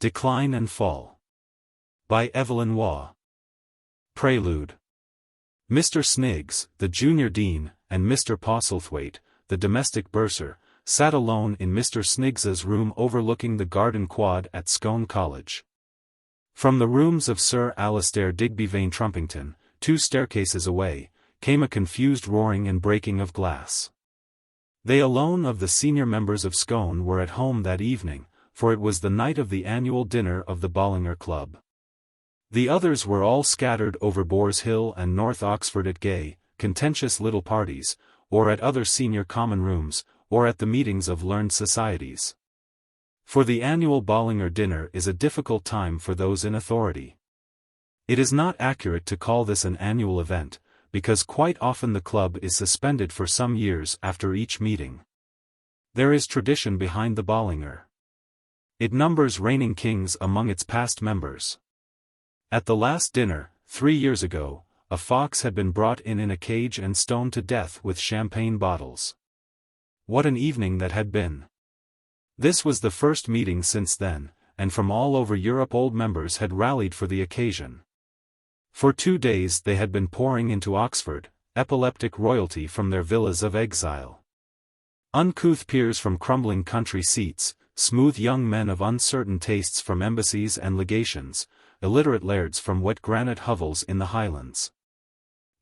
Decline and Fall. By Evelyn Waugh. Prelude. Mr. Sniggs, the junior dean, and Mr. Postlethwaite, the domestic bursar, sat alone in Mr. Sniggs's room overlooking the garden quad at Scone College. From the rooms of Sir Alastair Digby Vane Trumpington, 2 staircases away, came a confused roaring and breaking of glass. They alone of the senior members of Scone were at home that evening, for it was the night of the annual dinner of the Bollinger Club. The others were all scattered over Boars Hill and North Oxford at gay, contentious little parties, or at other senior common rooms, or at the meetings of learned societies. For the annual Bollinger dinner is a difficult time for those in authority. It is not accurate to call this an annual event, because quite often the club is suspended for some years after each meeting. There is tradition behind the Bollinger. It numbers reigning kings among its past members. At the last dinner, 3 years ago, a fox had been brought in a cage and stoned to death with champagne bottles. What an evening that had been! This was the first meeting since then, and from all over Europe old members had rallied for the occasion. For 2 days they had been pouring into Oxford, epileptic royalty from their villas of exile. Uncouth peers from crumbling country seats, smooth young men of uncertain tastes from embassies and legations, illiterate lairds from wet granite hovels in the Highlands.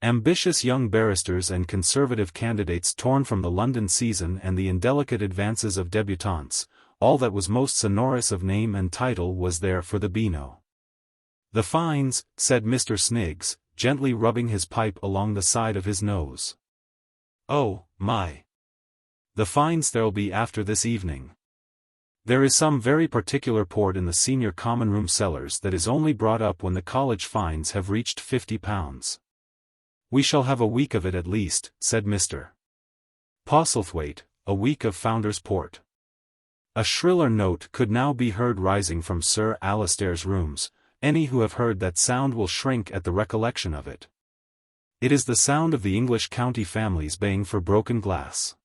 Ambitious young barristers and conservative candidates torn from the London season and the indelicate advances of debutantes, all that was most sonorous of name and title was there for the beano. "The fines," said Mr. Sniggs, gently rubbing his pipe along the side of his nose. "Oh, my! The fines there'll be after this evening. There is some very particular port in the senior common room cellars that is only brought up when the college fines have reached £50. We shall have a week of it at least," said Mr. Postlethwaite, "a week of Founder's Port." A shriller note could now be heard rising from Sir Alastair's rooms. Any who have heard that sound will shrink at the recollection of it. It is the sound of the English county families baying for broken glass.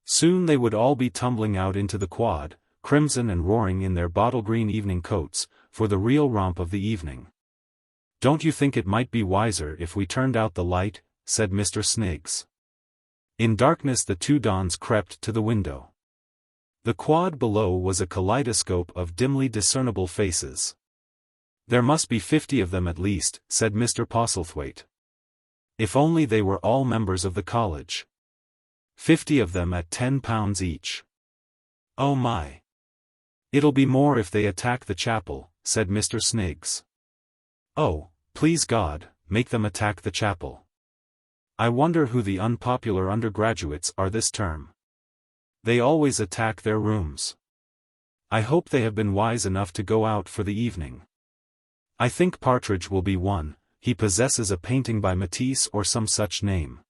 Soon they would all be tumbling out into the quad, crimson and roaring in their bottle-green evening coats, for the real romp of the evening. "Don't you think it might be wiser if we turned out the light?" said Mr. Sniggs. In darkness the 2 dons crept to the window. The quad below was a kaleidoscope of dimly discernible faces. "There must be 50 of them at least," said Mr. Postlethwaite. "If only they were all members of the college. 50 of them at £10 each. Oh my! It'll be more if they attack the chapel," said Mr. Sniggs. "Oh, please God, make them attack the chapel. I wonder who the unpopular undergraduates are this term. They always attack their rooms. I hope they have been wise enough to go out for the evening. I think Partridge will be one, he possesses a painting by Matisse or some such name.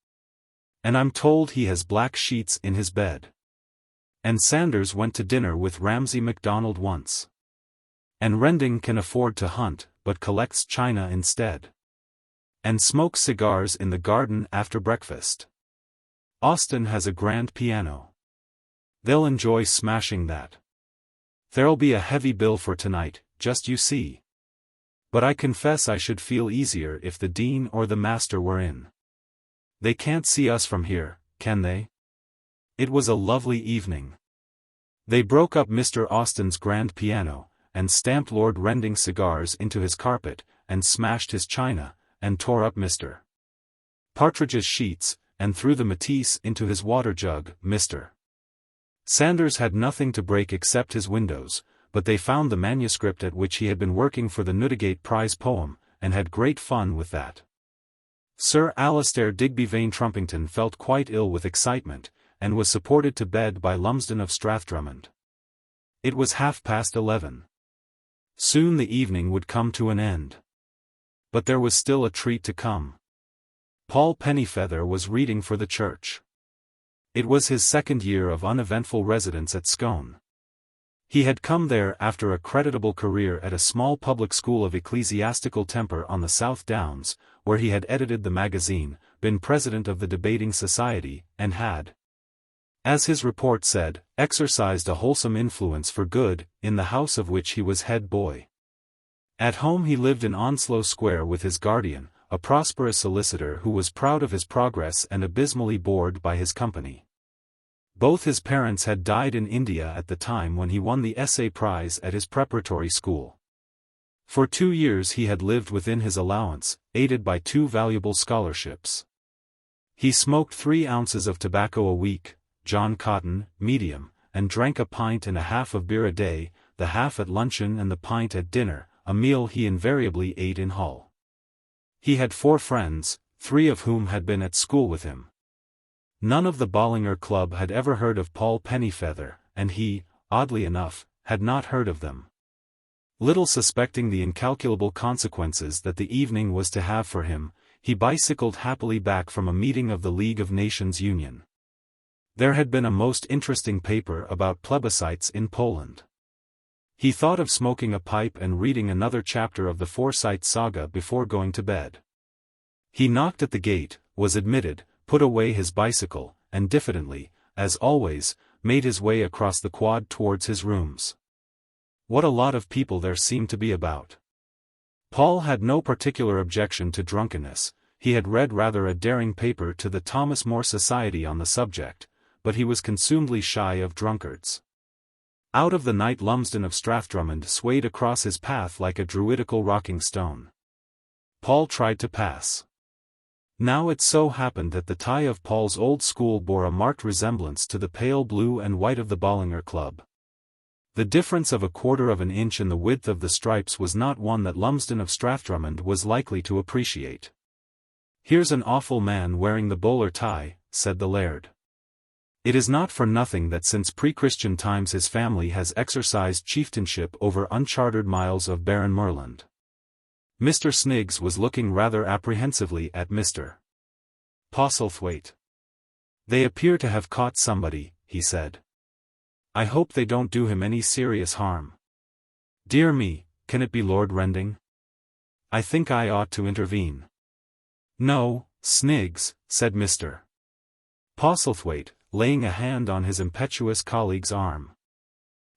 And I'm told he has black sheets in his bed. And Sanders went to dinner with Ramsay MacDonald once. And Rending can afford to hunt, but collects china instead. And smokes cigars in the garden after breakfast. Austin has a grand piano. They'll enjoy smashing that. There'll be a heavy bill for tonight, just you see. But I confess I should feel easier if the dean or the master were in. They can't see us from here, can they?" It was a lovely evening. They broke up Mr. Austin's grand piano, and stamped Lord Rending's cigars into his carpet, and smashed his china, and tore up Mr. Partridge's sheets, and threw the Matisse into his water jug. Mr. Sanders had nothing to break except his windows, but they found the manuscript at which he had been working for the Newdigate Prize poem, and had great fun with that. Sir Alastair Digby Vane Trumpington felt quite ill with excitement, and was supported to bed by Lumsden of Strathdrammond. It was 11:30. Soon the evening would come to an end. But there was still a treat to come. Paul Pennyfeather was reading for the church. It was his 2nd year of uneventful residence at Scone. He had come there after a creditable career at a small public school of ecclesiastical temper on the South Downs, where he had edited the magazine, been president of the debating society, and had as his report said, exercised a wholesome influence for good, in the house of which he was head boy. At home he lived in Onslow Square with his guardian, a prosperous solicitor who was proud of his progress and abysmally bored by his company. Both his parents had died in India at the time when he won the essay prize at his preparatory school. For 2 years he had lived within his allowance, aided by 2 valuable scholarships. He smoked 3 ounces of tobacco a week, John Cotton, medium, and drank 1.5 pints of beer a day, the half at luncheon and the pint at dinner, a meal he invariably ate in Hull. He had 4 friends, 3 of whom had been at school with him. None of the Bollinger Club had ever heard of Paul Pennyfeather, and he, oddly enough, had not heard of them. Little suspecting the incalculable consequences that the evening was to have for him, he bicycled happily back from a meeting of the League of Nations Union. There had been a most interesting paper about plebiscites in Poland. He thought of smoking a pipe and reading another chapter of the Forsyte saga before going to bed. He knocked at the gate, was admitted, put away his bicycle, and diffidently, as always, made his way across the quad towards his rooms. What a lot of people there seemed to be about. Paul had no particular objection to drunkenness. He had read rather a daring paper to the Thomas More Society on the subject, but he was consumedly shy of drunkards. Out of the night Lumsden of Strathdrammond swayed across his path like a druidical rocking stone. Paul tried to pass. Now it so happened that the tie of Paul's old school bore a marked resemblance to the pale blue and white of the Bollinger Club. The difference of 1/4 of an inch in the width of the stripes was not one that Lumsden of Strathdrammond was likely to appreciate. "Here's an awful man wearing the bowler tie," said the laird. "It is not for nothing that since pre-Christian times his family has exercised chieftainship over uncharted miles of barren moorland." Mr. Sniggs was looking rather apprehensively at Mr. Postlethwaite. "They appear to have caught somebody," he said. "I hope they don't do him any serious harm. Dear me, can it be Lord Rending? I think I ought to intervene." "No, Sniggs," said Mr. Postlethwaite, laying a hand on his impetuous colleague's arm.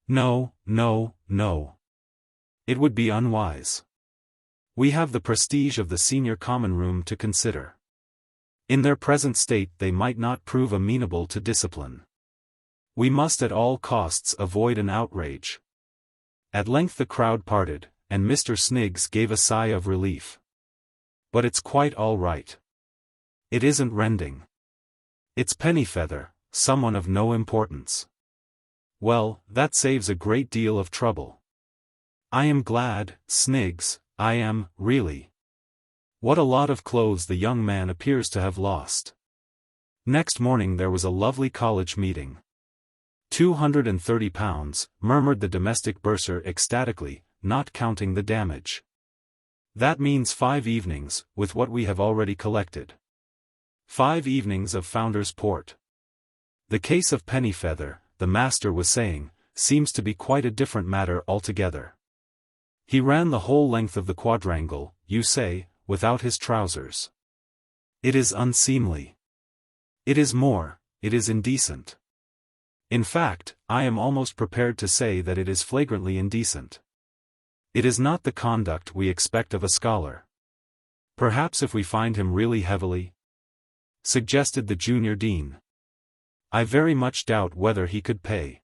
"No, no, no. It would be unwise. We have the prestige of the senior common room to consider. In their present state they might not prove amenable to discipline. We must at all costs avoid an outrage." At length the crowd parted, and Mr. Sniggs gave a sigh of relief. "But it's quite all right. It isn't Rending. It's Pennyfeather, someone of no importance." "Well, that saves a great deal of trouble. I am glad, Sniggs, I am, really. What a lot of clothes the young man appears to have lost." Next morning there was a lovely college meeting. £230, murmured the domestic bursar ecstatically, not counting the damage. "That means 5 evenings, with what we have already collected. 5 evenings of Founder's Port. The case of Pennyfeather," the master was saying, "seems to be quite a different matter altogether. He ran the whole length of the quadrangle, you say, without his trousers. It is unseemly. It is more, it is indecent. In fact, I am almost prepared to say that it is flagrantly indecent. It is not the conduct we expect of a scholar." "Perhaps if we fined him really heavily?" suggested the junior dean. "I very much doubt whether he could pay.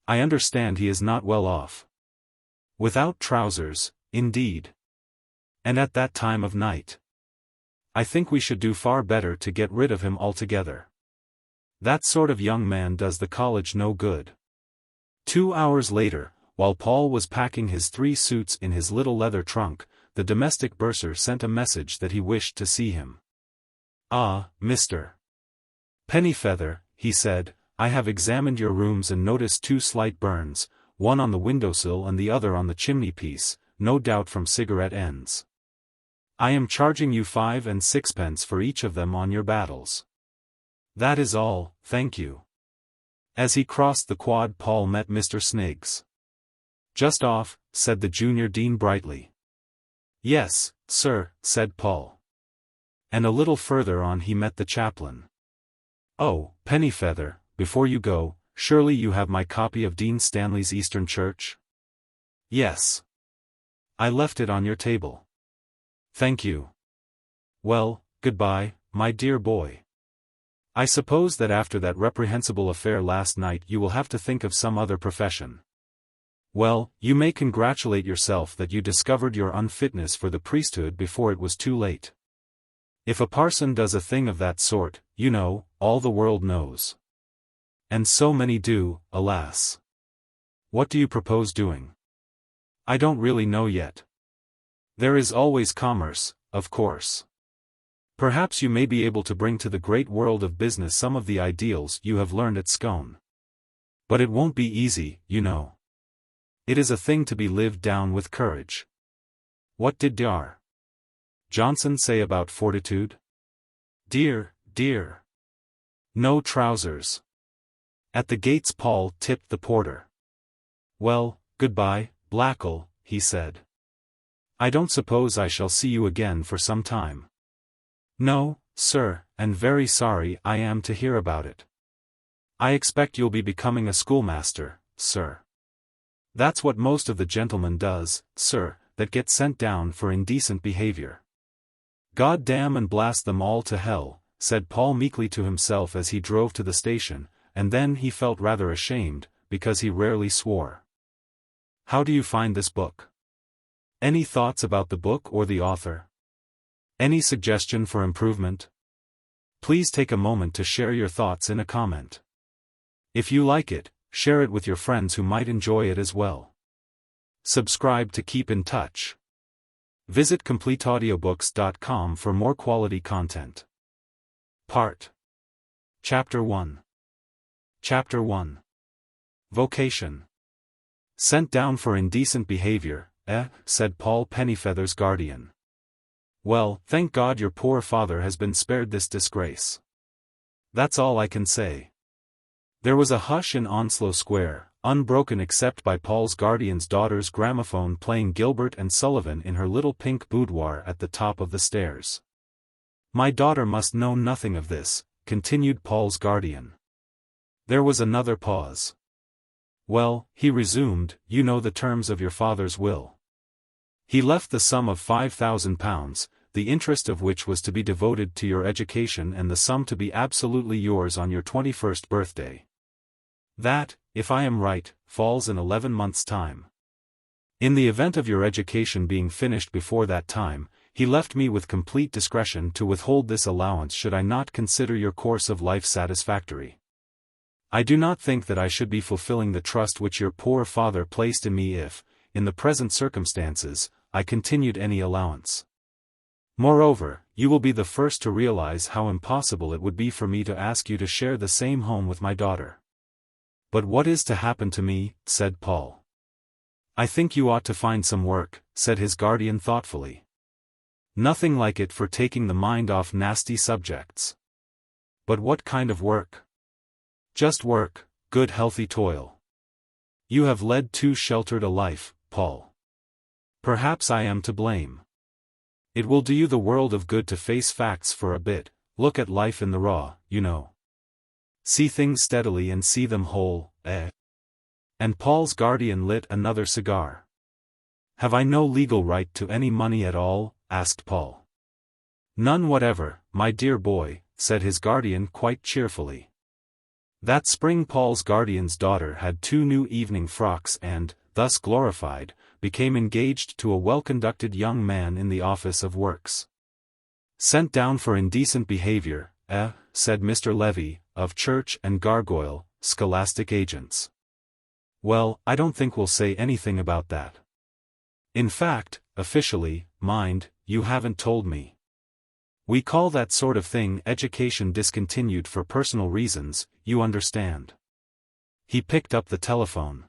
I understand he is not well off. Without trousers, indeed. And at that time of night. I think we should do far better to get rid of him altogether. That sort of young man does the college no good." 2 hours later, while Paul was packing his 3 suits in his little leather trunk, the domestic bursar sent a message that he wished to see him. "Ah, Mr. Pennyfeather," he said, "I have examined your rooms and noticed 2 slight burns, one on the windowsill and the other on the chimney-piece, no doubt from cigarette ends. I am charging you 5 and 6 for each of them on your battles. That is all, thank you." As he crossed the quad Paul met Mr. Sniggs. "Just off," said the junior dean brightly. "Yes, sir," said Paul. And a little further on he met the chaplain. "Oh, Pennyfeather," before you go, surely you have my copy of Dean Stanley's Eastern Church? Yes. I left it on your table. Thank you. Well, goodbye, my dear boy. I suppose that after that reprehensible affair last night you will have to think of some other profession. Well, you may congratulate yourself that you discovered your unfitness for the priesthood before it was too late. If a parson does a thing of that sort, you know, all the world knows. And so many do, alas. What do you propose doing? I don't really know yet. There is always commerce, of course. Perhaps you may be able to bring to the great world of business some of the ideals you have learned at Scone. But it won't be easy, you know. It is a thing to be lived down with courage. What did Dr. Johnson say about fortitude? Dear, dear. No trousers. At the gates Paul tipped the porter. Well, goodbye, Blackall, he said. I don't suppose I shall see you again for some time. No, sir, and very sorry I am to hear about it. I expect you'll be becoming a schoolmaster, sir. That's what most of the gentlemen does, sir, that get sent down for indecent behavior. God damn and blast them all to hell, said Paul meekly to himself as he drove to the station, and then he felt rather ashamed, because he rarely swore. How do you find this book? Any thoughts about the book or the author? Any suggestion for improvement? Please take a moment to share your thoughts in a comment. If you like it, share it with your friends who might enjoy it as well. Subscribe to keep in touch. Visit CompleteAudiobooks.com for more quality content. Chapter 1. Chapter 1. Vocation. Sent down for indecent behavior, said Paul Pennyfeather's guardian. Well, thank God your poor father has been spared this disgrace. That's all I can say. There was a hush in Onslow Square, unbroken except by Paul's guardian's daughter's gramophone playing Gilbert and Sullivan in her little pink boudoir at the top of the stairs. My daughter must know nothing of this, continued Paul's guardian. There was another pause. Well, he resumed, you know the terms of your father's will. He left the sum of £5,000, the interest of which was to be devoted to your education and the sum to be absolutely yours on your 21st birthday. That, if I am right, falls in 11 months' time. In the event of your education being finished before that time, he left me with complete discretion to withhold this allowance should I not consider your course of life satisfactory. I do not think that I should be fulfilling the trust which your poor father placed in me if, in the present circumstances, I continued any allowance. Moreover, you will be the first to realize how impossible it would be for me to ask you to share the same home with my daughter. But what is to happen to me, said Paul. I think you ought to find some work, said his guardian thoughtfully. Nothing like it for taking the mind off nasty subjects. But what kind of work? Just work, good healthy toil. You have led too sheltered a life, Paul. Perhaps I am to blame. It will do you the world of good to face facts for a bit, look at life in the raw, you know. See things steadily and see them whole, And Paul's guardian lit another cigar. Have I no legal right to any money at all? Asked Paul. None whatever, my dear boy, said his guardian quite cheerfully. That spring Paul's guardian's daughter had 2 new evening frocks and, thus glorified, became engaged to a well-conducted young man in the office of works. Sent down for indecent behavior, said Mr. Levy, of Church and Gargoyle, scholastic agents. Well, I don't think we'll say anything about that. In fact, officially, mind, you haven't told me. We call that sort of thing education discontinued for personal reasons, you understand. He picked up the telephone.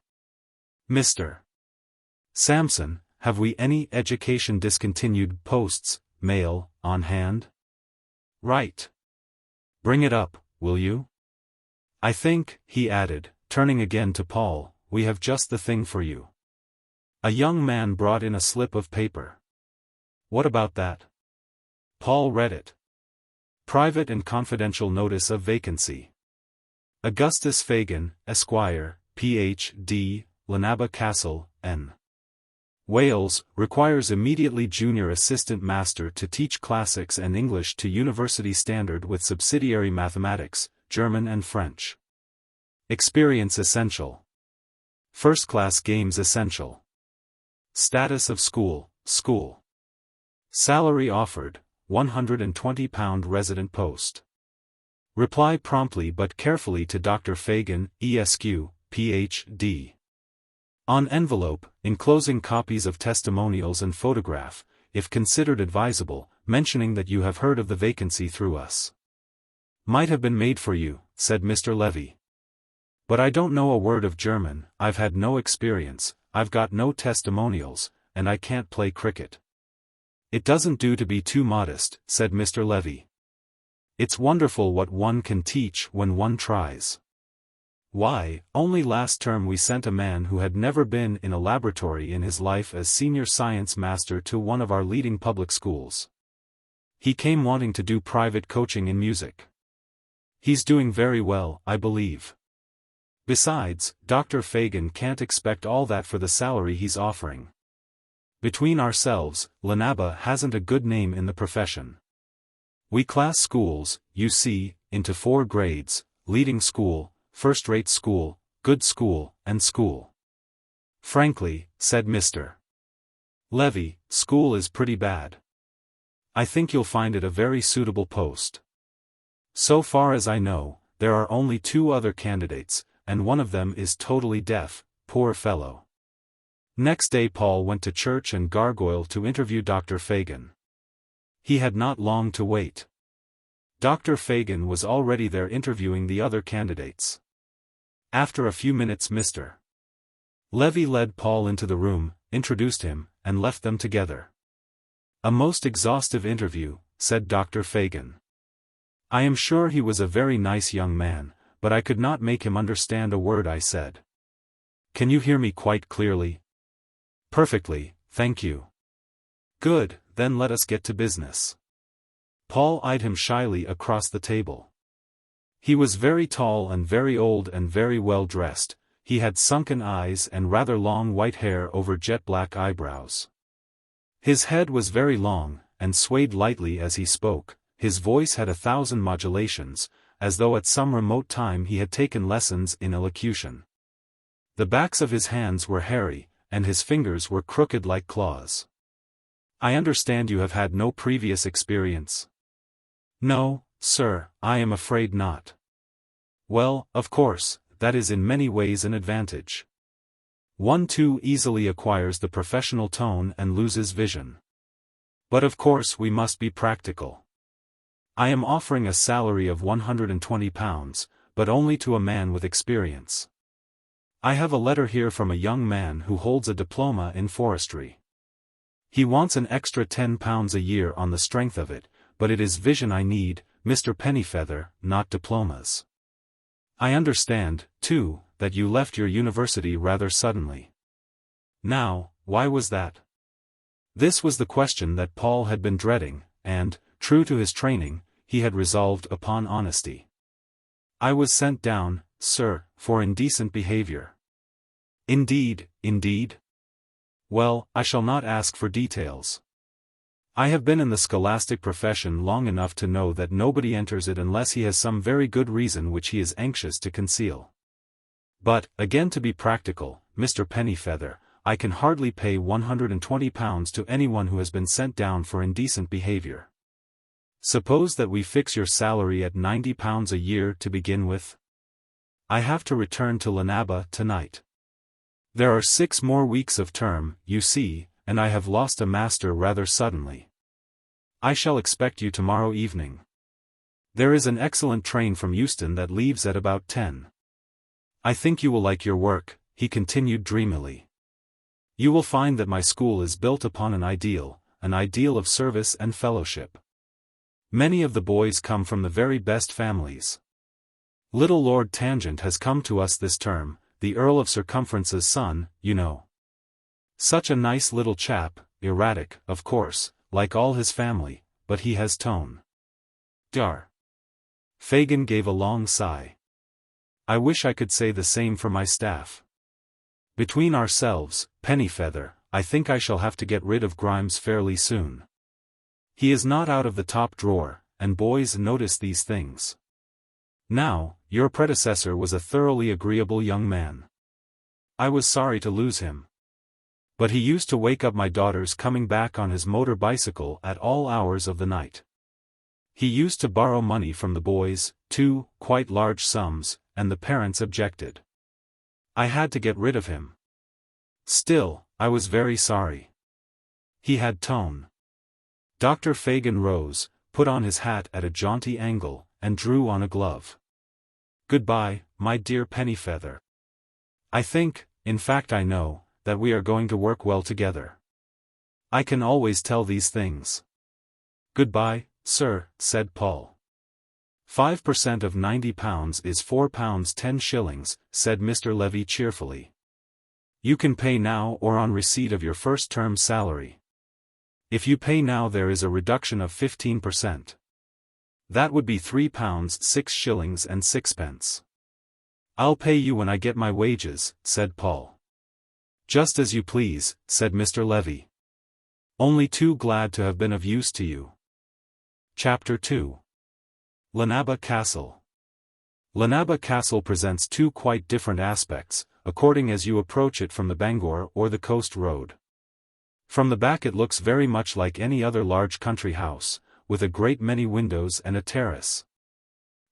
Mr. Sampson, have we any education discontinued posts, mail, on hand? Right. Bring it up, will you? I think, he added, turning again to Paul, we have just the thing for you. A young man brought in a slip of paper. What about that? Paul read it. Private and confidential notice of vacancy. Augustus Fagan, Esquire, Ph.D., Llanabba Castle, N. Wales, requires immediately junior assistant master to teach classics and English to university standard with subsidiary mathematics, German and French. Experience essential. First-class games essential. Status of school, school. Salary offered, £120 resident post. Reply promptly but carefully to Dr. Fagan, Esq., Ph.D. On envelope, enclosing copies of testimonials and photograph, if considered advisable, mentioning that you have heard of the vacancy through us. Might have been made for you, said Mr. Levy. But I don't know a word of German, I've had no experience, I've got no testimonials, and I can't play cricket. It doesn't do to be too modest, said Mr. Levy. It's wonderful what one can teach when one tries. Why, only last term we sent a man who had never been in a laboratory in his life as senior science master to one of our leading public schools. He came wanting to do private coaching in music. He's doing very well, I believe. Besides, Dr. Fagan can't expect all that for the salary he's offering. Between ourselves, Llanabba hasn't a good name in the profession. We class schools, you see, into 4 grades: leading school, first-rate school, good school, and school. Frankly, said Mr. Levy, school is pretty bad. I think you'll find it a very suitable post. So far as I know, there are only 2 other candidates, and one of them is totally deaf, poor fellow. Next day Paul went to church and gargoyle to interview Dr. Fagan. He had not long to wait. Dr. Fagan was already there interviewing the other candidates. After a few minutes Mr. Levy led Paul into the room, introduced him, and left them together. A most exhaustive interview, said Dr. Fagan. I am sure he was a very nice young man, but I could not make him understand a word I said. Can you hear me quite clearly? Perfectly, thank you. Good, then let us get to business. Paul eyed him shyly across the table. He was very tall and very old and very well dressed. He had sunken eyes and rather long white hair over jet-black eyebrows. His head was very long, and swayed lightly as he spoke. His voice had 1,000 modulations, as though at some remote time he had taken lessons in elocution. The backs of his hands were hairy, and his fingers were crooked like claws. I understand you have had no previous experience? No, sir, I am afraid not. Well, of course, that is in many ways an advantage. One too easily acquires the professional tone and loses vision. But of course we must be practical. I am offering a salary of £120, but only to a man with experience. I have a letter here from a young man who holds a diploma in forestry. He wants an extra £10 a year on the strength of it, but it is vision I need, Mr. Pennyfeather, not diplomas. I understand, too, that you left your university rather suddenly. Now, why was that? This was the question that Paul had been dreading, and, true to his training, he had resolved upon honesty. I was sent down, sir, for indecent behavior. Indeed, indeed? Well, I shall not ask for details. I have been in the scholastic profession long enough to know that nobody enters it unless he has some very good reason which he is anxious to conceal. But, again to be practical, Mr. Pennyfeather, I can hardly pay £120 to anyone who has been sent down for indecent behavior. Suppose that we fix your salary at £90 a year to begin with? I have to return to Llanabba tonight. There are 6 more weeks of term, you see, and I have lost a master rather suddenly. I shall expect you tomorrow evening. There is an excellent train from Euston that leaves at about 10. I think you will like your work, he continued dreamily. You will find that my school is built upon an ideal of service and fellowship. Many of the boys come from the very best families. Little Lord Tangent has come to us this term, the Earl of Circumference's son, you know. Such a nice little chap, erratic, of course, like all his family, but he has tone. Dar. Fagan gave a long sigh. I wish I could say the same for my staff. Between ourselves, Pennyfeather, I think I shall have to get rid of Grimes fairly soon. He is not out of the top drawer, and boys notice these things. Now, your predecessor was a thoroughly agreeable young man. I was sorry to lose him. But he used to wake up my daughters coming back on his motor bicycle at all hours of the night. He used to borrow money from the boys, too, quite large sums, and the parents objected. I had to get rid of him. Still, I was very sorry. He had tone. Dr. Fagan rose, put on his hat at a jaunty angle, and drew on a glove. Goodbye, my dear Pennyfeather. I think, in fact I know, that we are going to work well together. I can always tell these things. Goodbye, sir, said Paul. 5% of £90 is £4 10 shillings, said Mr. Levy cheerfully. You can pay now or on receipt of your first term's salary. If you pay now there is a reduction of 15%. That would be £3 6 shillings and sixpence. I'll pay you when I get my wages, said Paul. Just as you please, said Mr. Levy. Only too glad to have been of use to you. Chapter 2. Llanabba Castle. Llanabba Castle presents two quite different aspects, according as you approach it from the Bangor or the coast road. From the back it looks very much like any other large country house, with a great many windows and a terrace.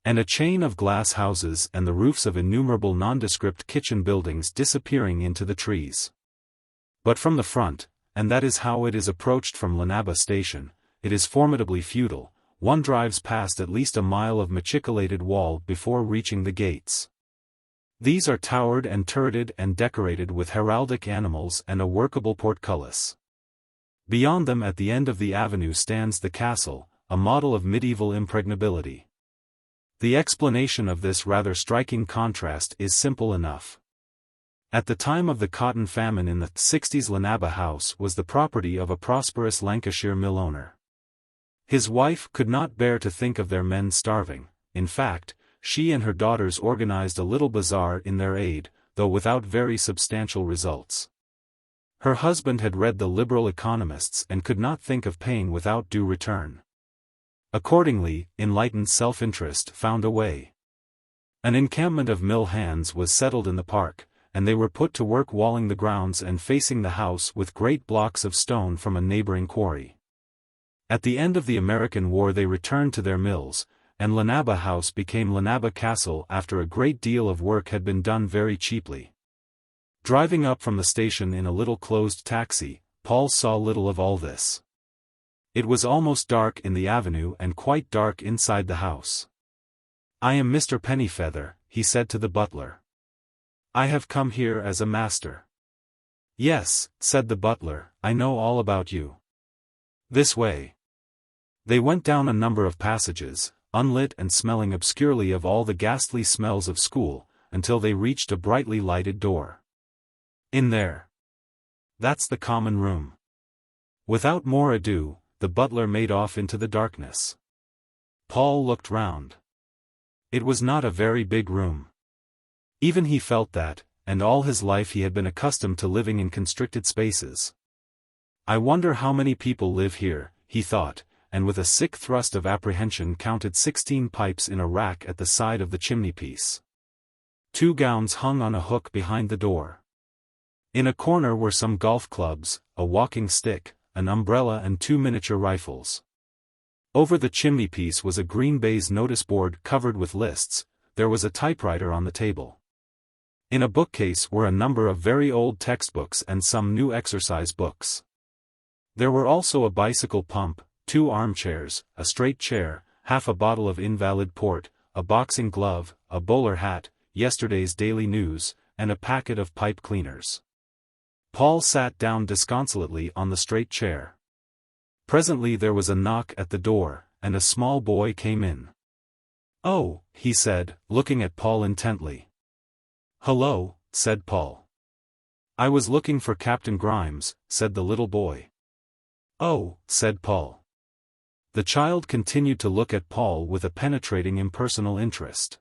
And a chain of glass houses and the roofs of innumerable nondescript kitchen buildings disappearing into the trees. But from the front, and that is how it is approached from Llanabba station, it is formidably feudal. One drives past at least a mile of machicolated wall before reaching the gates. These are towered and turreted and decorated with heraldic animals and a workable portcullis. Beyond them at the end of the avenue stands the castle, a model of medieval impregnability. The explanation of this rather striking contrast is simple enough. At the time of the cotton famine in the 60s, Llanabba House was the property of a prosperous Lancashire mill owner. His wife could not bear to think of their men starving. In fact, she and her daughters organized a little bazaar in their aid, though without very substantial results. Her husband had read the liberal economists and could not think of paying without due return. Accordingly, enlightened self-interest found a way. An encampment of mill hands was settled in the park, and they were put to work walling the grounds and facing the house with great blocks of stone from a neighboring quarry. At the end of the American War they returned to their mills, and Llanabba House became Llanabba Castle after a great deal of work had been done very cheaply. Driving up from the station in a little closed taxi, Paul saw little of all this. It was almost dark in the avenue and quite dark inside the house. "I am Mr. Pennyfeather," he said to the butler. "I have come here as a master." "Yes," said the butler, "I know all about you. This way." They went down a number of passages, unlit and smelling obscurely of all the ghastly smells of school, until they reached a brightly lighted door. "In there. That's the common room." Without more ado, the butler made off into the darkness. Paul looked round. It was not a very big room. Even he felt that, and all his life he had been accustomed to living in constricted spaces. "I wonder how many people live here," he thought, and with a sick thrust of apprehension counted 16 pipes in a rack at the side of the chimney-piece. 2 gowns hung on a hook behind the door. In a corner were some golf clubs, a walking stick, an umbrella and 2 miniature rifles. Over the chimney-piece was a green baize notice board covered with lists. There was a typewriter on the table. In a bookcase were a number of very old textbooks and some new exercise books. There were also a bicycle pump, 2 armchairs, a straight chair, half a bottle of invalid port, a boxing glove, a bowler hat, yesterday's Daily News, and a packet of pipe cleaners. Paul sat down disconsolately on the straight chair. Presently there was a knock at the door, and a small boy came in. "Oh," he said, looking at Paul intently. "Hello," said Paul. "I was looking for Captain Grimes," said the little boy. "Oh," said Paul. The child continued to look at Paul with a penetrating impersonal interest.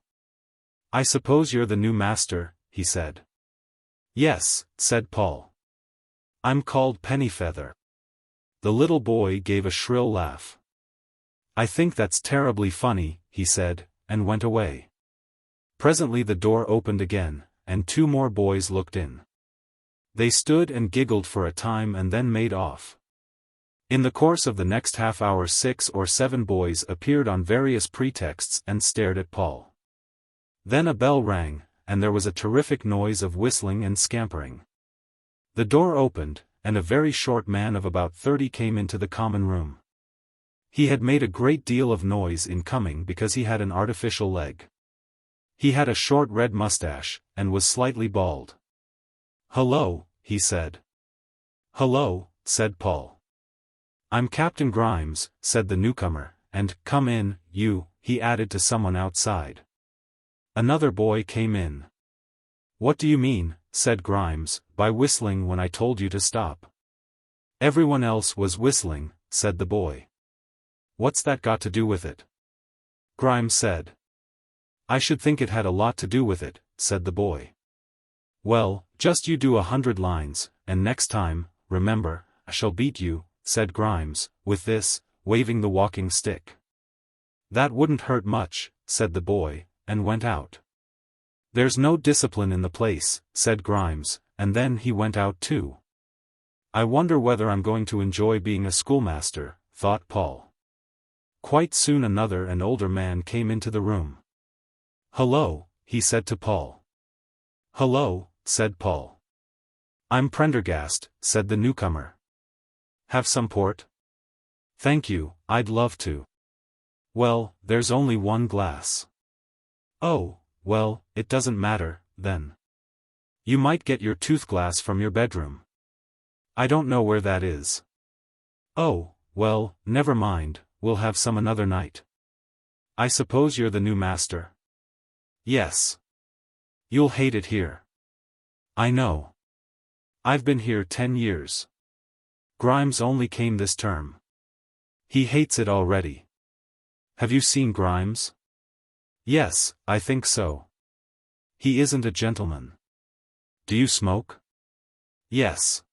"I suppose you're the new master," he said. "Yes," said Paul. "I'm called Pennyfeather." The little boy gave a shrill laugh. "I think that's terribly funny," he said, and went away. Presently the door opened again, and 2 more boys looked in. They stood and giggled for a time and then made off. In the course of the next half hour 6 or 7 boys appeared on various pretexts and stared at Paul. Then a bell rang, and there was a terrific noise of whistling and scampering. The door opened, and a very short man of about 30 came into the common room. He had made a great deal of noise in coming because he had an artificial leg. He had a short red mustache, and was slightly bald. "Hello," he said. "Hello," said Paul. "I'm Captain Grimes," said the newcomer, and, "Come in, you," he added to someone outside. Another boy came in. "What do you mean," said Grimes, "by whistling when I told you to stop?" "Everyone else was whistling," said the boy. "What's that got to do with it?" Grimes said. "I should think it had a lot to do with it," said the boy. "Well, just you do 100 lines, and next time, remember, I shall beat you," said Grimes, with this, waving the walking stick. "That wouldn't hurt much," said the boy, and went out. "There's no discipline in the place," said Grimes, and then he went out too. "I wonder whether I'm going to enjoy being a schoolmaster," thought Paul. Quite soon another and older man came into the room. "Hello," he said to Paul. "Hello," said Paul. "I'm Prendergast," said the newcomer. "Have some port?" "Thank you, I'd love to." "Well, there's only 1 glass." "Oh, well, it doesn't matter, then. You might get your toothglass from your bedroom." "I don't know where that is." "Oh, well, never mind, we'll have some another night." "I suppose you're the new master?" "Yes." "You'll hate it here." "I know. I've been here 10 years. Grimes only came this term. He hates it already." "Have you seen Grimes?" "Yes, I think so." "He isn't a gentleman." "Do you smoke?" "Yes."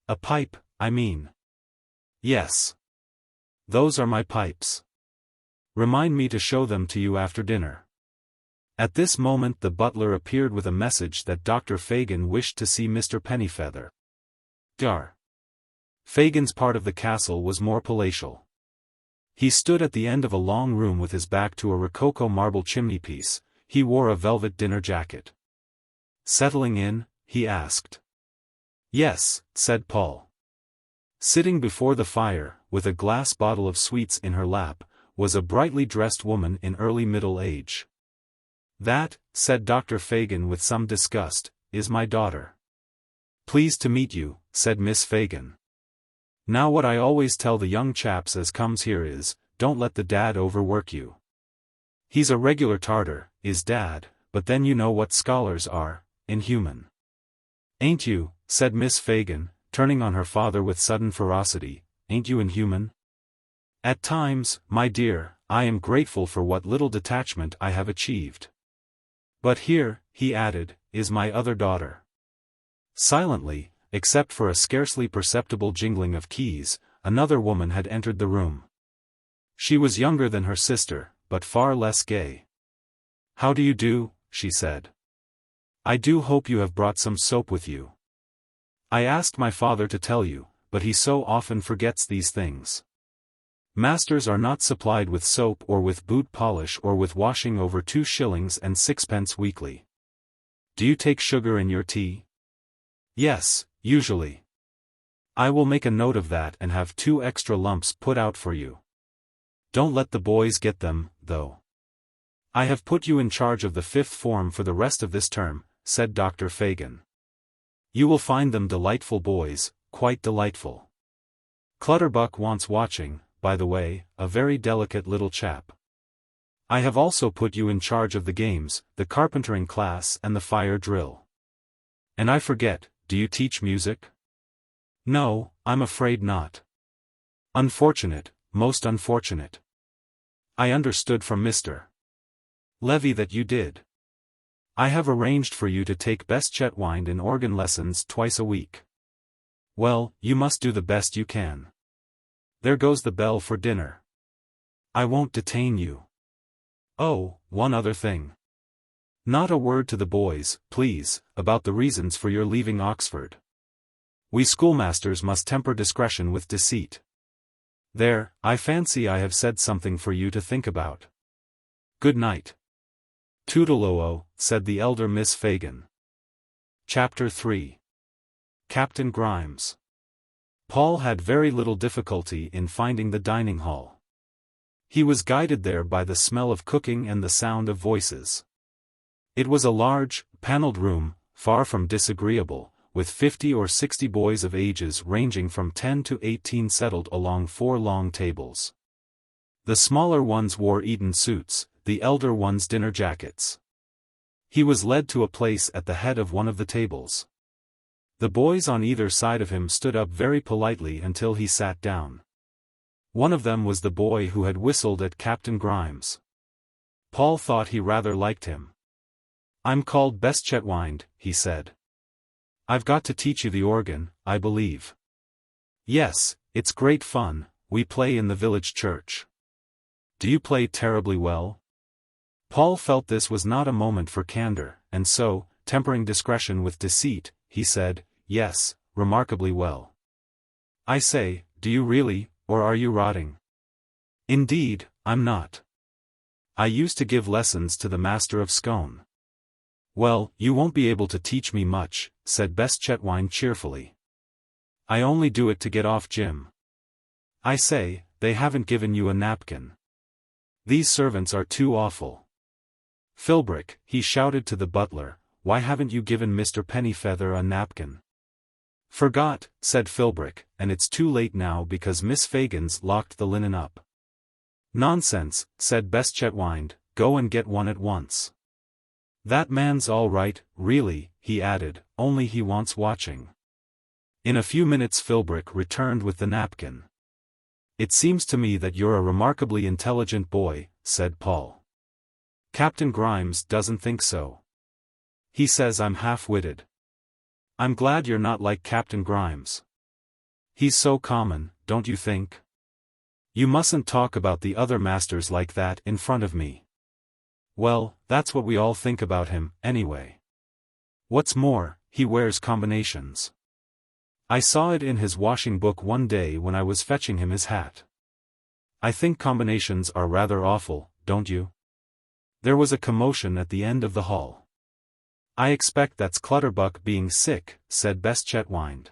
"A pipe, I mean." "Yes. Those are my pipes. Remind me to show them to you after dinner." At this moment the butler appeared with a message that Dr. Fagan wished to see Mr. Pennyfeather. Dr. Fagan's part of the castle was more palatial. He stood at the end of a long room with his back to a rococo marble chimneypiece. He wore a velvet dinner jacket. "Settling in?" he asked. "Yes," said Paul. Sitting before the fire, with a glass bottle of sweets in her lap, was a brightly dressed woman in early middle age. "That," said Dr. Fagan with some disgust, "is my daughter." "Pleased to meet you," said Miss Fagan. "Now what I always tell the young chaps as comes here is, don't let the dad overwork you. He's a regular tartar, is Dad, but then you know what scholars are, inhuman." "Ain't you," said Miss Fagan, turning on her father with sudden ferocity, "ain't you inhuman?" "At times, my dear, I am grateful for what little detachment I have achieved. But here," he added, "is my other daughter." Silently, except for a scarcely perceptible jingling of keys, another woman had entered the room. She was younger than her sister, but far less gay. "How do you do?" she said. "I do hope you have brought some soap with you. I asked my father to tell you, but he so often forgets these things. Masters are not supplied with soap or with boot polish or with washing over 2 shillings and 6 weekly. Do you take sugar in your tea?" "Yes, usually." "I will make a note of that and have 2 extra lumps put out for you. Don't let the boys get them, though. I have put you in charge of the 5th form for the rest of this term," said Dr. Fagan. "You will find them delightful boys, quite delightful. Clutterbuck wants watching, by the way, a very delicate little chap. I have also put you in charge of the games, the carpentering class and the fire drill. And I forget, do you teach music?" "No, I'm afraid not." "Unfortunate, most unfortunate. I understood from Mr. Levy that you did." I have arranged for you to take Beste-Chetwynde in organ lessons twice a week. Well, you must do the best you can. There goes the bell for dinner. I won't detain you. Oh, one other thing. Not a word to the boys, please, about the reasons for your leaving Oxford. We schoolmasters must temper discretion with deceit. There, I fancy I have said something for you to think about. Good night. Toodle-oo, said the elder Miss Fagan. Chapter 3. Captain Grimes. Paul had very little difficulty in finding the dining hall. He was guided there by the smell of cooking and the sound of voices. It was a large, panelled room, far from disagreeable, with 50 or 60 boys of ages ranging from 10 to 18 settled along 4 long tables. The smaller ones wore Eton suits, the elder ones dinner jackets. He was led to a place at the head of one of the tables. The boys on either side of him stood up very politely until he sat down. One of them was the boy who had whistled at Captain Grimes. Paul thought he rather liked him. I'm called Beste-Chetwynde, he said. I've got to teach you the organ, I believe. Yes, it's great fun, we play in the village church. Do you play terribly well? Paul felt this was not a moment for candor, and so, tempering discretion with deceit, he said, yes, remarkably well. I say, do you really, or are you rotting? Indeed, I'm not. I used to give lessons to the master of Scone. Well, you won't be able to teach me much, said Beste-Chetwynde cheerfully. I only do it to get off Jim. I say, they haven't given you a napkin. These servants are too awful. Philbrick, he shouted to the butler, why haven't you given Mr. Pennyfeather a napkin? Forgot, said Philbrick, and it's too late now because Miss Fagan's locked the linen up. Nonsense, said Beste-Chetwynde, go and get one at once. That man's all right, really, he added, only he wants watching. In a few minutes Philbrick returned with the napkin. It seems to me that you're a remarkably intelligent boy, said Paul. Captain Grimes doesn't think so. He says I'm half-witted. I'm glad you're not like Captain Grimes. He's so common, don't you think? You mustn't talk about the other masters like that in front of me. Well, that's what we all think about him, anyway. What's more, he wears combinations. I saw it in his washing book one day when I was fetching him his hat. I think combinations are rather awful, don't you? There was a commotion at the end of the hall. I expect that's Clutterbuck being sick, said Beste-Chetwynde.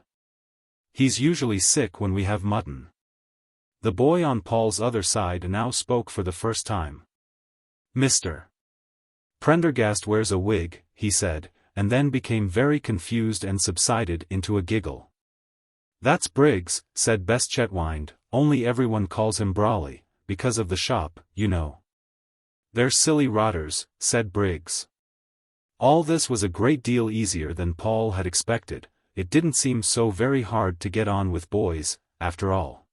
He's usually sick when we have mutton. The boy on Paul's other side now spoke for the first time. Mr. Prendergast wears a wig, he said, and then became very confused and subsided into a giggle. That's Briggs, said Beste-Chetwynde, only everyone calls him Brawley, because of the shop, you know. They're silly rotters, said Briggs. All this was a great deal easier than Paul had expected. It didn't seem so very hard to get on with boys, after all.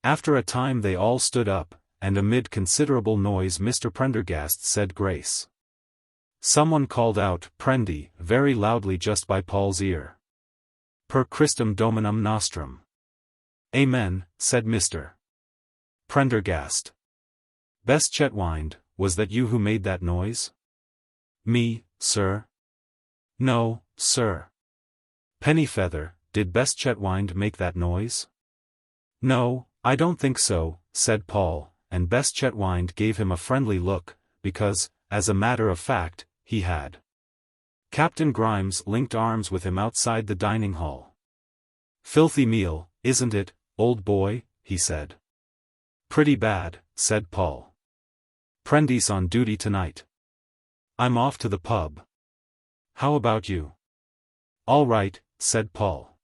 After a time they all stood up, and amid considerable noise Mr. Prendergast said grace. Someone called out, Prendy, very loudly just by Paul's ear. Per Christum Dominum Nostrum. Amen, said Mr. Prendergast. Beste-Chetwynde, was that you who made that noise? Me, sir? No, sir. Pennyfeather, did Beste-Chetwynde make that noise? No, I don't think so, said Paul, and Beste-Chetwynde gave him a friendly look, because, as a matter of fact, he had. Captain Grimes linked arms with him outside the dining hall. Filthy meal, isn't it, old boy? He said. Pretty bad, said Paul. Prendy's on duty tonight. I'm off to the pub. How about you? All right, said Paul.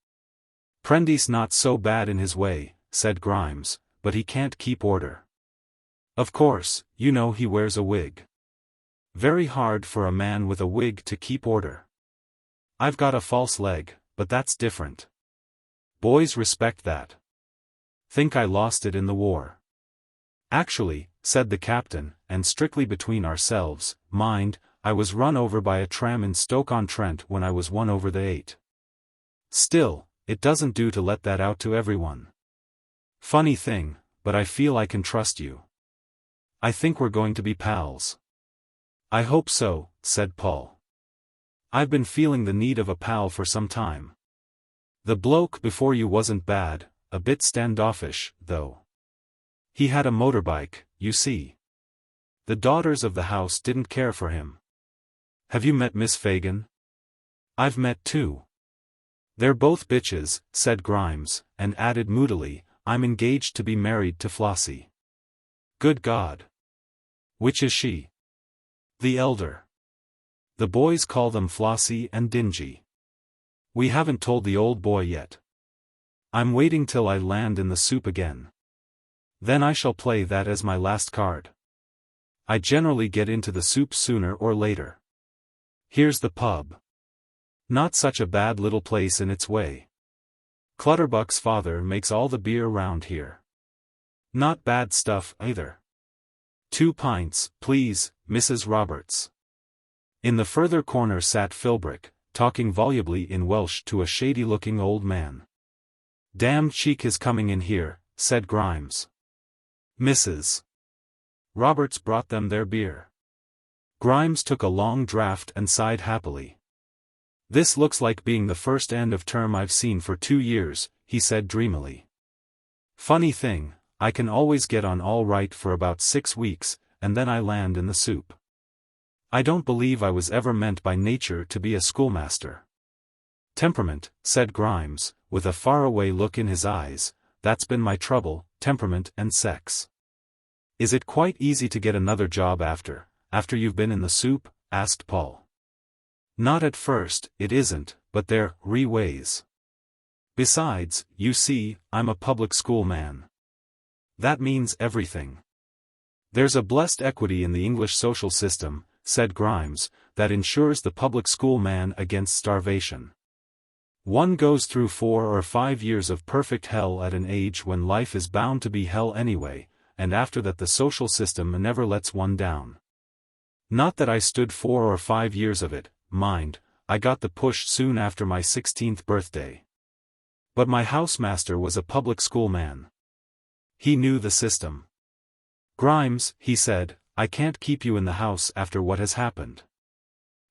Prendy's not so bad in his way, said Grimes, but he can't keep order. Of course, you know he wears a wig. Very hard for a man with a wig to keep order. I've got a false leg, but that's different. Boys respect that. Think I lost it in the war. Actually, said the captain, and strictly between ourselves, mind, I was run over by a tram in Stoke-on-Trent when I was 1/8. Still, it doesn't do to let that out to everyone. Funny thing, but I feel I can trust you. I think we're going to be pals. I hope so, said Paul. I've been feeling the need of a pal for some time. The bloke before you wasn't bad, a bit standoffish, though. He had a motorbike, you see. The daughters of the house didn't care for him. Have you met Miss Fagan? I've met two. They're both bitches, said Grimes, and added moodily, I'm engaged to be married to Flossie. Good God. Which is she? The elder. The boys call them Flossie and Dingy. We haven't told the old boy yet. I'm waiting till I land in the soup again. Then I shall play that as my last card. I generally get into the soup sooner or later. Here's the pub. Not such a bad little place in its way. Clutterbuck's father makes all the beer round here. Not bad stuff, either. 2 pints, please, Mrs. Roberts. In the further corner sat Philbrick, talking volubly in Welsh to a shady-looking old man. Damned cheek his coming in here, said Grimes. Mrs. Roberts brought them their beer. Grimes took a long draught and sighed happily. This looks like being the first end of term I've seen for 2 years, he said dreamily. Funny thing, I can always get on all right for about 6 weeks, and then I land in the soup. I don't believe I was ever meant by nature to be a schoolmaster. Temperament, said Grimes, with a faraway look in his eyes, that's been my trouble, temperament and sex. Is it quite easy to get another job after you've been in the soup? Asked Paul. Not at first, it isn't, but there are ways. Besides, you see, I'm a public school man. That means everything. There's a blessed equity in the English social system, said Grimes, that ensures the public school man against starvation. One goes through 4 or 5 years of perfect hell at an age when life is bound to be hell anyway, and after that the social system never lets one down. Not that I stood 4 or 5 years of it, mind, I got the push soon after my 16th birthday. But my housemaster was a public school man. He knew the system. Grimes, he said, I can't keep you in the house after what has happened.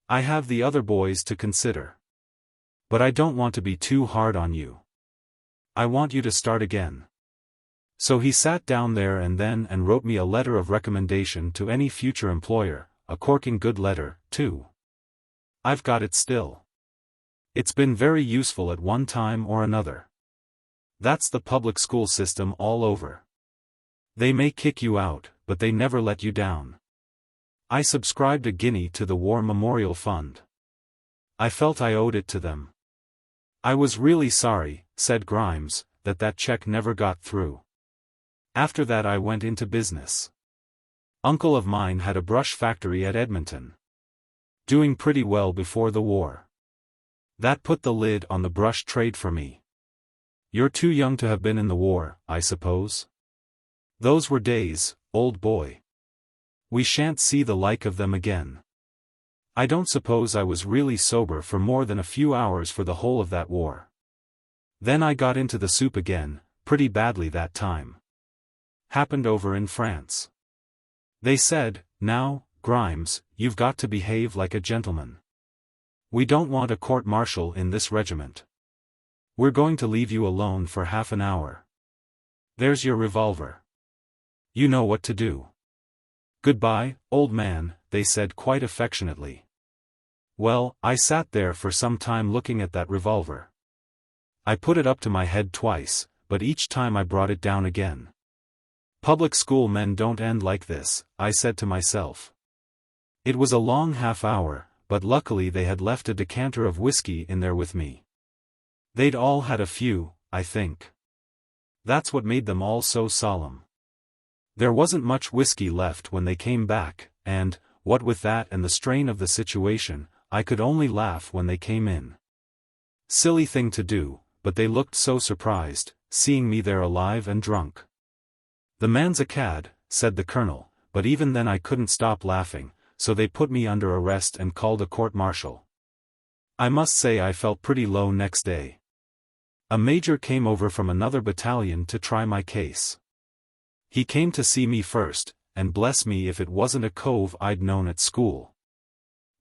I have the other boys to consider. But I don't want to be too hard on you. I want you to start again. So he sat down there and then and wrote me a letter of recommendation to any future employer, a corking good letter, too. I've got it still. It's been very useful at one time or another. That's the public school system all over. They may kick you out, but they never let you down. I subscribed a guinea to the War Memorial Fund. I felt I owed it to them. I was really sorry, said Grimes, that check never got through. After that I went into business. Uncle of mine had a brush factory at Edmonton. Doing pretty well before the war. That put the lid on the brush trade for me. You're too young to have been in the war, I suppose? Those were days, old boy. We shan't see the like of them again. I don't suppose I was really sober for more than a few hours for the whole of that war. Then I got into the soup again, pretty badly that time. Happened over in France. They said, now, Grimes, you've got to behave like a gentleman. We don't want a court-martial in this regiment. We're going to leave you alone for half an hour. There's your revolver. You know what to do. Goodbye, old man, they said quite affectionately. Well, I sat there for some time looking at that revolver. I put it up to my head twice, but each time I brought it down again. Public school men don't end like this, I said to myself. It was a long half hour, but luckily they had left a decanter of whiskey in there with me. They'd all had a few, I think. That's what made them all so solemn. There wasn't much whiskey left when they came back, and, what with that and the strain of the situation, I could only laugh when they came in. Silly thing to do, but they looked so surprised, seeing me there alive and drunk. The man's a cad, said the colonel, but even then I couldn't stop laughing, so they put me under arrest and called a court-martial. I must say I felt pretty low next day. A major came over from another battalion to try my case. He came to see me first, and bless me if it wasn't a cove I'd known at school.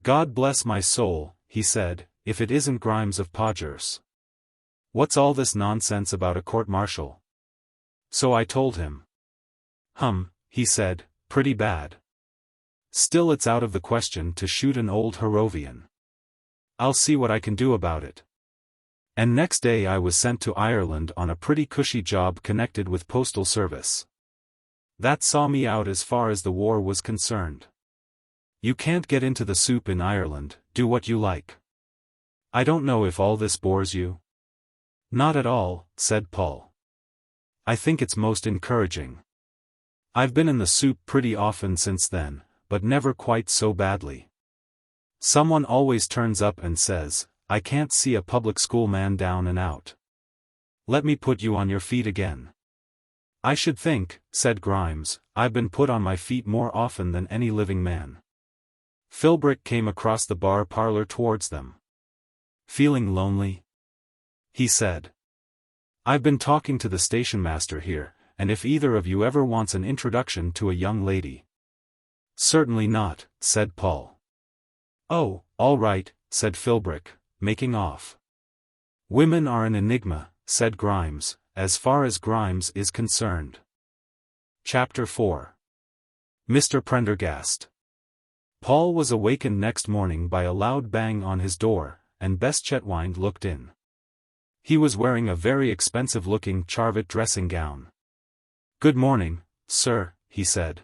God bless my soul, he said, if it isn't Grimes of Podgers. What's all this nonsense about a court-martial? So I told him. He said, pretty bad. Still it's out of the question to shoot an old Harrovian. I'll see what I can do about it. And next day I was sent to Ireland on a pretty cushy job connected with postal service. That saw me out as far as the war was concerned. You can't get into the soup in Ireland, do what you like. I don't know if all this bores you. Not at all, said Paul. I think it's most encouraging. I've been in the soup pretty often since then, but never quite so badly. Someone always turns up and says, I can't see a public school man down and out. Let me put you on your feet again. I should think, said Grimes, I've been put on my feet more often than any living man. Philbrick came across the bar parlour towards them. Feeling lonely? He said. I've been talking to the station master here, and if either of you ever wants an introduction to a young lady. Certainly not, said Paul. Oh, all right, said Philbrick, making off. Women are an enigma, said Grimes, as far as Grimes is concerned. Chapter 4. Mr. Prendergast. Paul was awakened next morning by a loud bang on his door, and Beste-Chetwynde looked in. He was wearing a very expensive-looking Charvet dressing gown. Good morning, sir, he said.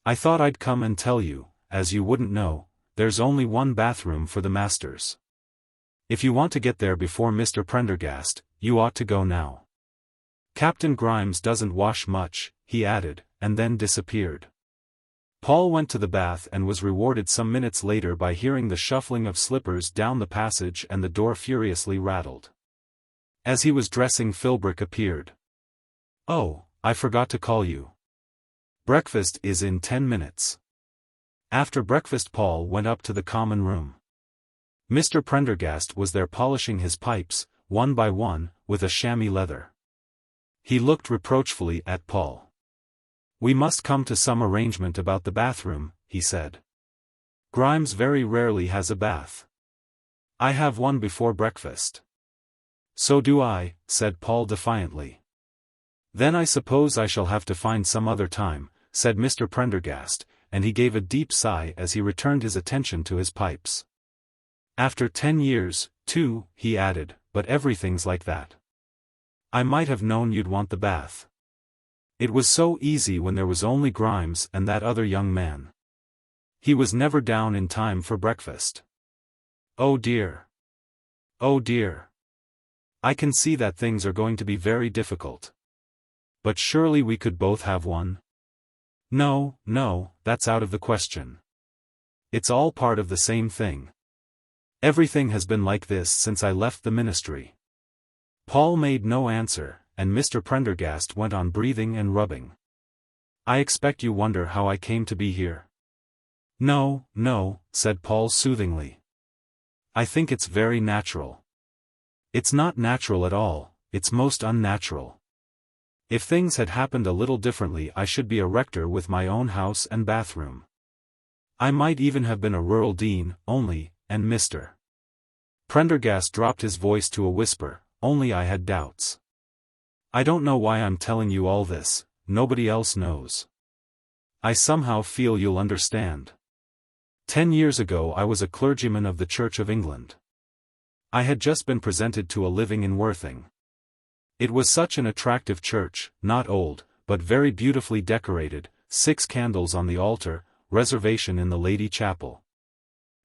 I thought I'd come and tell you, as you wouldn't know, there's only one bathroom for the masters. If you want to get there before Mr. Prendergast, you ought to go now. Captain Grimes doesn't wash much, he added, and then disappeared. Paul went to the bath and was rewarded some minutes later by hearing the shuffling of slippers down the passage and the door furiously rattled. As he was dressing, Philbrick appeared. Oh, I forgot to call you. Breakfast is in 10 minutes. After breakfast Paul went up to the common room. Mr. Prendergast was there polishing his pipes, one by one, with a chamois leather. He looked reproachfully at Paul. We must come to some arrangement about the bathroom, he said. Grimes very rarely has a bath. I have one before breakfast. So do I, said Paul defiantly. Then I suppose I shall have to find some other time, said Mr. Prendergast, and he gave a deep sigh as he returned his attention to his pipes. After 10 years, too, he added, but everything's like that. I might have known you'd want the bath. It was so easy when there was only Grimes and that other young man. He was never down in time for breakfast. Oh dear. Oh dear. I can see that things are going to be very difficult. But surely we could both have one? No, that's out of the question. It's all part of the same thing. Everything has been like this since I left the ministry. Paul made no answer, and Mr. Prendergast went on breathing and rubbing. I expect you wonder how I came to be here. No, said Paul soothingly. I think it's very natural. It's not natural at all, it's most unnatural. If things had happened a little differently I should be a rector with my own house and bathroom. I might even have been a rural dean, only, and Mr. Prendergast dropped his voice to a whisper, only I had doubts. I don't know why I'm telling you all this, nobody else knows. I somehow feel you'll understand. 10 years ago I was a clergyman of the Church of England. I had just been presented to a living in Worthing. It was such an attractive church, not old, but very beautifully decorated, 6 candles on the altar, reservation in the Lady Chapel.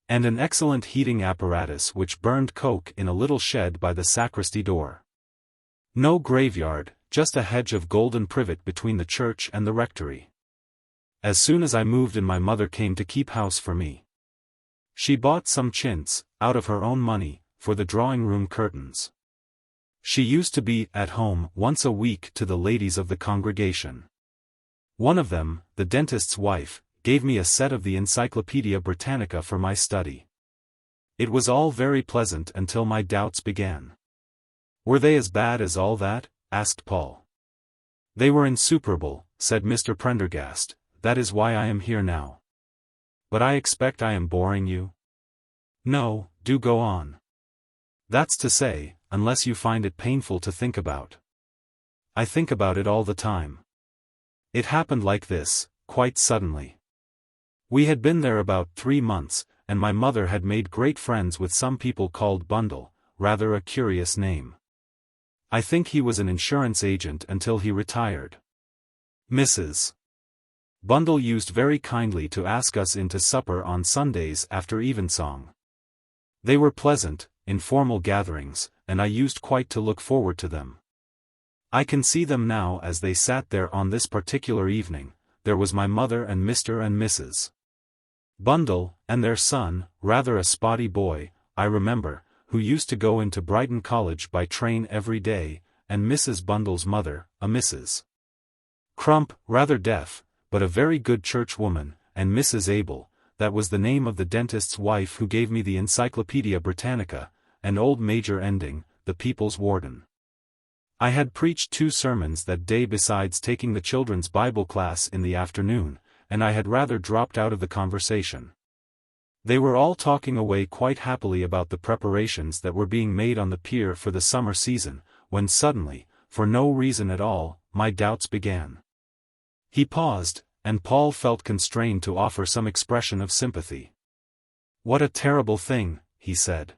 And an excellent heating apparatus which burned coke in a little shed by the sacristy door. No graveyard, just a hedge of golden privet between the church and the rectory. As soon as I moved in my mother came to keep house for me. She bought some chintz, out of her own money, for the drawing-room curtains. She used to be at home once a week to the ladies of the congregation. One of them, the dentist's wife, gave me a set of the Encyclopaedia Britannica for my study. It was all very pleasant until my doubts began. "Were they as bad as all that?" asked Paul. "They were insuperable," said Mr. Prendergast. "That is why I am here now. But I expect I am boring you?" "No, do go on. That's to say, unless you find it painful to think about." "I think about it all the time. It happened like this, quite suddenly. We had been there about 3 months, and my mother had made great friends with some people called Bundle, rather a curious name. I think he was an insurance agent until he retired. Mrs. Bundle used very kindly to ask us in to supper on Sundays after evensong. They were pleasant, informal gatherings, and I used quite to look forward to them. I can see them now as they sat there on this particular evening. There was my mother and Mr. and Mrs. Bundle, and their son, rather a spotty boy, I remember, who used to go into Brighton College by train every day, and Mrs. Bundle's mother, a Mrs. Crump, rather deaf, but a very good churchwoman, and Mrs. Abel, that was the name of the dentist's wife who gave me the Encyclopaedia Britannica, and old Major Ending, the people's warden. I had preached 2 sermons that day besides taking the children's Bible class in the afternoon, and I had rather dropped out of the conversation. They were all talking away quite happily about the preparations that were being made on the pier for the summer season, when suddenly, for no reason at all, my doubts began. He paused, and Paul felt constrained to offer some expression of sympathy. "What a terrible thing," he said.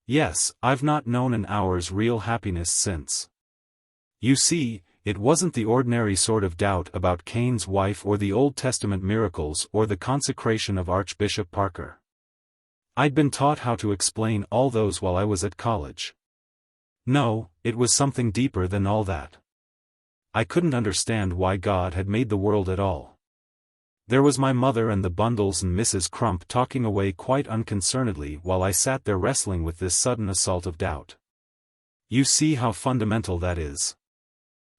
"Yes, I've not known an hour's real happiness since. You see, it wasn't the ordinary sort of doubt about Cain's wife or the Old Testament miracles or the consecration of Archbishop Parker. I'd been taught how to explain all those while I was at college. No, it was something deeper than all that. I couldn't understand why God had made the world at all. There was my mother and the Bundles and Mrs. Crump talking away quite unconcernedly while I sat there wrestling with this sudden assault of doubt. You see how fundamental that is.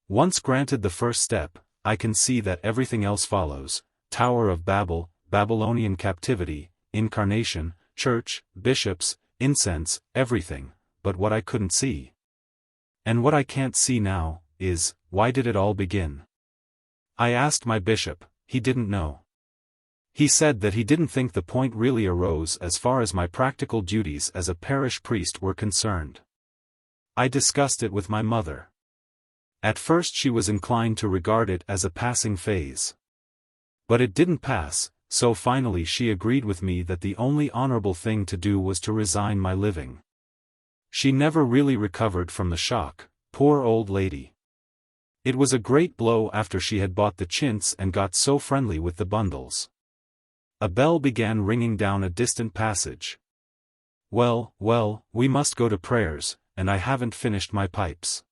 Once granted the first step, I can see that everything else follows: Tower of Babel, Babylonian captivity, incarnation, church, bishops, incense, everything, but what I couldn't see. And what I can't see now, is, why did it all begin? I asked my bishop. He didn't know. He said that he didn't think the point really arose as far as my practical duties as a parish priest were concerned. I discussed it with my mother. At first she was inclined to regard it as a passing phase. But it didn't pass, so finally she agreed with me that the only honorable thing to do was to resign my living. She never really recovered from the shock, poor old lady. It was a great blow after she had bought the chintz and got so friendly with the Bundles. A bell began ringing down a distant passage. Well, we must go to prayers, and I haven't finished my pipes.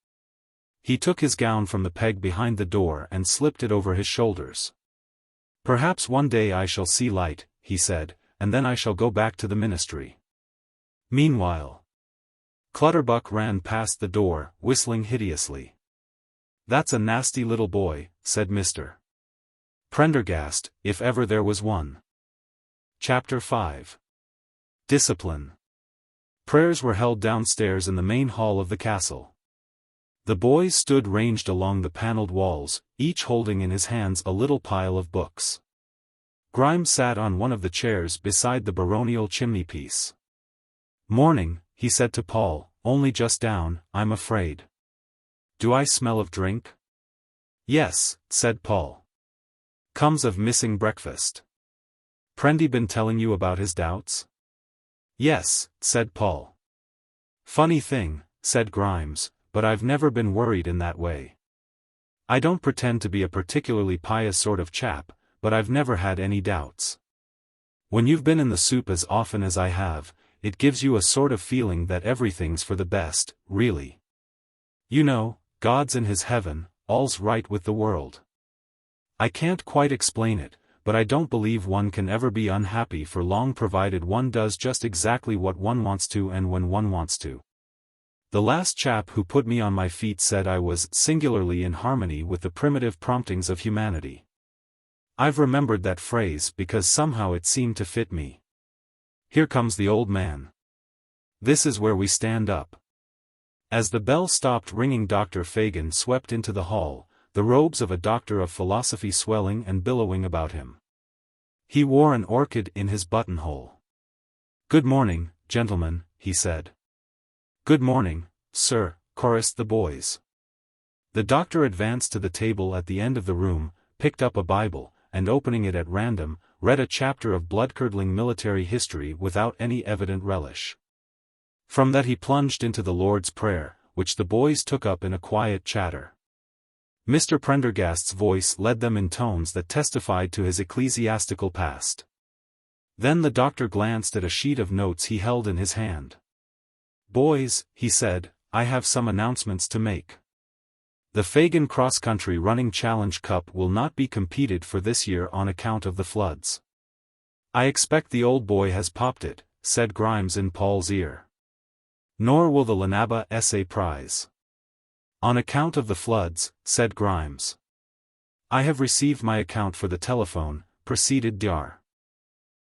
He took his gown from the peg behind the door and slipped it over his shoulders. Perhaps one day I shall see light, he said, and then I shall go back to the ministry. Meanwhile, Clutterbuck ran past the door, whistling hideously. That's a nasty little boy, said Mr. Prendergast, if ever there was one. Chapter 5. Discipline. Prayers were held downstairs in the main hall of the castle. The boys stood ranged along the panelled walls, each holding in his hands a little pile of books. Grimes sat on one of the chairs beside the baronial chimney-piece. Morning, he said to Paul, only just down, I'm afraid. Do I smell of drink? Yes, said Paul. Comes of missing breakfast. Prendy been telling you about his doubts? Yes, said Paul. Funny thing, said Grimes, but I've never been worried in that way. I don't pretend to be a particularly pious sort of chap, but I've never had any doubts. When you've been in the soup as often as I have, it gives you a sort of feeling that everything's for the best, really. You know, God's in his heaven, all's right with the world. I can't quite explain it, but I don't believe one can ever be unhappy for long provided one does just exactly what one wants to and when one wants to. The last chap who put me on my feet said I was singularly in harmony with the primitive promptings of humanity. I've remembered that phrase because somehow it seemed to fit me. Here comes the old man. This is where we stand up. As the bell stopped ringing, Dr. Fagan swept into the hall, the robes of a doctor of philosophy swelling and billowing about him. He wore an orchid in his buttonhole. "Good morning, gentlemen," he said. "Good morning, sir," chorused the boys. The doctor advanced to the table at the end of the room, picked up a Bible, and opening it at random, read a chapter of blood-curdling military history without any evident relish. From that he plunged into the Lord's Prayer, which the boys took up in a quiet chatter. Mr. Prendergast's voice led them in tones that testified to his ecclesiastical past. Then the doctor glanced at a sheet of notes he held in his hand. "Boys," he said, "I have some announcements to make. The Fagan Cross-Country Running Challenge Cup will not be competed for this year on account of the floods." "I expect the old boy has popped it," said Grimes in Paul's ear. "Nor will the Llanabba Essay Prize." "On account of the floods," said Grimes. "I have received my account for the telephone," proceeded Dr.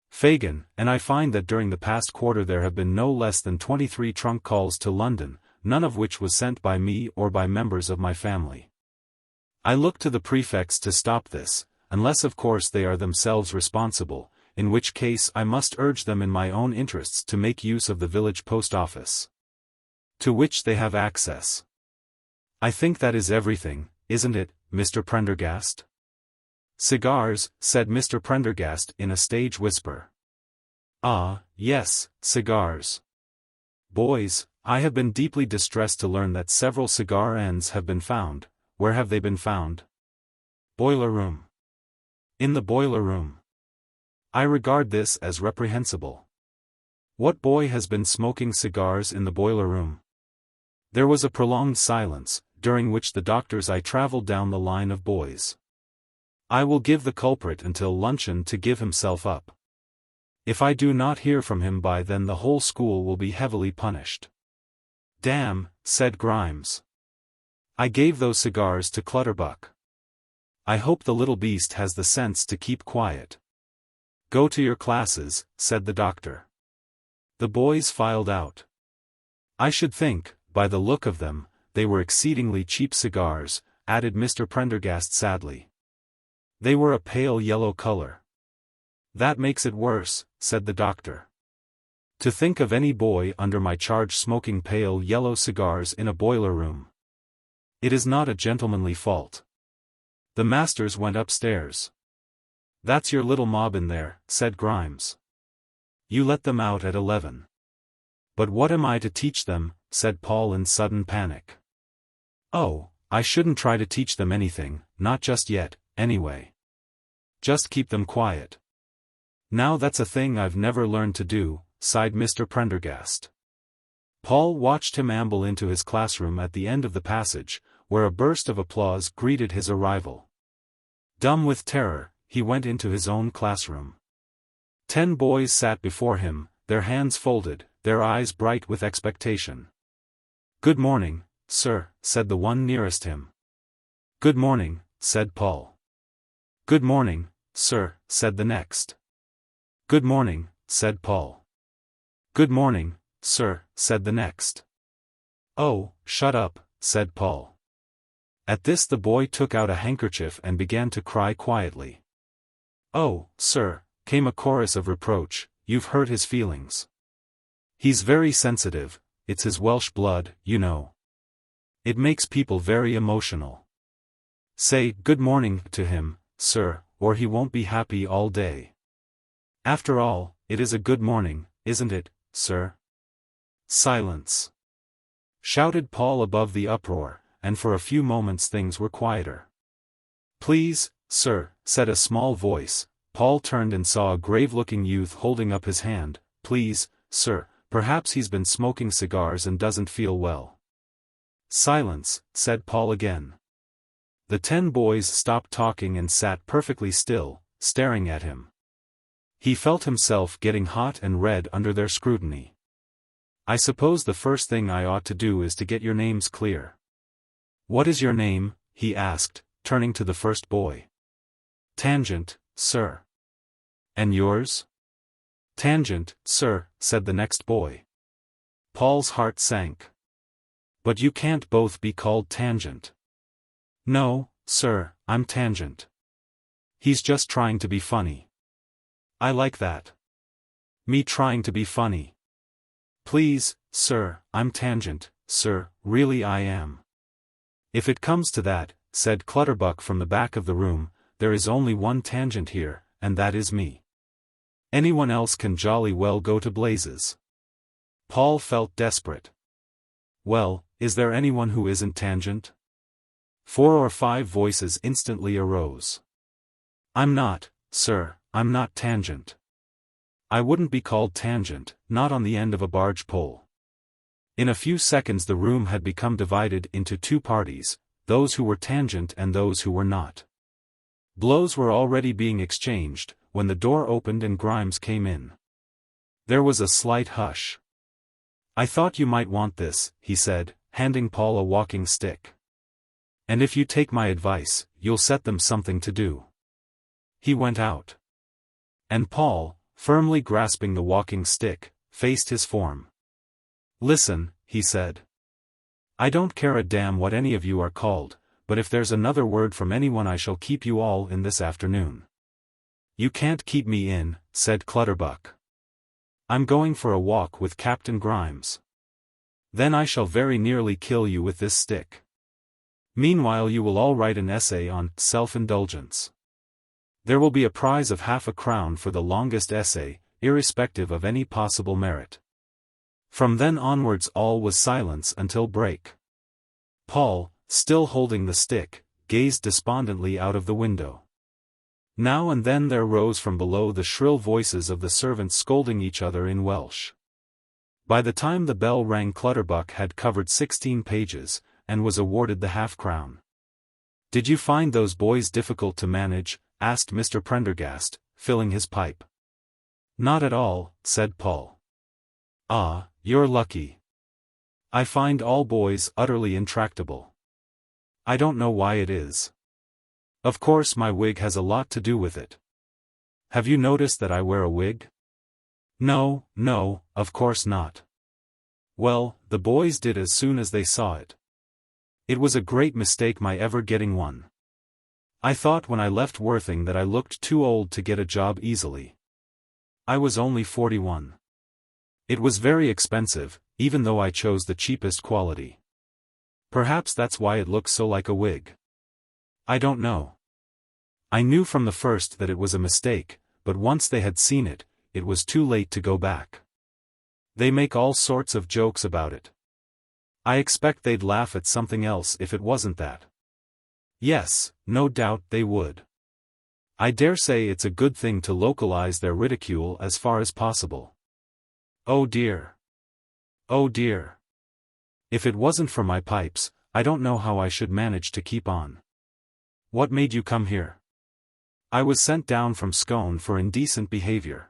Fagan, "and I find that during the past quarter there have been no less than 23 trunk calls to London, none of which was sent by me or by members of my family. I look to the prefects to stop this, unless of course they are themselves responsible, in which case I must urge them in my own interests to make use of the village post office, to which they have access. I think that is everything, isn't it, Mr. Prendergast?" "Cigars," said Mr. Prendergast in a stage whisper. "Ah, yes, cigars. Boys, I have been deeply distressed to learn that several cigar ends have been found." "Where have they been found?" "Boiler room." "In the boiler room. I regard this as reprehensible. What boy has been smoking cigars in the boiler room?" There was a prolonged silence, during which the doctor's eye travelled down the line of boys. "I will give the culprit until luncheon to give himself up. If I do not hear from him by then the whole school will be heavily punished." "Damn," said Grimes. "I gave those cigars to Clutterbuck. I hope the little beast has the sense to keep quiet." "Go to your classes," said the doctor. The boys filed out. "I should think, by the look of them, they were exceedingly cheap cigars," added Mr. Prendergast sadly. "They were a pale yellow color." "That makes it worse," said the doctor. "To think of any boy under my charge smoking pale yellow cigars in a boiler room. It is not a gentlemanly fault." The masters went upstairs. "That's your little mob in there," said Grimes. "You let them out at 11. "But what am I to teach them?" said Paul in sudden panic. "Oh, I shouldn't try to teach them anything, not just yet, anyway. Just keep them quiet." "Now that's a thing I've never learned to do," sighed Mr. Prendergast. Paul watched him amble into his classroom at the end of the passage, where a burst of applause greeted his arrival. Dumb with terror, he went into his own classroom. 10 boys sat before him, their hands folded, their eyes bright with expectation. "Good morning, sir," said the one nearest him. "Good morning," said Paul. "Good morning, sir," said the next. "Good morning," said Paul. "Good morning, sir," said the next. "Oh, shut up," said Paul. At this the boy took out a handkerchief and began to cry quietly. "Oh, sir," came a chorus of reproach, "you've hurt his feelings. He's very sensitive, it's his Welsh blood, you know. It makes people very emotional. Say good morning to him, sir, or he won't be happy all day. After all, it is a good morning, isn't it, sir?" "Silence!" shouted Paul above the uproar, and for a few moments things were quieter. "Please, sir," said a small voice. Paul turned and saw a grave-looking youth holding up his hand. "Please, sir, perhaps he's been smoking cigars and doesn't feel well." "Silence," said Paul again. The 10 boys stopped talking and sat perfectly still, staring at him. He felt himself getting hot and red under their scrutiny. "I suppose the first thing I ought to do is to get your names clear." "What is your name?" he asked, turning to the first boy. "Tangent," sir. And yours? Tangent, sir, said the next boy. Paul's heart sank. But you can't both be called Tangent. No, sir, I'm Tangent. He's just trying to be funny. I like that. Me trying to be funny. Please, sir, I'm Tangent, sir, really I am. If it comes to that, said Clutterbuck from the back of the room, there is only one Tangent here, and that is me. Anyone else can jolly well go to blazes. Paul felt desperate. Well, is there anyone who isn't Tangent? 4 or 5 voices instantly arose. I'm not, sir, I'm not Tangent. I wouldn't be called Tangent, not on the end of a barge pole. In a few seconds the room had become divided into 2 parties, those who were Tangent and those who were not. Blows were already being exchanged, when the door opened and Grimes came in. There was a slight hush. I thought you might want this, he said, handing Paul a walking stick. And if you take my advice, you'll set them something to do. He went out. And Paul, firmly grasping the walking stick, faced his form. Listen, he said. I don't care a damn what any of you are called, but if there's another word from anyone I shall keep you all in this afternoon. You can't keep me in, said Clutterbuck. I'm going for a walk with Captain Grimes. Then I shall very nearly kill you with this stick. Meanwhile you will all write an essay on self-indulgence. There will be a prize of half a crown for the longest essay, irrespective of any possible merit. From then onwards all was silence until break. Paul, still holding the stick, gazed despondently out of the window. Now and then there rose from below the shrill voices of the servants scolding each other in Welsh. By the time the bell rang Clutterbuck had covered 16 pages, and was awarded the half-crown. Did you find those boys difficult to manage? Asked Mr. Prendergast, filling his pipe. Not at all, said Paul. Ah, you're lucky. I find all boys utterly intractable. I don't know why it is. Of course my wig has a lot to do with it. Have you noticed that I wear a wig? No, of course not. Well, the boys did as soon as they saw it. It was a great mistake my ever getting one. I thought when I left Worthing that I looked too old to get a job easily. I was only 41. It was very expensive, even though I chose the cheapest quality. Perhaps that's why it looks so like a wig. I don't know. I knew from the first that it was a mistake, but once they had seen it, it was too late to go back. They make all sorts of jokes about it. I expect they'd laugh at something else if it wasn't that. Yes, no doubt they would. I dare say it's a good thing to localize their ridicule as far as possible. Oh dear. Oh dear. If it wasn't for my pipes, I don't know how I should manage to keep on. What made you come here? I was sent down from Scone for indecent behavior.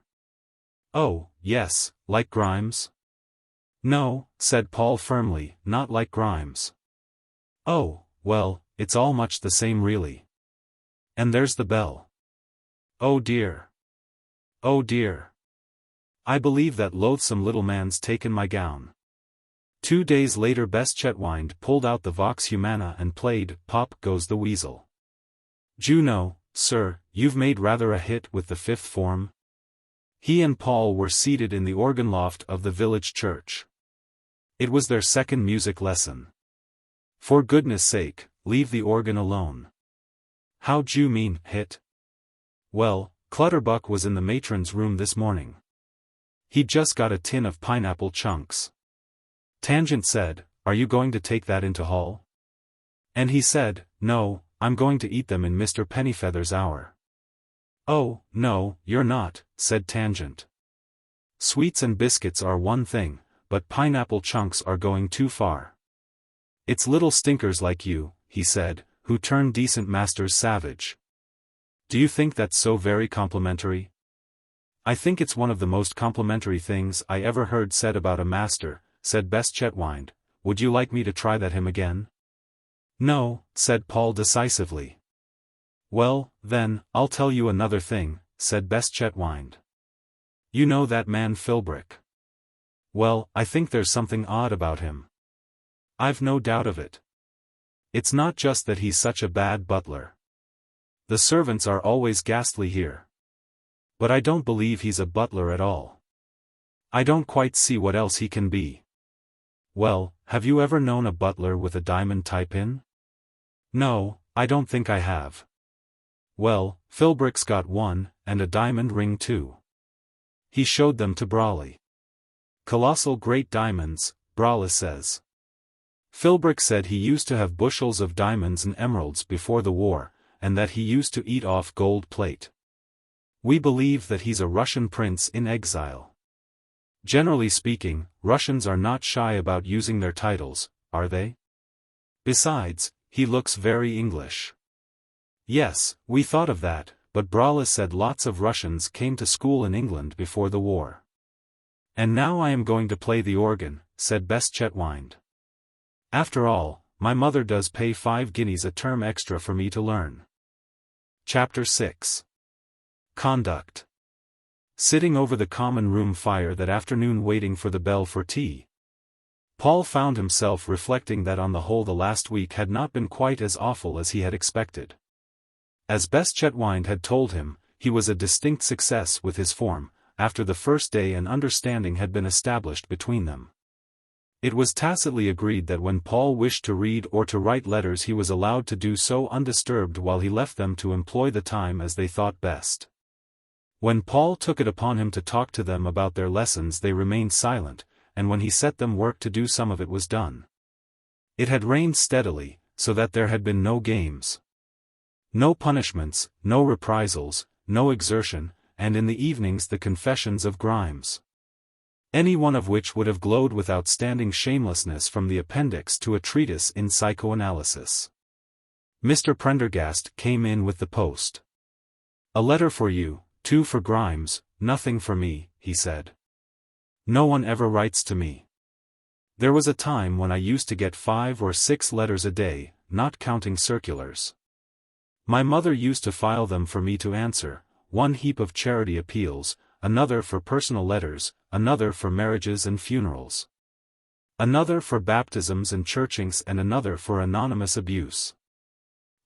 Oh, yes, like Grimes? No, said Paul firmly, not like Grimes. Oh, well, it's all much the same really. And there's the bell. Oh dear. Oh dear. I believe that loathsome little man's taken my gown. 2 days later Beste-Chetwynde pulled out the Vox Humana and played Pop Goes the Weasel. Juno, sir, you've made rather a hit with the 5th form. He and Paul were seated in the organ loft of the village church. It was their second music lesson. For goodness sake, leave the organ alone. How d'you mean, hit? Well, Clutterbuck was in the matron's room this morning. He'd just got a tin of pineapple chunks. Tangent said, are you going to take that into hall? And he said, no, I'm going to eat them in Mr. Pennyfeather's hour. Oh, no, you're not, said Tangent. Sweets and biscuits are one thing, but pineapple chunks are going too far. It's little stinkers like you, he said, who turn decent masters savage. Do you think that's so very complimentary? I think it's one of the most complimentary things I ever heard said about a master, said Beste-Chetwynde. Would you like me to try that him again? No, said Paul decisively. Well, then, I'll tell you another thing, said Beste-Chetwynde. You know that man Philbrick? Well, I think there's something odd about him. I've no doubt of it. It's not just that he's such a bad butler. The servants are always ghastly here. But I don't believe he's a butler at all. I don't quite see what else he can be. Well, have you ever known a butler with a diamond tie-pin? No, I don't think I have. Well, Philbrick's got one, and a diamond ring too. He showed them to Brawley. Colossal great diamonds, Brawley says. Philbrick said he used to have bushels of diamonds and emeralds before the war, and that he used to eat off gold plate. We believe that he's a Russian prince in exile. Generally speaking, Russians are not shy about using their titles, are they? Besides, he looks very English. Yes, we thought of that, but Brawley said lots of Russians came to school in England before the war. And now I am going to play the organ, said Beste-Chetwynde. After all, my mother does pay 5 guineas a term extra for me to learn. Chapter 6. Conduct. Sitting over the common room fire that afternoon waiting for the bell for tea, Paul found himself reflecting that on the whole the last week had not been quite as awful as he had expected. As Beste-Chetwynde had told him, he was a distinct success with his form. After the first day an understanding had been established between them. It was tacitly agreed that when Paul wished to read or to write letters he was allowed to do so undisturbed while he left them to employ the time as they thought best. When Paul took it upon him to talk to them about their lessons they remained silent, and when he set them work to do some of it was done. It had rained steadily, so that there had been no games. No punishments, no reprisals, no exertion, and in the evenings the confessions of Grimes. Any one of which would have glowed with outstanding shamelessness from the appendix to a treatise in psychoanalysis. Mr. Prendergast came in with the post. "A letter for you, 2 for Grimes, nothing for me," he said. "No one ever writes to me. There was a time when I used to get 5 or 6 letters a day, not counting circulars. My mother used to file them for me to answer, one heap of charity appeals, another for personal letters, another for marriages and funerals, another for baptisms and churchings, and another for anonymous abuse.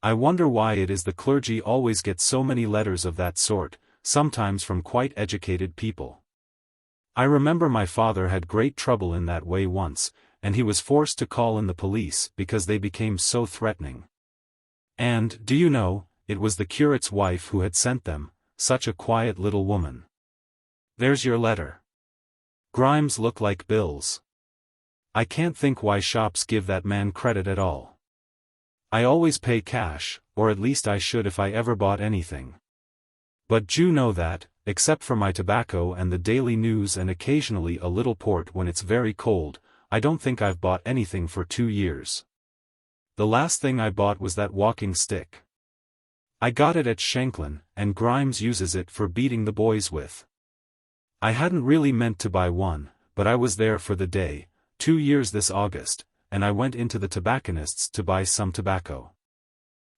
I wonder why it is the clergy always get so many letters of that sort, sometimes from quite educated people. I remember my father had great trouble in that way once, and he was forced to call in the police because they became so threatening. And, do you know, it was the curate's wife who had sent them, such a quiet little woman. There's your letter." Grimes looked like bills. "I can't think why shops give that man credit at all. I always pay cash, or at least I should if I ever bought anything. But you know that, except for my tobacco and the Daily News and occasionally a little port when it's very cold, I don't think I've bought anything for 2 years. The last thing I bought was that walking stick. I got it at Shanklin, and Grimes uses it for beating the boys with. I hadn't really meant to buy one, but I was there for the day, 2 years this August, and I went into the tobacconist's to buy some tobacco.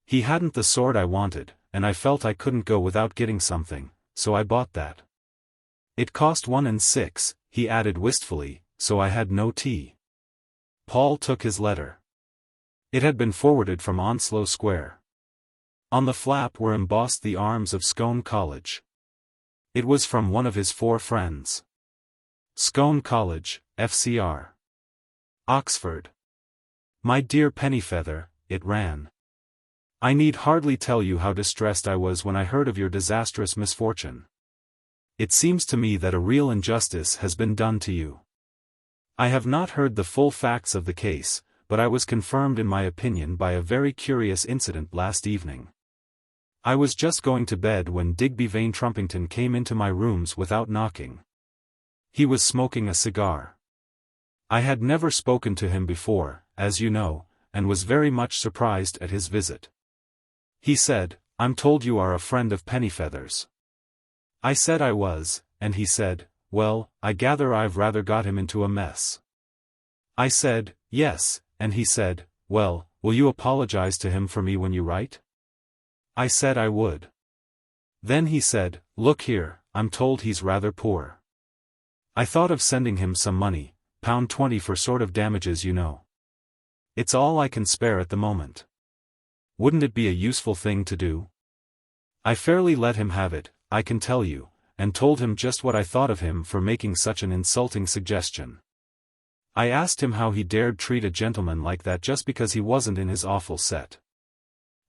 He hadn't the sort I wanted, and I felt I couldn't go without getting something, so I bought that. It cost 1 and 6, he added wistfully, so I had no tea." Paul took his letter. It had been forwarded from Onslow Square. On the flap were embossed the arms of Scone College. It was from one of his 4 friends. Scone College, FCR. Oxford. "My dear Pennyfeather," it ran. "I need hardly tell you how distressed I was when I heard of your disastrous misfortune. It seems to me that a real injustice has been done to you. I have not heard the full facts of the case, but I was confirmed in my opinion by a very curious incident last evening. I was just going to bed when Digby Vane Trumpington came into my rooms without knocking. He was smoking a cigar. I had never spoken to him before, as you know, and was very much surprised at his visit. He said, 'I'm told you are a friend of Pennyfeather's.' I said I was, and he said, 'Well, I gather I've rather got him into a mess.' I said, 'Yes,' and he said, 'Well, will you apologize to him for me when you write?' I said I would. Then he said, "Look here, I'm told he's rather poor. I thought of sending him some money, £20 for sort of damages, you know. It's all I can spare at the moment. Wouldn't it be a useful thing to do?" I fairly let him have it, I can tell you, and told him just what I thought of him for making such an insulting suggestion. I asked him how he dared treat a gentleman like that just because he wasn't in his awful set.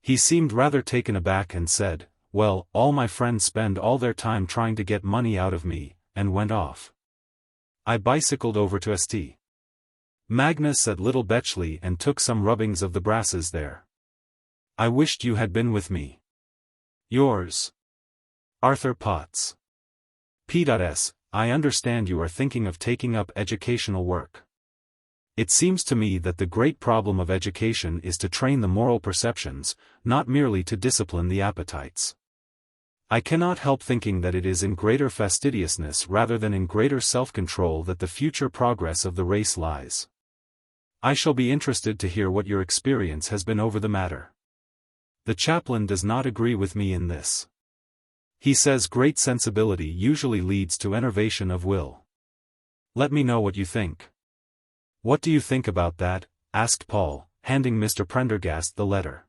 He seemed rather taken aback and said, "Well, all my friends spend all their time trying to get money out of me," and went off. I bicycled over to St. Magnus at Little Betchley and took some rubbings of the brasses there. I wished you had been with me. Yours, Arthur Potts. P.S. I understand you are thinking of taking up educational work. It seems to me that the great problem of education is to train the moral perceptions, not merely to discipline the appetites. I cannot help thinking that it is in greater fastidiousness rather than in greater self-control that the future progress of the race lies. I shall be interested to hear what your experience has been over the matter. The chaplain does not agree with me in this. He says great sensibility usually leads to enervation of will. Let me know what you think. What do you think about that? Asked Paul, handing Mr. Prendergast the letter.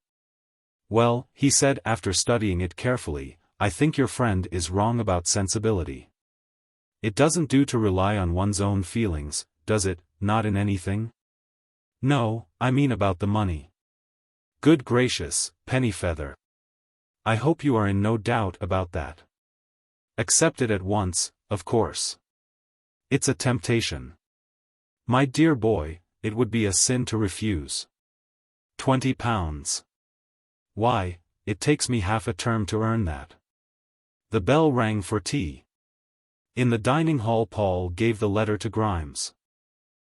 Well, he said after studying it carefully, I think your friend is wrong about sensibility. It doesn't do to rely on one's own feelings, does it, not in anything? No, I mean about the money. Good gracious, Pennyfeather. I hope you are in no doubt about that. Accept it at once, of course. It's a temptation. My dear boy, it would be a sin to refuse. £20. Why, it takes me half a term to earn that. The bell rang for tea. In the dining hall Paul gave the letter to Grimes.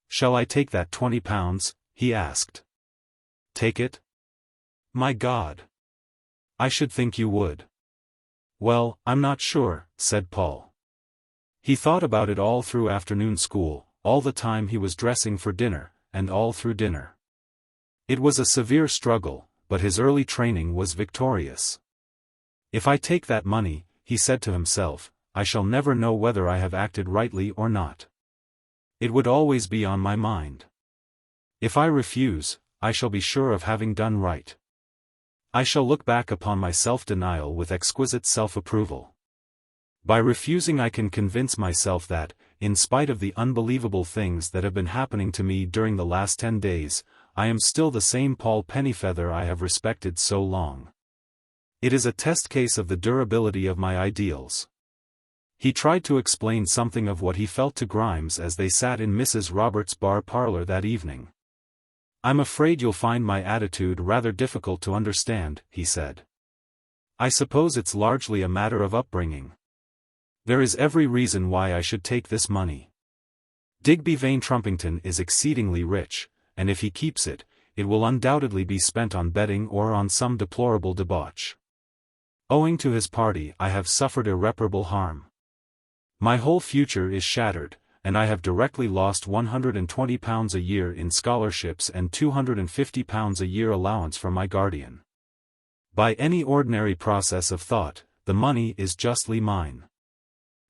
Shall I take that £20? He asked. Take it? My God! I should think you would. Well, I'm not sure, said Paul. He thought about it all through afternoon school, all the time he was dressing for dinner, and all through dinner. It was a severe struggle, but his early training was victorious. If I take that money, he said to himself, I shall never know whether I have acted rightly or not. It would always be on my mind. If I refuse, I shall be sure of having done right. I shall look back upon my self-denial with exquisite self-approval. By refusing I can convince myself that, in spite of the unbelievable things that have been happening to me during the last 10 days, I am still the same Paul Pennyfeather I have respected so long. It is a test case of the durability of my ideals. He tried to explain something of what he felt to Grimes as they sat in Mrs. Roberts' bar parlour that evening. I'm afraid you'll find my attitude rather difficult to understand, he said. I suppose it's largely a matter of upbringing. There is every reason why I should take this money. Digby Vane Trumpington is exceedingly rich, and if he keeps it, it will undoubtedly be spent on betting or on some deplorable debauch. Owing to his party I have suffered irreparable harm. My whole future is shattered, and I have directly lost £120 a year in scholarships and £250 a year allowance from my guardian. By any ordinary process of thought, the money is justly mine.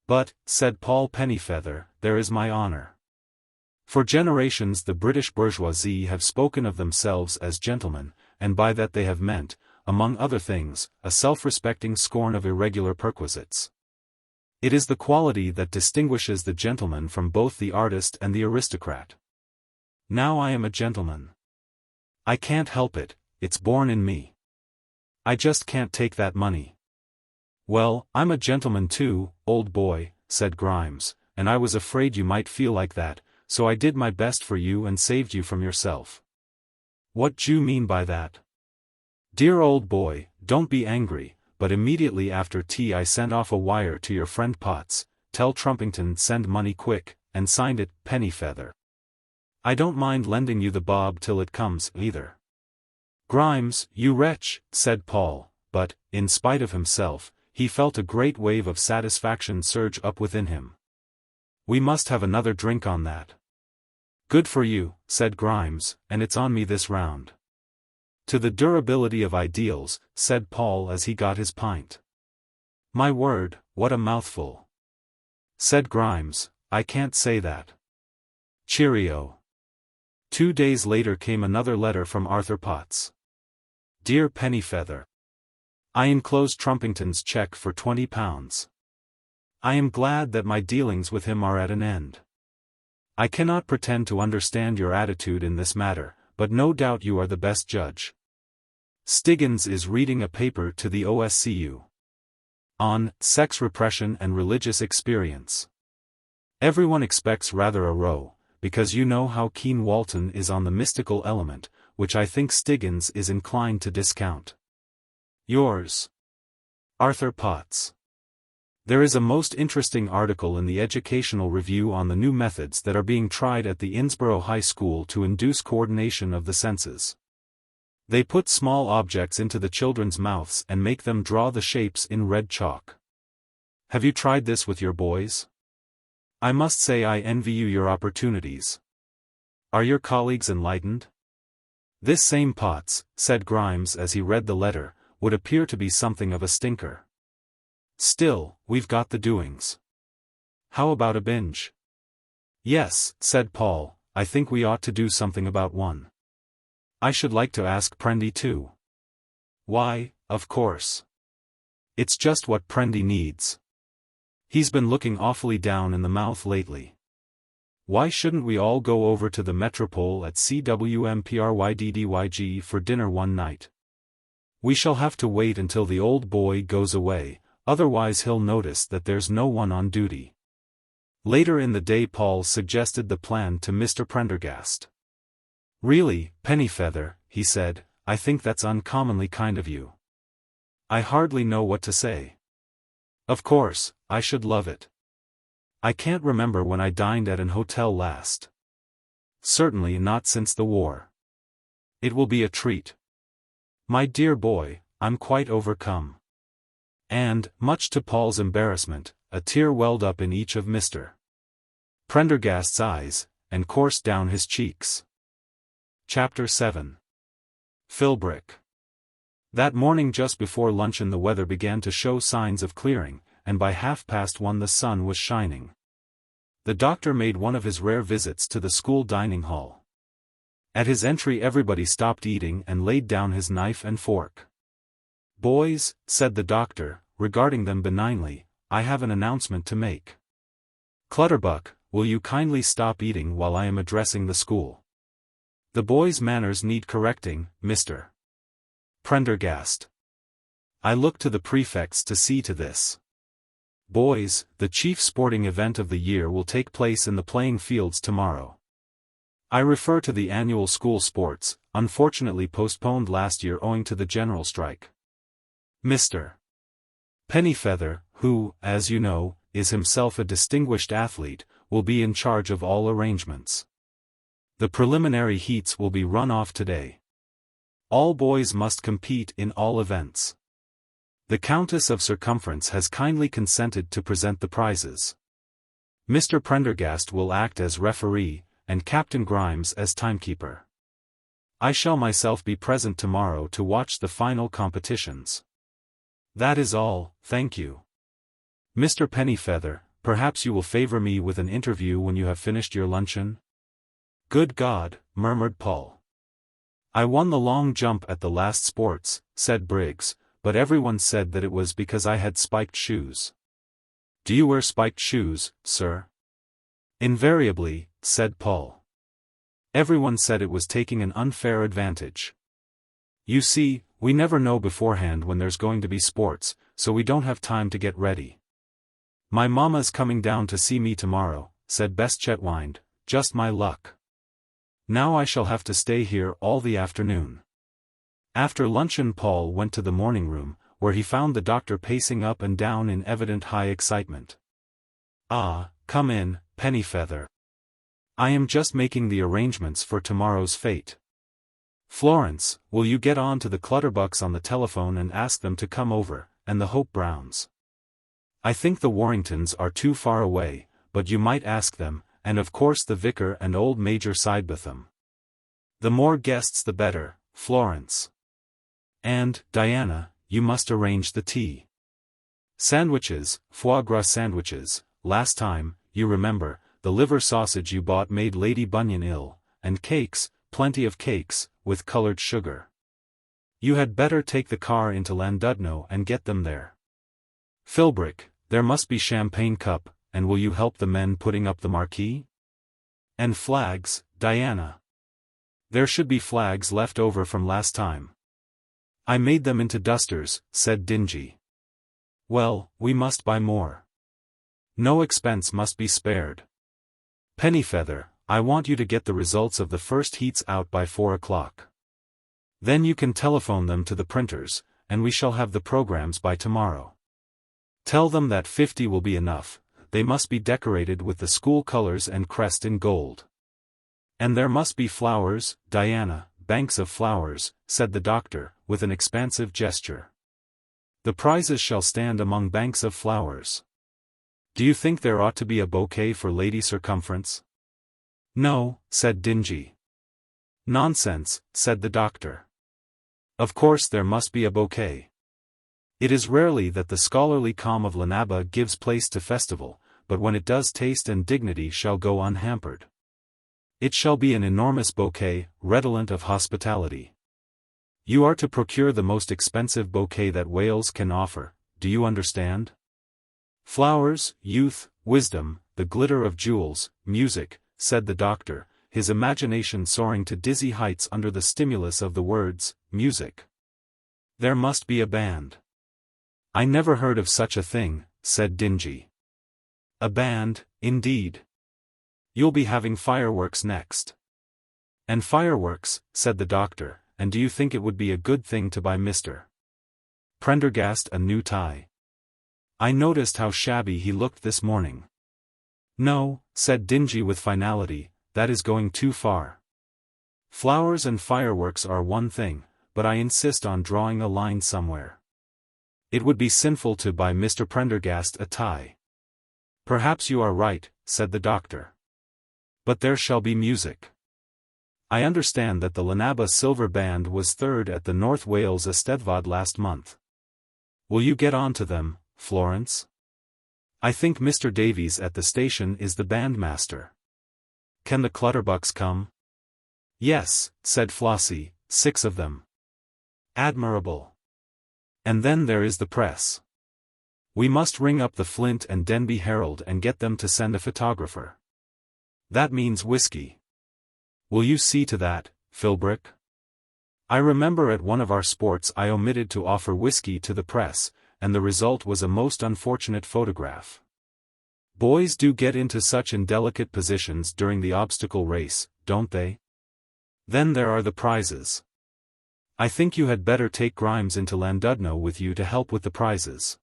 But, said Paul Pennyfeather, there is my honour. For generations the British bourgeoisie have spoken of themselves as gentlemen, and by that they have meant, among other things, a self-respecting scorn of irregular perquisites. It is the quality that distinguishes the gentleman from both the artist and the aristocrat. Now I am a gentleman. I can't help it, it's born in me. I just can't take that money. Well, I'm a gentleman too, old boy, said Grimes, and I was afraid you might feel like that, so I did my best for you and saved you from yourself. What do you mean by that? Dear old boy, don't be angry, but immediately after tea I sent off a wire to your friend Potts, tell Trumpington send money quick, and signed it, Pennyfeather. I don't mind lending you the bob till it comes, either. Grimes, you wretch, said Paul, but, in spite of himself, he felt a great wave of satisfaction surge up within him. We must have another drink on that. Good for you, said Grimes, and it's on me this round. To the durability of ideals, said Paul as he got his pint. My word, what a mouthful. Said Grimes, I can't say that. Cheerio. 2 days later came another letter from Arthur Potts. Dear Pennyfeather. I enclose Trumpington's cheque for £20. I am glad that my dealings with him are at an end. I cannot pretend to understand your attitude in this matter, but no doubt you are the best judge. Stiggins is reading a paper to the OSCU on sex repression and religious experience. Everyone expects rather a row, because you know how keen Walton is on the mystical element, which I think Stiggins is inclined to discount. Yours, Arthur Potts. There is a most interesting article in the Educational Review on the new methods that are being tried at the Innsborough High School to induce coordination of the senses. They put small objects into the children's mouths and make them draw the shapes in red chalk. Have you tried this with your boys? I must say I envy you your opportunities. Are your colleagues enlightened? This same Potts, said Grimes as he read the letter, would appear to be something of a stinker. Still, we've got the doings. How about a binge? Yes, said Paul, I think we ought to do something about one. I should like to ask Prendy too. Why, of course. It's just what Prendy needs. He's been looking awfully down in the mouth lately. Why shouldn't we all go over to the Metropole at CWMPRYDDYG for dinner one night? We shall have to wait until the old boy goes away, otherwise he'll notice that there's no one on duty. Later in the day Paul suggested the plan to Mr. Prendergast. Really, Pennyfeather, he said, I think that's uncommonly kind of you. I hardly know what to say. Of course, I should love it. I can't remember when I dined at an hotel last. Certainly not since the war. It will be a treat. My dear boy, I'm quite overcome. And, much to Paul's embarrassment, a tear welled up in each of Mr. Prendergast's eyes, and coursed down his cheeks. Chapter 7. Philbrick. That morning just before luncheon the weather began to show signs of clearing, and by 1:30 the sun was shining. The doctor made one of his rare visits to the school dining hall. At his entry everybody stopped eating and laid down his knife and fork. Boys, said the doctor, regarding them benignly, I have an announcement to make. Clutterbuck, will you kindly stop eating while I am addressing the school? The boys' manners need correcting, Mr. Prendergast. I look to the prefects to see to this. Boys, the chief sporting event of the year will take place in the playing fields tomorrow. I refer to the annual school sports, unfortunately postponed last year owing to the general strike. Mr. Pennyfeather, who, as you know, is himself a distinguished athlete, will be in charge of all arrangements. The preliminary heats will be run off today. All boys must compete in all events. The Countess of Circumference has kindly consented to present the prizes. Mr. Prendergast will act as referee, and Captain Grimes as timekeeper. I shall myself be present tomorrow to watch the final competitions. That is all, thank you. Mr. Pennyfeather, perhaps you will favor me with an interview when you have finished your luncheon? Good God, murmured Paul. I won the long jump at the last sports, said Briggs, but everyone said that it was because I had spiked shoes. Do you wear spiked shoes, sir? Invariably, said Paul. Everyone said it was taking an unfair advantage. You see, we never know beforehand when there's going to be sports, so we don't have time to get ready. My mamma's coming down to see me tomorrow, said Beste-Chetwynde, just my luck. Now I shall have to stay here all the afternoon. After luncheon Paul went to the morning room, where he found the doctor pacing up and down in evident high excitement. Ah, come in, Pennyfeather. I am just making the arrangements for tomorrow's fete. Florence, will you get on to the Clutterbucks on the telephone and ask them to come over, and the Hope Browns? I think the Warringtons are too far away, but you might ask them, and of course the vicar and old Major Sidebotham. The more guests the better, Florence. And, Diana, you must arrange the tea. Sandwiches, foie gras sandwiches. Last time, you remember, the liver sausage you bought made Lady Bunyan ill, and cakes, plenty of cakes, with coloured sugar. You had better take the car into Llandudno and get them there. Philbrick, there must be champagne cup, and will you help the men putting up the marquee? And flags, Diana. There should be flags left over from last time. I made them into dusters, said Dingy. Well, we must buy more. No expense must be spared. Pennyfeather, I want you to get the results of the first heats out by 4 o'clock. Then you can telephone them to the printers, and we shall have the programs by tomorrow. Tell them that 50 will be enough. They must be decorated with the school colors and crest in gold. And there must be flowers, Diana, banks of flowers, said the doctor, with an expansive gesture. The prizes shall stand among banks of flowers. Do you think there ought to be a bouquet for Lady Circumference? No, said Dingy. Nonsense, said the doctor. Of course there must be a bouquet. It is rarely that the scholarly calm of Llanabba gives place to festival, but when it does, taste and dignity shall go unhampered. It shall be an enormous bouquet, redolent of hospitality. You are to procure the most expensive bouquet that Wales can offer, do you understand? Flowers, youth, wisdom, the glitter of jewels, music, said the doctor, his imagination soaring to dizzy heights under the stimulus of the words, music. There must be a band. I never heard of such a thing, said Dingy. A band, indeed. You'll be having fireworks next. And fireworks, said the doctor, and do you think it would be a good thing to buy Mr. Prendergast a new tie? I noticed how shabby he looked this morning. No, said Dingy with finality, that is going too far. Flowers and fireworks are one thing, but I insist on drawing a line somewhere. It would be sinful to buy Mr. Prendergast a tie. Perhaps you are right, said the doctor. But there shall be music. I understand that the Llanabba Silver Band was third at the North Wales Eisteddfod last month. Will you get on to them, Florence? I think Mr. Davies at the station is the bandmaster. Can the Clutterbucks come? Yes, said Flossie, 6 of them. Admirable. And then there is the press. We must ring up the Flint and Denby Herald and get them to send a photographer. That means whiskey. Will you see to that, Philbrick? I remember at one of our sports I omitted to offer whiskey to the press, and the result was a most unfortunate photograph. Boys do get into such indelicate positions during the obstacle race, don't they? Then there are the prizes. I think you had better take Grimes into Llandudno with you to help with the prizes.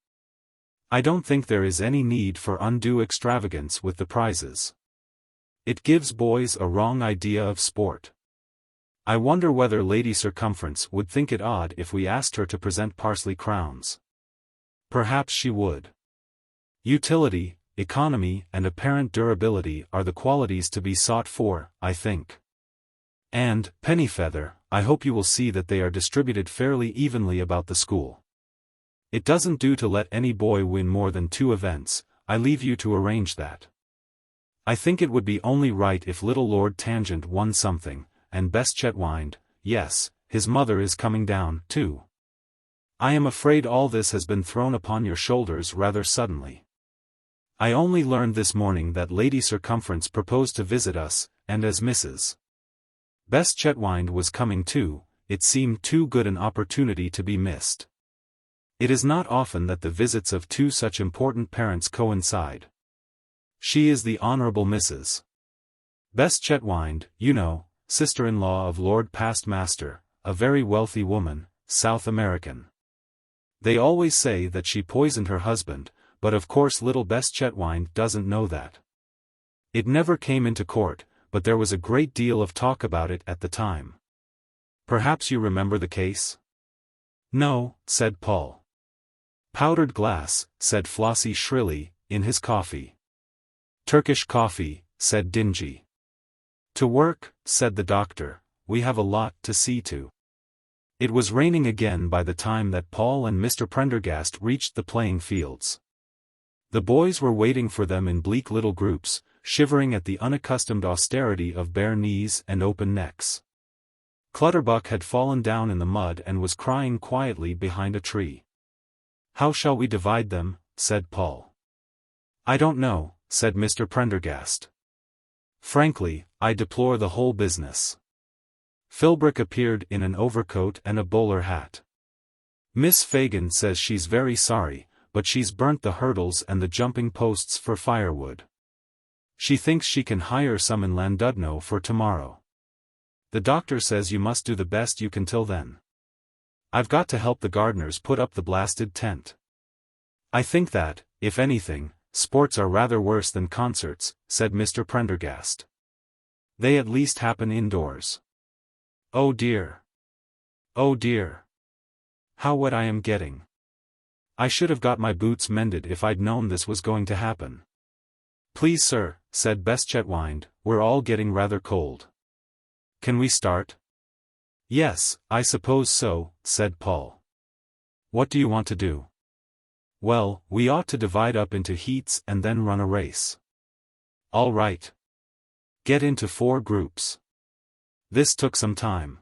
I don't think there is any need for undue extravagance with the prizes. It gives boys a wrong idea of sport. I wonder whether Lady Circumference would think it odd if we asked her to present parsley crowns. Perhaps she would. Utility, economy and apparent durability are the qualities to be sought for, I think. And, Pennyfeather, I hope you will see that they are distributed fairly evenly about the school. It doesn't do to let any boy win more than 2 events, I leave you to arrange that. I think it would be only right if little Lord Tangent won something, and Beste-Chetwynde, yes, his mother is coming down, too. I am afraid all this has been thrown upon your shoulders rather suddenly. I only learned this morning that Lady Circumference proposed to visit us, and as Mrs. Beste-Chetwynde was coming too, it seemed too good an opportunity to be missed. It is not often that the visits of 2 such important parents coincide. She is the Honourable Mrs. Beste-Chetwynde, you know, sister-in-law of Lord Pastmaster, a very wealthy woman, South American. They always say that she poisoned her husband, but of course little Beste-Chetwynde doesn't know that. It never came into court, but there was a great deal of talk about it at the time. Perhaps you remember the case? No, said Paul. Powdered glass, said Flossie shrilly, in his coffee. Turkish coffee, said Dingy. To work, said the doctor, we have a lot to see to. It was raining again by the time that Paul and Mr. Prendergast reached the playing fields. The boys were waiting for them in bleak little groups, shivering at the unaccustomed austerity of bare knees and open necks. Clutterbuck had fallen down in the mud and was crying quietly behind a tree. "How shall we divide them?" said Paul. "I don't know," said Mr. Prendergast. "Frankly, I deplore the whole business." Philbrick appeared in an overcoat and a bowler hat. "Miss Fagan says she's very sorry, but she's burnt the hurdles and the jumping posts for firewood. She thinks she can hire some in Llandudno for tomorrow. The doctor says you must do the best you can till then. I've got to help the gardeners put up the blasted tent. I think that, if anything, sports are rather worse than concerts," said Mr. Prendergast. "They at least happen indoors. Oh dear. Oh dear. How wet I am getting. I should have got my boots mended if I'd known this was going to happen." "Please sir," said Beste-Chetwynde, "we're all getting rather cold. Can we start?" "Yes, I suppose so," said Paul. "What do you want to do?" "Well, we ought to divide up into heats and then run a race." "All right. Get into 4 groups." This took some time.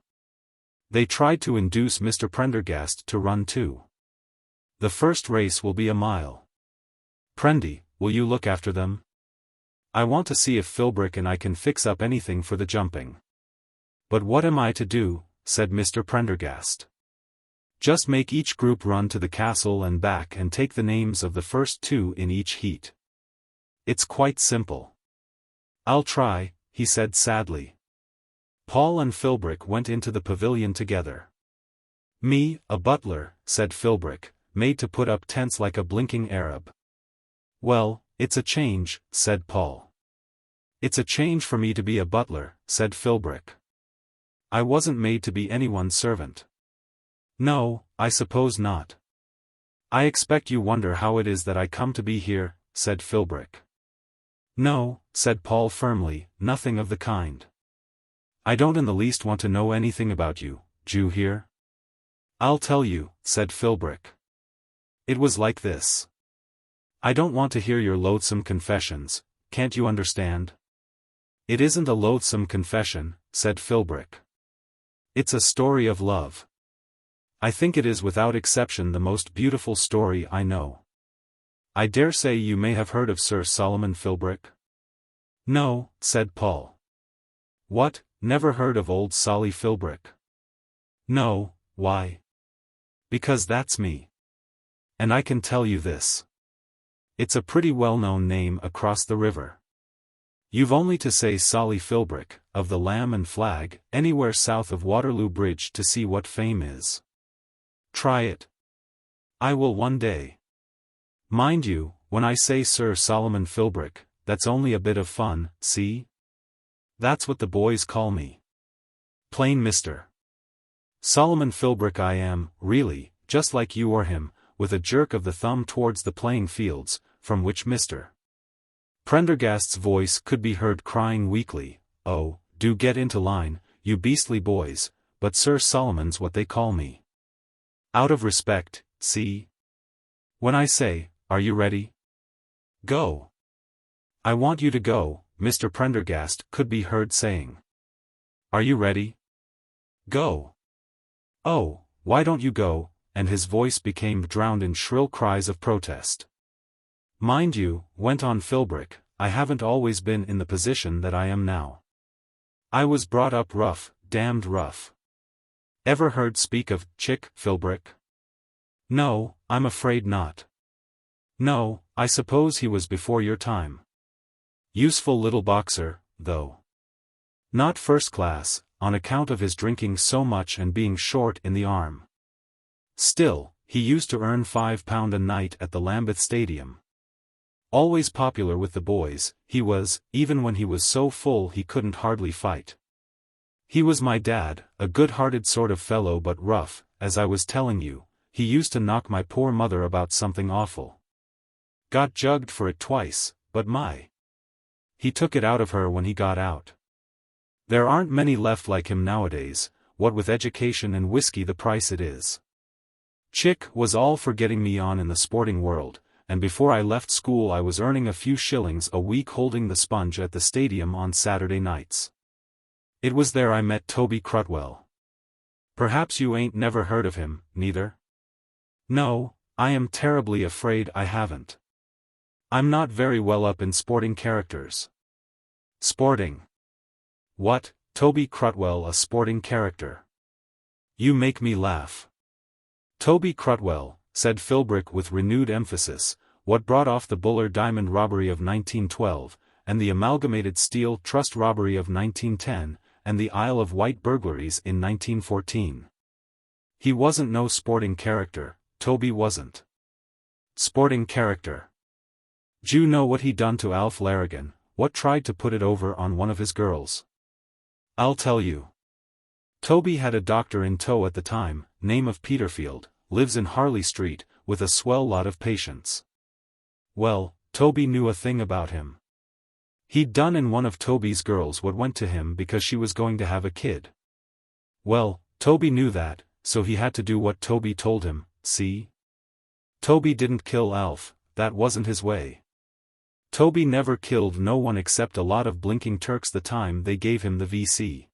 They tried to induce Mr. Prendergast to run too. "The first race will be a mile. Prendy, will you look after them? I want to see if Philbrick and I can fix up anything for the jumping." "But what am I to do?" said Mr. Prendergast. "Just make each group run to the castle and back and take the names of the first 2 in each heat. It's quite simple." "I'll try," he said sadly. Paul and Philbrick went into the pavilion together. "Me, a butler," said Philbrick, "made to put up tents like a blinking Arab." "Well, it's a change," said Paul. "It's a change for me to be a butler," said Philbrick. "I wasn't made to be anyone's servant." "No, I suppose not." "I expect you wonder how it is that I come to be here," said Philbrick. "No," said Paul firmly, "nothing of the kind. I don't in the least want to know anything about you, d'you hear?" "I'll tell you," said Philbrick. "It was like this. I don't want to hear your loathsome confessions, can't you understand?" "It isn't a loathsome confession," said Philbrick. "It's a story of love. I think it is without exception the most beautiful story I know. I dare say you may have heard of Sir Solomon Philbrick?" "No," said Paul. "What, never heard of old Solly Philbrick?" "No, why?" "Because that's me. And I can tell you this. It's a pretty well-known name across the river. You've only to say Solly Philbrick, of the Lamb and Flag, anywhere south of Waterloo Bridge to see what fame is. Try it. I will one day. Mind you, when I say Sir Solomon Philbrick, that's only a bit of fun, see? That's what the boys call me. Plain Mr. Solomon Philbrick I am, really, just like you or him," with a jerk of the thumb towards the playing fields, from which Mr. Prendergast's voice could be heard crying weakly, "Oh, do get into line, you beastly boys, but Sir Solomon's what they call me. Out of respect, see? When I say, are you ready? Go. I want you to go," Mr. Prendergast could be heard saying. "Are you ready? Go. Oh, why don't you go?" and his voice became drowned in shrill cries of protest. "Mind you," went on Philbrick, "I haven't always been in the position that I am now. I was brought up rough, damned rough. Ever heard speak of Chick Philbrick? No, I'm afraid not. No, I suppose he was before your time. Useful little boxer, though. Not first class, on account of his drinking so much and being short in the arm. Still, he used to earn £5 a night at the Lambeth Stadium. Always popular with the boys, he was, even when he was so full he couldn't hardly fight. He was my dad, a good-hearted sort of fellow but rough, as I was telling you. He used to knock my poor mother about something awful. Got jugged for it twice, but he took it out of her when he got out. There aren't many left like him nowadays, what with education and whiskey the price it is. Chick was all for getting me on in the sporting world, and before I left school I was earning a few shillings a week holding the sponge at the stadium on Saturday nights. It was there I met Toby Crutwell. Perhaps you ain't never heard of him, neither? No, I am terribly afraid I haven't. I'm not very well up in sporting characters. Sporting? What, Toby Crutwell a sporting character? You make me laugh. Toby Crutwell, said Philbrick with renewed emphasis, what brought off the Buller Diamond robbery of 1912, and the Amalgamated Steel Trust robbery of 1910, and the Isle of Wight burglaries in 1914. He wasn't no sporting character, Toby wasn't. Sporting character. D'you know what he done to Alf Larrigan, what tried to put it over on one of his girls? I'll tell you. Toby had a doctor in tow at the time, name of Peterfield, lives in Harley Street, with a swell lot of patients. Well, Toby knew a thing about him. He'd done in one of Toby's girls what went to him because she was going to have a kid. Well, Toby knew that, so he had to do what Toby told him, see? Toby didn't kill Alf, that wasn't his way. Toby never killed no one except a lot of blinking Turks the time they gave him the VC.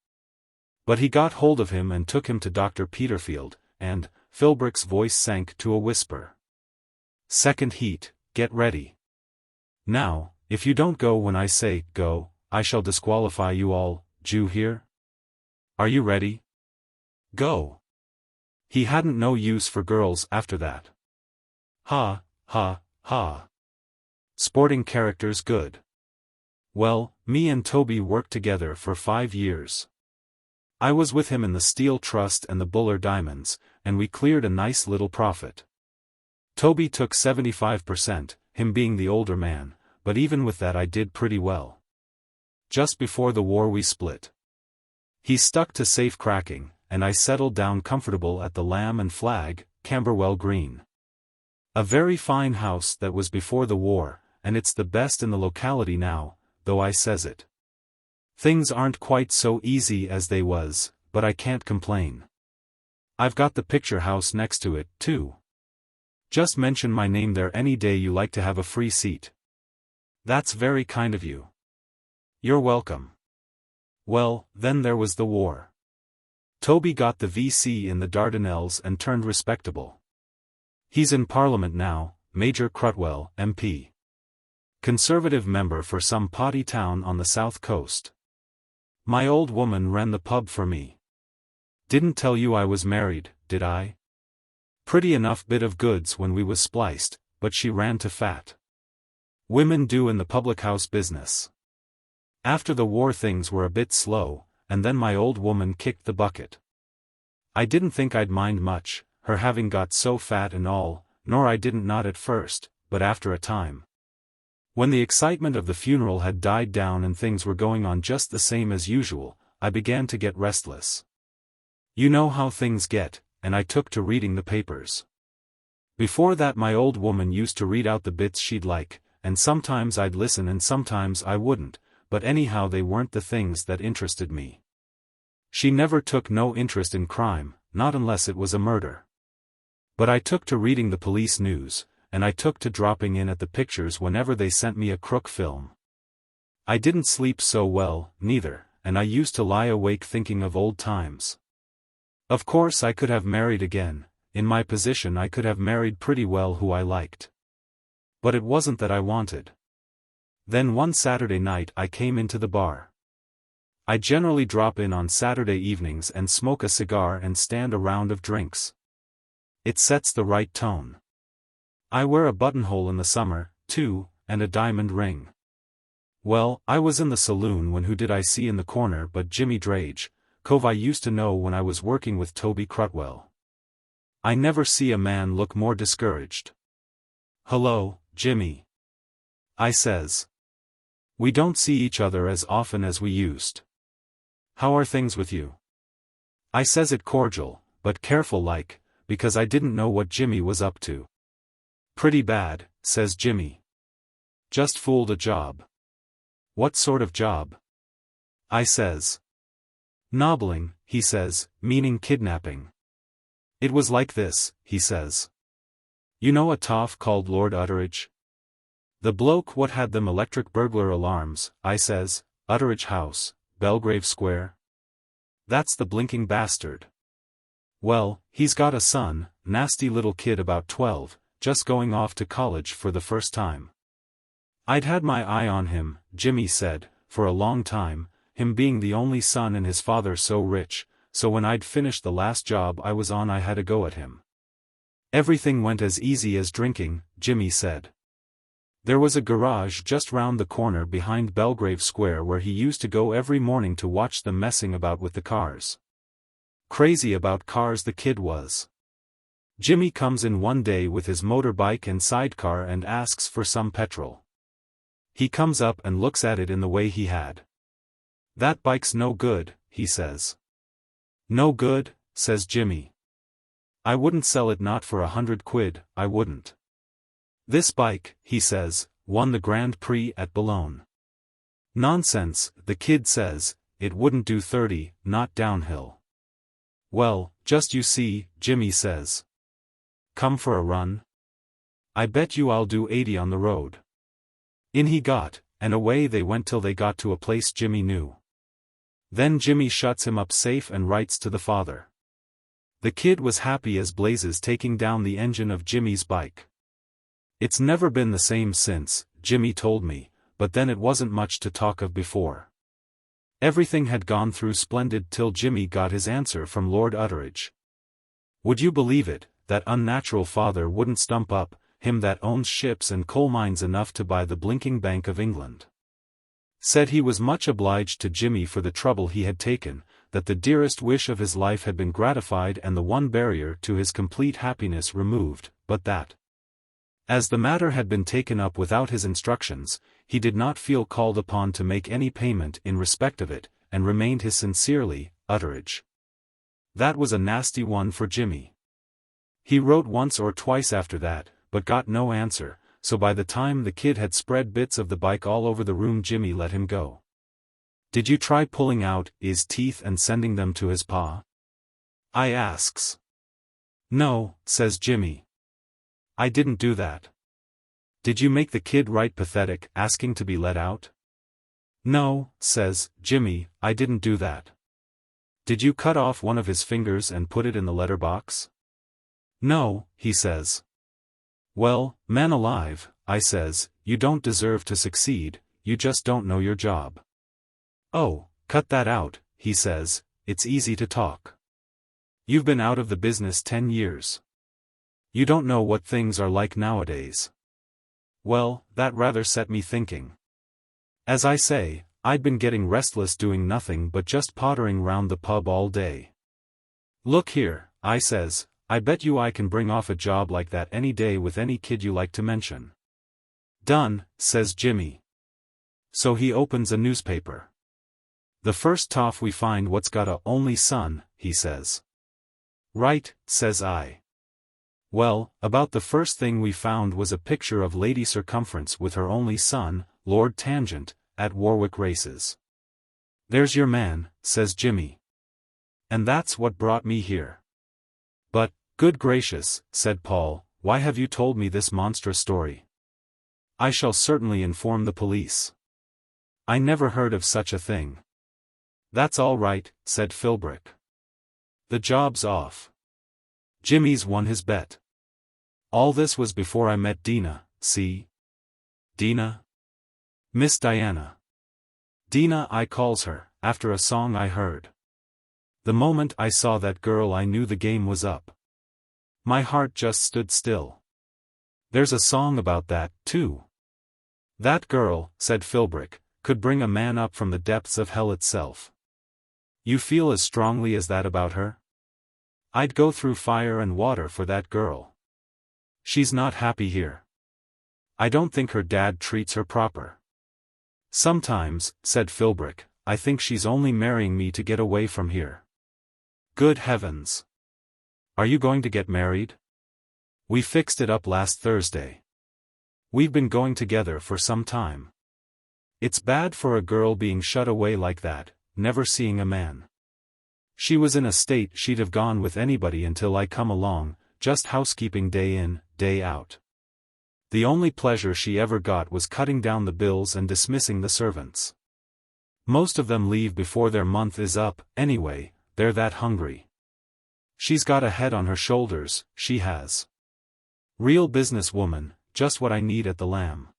But he got hold of him and took him to Dr. Peterfield, and, Philbrick's voice sank to a whisper. Second heat, get ready. Now, if you don't go when I say go, I shall disqualify you all, d'you hear? Are you ready? Go. He hadn't no use for girls after that. Ha, ha, ha. Sporting characters good. Well, me and Toby worked together for 5 years. I was with him in the Steel Trust and the Buller Diamonds, and we cleared a nice little profit. Toby took 75%, him being the older man, but even with that I did pretty well. Just before the war we split. He stuck to safe cracking, and I settled down comfortable at the Lamb and Flag, Camberwell Green. A very fine house that was before the war, and it's the best in the locality now, though I says it. Things aren't quite so easy as they was, but I can't complain. I've got the picture house next to it, too. Just mention my name there any day you like to have a free seat. That's very kind of you. You're welcome. Well, then there was the war. Toby got the VC in the Dardanelles and turned respectable. He's in Parliament now, Major Crutwell, MP. Conservative member for some potty town on the south coast. My old woman ran the pub for me. Didn't tell you I was married, did I? Pretty enough bit of goods when we was spliced, but she ran to fat. Women do in the public house business. After the war things were a bit slow, and then my old woman kicked the bucket. I didn't think I'd mind much, her having got so fat and all, nor I didn't not at first, but after a time. When the excitement of the funeral had died down and things were going on just the same as usual, I began to get restless. You know how things get, and I took to reading the papers. Before that my old woman used to read out the bits she'd like, and sometimes I'd listen and sometimes I wouldn't, but anyhow they weren't the things that interested me. She never took no interest in crime, not unless it was a murder. But I took to reading the police news, and I took to dropping in at the pictures whenever they sent me a crook film. I didn't sleep so well, neither, and I used to lie awake thinking of old times. Of course I could have married again, in my position I could have married pretty well who I liked. But it wasn't that I wanted. Then one Saturday night I came into the bar. I generally drop in on Saturday evenings and smoke a cigar and stand a round of drinks. It sets the right tone. I wear a buttonhole in the summer, too, and a diamond ring. Well, I was in the saloon when who did I see in the corner but Jimmy Drage, cove I used to know when I was working with Toby Crutwell. I never see a man look more discouraged. "Hello, Jimmy," I says. "We don't see each other as often as we used. How are things with you?" I says it cordial, but careful like, because I didn't know what Jimmy was up to. "Pretty bad," says Jimmy. "Just fooled a job." "What sort of job?" I says. Nobbling, he says, meaning kidnapping. It was like this, he says. You know a toff called Lord Utteridge? The bloke what had them electric burglar alarms, I says, Utteridge House, Belgrave Square? That's the blinking bastard. Well, he's got a son, nasty little kid about 12, just going off to college for the first time. I'd had my eye on him, Jimmy said, for a long time, him being the only son and his father so rich, so when I'd finished the last job I was on I had a go at him. Everything went as easy as drinking, Jimmy said. There was a garage just round the corner behind Belgrave Square where he used to go every morning to watch them messing about with the cars. Crazy about cars the kid was. Jimmy comes in one day with his motorbike and sidecar and asks for some petrol. He comes up and looks at it in the way he had. That bike's no good, he says. No good, says Jimmy. I wouldn't sell it not for 100 quid, I wouldn't. This bike, he says, won the Grand Prix at Boulogne. Nonsense, the kid says, it wouldn't do 30, not downhill. Well, just you see, Jimmy says. Come for a run? I bet you I'll do 80 on the road. In he got, and away they went till they got to a place Jimmy knew. Then Jimmy shuts him up safe and writes to the father. The kid was happy as blazes taking down the engine of Jimmy's bike. It's never been the same since, Jimmy told me, but then it wasn't much to talk of before. Everything had gone through splendid till Jimmy got his answer from Lord Utteridge. Would you believe it, that unnatural father wouldn't stump up, him that owns ships and coal mines enough to buy the blinking Bank of England. Said he was much obliged to Jimmy for the trouble he had taken, that the dearest wish of his life had been gratified and the one barrier to his complete happiness removed, but that, as the matter had been taken up without his instructions, he did not feel called upon to make any payment in respect of it, and remained his sincerely, Utteridge. That was a nasty one for Jimmy. He wrote once or twice after that, but got no answer, so by the time the kid had spread bits of the bike all over the room Jimmy let him go. Did you try pulling out his teeth and sending them to his pa? I asks. No, says Jimmy. I didn't do that. Did you make the kid write pathetic, asking to be let out? No, says Jimmy, I didn't do that. Did you cut off one of his fingers and put it in the letterbox? No, he says. Well, man alive, I says, you don't deserve to succeed, you just don't know your job. Oh, cut that out, he says, it's easy to talk. You've been out of the business 10 years. You don't know what things are like nowadays. Well, that rather set me thinking. As I say, I'd been getting restless doing nothing but just pottering round the pub all day. Look here, I says, I bet you I can bring off a job like that any day with any kid you like to mention. Done, says Jimmy. So he opens a newspaper. The first toff we find what's got a only son, he says. Right, says I. Well, about the first thing we found was a picture of Lady Circumference with her only son, Lord Tangent, at Warwick races. There's your man, says Jimmy. And that's what brought me here. But, good gracious, said Paul, why have you told me this monstrous story? I shall certainly inform the police. I never heard of such a thing. That's all right, said Philbrick. The job's off. Jimmy's won his bet. All this was before I met Dina, see? Dina? Miss Diana. Dina I calls her, after a song I heard. The moment I saw that girl I knew the game was up. My heart just stood still. There's a song about that, too. That girl, said Philbrick, could bring a man up from the depths of hell itself. You feel as strongly as that about her? I'd go through fire and water for that girl. She's not happy here. I don't think her dad treats her proper. Sometimes, said Philbrick, I think she's only marrying me to get away from here. Good heavens. Are you going to get married? We fixed it up last Thursday. We've been going together for some time. It's bad for a girl being shut away like that, never seeing a man. She was in a state she'd have gone with anybody until I come along, just housekeeping day in, day out. The only pleasure she ever got was cutting down the bills and dismissing the servants. Most of them leave before their month is up, anyway, they're that hungry. She's got a head on her shoulders, she has. Real business woman, just what I need at the Lamb.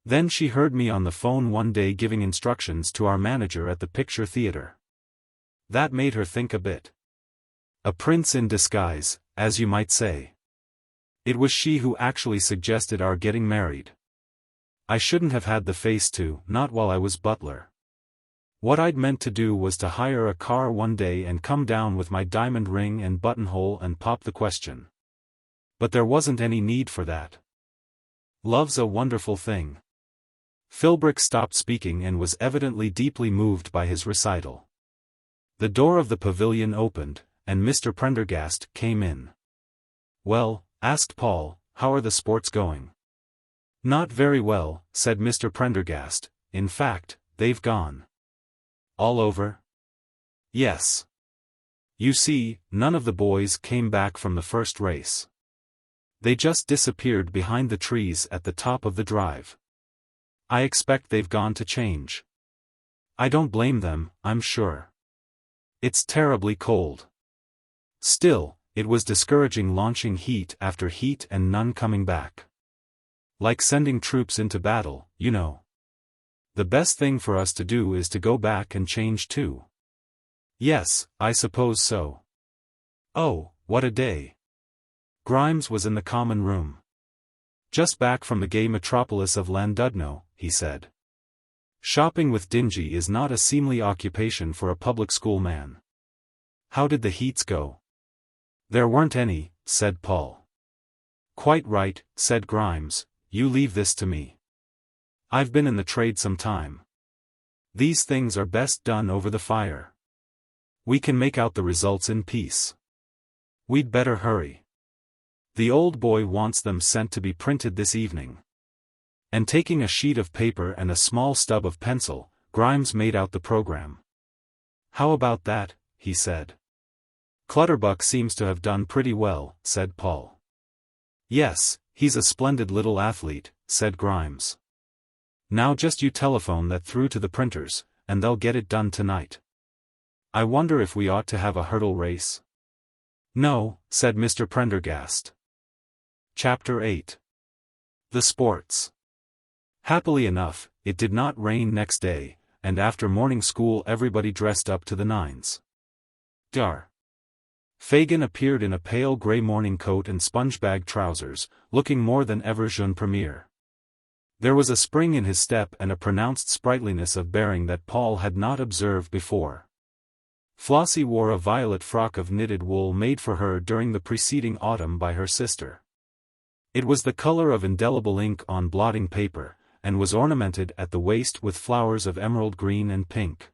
Then she heard me on the phone one day giving instructions to our manager at the picture theatre. That made her think a bit. A prince in disguise, as you might say. It was she who actually suggested our getting married. I shouldn't have had the face to, not while I was butler. What I'd meant to do was to hire a car one day and come down with my diamond ring and buttonhole and pop the question. But there wasn't any need for that. Love's a wonderful thing. Philbrick stopped speaking and was evidently deeply moved by his recital. The door of the pavilion opened, and Mr. Prendergast came in. "Well," asked Paul, "how are the sports going?" "Not very well," said Mr. Prendergast, "in fact, they've gone." "All over?" "Yes. You see, none of the boys came back from the first race. They just disappeared behind the trees at the top of the drive. I expect they've gone to change. I don't blame them, I'm sure. It's terribly cold. Still, it was discouraging launching heat after heat and none coming back. Like sending troops into battle, you know. The best thing for us to do is to go back and change too." "Yes, I suppose so." "Oh, what a day." Grimes was in the common room. "Just back from the gay metropolis of Llandudno," he said. "Shopping with Dingy is not a seemly occupation for a public school man." "How did the heats go?" "There weren't any," said Paul. "Quite right," said Grimes, "you leave this to me. I've been in the trade some time. These things are best done over the fire. We can make out the results in peace. We'd better hurry. The old boy wants them sent to be printed this evening." And taking a sheet of paper and a small stub of pencil, Grimes made out the program. "How about that?" he said. "Clutterbuck seems to have done pretty well," said Paul. "Yes, he's a splendid little athlete," said Grimes. "Now just you telephone that through to the printers, and they'll get it done tonight. I wonder if we ought to have a hurdle race?" "No," said Mr. Prendergast. Chapter 8. The Sports. Happily enough, it did not rain next day, and after morning school everybody dressed up to the nines. Dr. Fagan appeared in a pale grey morning coat and sponge-bag trousers, looking more than ever jeune premier. There was a spring in his step and a pronounced sprightliness of bearing that Paul had not observed before. Flossie wore a violet frock of knitted wool made for her during the preceding autumn by her sister. It was the color of indelible ink on blotting paper, and was ornamented at the waist with flowers of emerald green and pink.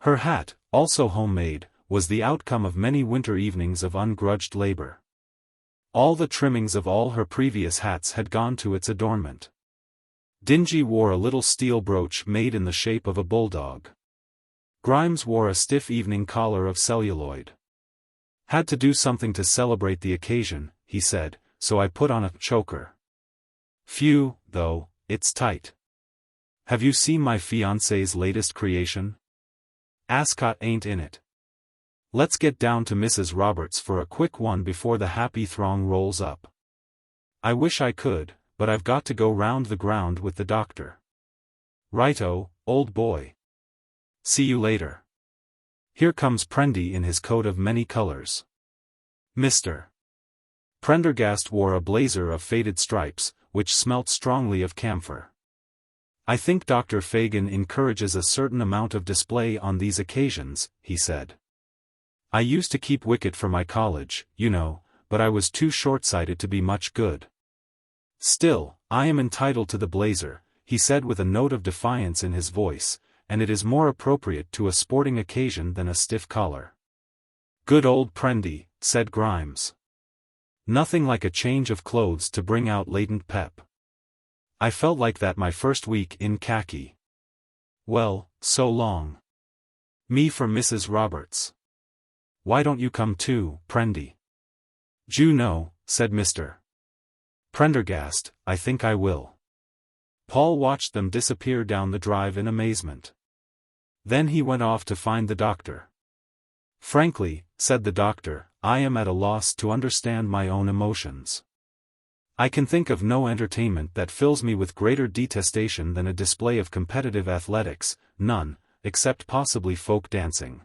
Her hat, also homemade, was the outcome of many winter evenings of ungrudged labor. All the trimmings of all her previous hats had gone to its adornment. Dingy wore a little steel brooch made in the shape of a bulldog. Grimes wore a stiff evening collar of celluloid. "Had to do something to celebrate the occasion," he said, "so I put on a choker. Phew, though, it's tight. Have you seen my fiancé's latest creation? Ascot ain't in it. Let's get down to Mrs. Roberts for a quick one before the happy throng rolls up. I wish I could, but I've got to go round the ground with the doctor." "Righto, old boy. See you later. Here comes Prendy in his coat of many colors." Mr. Prendergast wore a blazer of faded stripes, which smelt strongly of camphor. "I think Dr. Fagan encourages a certain amount of display on these occasions," he said. "I used to keep wicket for my college, you know, but I was too short-sighted to be much good. Still, I am entitled to the blazer," he said with a note of defiance in his voice, "and it is more appropriate to a sporting occasion than a stiff collar." "Good old Prendy," said Grimes. "Nothing like a change of clothes to bring out latent pep. I felt like that my first week in khaki. Well, so long. Me for Mrs. Roberts." why don't you come too, Prendy? "Ju no," said Mr. Prendergast, "I think I will." Paul watched them disappear down the drive in amazement. Then he went off to find the doctor. "Frankly," said the doctor, "I am at a loss to understand my own emotions. I can think of no entertainment that fills me with greater detestation than a display of competitive athletics, none, except possibly folk dancing.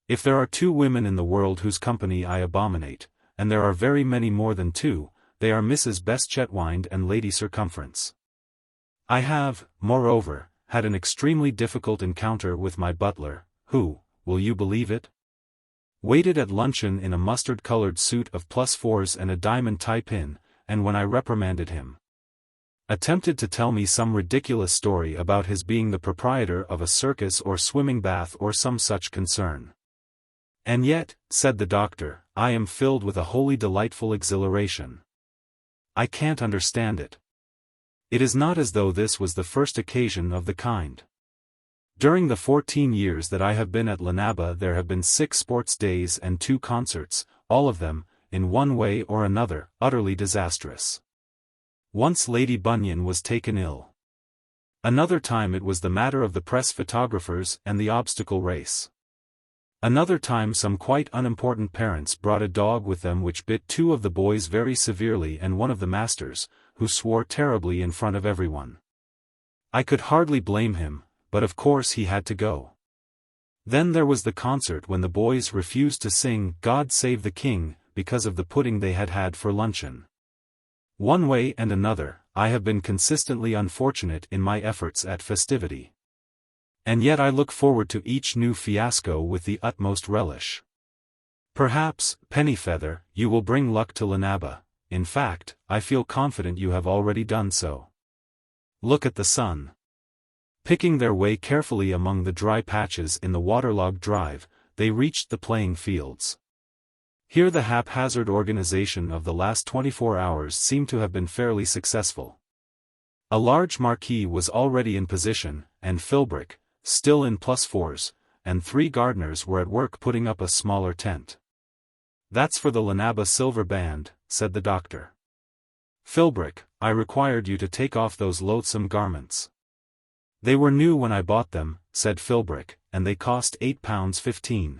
If there are 2 women in the world whose company I abominate, and there are very many more than 2, they are Mrs. Beste-Chetwynde and Lady Circumference. I have, moreover, had an extremely difficult encounter with my butler, who, will you believe it? Waited at luncheon in a mustard-colored suit of +4s and a diamond tie-pin, and when I reprimanded him, attempted to tell me some ridiculous story about his being the proprietor of a circus or swimming bath or some such concern. And yet, said the doctor, I am filled with a wholly delightful exhilaration. I can't understand it. It is not as though this was the first occasion of the kind. During the 14 years that I have been at Llanabba there have been 6 sports days and 2 concerts, all of them, in one way or another, utterly disastrous. Once Lady Bunyan was taken ill. Another time it was the matter of the press photographers and the obstacle race. Another time some quite unimportant parents brought a dog with them which bit 2 of the boys very severely and one of the masters, who swore terribly in front of everyone. I could hardly blame him, but of course he had to go. Then there was the concert when the boys refused to sing God Save the King, because of the pudding they had had for luncheon. One way and another, I have been consistently unfortunate in my efforts at festivity. And yet I look forward to each new fiasco with the utmost relish. Perhaps, Pennyfeather, you will bring luck to Llanabba. In fact, I feel confident you have already done so. Look at the sun. Picking their way carefully among the dry patches in the waterlogged drive, they reached the playing fields. Here the haphazard organization of the last 24 hours seemed to have been fairly successful. A large marquee was already in position, and Philbrick, still in +4s, and 3 gardeners were at work putting up a smaller tent. That's for the Llanabba Silver Band, said the doctor. Philbrick, I required you to take off those loathsome garments. They were new when I bought them, said Philbrick, and they cost £8.15.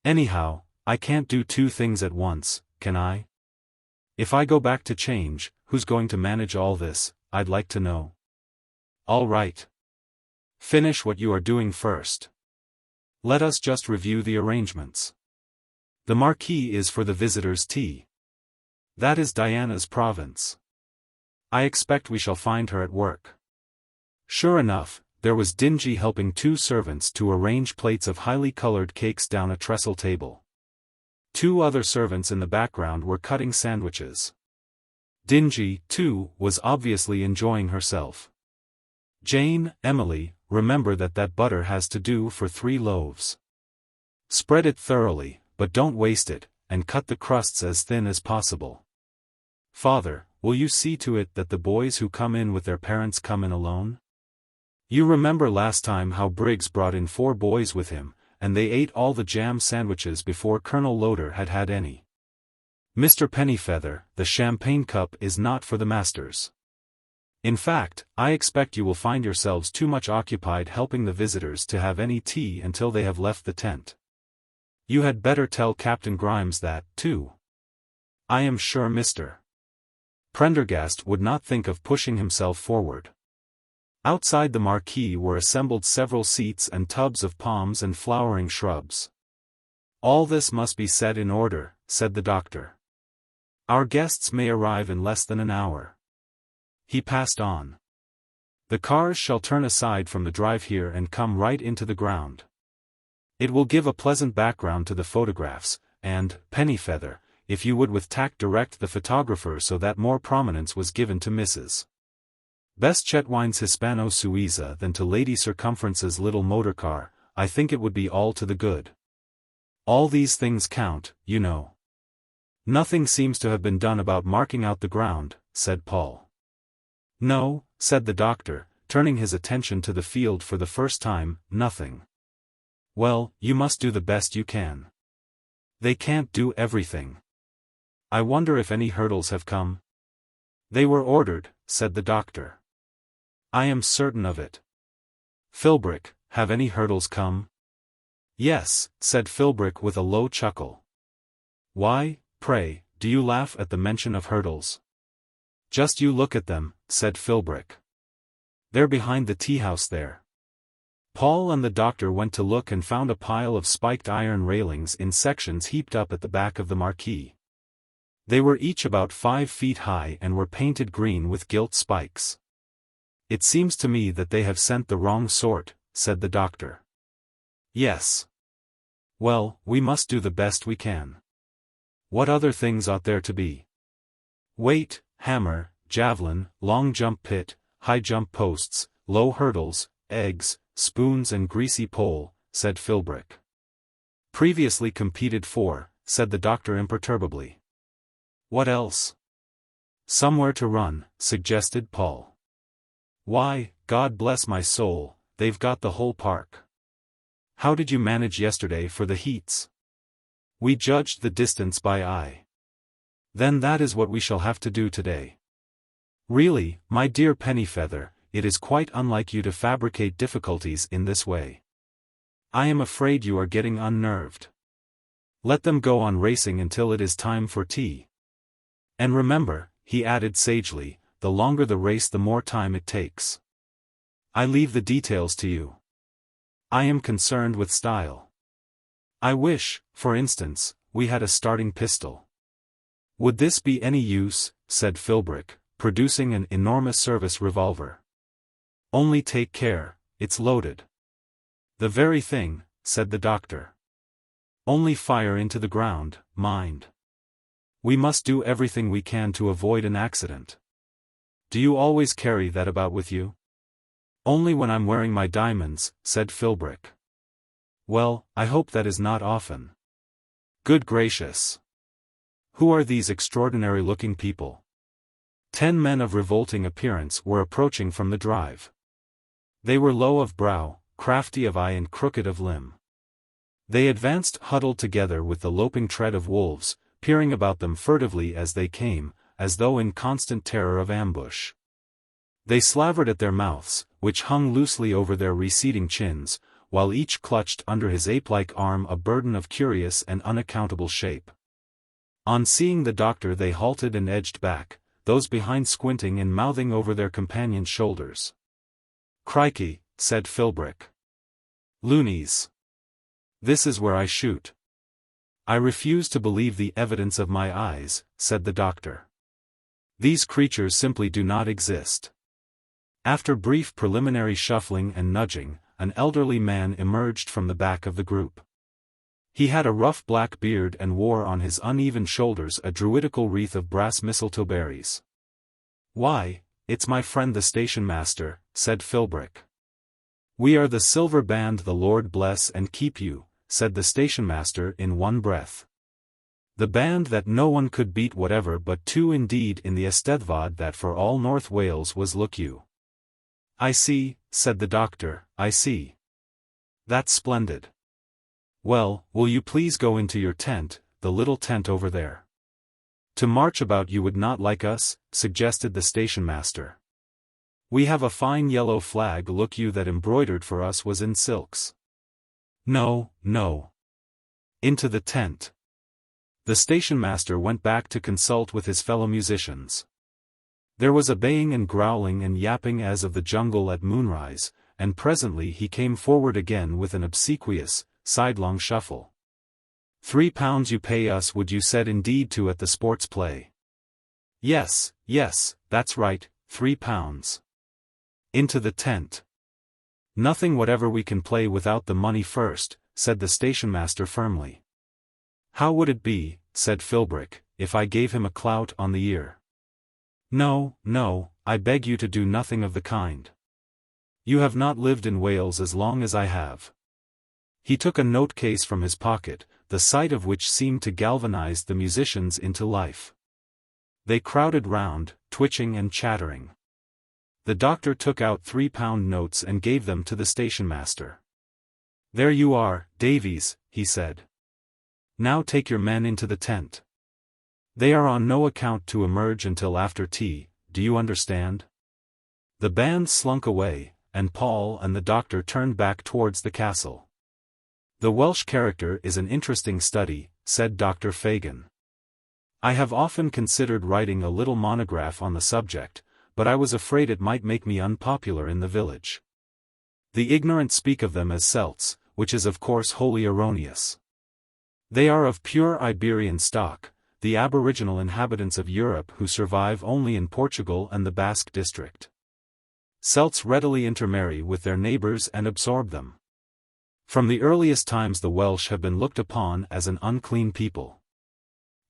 Anyhow, I can't do 2 things at once, can I? If I go back to change, who's going to manage all this, I'd like to know. All right. Finish what you are doing first. Let us just review the arrangements. The marquee is for the visitors' tea. That is Diana's province. I expect we shall find her at work. Sure enough, there was Dingy helping 2 servants to arrange plates of highly colored cakes down a trestle table. 2 other servants in the background were cutting sandwiches. Dingy, too, was obviously enjoying herself. Jane, Emily, remember that butter has to do for 3 loaves. Spread it thoroughly, but don't waste it, and cut the crusts as thin as possible. Father, will you see to it that the boys who come in with their parents come in alone? You remember last time how Briggs brought in 4 boys with him, and they ate all the jam sandwiches before Colonel Loder had had any. Mr. Pennyfeather, the champagne cup is not for the masters. In fact, I expect you will find yourselves too much occupied helping the visitors to have any tea until they have left the tent. You had better tell Captain Grimes that, too. I am sure Mr. Prendergast would not think of pushing himself forward. Outside the marquee were assembled several seats and tubs of palms and flowering shrubs. All this must be set in order, said the doctor. Our guests may arrive in less than an hour. He passed on. The cars shall turn aside from the drive here and come right into the ground. It will give a pleasant background to the photographs, and, Pennyfeather, if you would with tact direct the photographer so that more prominence was given to Mrs. Beste-Chetwynde's Hispano-Suiza than to Lady Circumference's little motor car, I think it would be all to the good. All these things count, you know. Nothing seems to have been done about marking out the ground, said Paul. No, said the doctor, turning his attention to the field for the first time, nothing. Well, you must do the best you can. They can't do everything. I wonder if any hurdles have come? They were ordered, said the doctor. I am certain of it. Philbrick, have any hurdles come? Yes, said Philbrick with a low chuckle. Why, pray, do you laugh at the mention of hurdles? Just you look at them, said Philbrick. They're behind the tea-house there. Paul and the doctor went to look and found a pile of spiked iron railings in sections heaped up at the back of the marquee. They were each about 5 feet high and were painted green with gilt spikes. It seems to me that they have sent the wrong sort, said the doctor. Yes. Well, we must do the best we can. What other things ought there to be? Weight, hammer, javelin, long jump pit, high jump posts, low hurdles, eggs, spoons and greasy pole, said Philbrick. Previously competed for, said the doctor imperturbably. What else? Somewhere to run, suggested Paul. Why, God bless my soul, they've got the whole park. How did you manage yesterday for the heats? We judged the distance by eye. Then that is what we shall have to do today. Really, my dear Pennyfeather, it is quite unlike you to fabricate difficulties in this way. I am afraid you are getting unnerved. Let them go on racing until it is time for tea. And remember, he added sagely, the longer the race the more time it takes. I leave the details to you. I am concerned with style. I wish, for instance, we had a starting pistol. Would this be any use? Said Philbrick, producing an enormous service revolver. Only take care, it's loaded. The very thing, said the doctor. Only fire into the ground, mind. We must do everything we can to avoid an accident. Do you always carry that about with you? Only when I'm wearing my diamonds, said Philbrick. Well, I hope that is not often. Good gracious! Who are these extraordinary-looking people? 10 men of revolting appearance were approaching from the drive. They were low of brow, crafty of eye and crooked of limb. They advanced huddled together with the loping tread of wolves, peering about them furtively as they came, as though in constant terror of ambush. They slavered at their mouths, which hung loosely over their receding chins, while each clutched under his ape-like arm a burden of curious and unaccountable shape. On seeing the doctor they halted and edged back, those behind squinting and mouthing over their companions' shoulders. Crikey, said Philbrick. Loonies. This is where I shoot. I refuse to believe the evidence of my eyes, said the doctor. These creatures simply do not exist. After brief preliminary shuffling and nudging, an elderly man emerged from the back of the group. He had a rough black beard and wore on his uneven shoulders a druidical wreath of brass mistletoe berries. Why, it's my friend the station master, said Philbrick. We are the silver band, the Lord bless and keep you, said the station master in one breath. The band that no one could beat whatever but two indeed in the Eisteddfod that for all North Wales was look you. I see, said the doctor, I see. That's splendid. Well, will you please go into your tent, the little tent over there? To march about you would not like us, suggested the station master. We have a fine yellow flag look you that embroidered for us was in silks. No, no. Into the tent. The station master went back to consult with his fellow musicians. There was a baying and growling and yapping as of the jungle at moonrise, and presently he came forward again with an obsequious, sidelong shuffle. £3 you pay us would you said indeed to at the sports play. Yes, yes, that's right, £3. Into the tent. Nothing whatever we can play without the money first, said the station master firmly. How would it be, said Philbrick, if I gave him a clout on the ear? No, no, I beg you to do nothing of the kind. You have not lived in Wales as long as I have. He took a note-case from his pocket, the sight of which seemed to galvanize the musicians into life. They crowded round, twitching and chattering. The doctor took out £3 notes and gave them to the station master. There you are, Davies, he said. Now take your men into the tent. They are on no account to emerge until after tea, do you understand? The band slunk away, and Paul and the doctor turned back towards the castle. The Welsh character is an interesting study, said Dr. Fagan. I have often considered writing a little monograph on the subject, but I was afraid it might make me unpopular in the village. The ignorant speak of them as Celts, which is of course wholly erroneous. They are of pure Iberian stock, the aboriginal inhabitants of Europe who survive only in Portugal and the Basque district. Celts readily intermarry with their neighbours and absorb them. From the earliest times the Welsh have been looked upon as an unclean people.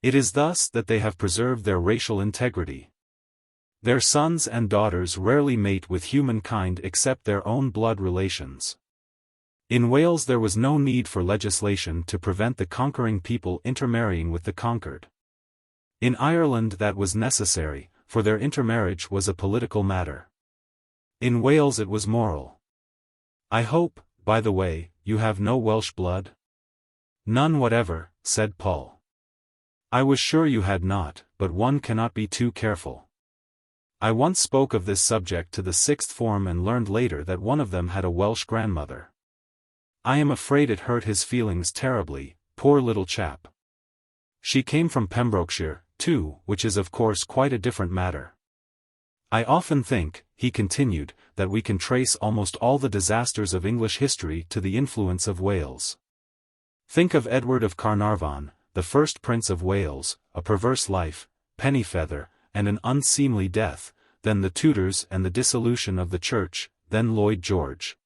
It is thus that they have preserved their racial integrity. Their sons and daughters rarely mate with humankind except their own blood relations. In Wales there was no need for legislation to prevent the conquering people intermarrying with the conquered. In Ireland that was necessary, for their intermarriage was a political matter. In Wales it was moral. I hope, by the way, you have no Welsh blood? None whatever, said Paul. I was sure you had not, but one cannot be too careful. I once spoke of this subject to the sixth form and learned later that one of them had a Welsh grandmother. I am afraid it hurt his feelings terribly, poor little chap. She came from Pembrokeshire, too, which is of course quite a different matter. I often think, he continued, that we can trace almost all the disasters of English history to the influence of Wales. Think of Edward of Carnarvon, the first Prince of Wales, a perverse life, Pennyfeather, and an unseemly death, then the Tudors and the dissolution of the Church, then Lloyd George.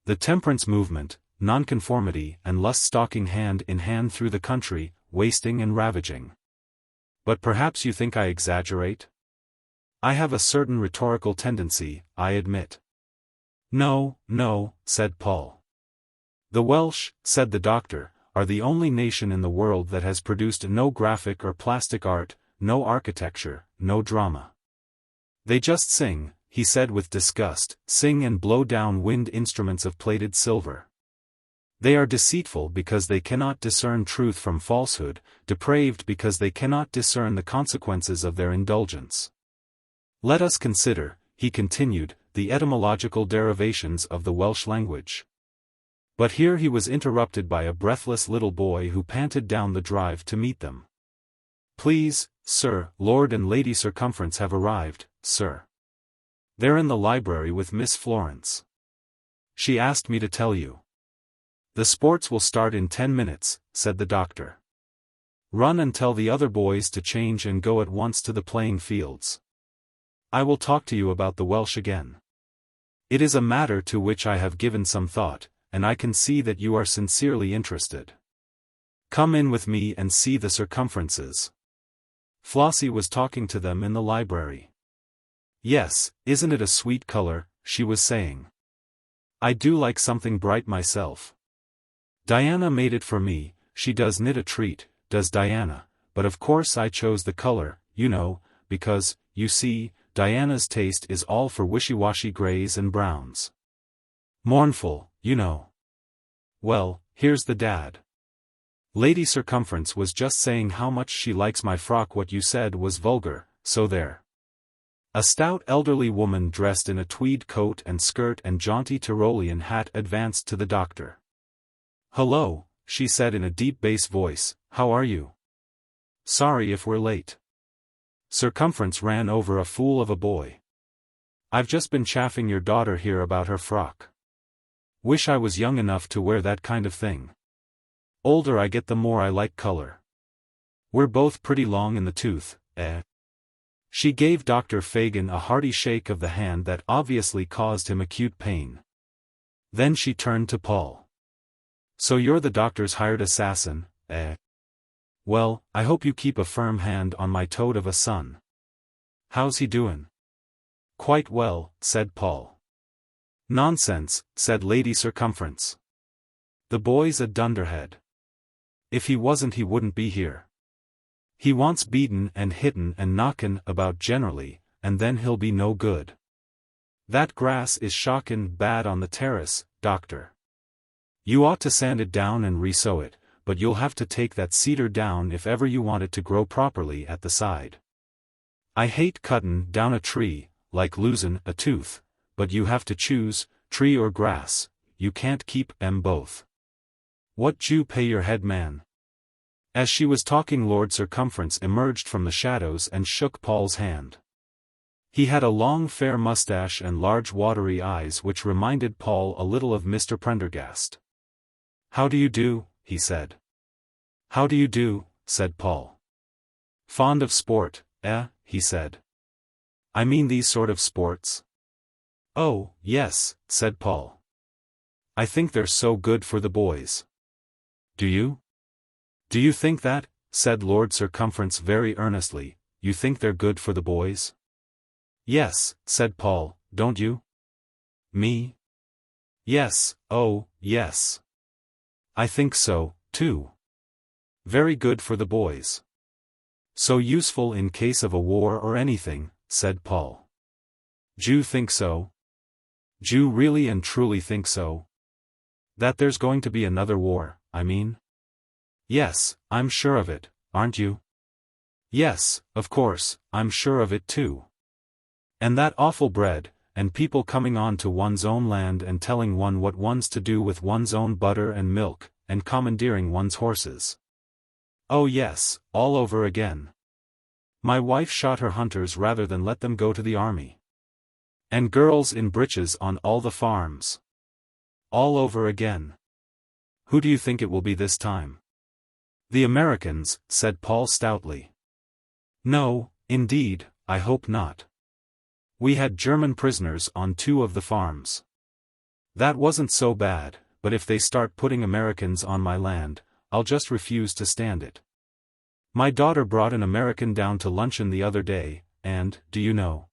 The temperance movement, nonconformity and lust stalking hand in hand through the country, wasting and ravaging. But perhaps you think I exaggerate? I have a certain rhetorical tendency, I admit. No, no, said Paul. The Welsh, said the doctor, are the only nation in the world that has produced no graphic or plastic art, no architecture, no drama. They just sing, he said with disgust, sing and blow down wind instruments of plated silver. They are deceitful because they cannot discern truth from falsehood, depraved because they cannot discern the consequences of their indulgence. Let us consider, he continued, the etymological derivations of the Welsh language. But here he was interrupted by a breathless little boy who panted down the drive to meet them. Please, sir, Lord and Lady Circumference have arrived, sir. They're in the library with Miss Florence. She asked me to tell you. The sports will start in 10 minutes, said the doctor. Run and tell the other boys to change and go at once to the playing fields. I will talk to you about the Welsh again. It is a matter to which I have given some thought, and I can see that you are sincerely interested. Come in with me and see the circumferences. Flossie was talking to them in the library. Yes, isn't it a sweet color, she was saying. I do like something bright myself. Diana made it for me, she does knit a treat, does Diana, but of course I chose the color, you know, because, you see, Diana's taste is all for wishy-washy grays and browns. Mournful, you know. Well, here's the dad. Lady Circumference was just saying how much she likes my frock. What you said was vulgar, so there. A stout elderly woman dressed in a tweed coat and skirt and jaunty Tyrolean hat advanced to the doctor. Hello, she said in a deep bass voice, how are you? Sorry if we're late. Circumference ran over a fool of a boy. I've just been chaffing your daughter here about her frock. Wish I was young enough to wear that kind of thing. Older I get the more I like color. We're both pretty long in the tooth, eh? She gave Dr. Fagan a hearty shake of the hand that obviously caused him acute pain. Then she turned to Paul. So you're the doctor's hired assassin, eh? Well, I hope you keep a firm hand on my toad of a son. How's he doin'? Quite well, said Paul. Nonsense, said Lady Circumference. The boy's a dunderhead. If he wasn't he wouldn't be here. He wants beaten and hitten and knockin' about generally, and then he'll be no good. That grass is shockin' bad on the terrace, doctor. You ought to sand it down and re-sow it, but you'll have to take that cedar down if ever you want it to grow properly at the side. I hate cuttin' down a tree, like losin' a tooth, but you have to choose, tree or grass, you can't keep 'em both. What you pay your head man?" As she was talking, Lord Circumference emerged from the shadows and shook Paul's hand. He had a long fair mustache and large watery eyes which reminded Paul a little of Mr. Prendergast. "How do you do?" he said. "How do you do?" said Paul. "Fond of sport, eh?" he said. "I mean these sort of sports?" "Oh, yes," said Paul. "I think they're so good for the boys." "Do you? Do you think that?" said Lord Circumference very earnestly. "You think they're good for the boys?" "Yes," said Paul, "don't you?" "Me? Yes, oh, yes. I think so, too. Very good for the boys. So useful in case of a war or anything," said Paul. "D'you think so? D'you really and truly think so? That there's going to be another war, I mean?" "Yes, I'm sure of it, aren't you?" "Yes, of course, I'm sure of it too. And that awful bread, and people coming on to one's own land and telling one what one's to do with one's own butter and milk, and commandeering one's horses. Oh yes, all over again. My wife shot her hunters rather than let them go to the army. And girls in breeches on all the farms. All over again. Who do you think it will be this time?" "The Americans," said Paul stoutly. "No, indeed, I hope not. We had German prisoners on 2 of the farms. That wasn't so bad, but if they start putting Americans on my land, I'll just refuse to stand it. My daughter brought an American down to luncheon the other day, and, do you know?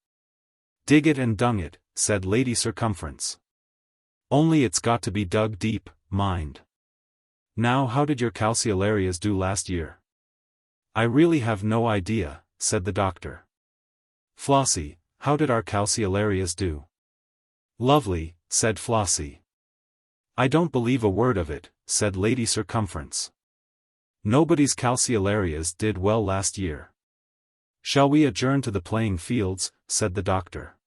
Dig it and dung it," said Lady Circumference. "Only it's got to be dug deep, mind. Now how did your calceolarias do last year?" "I really have no idea," said the doctor. "Flossie, how did our calceolarias do?" "Lovely," said Flossie. "I don't believe a word of it," said Lady Circumference. "Nobody's calceolarias did well last year." "Shall we adjourn to the playing fields?" said the doctor.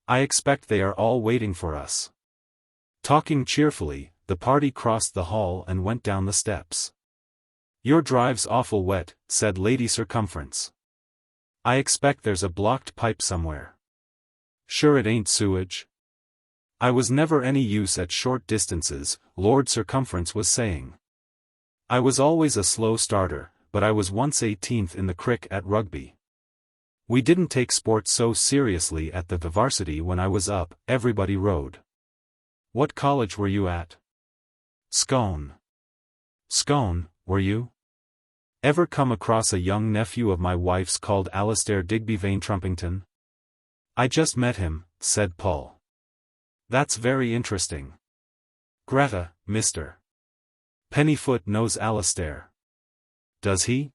"I expect they are all waiting for us." Talking cheerfully, the party crossed the hall and went down the steps. "Your drive's awful wet," said Lady Circumference. "I expect there's a blocked pipe somewhere." "Sure it ain't sewage?" "I was never any use at short distances," Lord Circumference was saying. "I was always a slow starter, but I was once 18th in the crick at rugby. We didn't take sport so seriously at the varsity when I was up, everybody rode." "What college were you at?" "Scone." "Scone, were you? Ever come across a young nephew of my wife's called Alastair Digby Vane Trumpington?" "I just met him," said Paul. "That's very interesting. Greta, Mr. Pennyfoot knows Alastair." "Does he?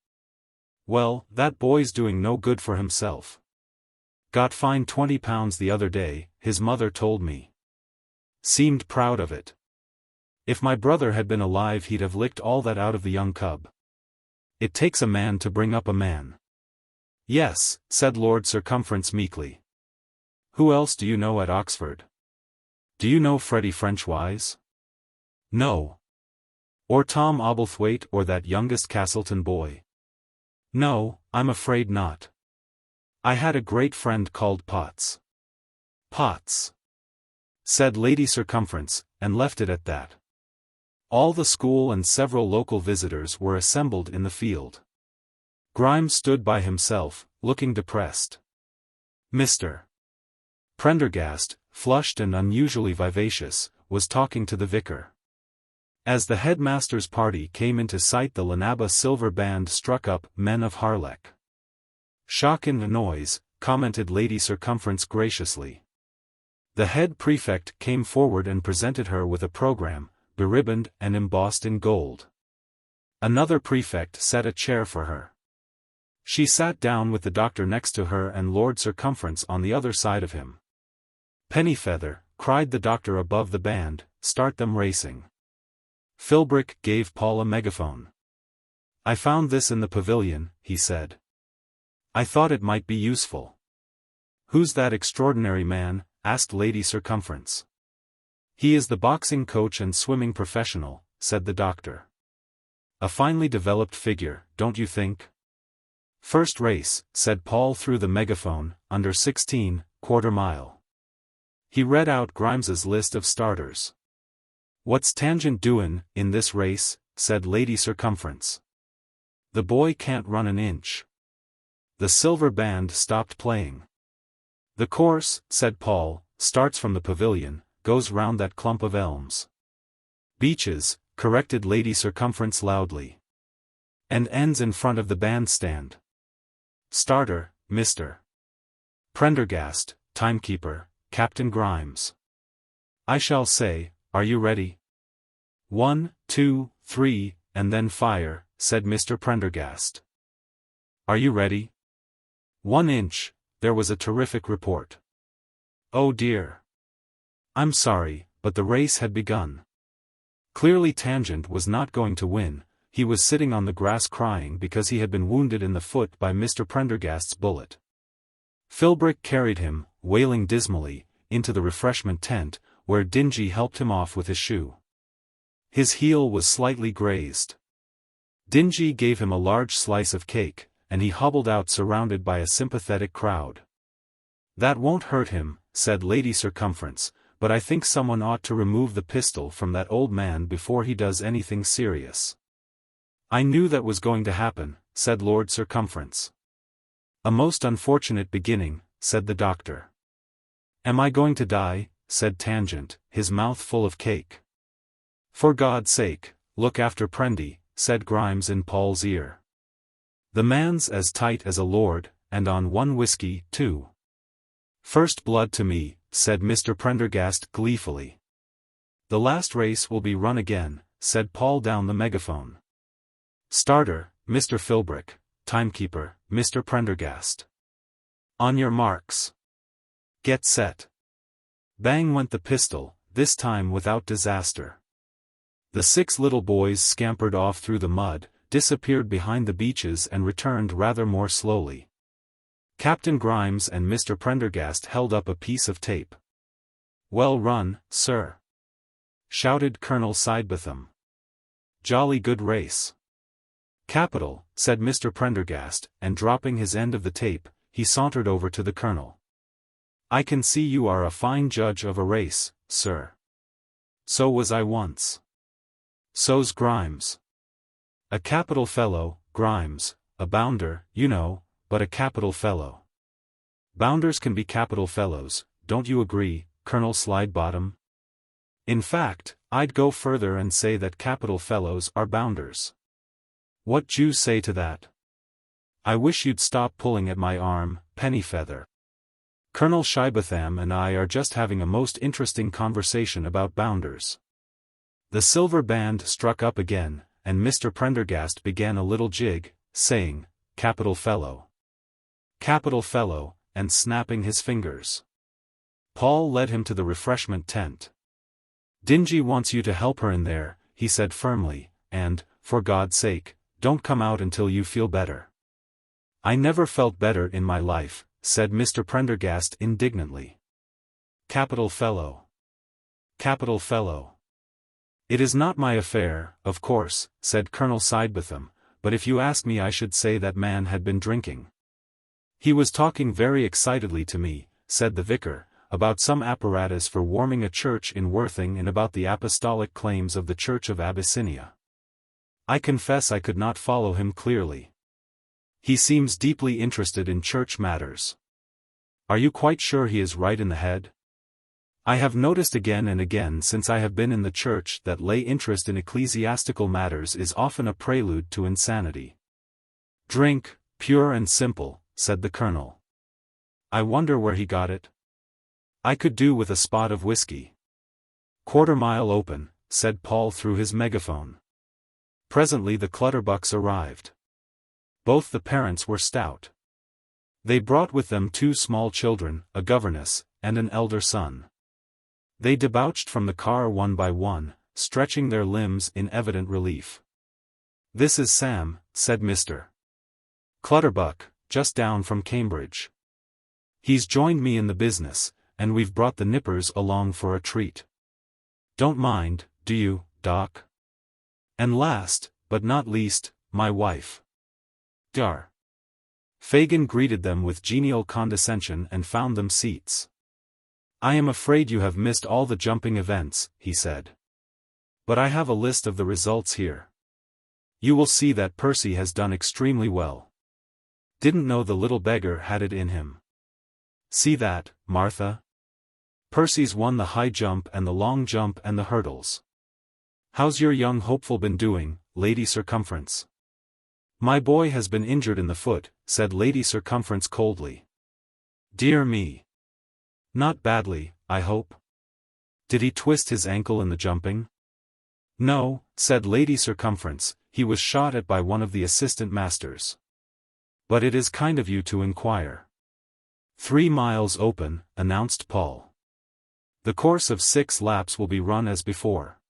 Well, that boy's doing no good for himself. Got fined £20 the other day, his mother told me. Seemed proud of it. If my brother had been alive he'd have licked all that out of the young cub. It takes a man to bring up a man." "Yes," said Lord Circumference meekly. "Who else do you know at Oxford? Do you know Freddie Frenchwise?" "No." "Or Tom Obblethwaite or that youngest Castleton boy?" "No, I'm afraid not. I had a great friend called Potts." "Potts," said Lady Circumference, and left it at that. All the school and several local visitors were assembled in the field. Grimes stood by himself, looking depressed. Mr. Prendergast, flushed and unusually vivacious, was talking to the vicar. As the headmaster's party came into sight the Llanabba silver band struck up Men of Harlech. "Shock and noise," commented Lady Circumference graciously. The head prefect came forward and presented her with a program, beribboned and embossed in gold. Another prefect set a chair for her. She sat down with the doctor next to her and Lord Circumference on the other side of him. "Pennyfeather," cried the doctor above the band, "start them racing." Philbrick gave Paul a megaphone. "I found this in the pavilion," he said. "I thought it might be useful." "Who's that extraordinary man?" asked Lady Circumference. "He is the boxing coach and swimming professional," said the doctor. "A finely developed figure, don't you think?" "First race," said Paul through the megaphone, "under 16, quarter mile." He read out Grimes's list of starters. "What's Tangent doin' in this race?" said Lady Circumference. "The boy can't run an inch." The silver band stopped playing. "The course," said Paul, "starts from the pavilion, goes round that clump of elms." "Beeches," corrected Lady Circumference loudly. "And ends in front of the bandstand." "Starter, Mr. Prendergast, timekeeper, Captain Grimes." "I shall say, are you ready?" "1, 2, 3, and then fire," said Mr. Prendergast. "Are you ready?" 1 inch, there was a terrific report. "Oh dear. I'm sorry, but the race had begun." Clearly Tangent was not going to win. He was sitting on the grass crying because he had been wounded in the foot by Mr. Prendergast's bullet. Philbrick carried him, wailing dismally, into the refreshment tent, where Dingy helped him off with his shoe. His heel was slightly grazed. Dingy gave him a large slice of cake, and he hobbled out surrounded by a sympathetic crowd. "That won't hurt him," said Lady Circumference, "but I think someone ought to remove the pistol from that old man before he does anything serious." "I knew that was going to happen," said Lord Circumference. "A most unfortunate beginning," said the doctor. "Am I going to die?" said Tangent, his mouth full of cake. "For God's sake, look after Prendy," said Grimes in Paul's ear. "The man's as tight as a lord, and on 1 whiskey, too." "First blood to me," said Mr. Prendergast gleefully. "The last race will be run again," said Paul down the megaphone. "Starter, Mr. Philbrick, timekeeper, Mr. Prendergast. On your marks. Get set." Bang went the pistol, this time without disaster. The 6 little boys scampered off through the mud, disappeared behind the beeches and returned rather more slowly. Captain Grimes and Mr. Prendergast held up a piece of tape. "Well run, sir," shouted Colonel Sidebotham. "Jolly good race." "Capital," said Mr. Prendergast, and dropping his end of the tape, he sauntered over to the colonel. "I can see you are a fine judge of a race, sir." "So was I once." "So's Grimes." "A capital fellow, Grimes, a bounder, you know, but a capital fellow." "Bounders can be capital fellows, don't you agree, Colonel Slidebottom?" "In fact, I'd go further and say that capital fellows are bounders." "What d'you say to that?" "I wish you'd stop pulling at my arm, Pennyfeather. Colonel Shibotham and I are just having a most interesting conversation about bounders." The silver band struck up again, and Mr. Prendergast began a little jig, saying, "Capital fellow. Capital fellow," and snapping his fingers. Paul led him to the refreshment tent. "Dingy wants you to help her in there," he said firmly, "and, for God's sake, don't come out until you feel better." "I never felt better in my life," said Mr. Prendergast indignantly. "Capital fellow. Capital fellow." "It is not my affair, of course," said Colonel Sidebotham, "but if you ask me I should say that man had been drinking." "He was talking very excitedly to me," said the vicar, "about some apparatus for warming a church in Worthing and about the apostolic claims of the Church of Abyssinia. I confess I could not follow him clearly. He seems deeply interested in church matters." "Are you quite sure he is right in the head?" "I have noticed again and again since I have been in the church that lay interest in ecclesiastical matters is often a prelude to insanity." "Drink, pure and simple," said the colonel. "I wonder where he got it. I could do with a spot of whiskey." "Quarter mile open," said Paul through his megaphone. Presently the Clutterbucks arrived. Both the parents were stout. They brought with them 2 small children, a governess, and an elder son. They debouched from the car one by one, stretching their limbs in evident relief. "This is Sam," said Mr. Clutterbuck, "just down from Cambridge. He's joined me in the business, and we've brought the nippers along for a treat. Don't mind, do you, Doc? And last, but not least, my wife." Dr. Fagan greeted them with genial condescension and found them seats. "I am afraid you have missed all the jumping events," he said. "But I have a list of the results here. You will see that Percy has done extremely well. Didn't know the little beggar had it in him. See that, Martha? Percy's won the high jump and the long jump and the hurdles. How's your young hopeful been doing, Lady Circumference?" "My boy has been injured in the foot," said Lady Circumference coldly. "Dear me. Not badly, I hope? Did he twist his ankle in the jumping?" "No," said Lady Circumference, "he was shot at by one of the assistant masters. But it is kind of you to inquire." 3 miles open," announced Paul. "The course of 6 laps will be run as before.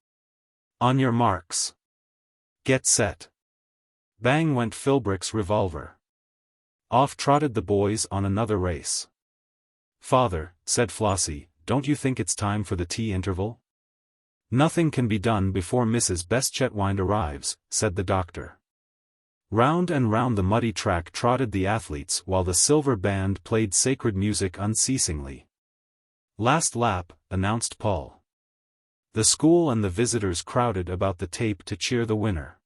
On your marks. Get set." Bang went Philbrick's revolver. Off trotted the boys on another race. "Father," said Flossie, "don't you think it's time for the tea interval?" "Nothing can be done before Mrs. Beste-Chetwynde arrives," said the doctor. Round and round the muddy track trotted the athletes while the silver band played sacred music unceasingly. "Last lap," announced Paul. The school and the visitors crowded about the tape to cheer the winner.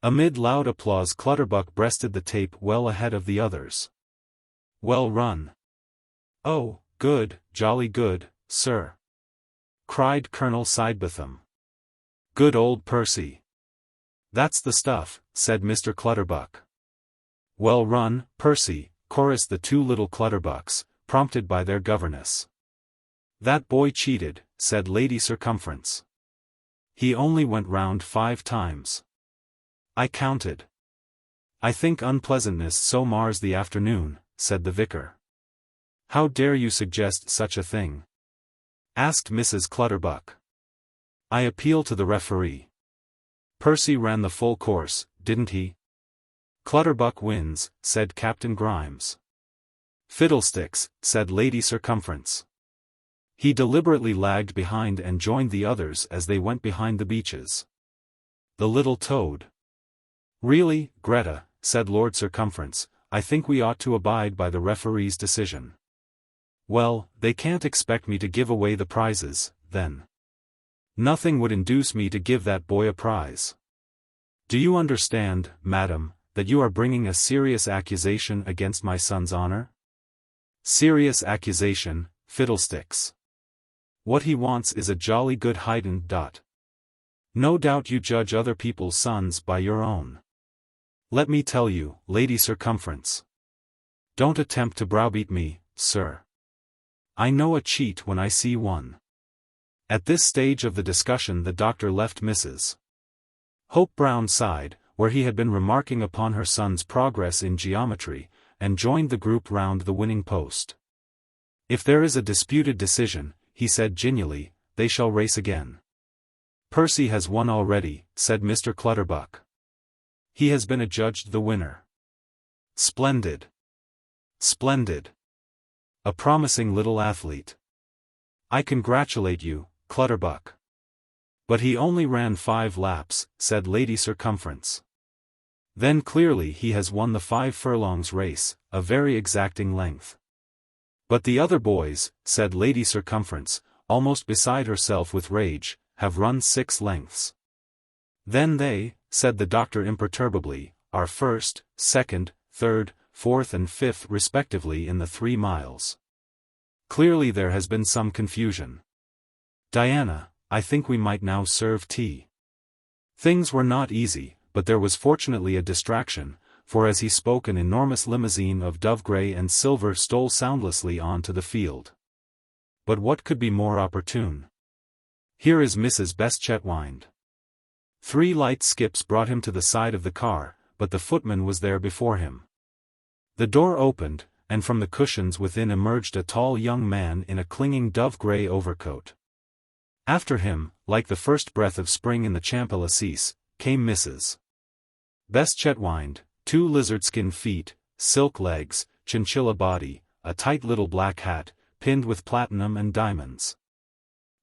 Amid loud applause Clutterbuck breasted the tape well ahead of the others. "Well run." "Oh, good, jolly good, sir," cried Colonel Sidebotham. "Good old Percy." "That's the stuff," said Mr. Clutterbuck. "Well run, Percy," chorused the 2 little Clutterbucks, prompted by their governess. "That boy cheated," said Lady Circumference. "He only went round 5 times. I counted." "I think unpleasantness so mars the afternoon," said the vicar. "How dare you suggest such a thing?" asked Mrs. Clutterbuck. "I appeal to the referee. Percy ran the full course, didn't he?" "Clutterbuck wins," said Captain Grimes. "Fiddlesticks," said Lady Circumference. "He deliberately lagged behind and joined the others as they went behind the beeches. The little toad." "Really, Greta," said Lord Circumference, "I think we ought to abide by the referee's decision." "Well, they can't expect me to give away the prizes, then. Nothing would induce me to give that boy a prize. Do you understand, madam, that you are bringing a serious accusation against my son's honor?" "Serious accusation, fiddlesticks. What he wants is a jolly good hiding. No doubt you judge other people's sons by your own. Let me tell you, Lady Circumference. Don't attempt to browbeat me, sir. I know a cheat when I see one." At this stage of the discussion the doctor left Mrs. Hope Brown's side, where he had been remarking upon her son's progress in geometry, and joined the group round the winning post. "If there is a disputed decision," he said genially, "they shall race again." "Percy has won already," said Mr. Clutterbuck. "He has been adjudged the winner." "Splendid. Splendid. A promising little athlete. I congratulate you, Clutterbuck." "But he only ran 5 laps," said Lady Circumference. "Then clearly he has won the 5 furlongs race, a very exacting length." "But the other boys," said Lady Circumference, almost beside herself with rage, "have run 6 lengths. "Then they," said the doctor imperturbably, "are 1st, 2nd, 3rd, 4th and 5th respectively in the 3 miles. Clearly there has been some confusion. Diana, I think we might now serve tea." Things were not easy, but there was fortunately a distraction, for as he spoke an enormous limousine of dove-grey and silver stole soundlessly on to the field. But what could be more opportune? "Here is Mrs. Beste-Chetwynde." 3 light skips brought him to the side of the car, but the footman was there before him. The door opened, and from the cushions within emerged a tall young man in a clinging dove-grey overcoat. After him, like the first breath of spring in the Champs-Élysées, came Mrs. Beste-Chetwynde, 2 lizard-skin feet, silk legs, chinchilla body, a tight little black hat, pinned with platinum and diamonds.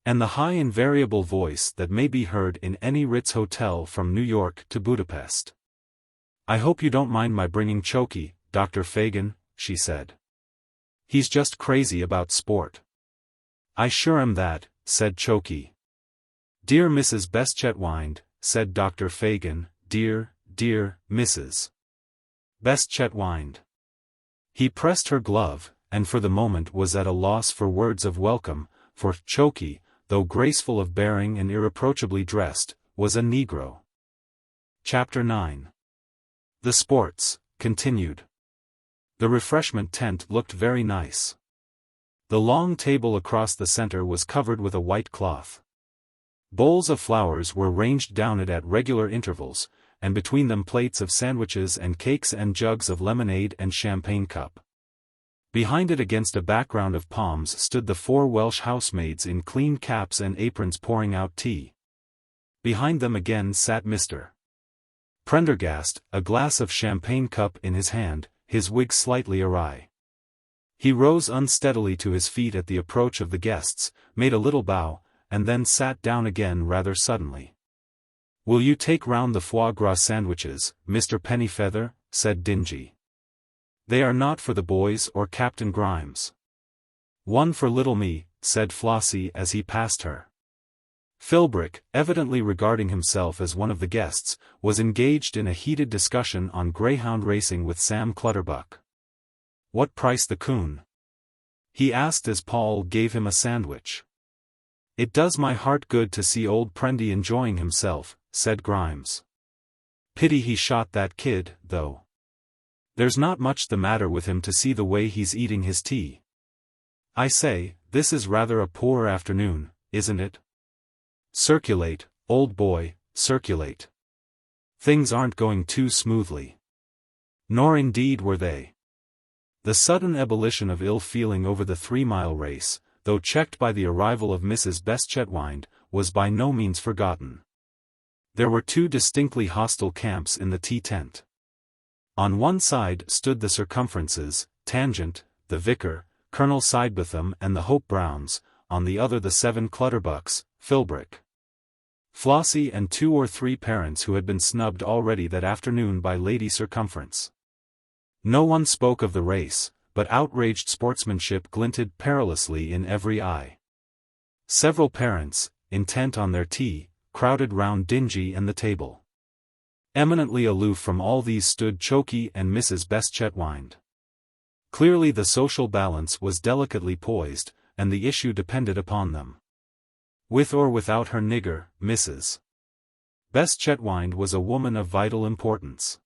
And the high invariable voice that may be heard in any Ritz hotel from New York to Budapest. "I hope you don't mind my bringing Choki, Dr. Fagan," she said. "He's just crazy about sport." "I sure am that," said Choki. "Dear Mrs. Beste-Chetwynde," said Dr. Fagan, "dear, dear, Mrs. Beste-Chetwynde." He pressed her glove, and for the moment was at a loss for words of welcome, for Choki, though graceful of bearing and irreproachably dressed, was a Negro. Chapter 9. The sports, continued. The refreshment tent looked very nice. The long table across the center was covered with a white cloth. Bowls of flowers were ranged down it at regular intervals, and between them plates of sandwiches and cakes and jugs of lemonade and champagne cup. Behind it against a background of palms stood the 4 Welsh housemaids in clean caps and aprons pouring out tea. Behind them again sat Mr. Prendergast, a glass of champagne cup in his hand, his wig slightly awry. He rose unsteadily to his feet at the approach of the guests, made a little bow, and then sat down again rather suddenly. "Will you take round the foie gras sandwiches, Mr. Pennyfeather?" said Dingy. "They are not for the boys or Captain Grimes." "One for little me," said Flossie as he passed her. Philbrick, evidently regarding himself as one of the guests, was engaged in a heated discussion on greyhound racing with Sam Clutterbuck. "What price the coon?" he asked as Paul gave him a sandwich. "It does my heart good to see old Prendy enjoying himself," said Grimes. "Pity he shot that kid, though. There's not much the matter with him to see the way he's eating his tea. I say, this is rather a poor afternoon, isn't it? Circulate, old boy, circulate. Things aren't going too smoothly." Nor indeed were they. The sudden ebullition of ill feeling over the 3-mile race, though checked by the arrival of Mrs. Beste-Chetwynde, was by no means forgotten. There were 2 distinctly hostile camps in the tea tent. On one side stood the Circumferences, Tangent, the Vicar, Colonel Sidebotham and the Hope Browns, on the other the 7 Clutterbucks, Philbrick, Flossie and 2 or 3 parents who had been snubbed already that afternoon by Lady Circumference. No one spoke of the race, but outraged sportsmanship glinted perilously in every eye. Several parents, intent on their tea, crowded round Dingy and the table. Eminently aloof from all these stood Choki and Mrs. Beste-Chetwynde. Clearly the social balance was delicately poised, and the issue depended upon them. With or without her nigger, Mrs. Beste-Chetwynde was a woman of vital importance.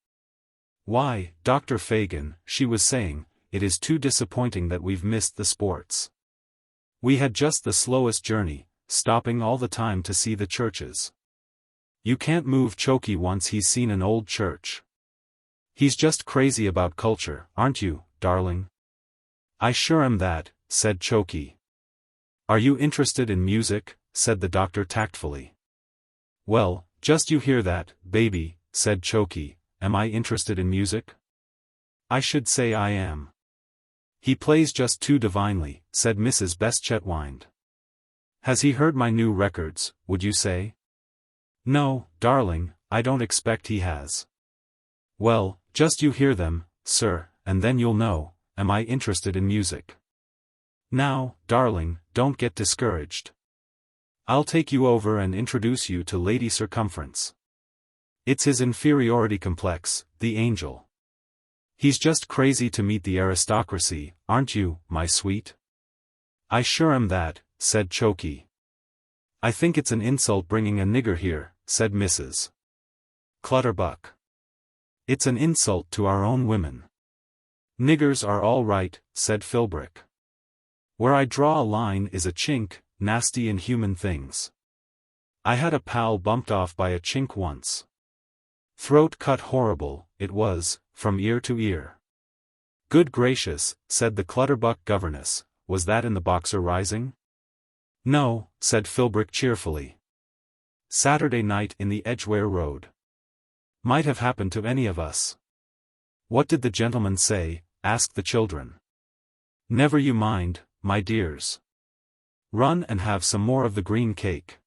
"Why, Dr. Fagan," she was saying, "it is too disappointing that we've missed the sports. We had just the slowest journey, stopping all the time to see the churches. You can't move Choki once he's seen an old church. He's just crazy about culture, aren't you, darling?" "I sure am that," said Choki. "Are you interested in music?" said the doctor tactfully. "Well, just you hear that, baby," said Choki. "Am I interested in music? I should say I am." "He plays just too divinely," said Mrs. Beste-Chetwynde. "Has he heard my new records, would you say?" "No, darling, I don't expect he has." "Well, just you hear them, sir, and then you'll know, am I interested in music? Now, darling, don't get discouraged. I'll take you over and introduce you to Lady Circumference. It's his inferiority complex, the angel. He's just crazy to meet the aristocracy, aren't you, my sweet?" "I sure am that," said Choki. "I think it's an insult bringing a nigger here," said Mrs. Clutterbuck. "It's an insult to our own women." "Niggers are all right," said Philbrick. "Where I draw a line is a chink, nasty inhuman things. I had a pal bumped off by a chink once. Throat cut horrible, it was, from ear to ear." "Good gracious," said the Clutterbuck governess, "was that in the Boxer Rising?" No, said Philbrick cheerfully. Saturday night in the Edgware Road. Might have happened to any of us. What did the gentleman say? Asked the children. Never you mind, my dears. Run and have some more of the green cake.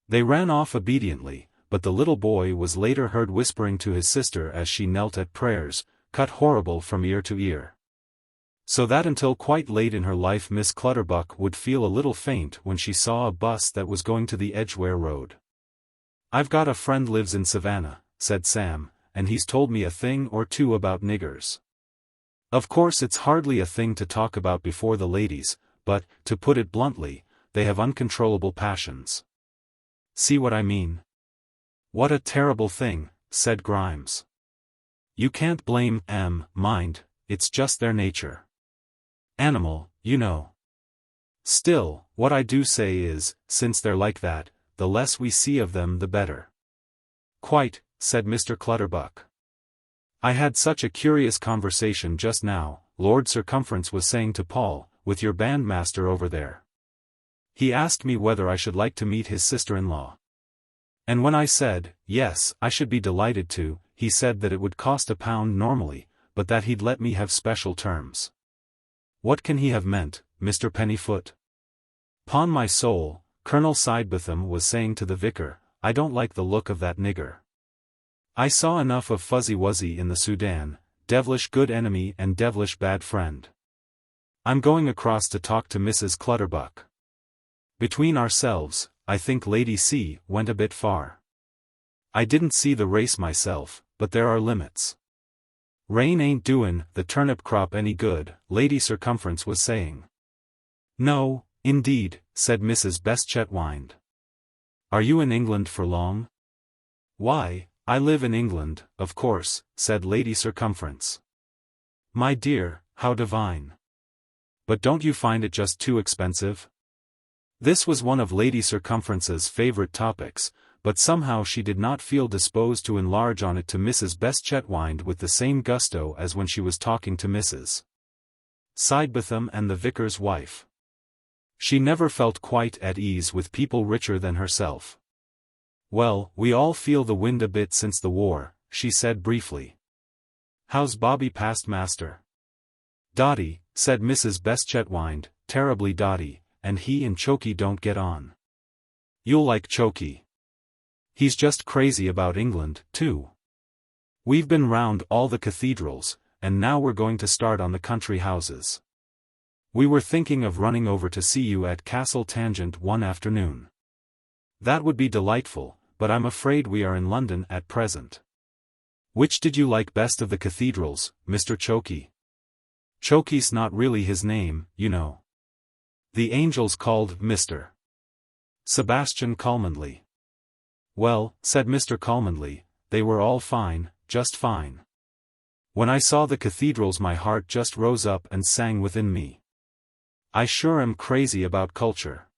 They ran off obediently, but the little boy was later heard whispering to his sister as she knelt at prayers, cut horrible from ear to ear. So that until quite late in her life Miss Clutterbuck would feel a little faint when she saw a bus that was going to the Edgware Road. I've got a friend lives in Savannah, said Sam, and he's told me a thing or two about niggers. Of course it's hardly a thing to talk about before the ladies, but, to put it bluntly, they have uncontrollable passions. See what I mean? What a terrible thing, said Grimes. You can't blame 'em, mind, it's just their nature. Animal, you know. Still, what I do say is, since they're like that, the less we see of them the better. Quite, said Mr. Clutterbuck. I had such a curious conversation just now, Lord Circumference was saying to Paul, with your bandmaster over there. He asked me whether I should like to meet his sister-in-law. And when I said, yes, I should be delighted to, he said that it would cost £1 normally, but that he'd let me have special terms. What can he have meant, Mr. Pennyfoot? 'Pon my soul, Colonel Sidebotham was saying to the vicar, I don't like the look of that nigger. I saw enough of Fuzzy Wuzzy in the Sudan, devilish good enemy and devilish bad friend. I'm going across to talk to Mrs. Clutterbuck. Between ourselves, I think Lady C went a bit far. I didn't see the race myself, but there are limits. Rain ain't doin' the turnip crop any good, Lady Circumference was saying. No, indeed, said Mrs. Beste-Chetwynde. Are you in England for long? Why, I live in England, of course, said Lady Circumference. My dear, how divine. But don't you find it just too expensive? This was one of Lady Circumference's favorite topics, but somehow she did not feel disposed to enlarge on it to Mrs. Beste-Chetwynde with the same gusto as when she was talking to Mrs. Sidebotham and the vicar's wife. She never felt quite at ease with people richer than herself. Well, we all feel the wind a bit since the war, she said briefly. How's Bobby past master? Dotty, said Mrs. Beste-Chetwynde, terribly dotty, and he and Chokey don't get on. You'll like Chokey. He's just crazy about England, too. We've been round all the cathedrals, and now we're going to start on the country houses. We were thinking of running over to see you at Castle Tangent one afternoon. That would be delightful, but I'm afraid we are in London at present. Which did you like best of the cathedrals, Mr. Chokey? Chokey's not really his name, you know. The angels called Mr. Sebastian Cholmondeley. Well, said Mr. Cholmondeley, they were all fine, just fine. When I saw the cathedrals my heart just rose up and sang within me. I sure am crazy about culture.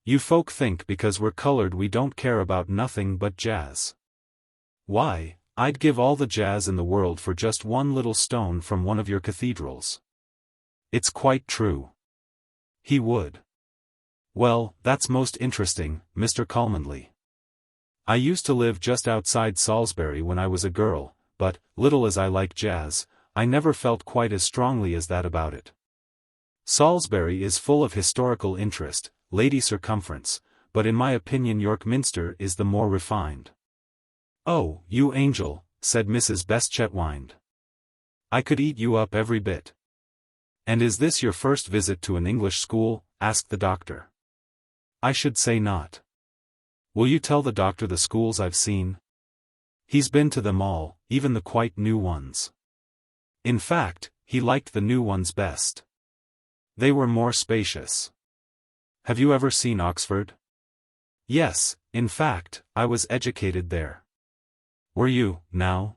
You folk think because we're colored we don't care about nothing but jazz. Why, I'd give all the jazz in the world for just one little stone from one of your cathedrals. It's quite true. He would. Well, that's most interesting, Mr. Cholmondeley. I used to live just outside Salisbury when I was a girl, but, little as I like jazz, I never felt quite as strongly as that about it. Salisbury is full of historical interest, Lady Circumference, but in my opinion York Minster is the more refined. Oh, you angel, said Mrs. Beste-Chetwynde. I could eat you up every bit. And is this your first visit to an English school? Asked the doctor. I should say not. Will you tell the doctor the schools I've seen? He's been to them all, even the quite new ones. In fact, he liked the new ones best. They were more spacious. Have you ever seen Oxford? Yes, in fact, I was educated there. Were you, now?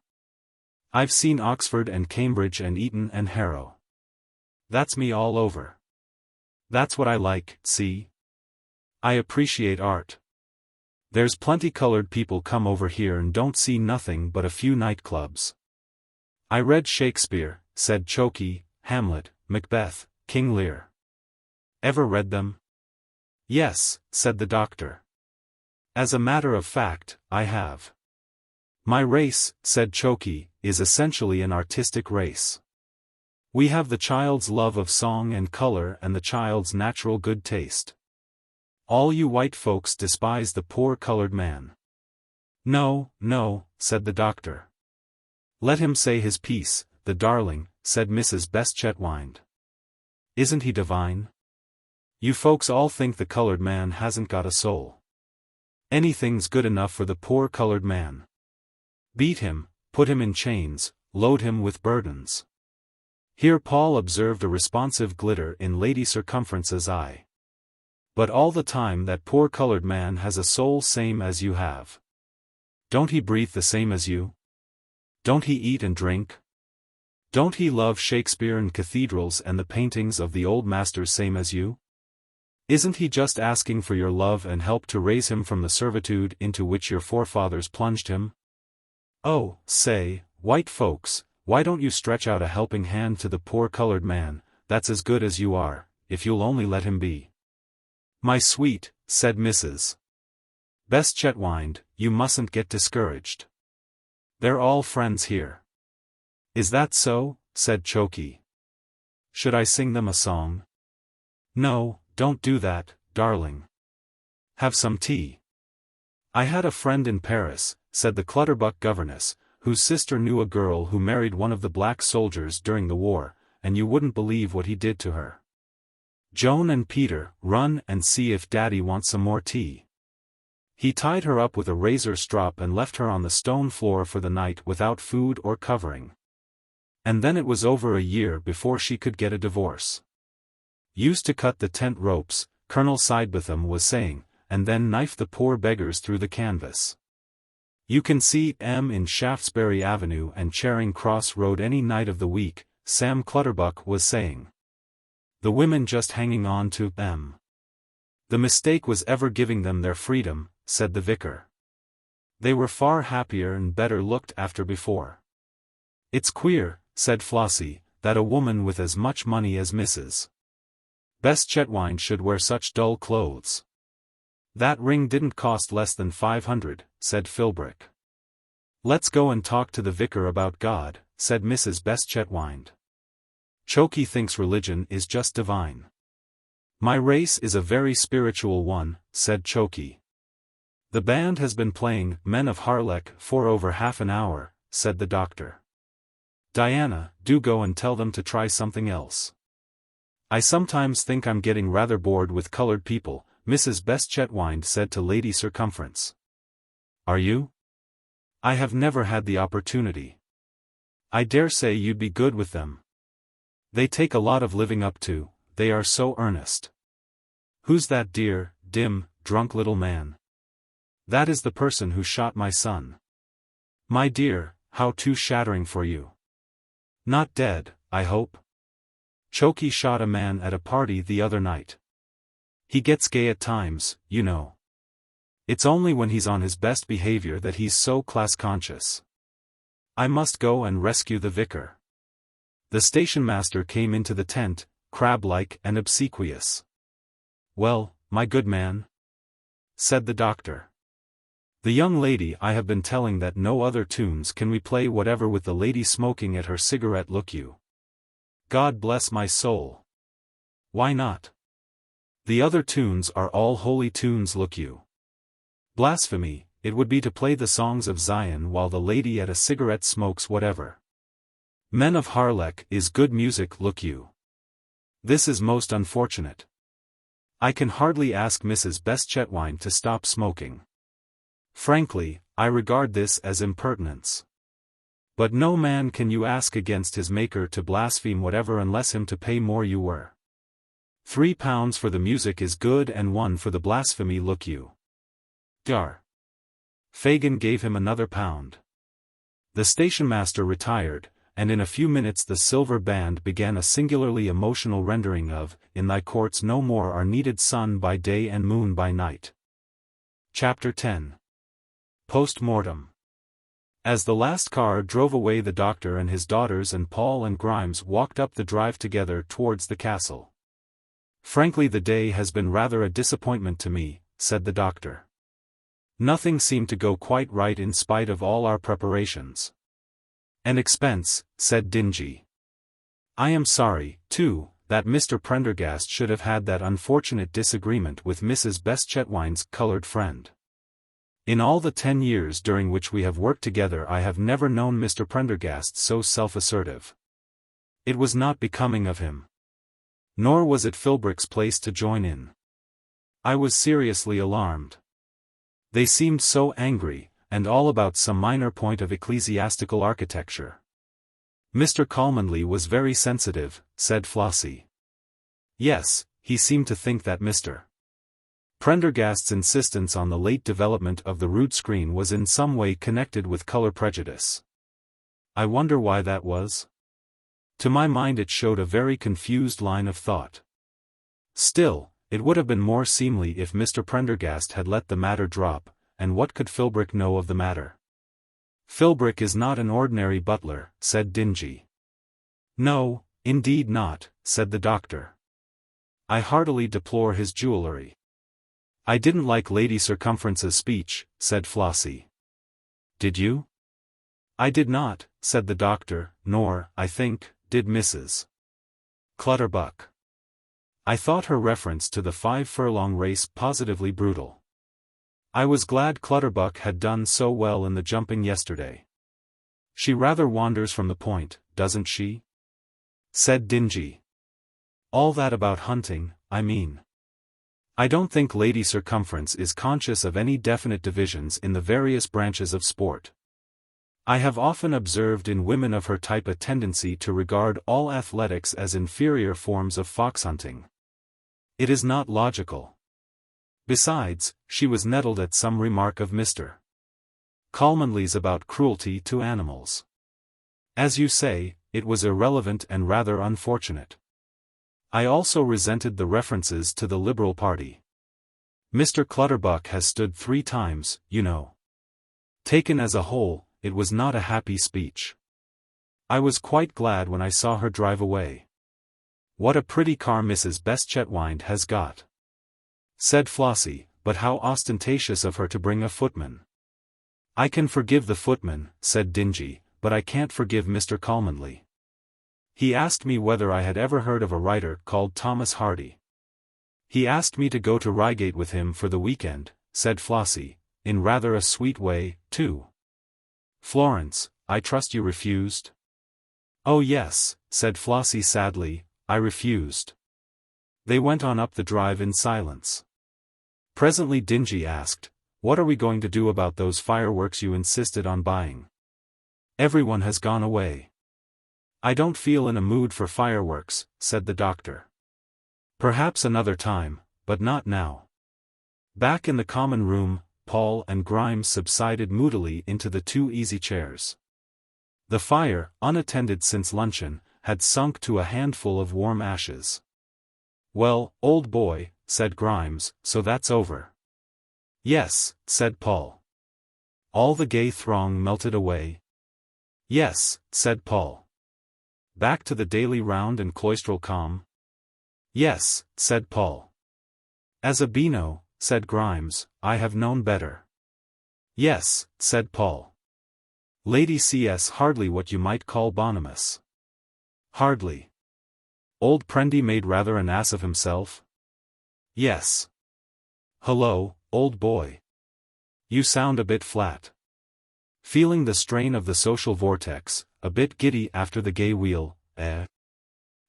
I've seen Oxford and Cambridge and Eton and Harrow. That's me all over. That's what I like, see? I appreciate art. There's plenty colored people come over here and don't see nothing but a few nightclubs. I read Shakespeare, said Chokey, Hamlet, Macbeth, King Lear. Ever read them? Yes, said the doctor. As a matter of fact, I have. My race, said Chokey, is essentially an artistic race. We have the child's love of song and color and the child's natural good taste. All you white folks despise the poor colored man. No, no, said the doctor. Let him say his piece, the darling, said Mrs. Beste-Chetwynde. Isn't he divine? You folks all think the colored man hasn't got a soul. Anything's good enough for the poor colored man. Beat him, put him in chains, load him with burdens. Here Paul observed a responsive glitter in Lady Circumference's eye. But all the time that poor colored man has a soul same as you have. Don't he breathe the same as you? Don't he eat and drink? Don't he love Shakespeare and cathedrals and the paintings of the old masters same as you? Isn't he just asking for your love and help to raise him from the servitude into which your forefathers plunged him? Oh, say, white folks, why don't you stretch out a helping hand to the poor colored man, that's as good as you are, if you'll only let him be. My sweet, said Mrs. Beste-Chetwynde, you mustn't get discouraged. They're all friends here. Is that so? Said Chokey. Should I sing them a song? No, don't do that, darling. Have some tea. I had a friend in Paris, said the Clutterbuck governess, whose sister knew a girl who married one of the black soldiers during the war, and you wouldn't believe what he did to her. Joan and Peter, run and see if Daddy wants some more tea. He tied her up with a razor strop and left her on the stone floor for the night without food or covering. And then it was over a year before she could get a divorce. Used to cut the tent ropes, Colonel Sidebotham was saying, and then knife the poor beggars through the canvas. You can see M in Shaftesbury Avenue and Charing Cross Road any night of the week, Sam Clutterbuck was saying. The women just hanging on to M. The mistake was ever giving them their freedom, said the vicar. They were far happier and better looked after before. It's queer, said Flossie, that a woman with as much money as Mrs. Beste-Chetwynde should wear such dull clothes. That ring didn't cost less than 500, said Philbrick. Let's go and talk to the vicar about God, said Mrs. Beste-Chetwynde. Chokey thinks religion is just divine. My race is a very spiritual one, said Chokey. The band has been playing Men of Harlech for over half an hour, said the doctor. Diana, do go and tell them to try something else. I sometimes think I'm getting rather bored with colored people, Mrs. Beste-Chetwynde said to Lady Circumference. Are you? I have never had the opportunity. I dare say you'd be good with them. They take a lot of living up to, they are so earnest. Who's that dear, dim, drunk little man? That is the person who shot my son. My dear, how too shattering for you. Not dead, I hope? Chokey shot a man at a party the other night. He gets gay at times, you know. It's only when he's on his best behavior that he's so class-conscious. I must go and rescue the vicar. The station-master came into the tent, crab-like and obsequious. Well, my good man? Said the doctor. The young lady I have been telling that no other tunes can we play whatever with the lady smoking at her cigarette look you. God bless my soul. Why not? The other tunes are all holy tunes look you. Blasphemy, it would be to play the songs of Zion while the lady at a cigarette smokes whatever. Men of Harlech is good music look you. This is most unfortunate. I can hardly ask Mrs. Beste-Chetwynde to stop smoking. Frankly, I regard this as impertinence. But no man can you ask against his maker to blaspheme whatever unless him to pay more you were. £3 for the music is good and 1 for the blasphemy look you. Dr. Fagan gave him another £1. The stationmaster retired, and in a few minutes the silver band began a singularly emotional rendering of, In thy courts no more are needed sun by day and moon by night. Chapter 10. Post-mortem. As the last car drove away the doctor and his daughters and Paul and Grimes walked up the drive together towards the castle. Frankly, the day has been rather a disappointment to me, said the doctor. Nothing seemed to go quite right in spite of all our preparations. And expense, said Dingy. I am sorry, too, that Mr. Prendergast should have had that unfortunate disagreement with Mrs. Beste-Chetwynde's colored friend. In all the 10 years during which we have worked together I have never known Mr. Prendergast so self-assertive. It was not becoming of him. Nor was it Philbrick's place to join in. I was seriously alarmed. They seemed so angry, and all about some minor point of ecclesiastical architecture. Mr. Cholmondeley was very sensitive, said Flossie. Yes, he seemed to think that Mr. Prendergast's insistence on the late development of the rood screen was in some way connected with color prejudice. I wonder why that was? To my mind it showed a very confused line of thought. Still, it would have been more seemly if Mr. Prendergast had let the matter drop, and what could Philbrick know of the matter? Philbrick is not an ordinary butler, said Dingy. No, indeed not, said the doctor. I heartily deplore his jewellery. I didn't like Lady Circumference's speech, said Flossie. Did you? I did not, said the doctor, nor, I think, did Mrs. Clutterbuck. I thought her reference to the 5-furlong race positively brutal. I was glad Clutterbuck had done so well in the jumping yesterday. She rather wanders from the point, doesn't she? Said Dingy. All that about hunting, I mean. I don't think Lady Circumference is conscious of any definite divisions in the various branches of sport. I have often observed in women of her type a tendency to regard all athletics as inferior forms of fox-hunting. It is not logical. Besides, she was nettled at some remark of Mr. Cholmondeley's about cruelty to animals. As you say, it was irrelevant and rather unfortunate. I also resented the references to the Liberal Party. Mr. Clutterbuck has stood 3 times, you know. Taken as a whole, it was not a happy speech. I was quite glad when I saw her drive away. What a pretty car Mrs. Beste-Chetwynde has got, said Flossie, but how ostentatious of her to bring a footman. I can forgive the footman, said Dingy, but I can't forgive Mr. Cholmondeley. He asked me whether I had ever heard of a writer called Thomas Hardy. He asked me to go to Reigate with him for the weekend, said Flossie, in rather a sweet way, too. Florence, I trust you refused? Oh yes, said Flossie sadly, I refused. They went on up the drive in silence. Presently Dingy asked, what are we going to do about those fireworks you insisted on buying? Everyone has gone away. I don't feel in a mood for fireworks, said the doctor. Perhaps another time, but not now. Back in the common room, Paul and Grimes subsided moodily into the 2 easy chairs. The fire, unattended since luncheon, had sunk to a handful of warm ashes. Well, old boy, said Grimes, so that's over. Yes, said Paul. All the gay throng melted away. Yes, said Paul. Back to the daily round and cloistral calm? Yes, said Paul. As a beano, said Grimes, I have known better. Yes, said Paul. Lady C.S. hardly what you might call bonhomous. Hardly. Old Prendy made rather an ass of himself? Yes. Hullo, old boy. You sound a bit flat. Feeling the strain of the social vortex, a bit giddy after the gay wheel, eh?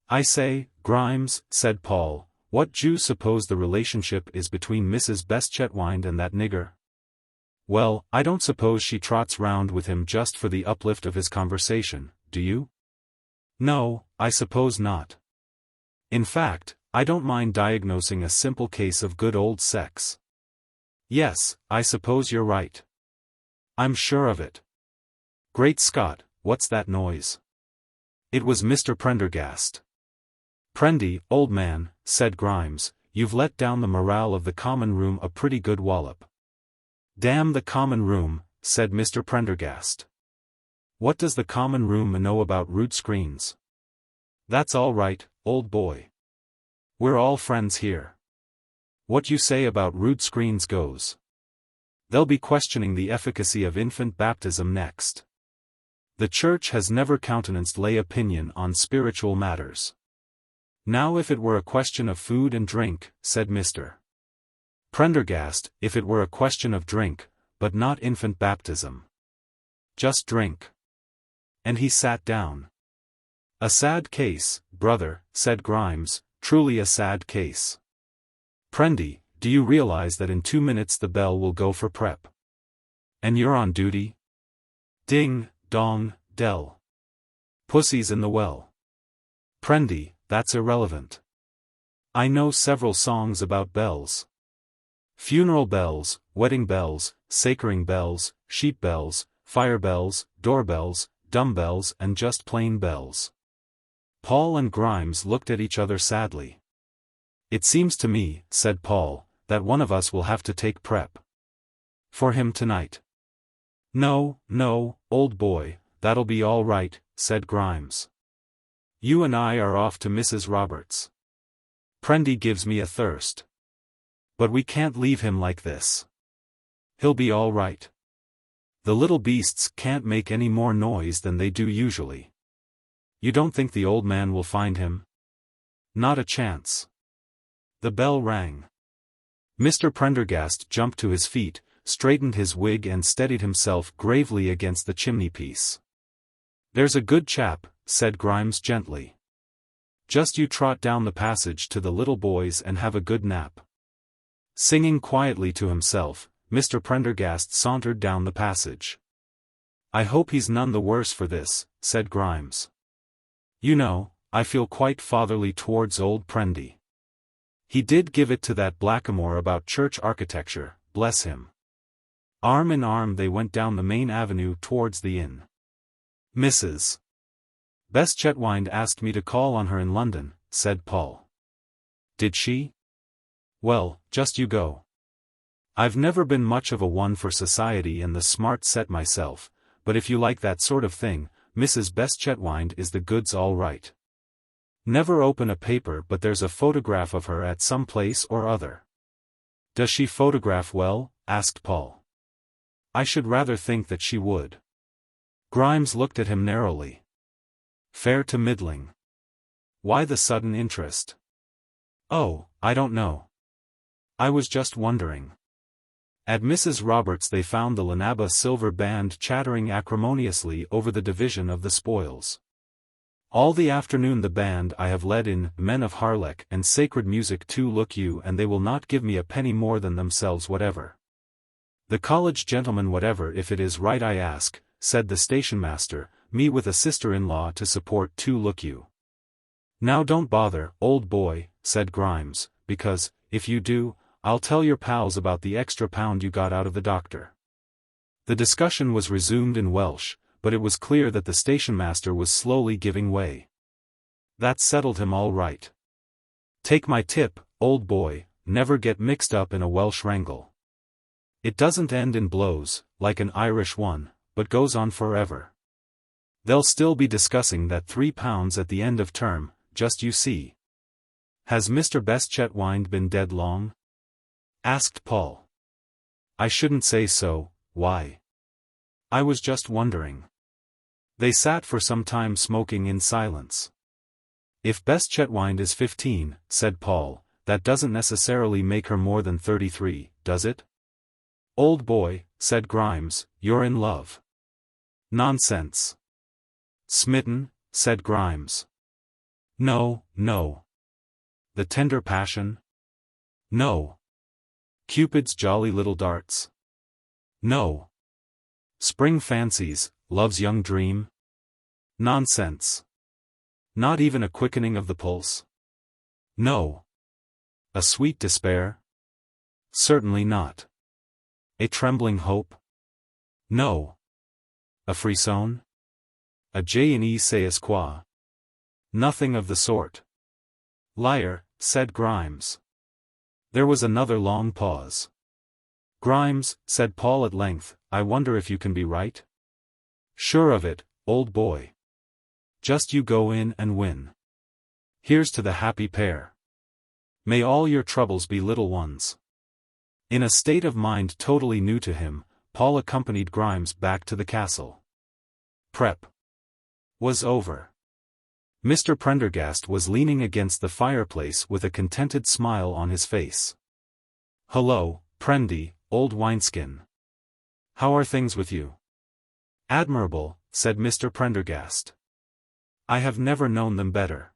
I say, Grimes, said Paul, what do you suppose the relationship is between Mrs. Beste-Chetwynde and that nigger? Well, I don't suppose she trots round with him just for the uplift of his conversation, do you? No, I suppose not. In fact, I don't mind diagnosing a simple case of good old sex. Yes, I suppose you're right. I'm sure of it. Great Scott, what's that noise? It was Mr. Prendergast. Prendy, old man, said Grimes, you've let down the morale of the common room a pretty good wallop. Damn the common room, said Mr. Prendergast. What does the common room know about rood screens? That's all right, old boy. We're all friends here. What you say about rood screens goes. They'll be questioning the efficacy of infant baptism next. The Church has never countenanced lay opinion on spiritual matters. Now if it were a question of food and drink, said Mr. Prendergast, if it were a question of drink, but not infant baptism. Just drink. And he sat down. A sad case, brother, said Grimes, truly a sad case. Prendy, do you realize that in 2 minutes the bell will go for prep? And you're on duty? Ding, dong, dell. Pussy's in the well. Prendy, that's irrelevant. I know several songs about bells. Funeral bells, wedding bells, sacring bells, sheep bells, fire bells, doorbells, dumb bells and just plain bells. Paul and Grimes looked at each other sadly. It seems to me, said Paul, that one of us will have to take prep. For him tonight. No, no, old boy, that'll be all right, said Grimes. You and I are off to Mrs. Roberts. Prendy gives me a thirst. But we can't leave him like this. He'll be all right. The little beasts can't make any more noise than they do usually. You don't think the old man will find him? Not a chance. The bell rang. Mr. Prendergast jumped to his feet, straightened his wig and steadied himself gravely against the chimney-piece. There's a good chap, said Grimes gently. Just you trot down the passage to the little boys and have a good nap. Singing quietly to himself, Mr. Prendergast sauntered down the passage. I hope he's none the worse for this, said Grimes. You know, I feel quite fatherly towards old Prendy. He did give it to that blackamoor about church architecture, bless him. Arm in arm they went down the main avenue towards the inn. Mrs. Beste-Chetwynde asked me to call on her in London, said Paul. Did she? Well, just you go. I've never been much of a one for society and the smart set myself, but if you like that sort of thing, Mrs. Beste-Chetwynde is the goods all right. Never open a paper but there's a photograph of her at some place or other. Does she photograph well? Asked Paul. I should rather think that she would. Grimes looked at him narrowly. Fair to middling. Why the sudden interest? Oh, I don't know. I was just wondering. At Mrs. Roberts they found the Llanabba silver band chattering acrimoniously over the division of the spoils. All the afternoon the band I have led in Men of Harlech and Sacred Music too look you and they will not give me a penny more than themselves whatever. The college gentleman whatever if it is right I ask, said the station-master, me with a sister-in-law to support too look you. Now don't bother, old boy, said Grimes, because, if you do, I'll tell your pals about the extra £1 you got out of the doctor. The discussion was resumed in Welsh, but it was clear that the station-master was slowly giving way. That settled him all right. Take my tip, old boy, never get mixed up in a Welsh wrangle. It doesn't end in blows, like an Irish one, but goes on forever. They'll still be discussing that £3 at the end of term, just you see. Has Mr. Beste-Chetwynde been dead long? Asked Paul. I shouldn't say so, why? I was just wondering. They sat for some time smoking in silence. If Beste-Chetwynde is 15, said Paul, that doesn't necessarily make her more than 33, does it? Old boy, said Grimes, you're in love. Nonsense. Smitten, said Grimes. No, no. The tender passion? No. Cupid's jolly little darts? No. Spring fancies, love's young dream? Nonsense. Not even a quickening of the pulse? No. A sweet despair? Certainly not. A trembling hope? No. A frisson? A je ne sais quoi? Nothing of the sort. Liar, said Grimes. There was another long pause. Grimes, said Paul at length, I wonder if you can be right? Sure of it, old boy. Just you go in and win. Here's to the happy pair. May all your troubles be little ones. In a state of mind totally new to him, Paul accompanied Grimes back to the castle. Prep was over. Mr. Prendergast was leaning against the fireplace with a contented smile on his face. "Hullo, Prendy, old wineskin. How are things with you?" "Admirable," said Mr. Prendergast. "I have never known them better.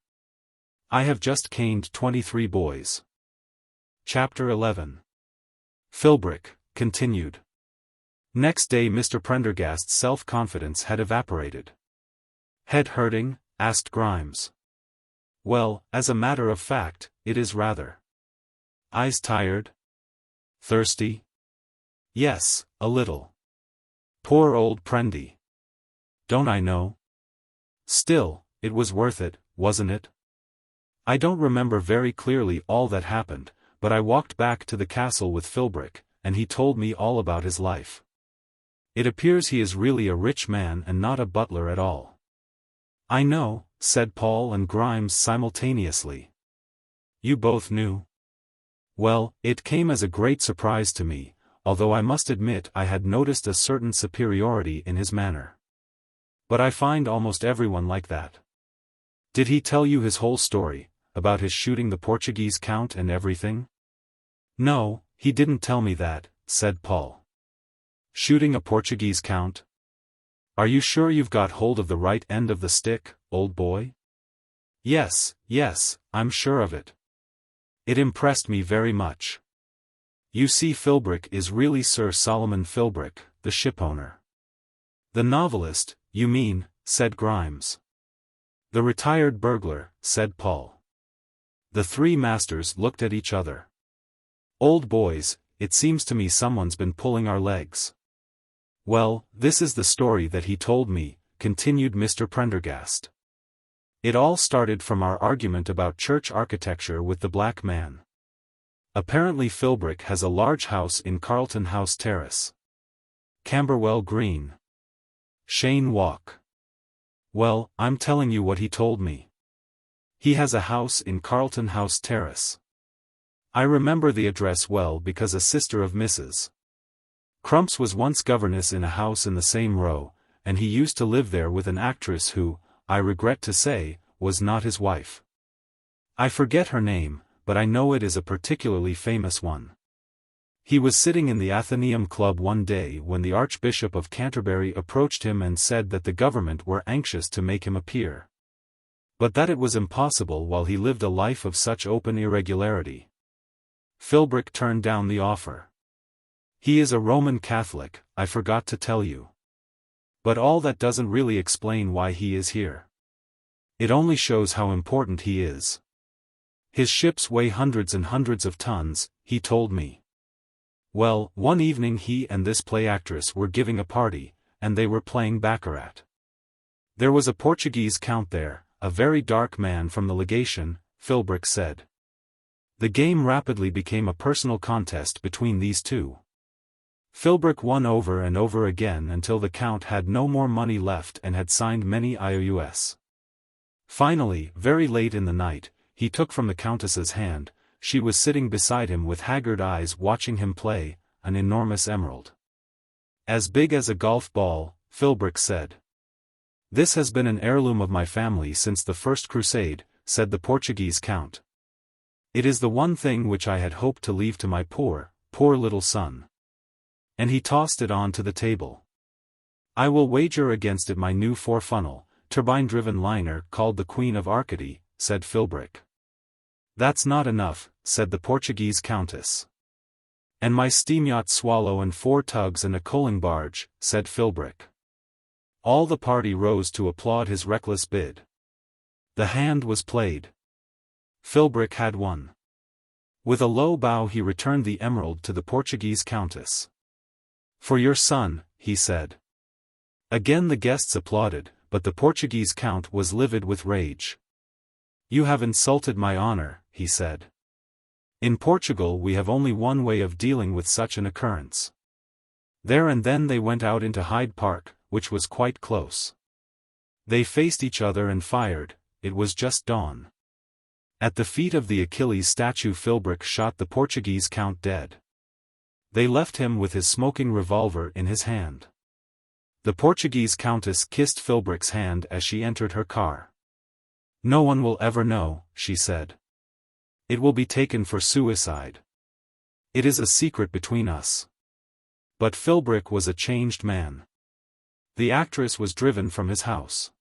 I have just caned 23 boys." Chapter 11. Philbrick, continued. Next day Mr. Prendergast's self-confidence had evaporated. "Head hurting?" asked Grimes. "Well, as a matter of fact, it is rather." "Eyes tired? Thirsty?" "Yes, a little." "Poor old Prendy. Don't I know? Still, it was worth it, wasn't it?" "I don't remember very clearly all that happened, but I walked back to the castle with Philbrick, and he told me all about his life. It appears he is really a rich man and not a butler at all." "I know," said Paul and Grimes simultaneously. "You both knew?" "Well, it came as a great surprise to me, although I must admit I had noticed a certain superiority in his manner. But I find almost everyone like that." "Did he tell you his whole story, about his shooting the Portuguese count and everything?" "No, he didn't tell me that," said Paul. "Shooting a Portuguese count? Are you sure you've got hold of the right end of the stick, old boy?" Yes, I'm sure of it. It impressed me very much. You see, Philbrick is really Sir Solomon Philbrick, the shipowner." "The novelist, you mean," said Grimes. "The retired burglar," said Paul. The three masters looked at each other. "Old boys, it seems to me someone's been pulling our legs." "Well, this is the story that he told me," continued Mr. Prendergast. "It all started from our argument about church architecture with the black man. Apparently Philbrick has a large house in Carlton House Terrace, Camberwell Green, Cheyne Walk. Well, I'm telling you what he told me. He has a house in Carlton House Terrace. I remember the address well because a sister of Mrs. Crump's was once governess in a house in the same row, and he used to live there with an actress who, I regret to say, was not his wife. I forget her name, but I know it is a particularly famous one. He was sitting in the Athenaeum Club one day when the Archbishop of Canterbury approached him and said that the government were anxious to make him a peer, but that it was impossible while he lived a life of such open irregularity. Philbrick turned down the offer. He is a Roman Catholic, I forgot to tell you. But all that doesn't really explain why he is here. It only shows how important he is. His ships weigh hundreds and hundreds of tons, he told me. Well, one evening he and this play actress were giving a party, and they were playing baccarat. There was a Portuguese count there, a very dark man from the legation, Philbrick said. The game rapidly became a personal contest between these two. Philbrick won over and over again until the count had no more money left and had signed many IOUs. Finally, very late in the night, he took from the countess's hand, she was sitting beside him with haggard eyes watching him play, an enormous emerald. As big as a golf ball, Philbrick said. This has been an heirloom of my family since the First Crusade, said the Portuguese count. It is the one thing which I had hoped to leave to my poor little son. And he tossed it on to the table. I will wager against it my new four-funnel, turbine-driven liner called the Queen of Arcady, said Philbrick. That's not enough, said the Portuguese countess. And my steam yacht Swallow and 4 tugs and a coaling barge, said Philbrick. All the party rose to applaud his reckless bid. The hand was played. Philbrick had won. With a low bow he returned the emerald to the Portuguese countess. For your son, he said. Again the guests applauded, but the Portuguese count was livid with rage. You have insulted my honor, he said. In Portugal we have only one way of dealing with such an occurrence. There and then they went out into Hyde Park, which was quite close. They faced each other and fired, it was just dawn. At the feet of the Achilles statue Philbrick shot the Portuguese count dead. They left him with his smoking revolver in his hand. The Portuguese countess kissed Philbrick's hand as she entered her car. "No one will ever know," she said. "It will be taken for suicide. It is a secret between us." But Philbrick was a changed man. The actress was driven from his house.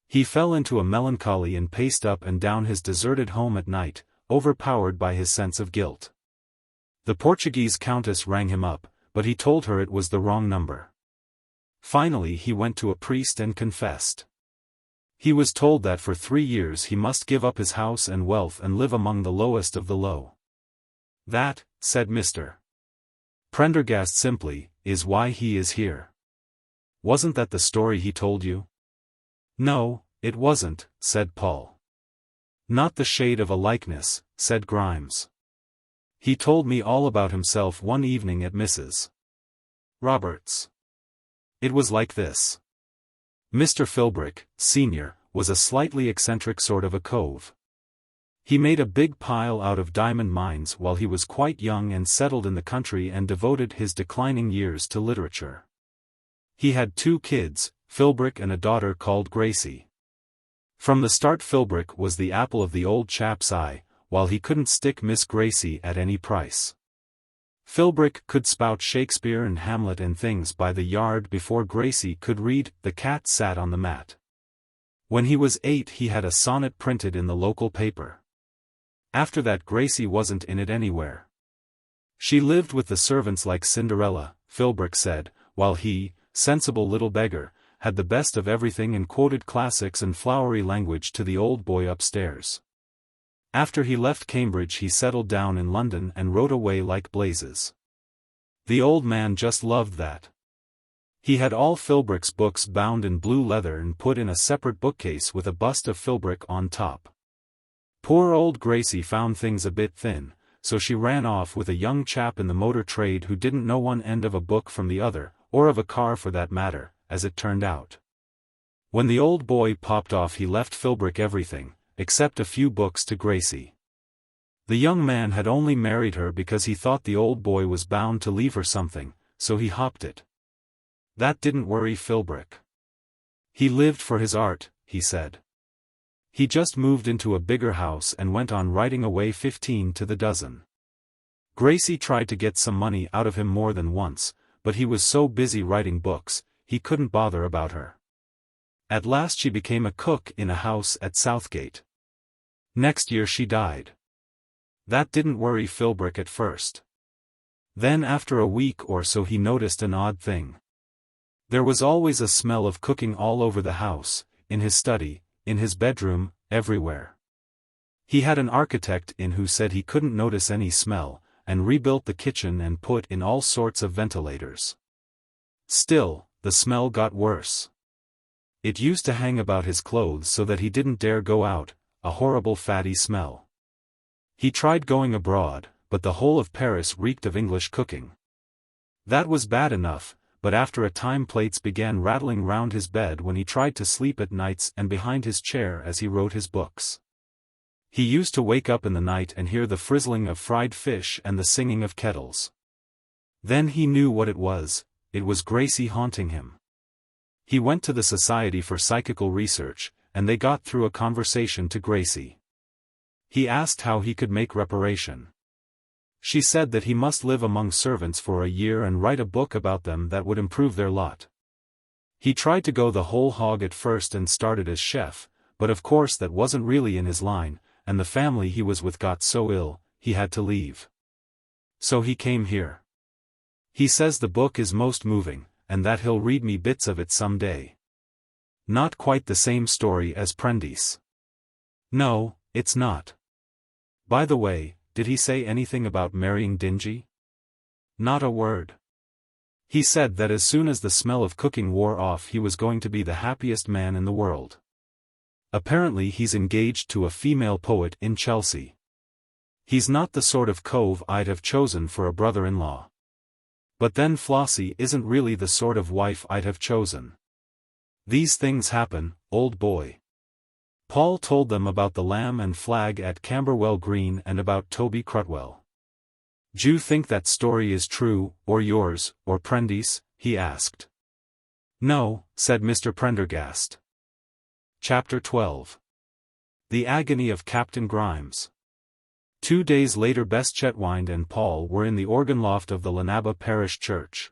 He fell into a melancholy and paced up and down his deserted home at night, overpowered by his sense of guilt. The Portuguese countess rang him up, but he told her it was the wrong number. Finally he went to a priest and confessed. He was told that for 3 years he must give up his house and wealth and live among the lowest of the low. "That," said Mr. Prendergast simply, "is why he is here." "Wasn't that the story he told you?" "No, it wasn't," said Paul. "Not the shade of a likeness," said Grimes. "He told me all about himself one evening at Mrs. Roberts'. It was like this. Mr. Philbrick, Sr., was a slightly eccentric sort of a cove. He made a big pile out of diamond mines while he was quite young and settled in the country and devoted his declining years to literature. He had 2 kids, Philbrick and a daughter called Gracie. From the start Philbrick was the apple of the old chap's eye, while he couldn't stick Miss Gracie at any price. Philbrick could spout Shakespeare and Hamlet and things by the yard before Gracie could read The Cat Sat on the Mat. When he was 8 he had a sonnet printed in the local paper. After that Gracie wasn't in it anywhere. She lived with the servants like Cinderella, Philbrick said, while he, sensible little beggar, had the best of everything and quoted classics and flowery language to the old boy upstairs. After he left Cambridge he settled down in London and wrote away like blazes. The old man just loved that. He had all Philbrick's books bound in blue leather and put in a separate bookcase with a bust of Philbrick on top. Poor old Gracie found things a bit thin, so she ran off with a young chap in the motor trade who didn't know one end of a book from the other, or of a car for that matter, as it turned out. When the old boy popped off he left Philbrick everything, except a few books to Gracie. The young man had only married her because he thought the old boy was bound to leave her something, so he hopped it. That didn't worry Philbrick. He lived for his art, he said. He just moved into a bigger house and went on writing away 15 to the dozen. Gracie tried to get some money out of him more than once, but he was so busy writing books, he couldn't bother about her. At last she became a cook in a house at Southgate. Next year she died. That didn't worry Philbrick at first. Then after a week or so he noticed an odd thing. There was always a smell of cooking all over the house, in his study, in his bedroom, everywhere. He had an architect in who said he couldn't notice any smell, and rebuilt the kitchen and put in all sorts of ventilators. Still, the smell got worse. It used to hang about his clothes so that he didn't dare go out, a horrible fatty smell. He tried going abroad, but the whole of Paris reeked of English cooking. That was bad enough, but after a time plates began rattling round his bed when he tried to sleep at nights and behind his chair as he wrote his books. He used to wake up in the night and hear the frizzling of fried fish and the singing of kettles. Then he knew what it was Gracie haunting him. He went to the Society for Psychical Research, and they got through a conversation to Gracie. He asked how he could make reparation. She said that he must live among servants for a year and write a book about them that would improve their lot. He tried to go the whole hog at first and started as chef, but of course that wasn't really in his line, and the family he was with got so ill, he had to leave. So he came here. He says the book is most moving, and that he'll read me bits of it some day. Not quite the same story as Prentice. No, it's not. By the way, did he say anything about marrying Dingy? Not a word. He said that as soon as the smell of cooking wore off he was going to be the happiest man in the world. Apparently he's engaged to a female poet in Chelsea. He's not the sort of cove I'd have chosen for a brother-in-law. But then Flossie isn't really the sort of wife I'd have chosen. These things happen, old boy. Paul told them about the lamb and flag at Camberwell Green and about Toby Crutwell. "Do you think that story is true, or yours, or Prendergast's?" he asked. "No," said Mr. Prendergast. Chapter 12. The Agony of Captain Grimes. 2 days later Beste-Chetwynde and Paul were in the organ loft of the Llanabba parish church.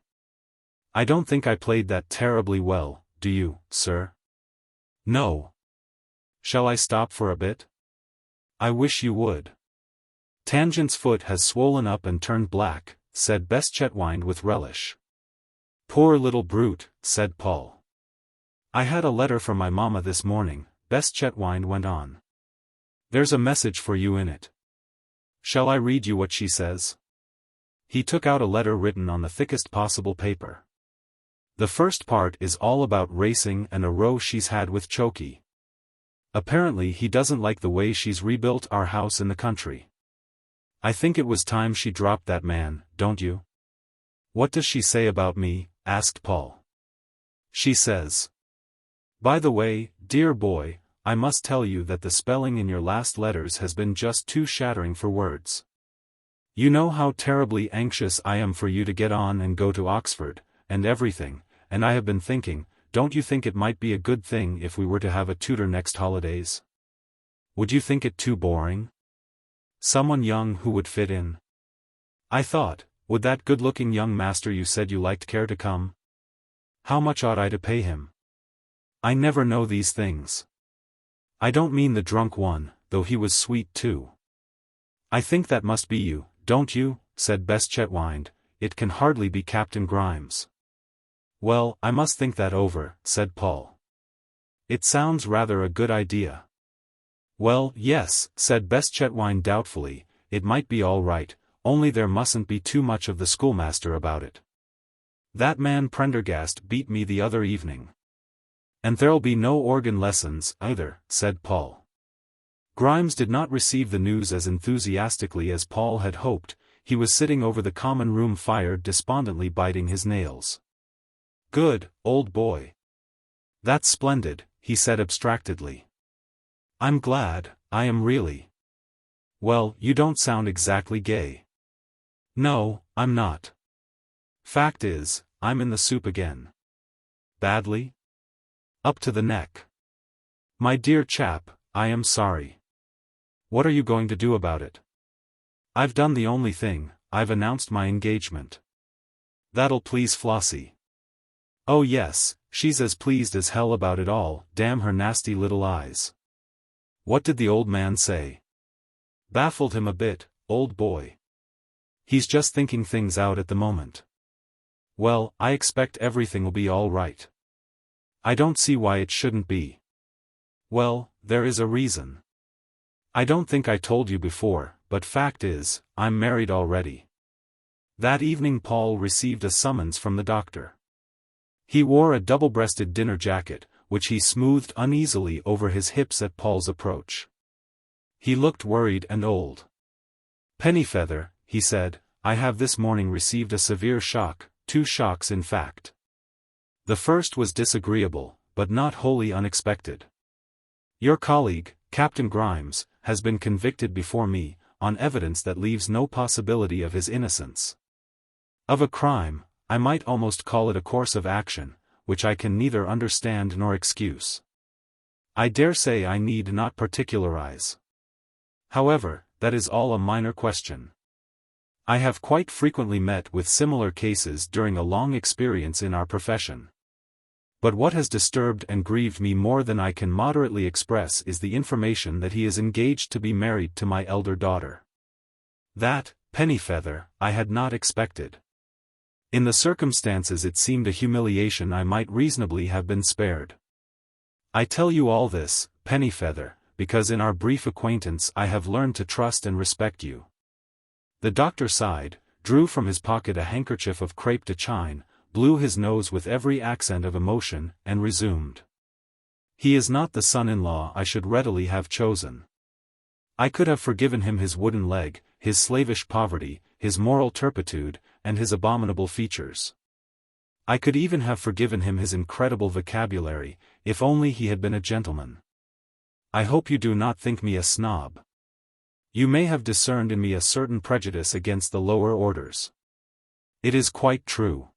"I don't think I played that terribly well, do you, sir?" "No." "Shall I stop for a bit?" "I wish you would." "Tangent's foot has swollen up and turned black," said Beste-Chetwynde with relish. "Poor little brute," said Paul. "I had a letter from my mamma this morning," Beste-Chetwynde went on. "There's a message for you in it. Shall I read you what she says?" He took out a letter written on the thickest possible paper. "The first part is all about racing and a row she's had with Chokey. Apparently he doesn't like the way she's rebuilt our house in the country. I think it was time she dropped that man, don't you?" "What does she say about me?" asked Paul. "She says, 'By the way, dear boy, I must tell you that the spelling in your last letters has been just too shattering for words. You know how terribly anxious I am for you to get on and go to Oxford, and everything, and I have been thinking, don't you think it might be a good thing if we were to have a tutor next holidays? Would you think it too boring? Someone young who would fit in? I thought, would that good-looking young master you said you liked care to come? How much ought I to pay him? I never know these things. I don't mean the drunk one, though he was sweet too. I think that must be you, don't you?" said Beste-Chetwynde. "It can hardly be Captain Grimes." "Well, I must think that over," said Paul. "It sounds rather a good idea." "Well, yes," said Beste-Chetwynde doubtfully, "it might be all right, only there mustn't be too much of the schoolmaster about it. That man Prendergast beat me the other evening. And there'll be no organ lessons, either," said Paul. Grimes did not receive the news as enthusiastically as Paul had hoped. He was sitting over the common room fire despondently biting his nails. "Good, old boy. That's splendid," he said abstractedly. "I'm glad, I am really." "Well, you don't sound exactly gay." "No, I'm not. Fact is, I'm in the soup again." "Badly?" "Up to the neck." "My dear chap, I am sorry. What are you going to do about it?" "I've done the only thing, I've announced my engagement." "That'll please Flossie." "Oh yes, she's as pleased as hell about it all, damn her nasty little eyes." "What did the old man say?" "Baffled him a bit, old boy. He's just thinking things out at the moment." "Well, I expect everything'll be all right." "I don't see why it shouldn't be." "Well, there is a reason. I don't think I told you before, but fact is, I'm married already." That evening Paul received a summons from the doctor. He wore a double-breasted dinner jacket, which he smoothed uneasily over his hips at Paul's approach. He looked worried and old. "Pennyfeather," he said, "I have this morning received a severe shock, 2 shocks in fact. The first was disagreeable, but not wholly unexpected. Your colleague, Captain Grimes, has been convicted before me, on evidence that leaves no possibility of his innocence. Of a crime, I might almost call it a course of action, which I can neither understand nor excuse. I dare say I need not particularize. However, that is all a minor question. I have quite frequently met with similar cases during a long experience in our profession. But what has disturbed and grieved me more than I can moderately express is the information that he is engaged to be married to my elder daughter. That, Pennyfeather, I had not expected. In the circumstances it seemed a humiliation I might reasonably have been spared. I tell you all this, Pennyfeather, because in our brief acquaintance I have learned to trust and respect you." The doctor sighed, drew from his pocket a handkerchief of crêpe de chine, blew his nose with every accent of emotion, and resumed. "He is not the son-in-law I should readily have chosen. I could have forgiven him his wooden leg, his slavish poverty, his moral turpitude, and his abominable features. I could even have forgiven him his incredible vocabulary, if only he had been a gentleman. I hope you do not think me a snob. You may have discerned in me a certain prejudice against the lower orders. It is quite true.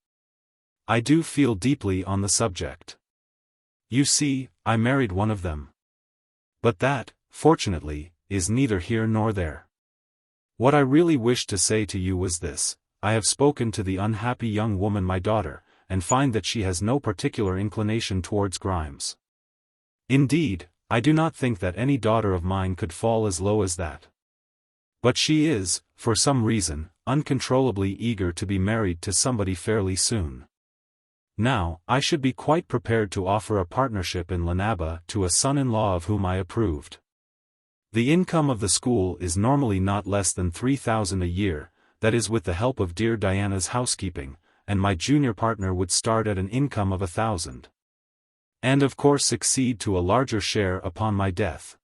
I do feel deeply on the subject. You see, I married one of them. But that, fortunately, is neither here nor there. What I really wished to say to you was this: I have spoken to the unhappy young woman my daughter, and find that she has no particular inclination towards Grimes. Indeed, I do not think that any daughter of mine could fall as low as that. But she is, for some reason, uncontrollably eager to be married to somebody fairly soon. Now, I should be quite prepared to offer a partnership in Llanabba to a son-in-law of whom I approved. The income of the school is normally not less than 3,000 a year, that is with the help of dear Diana's housekeeping, and my junior partner would start at an income of 1,000. And of course succeed to a larger share upon my death.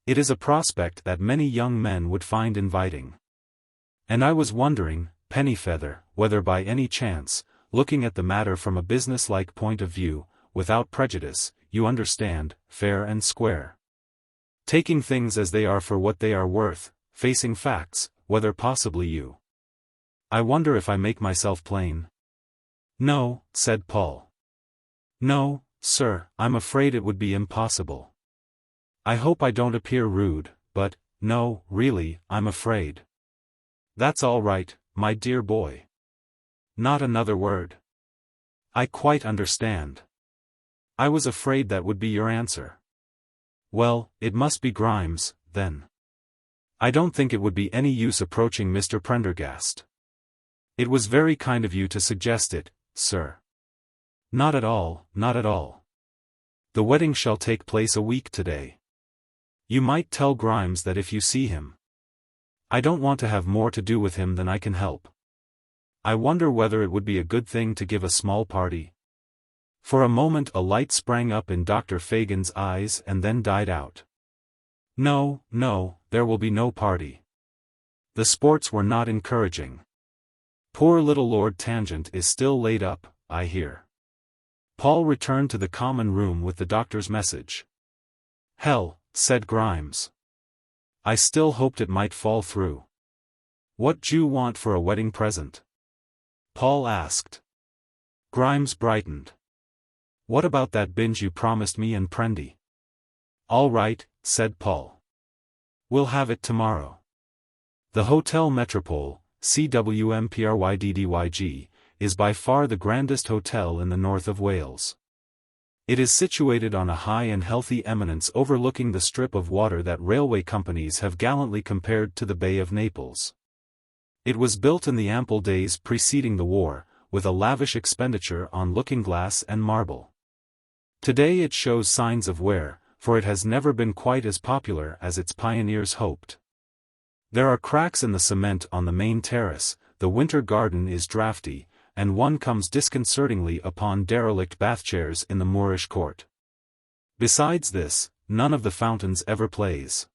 It is a prospect that many young men would find inviting. And I was wondering, Pennyfeather, whether by any chance, looking at the matter from a business-like point of view, without prejudice, you understand, fair and square. Taking things as they are for what they are worth, facing facts, whether possibly you. I wonder if I make myself plain. No, said Paul. No, sir, I'm afraid it would be impossible. I hope I don't appear rude, but, no, really, I'm afraid. That's all right, my dear boy. Not another word. I quite understand. I was afraid that would be your answer. Well, it must be Grimes, then. I don't think it would be any use approaching Mr. Prendergast. It was very kind of you to suggest it, sir. Not at all, not at all. The wedding shall take place a week today. You might tell Grimes that if you see him. I don't want to have more to do with him than I can help. I wonder whether it would be a good thing to give a small party. For a moment a light sprang up in Dr. Fagan's eyes and then died out. No, no, there will be no party. The sports were not encouraging. Poor little Lord Tangent is still laid up, I hear. Paul returned to the common room with the doctor's message. Hell, said Grimes. I still hoped it might fall through. What do you want for a wedding present? Paul asked. Grimes brightened. What about that binge you promised me and Prendy? All right, said Paul. We'll have it tomorrow. The Hotel Metropole, CWMPRYDDYG, is by far the grandest hotel in the north of Wales. It is situated on a high and healthy eminence overlooking the strip of water that railway companies have gallantly compared to the Bay of Naples. It was built in the ample days preceding the war, with a lavish expenditure on looking-glass and marble. Today it shows signs of wear, for it has never been quite as popular as its pioneers hoped. There are cracks in the cement on the main terrace, the winter garden is draughty, and one comes disconcertingly upon derelict bath-chairs in the Moorish court. Besides this, none of the fountains ever plays.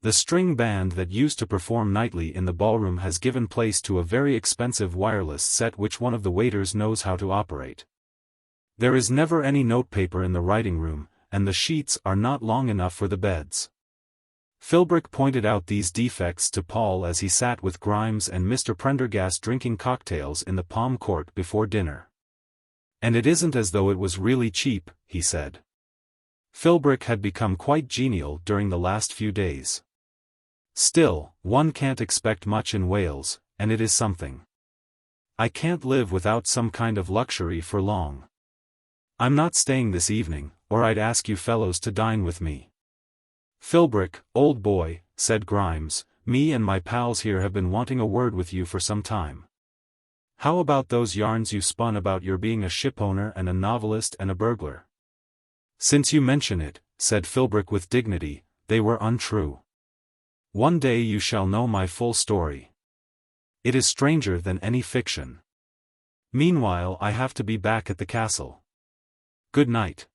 The string band that used to perform nightly in the ballroom has given place to a very expensive wireless set which one of the waiters knows how to operate. There is never any notepaper in the writing room, and the sheets are not long enough for the beds. Philbrick pointed out these defects to Paul as he sat with Grimes and Mr. Prendergast drinking cocktails in the Palm Court before dinner. And it isn't as though it was really cheap, he said. Philbrick had become quite genial during the last few days. Still, one can't expect much in Wales, and it is something. I can't live without some kind of luxury for long. I'm not staying this evening, or I'd ask you fellows to dine with me. Philbrick, old boy, said Grimes, me and my pals here have been wanting a word with you for some time. How about those yarns you spun about your being a shipowner and a novelist and a burglar? Since you mention it, said Philbrick with dignity, they were untrue. One day you shall know my full story. It is stranger than any fiction. Meanwhile I have to be back at the castle. Good night.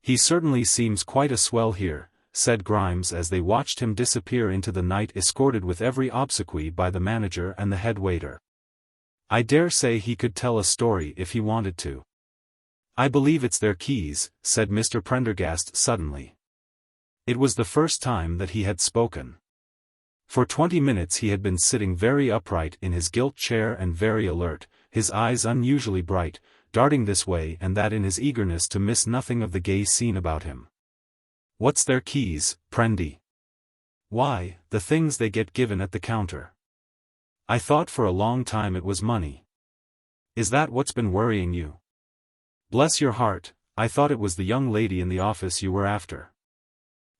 He certainly seems quite a swell here, said Grimes as they watched him disappear into the night escorted with every obsequy by the manager and the head waiter. I dare say he could tell a story if he wanted to. I believe it's their keys, said Mr. Prendergast suddenly. It was the first time that he had spoken. For 20 minutes he had been sitting very upright in his gilt chair and very alert, his eyes unusually bright, darting this way and that in his eagerness to miss nothing of the gay scene about him. "What's their keys, Prendy?" "Why, the things they get given at the counter." "I thought for a long time it was money." "Is that what's been worrying you?" "Bless your heart, I thought it was the young lady in the office you were after."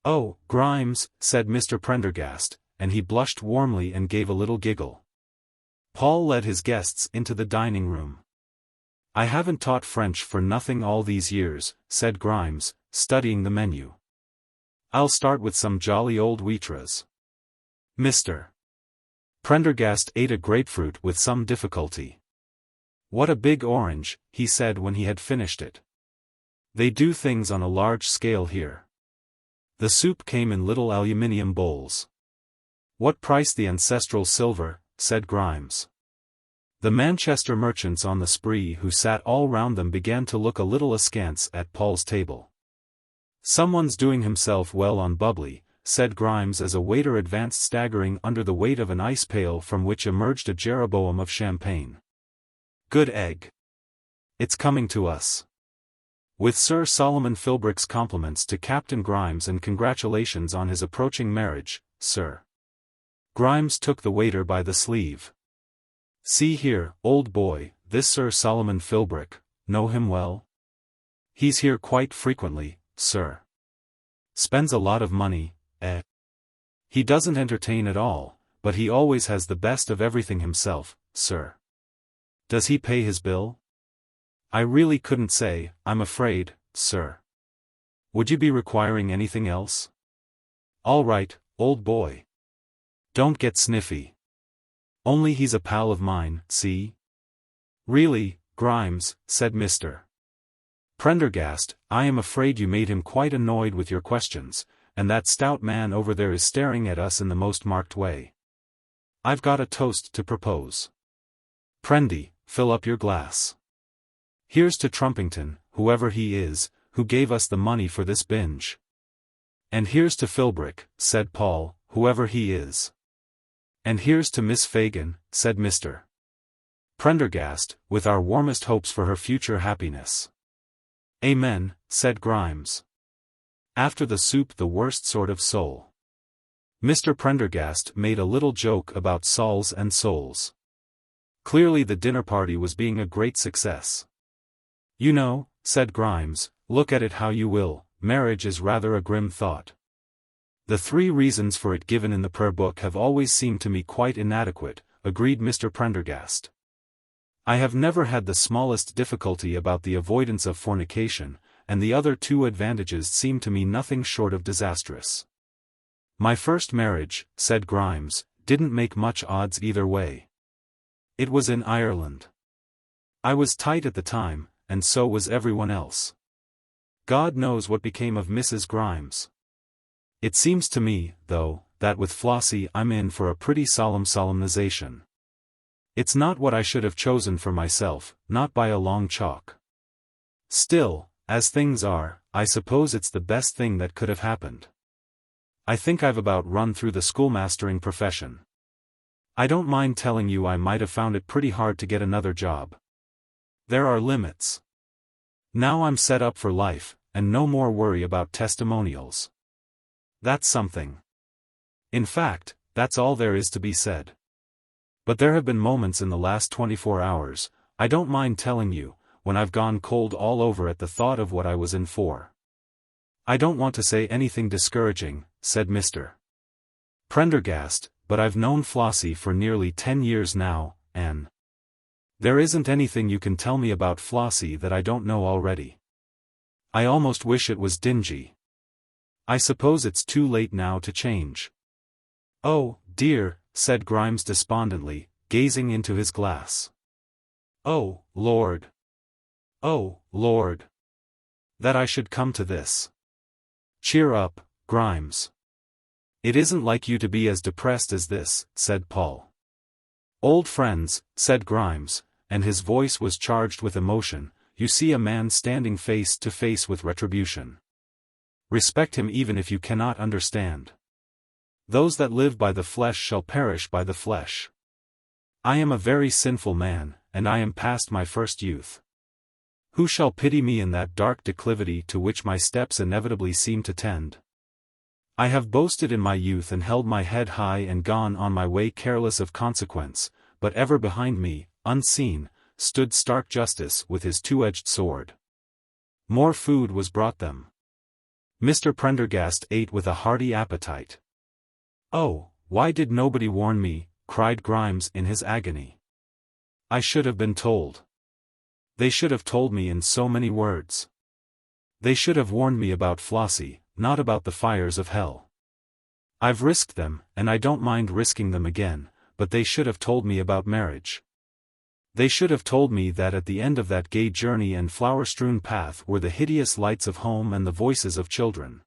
"Oh, Grimes," said Mr. Prendergast, and he blushed warmly and gave a little giggle. Paul led his guests into the dining room. "I haven't taught French for nothing all these years," said Grimes, studying the menu. "I'll start with some jolly old wheatras." Mr. Prendergast ate a grapefruit with some difficulty. "What a big orange," he said when he had finished it. "They do things on a large scale here." The soup came in little aluminium bowls. "What price the ancestral silver?" said Grimes. The Manchester merchants on the spree who sat all round them began to look a little askance at Paul's table. "Someone's doing himself well on bubbly," said Grimes as a waiter advanced staggering under the weight of an ice pail from which emerged a Jeroboam of champagne. "Good egg. It's coming to us. With Sir Solomon Philbrick's compliments to Captain Grimes and congratulations on his approaching marriage, sir." Grimes took the waiter by the sleeve. "See here, old boy, this Sir Solomon Philbrick, know him well?" "He's here quite frequently, sir." "Spends a lot of money, eh?" "He doesn't entertain at all, but he always has the best of everything himself, sir." "Does he pay his bill?" "I really couldn't say, I'm afraid, sir." "Would you be requiring anything else?" "All right, old boy. Don't get sniffy. Only he's a pal of mine, see?" "Really, Grimes," said Mr. Prendergast, "I am afraid you made him quite annoyed with your questions, and that stout man over there is staring at us in the most marked way. I've got a toast to propose. Prendy, fill up your glass. Here's to Trumpington, whoever he is, who gave us the money for this binge." "And here's to Philbrick," said Paul, "whoever he is." "And here's to Miss Fagan," said Mr. Prendergast, "with our warmest hopes for her future happiness." "Amen," said Grimes. "After the soup the worst sort of soul." Mr. Prendergast made a little joke about sols and souls. Clearly the dinner party was being a great success. "You know," said Grimes, "look at it how you will, marriage is rather a grim thought. The 3 reasons for it given in the prayer book have always seemed to me quite inadequate," agreed Mr. Prendergast. "I have never had the smallest difficulty about the avoidance of fornication, and the other 2 advantages seem to me nothing short of disastrous. My first marriage," said Grimes, "didn't make much odds either way. It was in Ireland. I was tight at the time, and so was everyone else. God knows what became of Mrs. Grimes. It seems to me, though, that with Flossie I'm in for a pretty solemn solemnization. It's not what I should have chosen for myself, not by a long chalk. Still, as things are, I suppose it's the best thing that could have happened. I think I've about run through the schoolmastering profession. I don't mind telling you I might have found it pretty hard to get another job. There are limits. Now I'm set up for life, and no more worry about testimonials. That's something. In fact, that's all there is to be said. But there have been moments in the last 24 hours, I don't mind telling you, when I've gone cold all over at the thought of what I was in for. I don't want to say anything discouraging," said Mr. Prendergast, "but I've known Flossie for nearly 10 years now, and there isn't anything you can tell me about Flossie that I don't know already. I almost wish it was dingy. I suppose it's too late now to change." "Oh, dear," said Grimes despondently, gazing into his glass. "Oh, Lord. Oh, Lord. That I should come to this." "Cheer up, Grimes. It isn't like you to be as depressed as this," said Paul. "Old friends," said Grimes, and his voice was charged with emotion, "you see a man standing face to face with retribution. Respect him even if you cannot understand. Those that live by the flesh shall perish by the flesh. I am a very sinful man, and I am past my first youth. Who shall pity me in that dark declivity to which my steps inevitably seem to tend? I have boasted in my youth and held my head high and gone on my way careless of consequence, but ever behind me, unseen, stood stark justice with his two-edged sword. More food was brought them. Mr. Prendergast ate with a hearty appetite. "Oh, why did nobody warn me?" cried Grimes in his agony. "I should have been told. They should have told me in so many words. They should have warned me about Flossie, not about the fires of hell. I've risked them, and I don't mind risking them again, but they should have told me about marriage. They should have told me that at the end of that gay journey and flower-strewn path were the hideous lights of home and the voices of children.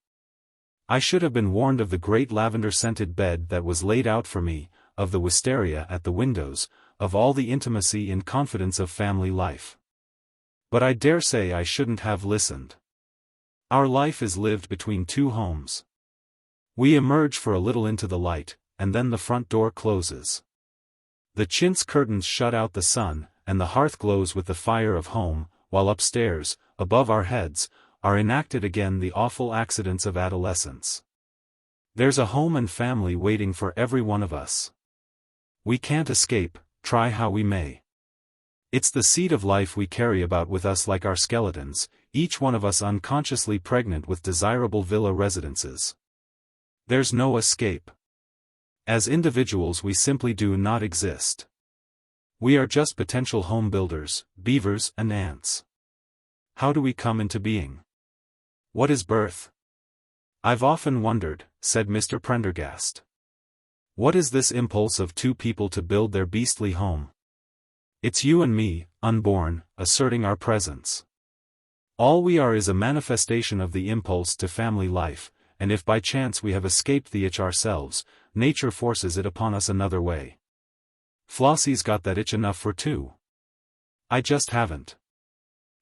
I should have been warned of the great lavender-scented bed that was laid out for me, of the wisteria at the windows, of all the intimacy and confidence of family life. But I dare say I shouldn't have listened. Our life is lived between two homes. We emerge for a little into the light, and then the front door closes. The chintz curtains shut out the sun, and the hearth glows with the fire of home, while upstairs, above our heads, are enacted again the awful accidents of adolescence. There's a home and family waiting for every one of us. We can't escape, try how we may. It's the seed of life we carry about with us like our skeletons, each one of us unconsciously pregnant with desirable villa residences. There's no escape. As individuals we simply do not exist. We are just potential home builders, beavers and ants. How do we come into being? What is birth? I've often wondered, said Mr. Prendergast. What is this impulse of two people to build their beastly home? It's you and me, unborn, asserting our presence. All we are is a manifestation of the impulse to family life, and if by chance we have escaped the itch ourselves, nature forces it upon us another way. Flossie's got that itch enough for two. I just haven't.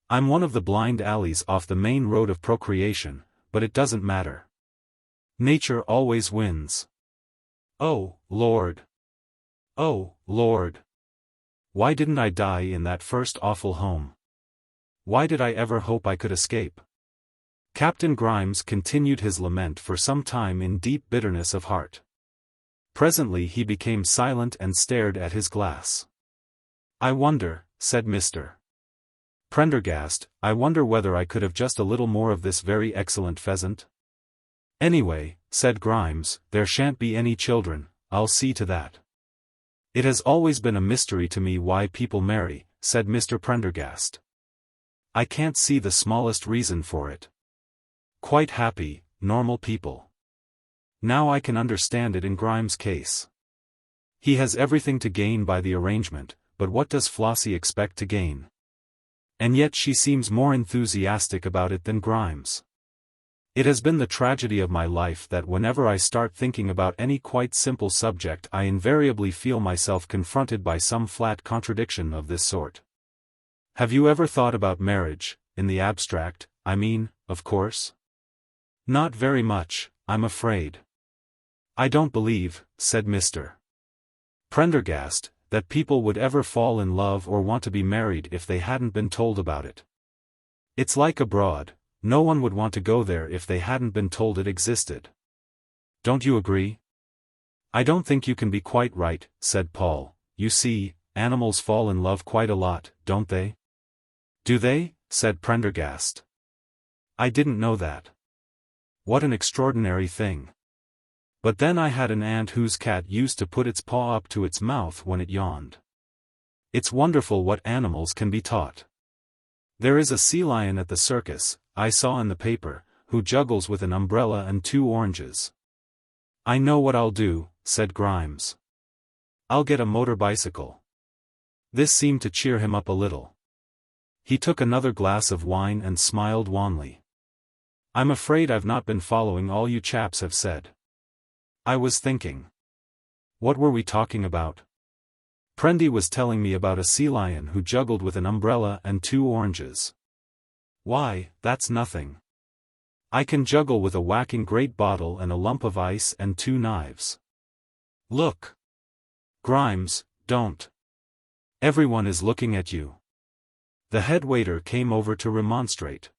I'm one of the blind alleys off the main road of procreation, but it doesn't matter. Nature always wins. Oh, Lord. Oh, Lord. Why didn't I die in that first awful home? Why did I ever hope I could escape? Captain Grimes continued his lament for some time in deep bitterness of heart. Presently he became silent and stared at his glass. I wonder, said Mr. Prendergast, I wonder whether I could have just a little more of this very excellent pheasant? Anyway, said Grimes, there shan't be any children, I'll see to that. It has always been a mystery to me why people marry, said Mr. Prendergast. I can't see the smallest reason for it. Quite happy, normal people. Now I can understand it in Grimes' case. He has everything to gain by the arrangement, but what does Flossie expect to gain? And yet she seems more enthusiastic about it than Grimes. It has been the tragedy of my life that whenever I start thinking about any quite simple subject I invariably feel myself confronted by some flat contradiction of this sort. Have you ever thought about marriage, in the abstract, I mean, of course? Not very much, I'm afraid. I don't believe, said Mr. Prendergast, that people would ever fall in love or want to be married if they hadn't been told about it. It's like abroad. No one would want to go there if they hadn't been told it existed. Don't you agree? I don't think you can be quite right, said Paul. You see, animals fall in love quite a lot, don't they? Do they? Said Prendergast. I didn't know that. What an extraordinary thing. But then I had an aunt whose cat used to put its paw up to its mouth when it yawned. It's wonderful what animals can be taught. There is a sea lion at the circus, I saw in the paper, who juggles with an umbrella and 2 oranges. I know what I'll do, said Grimes. I'll get a motor bicycle. This seemed to cheer him up a little. He took another glass of wine and smiled wanly. I'm afraid I've not been following all you chaps have said. I was thinking. What were we talking about? Prendy was telling me about a sea lion who juggled with an umbrella and 2 oranges. Why, that's nothing. I can juggle with a whacking great bottle and a lump of ice and 2 knives. Look. Grimes, don't. Everyone is looking at you. The head waiter came over to remonstrate.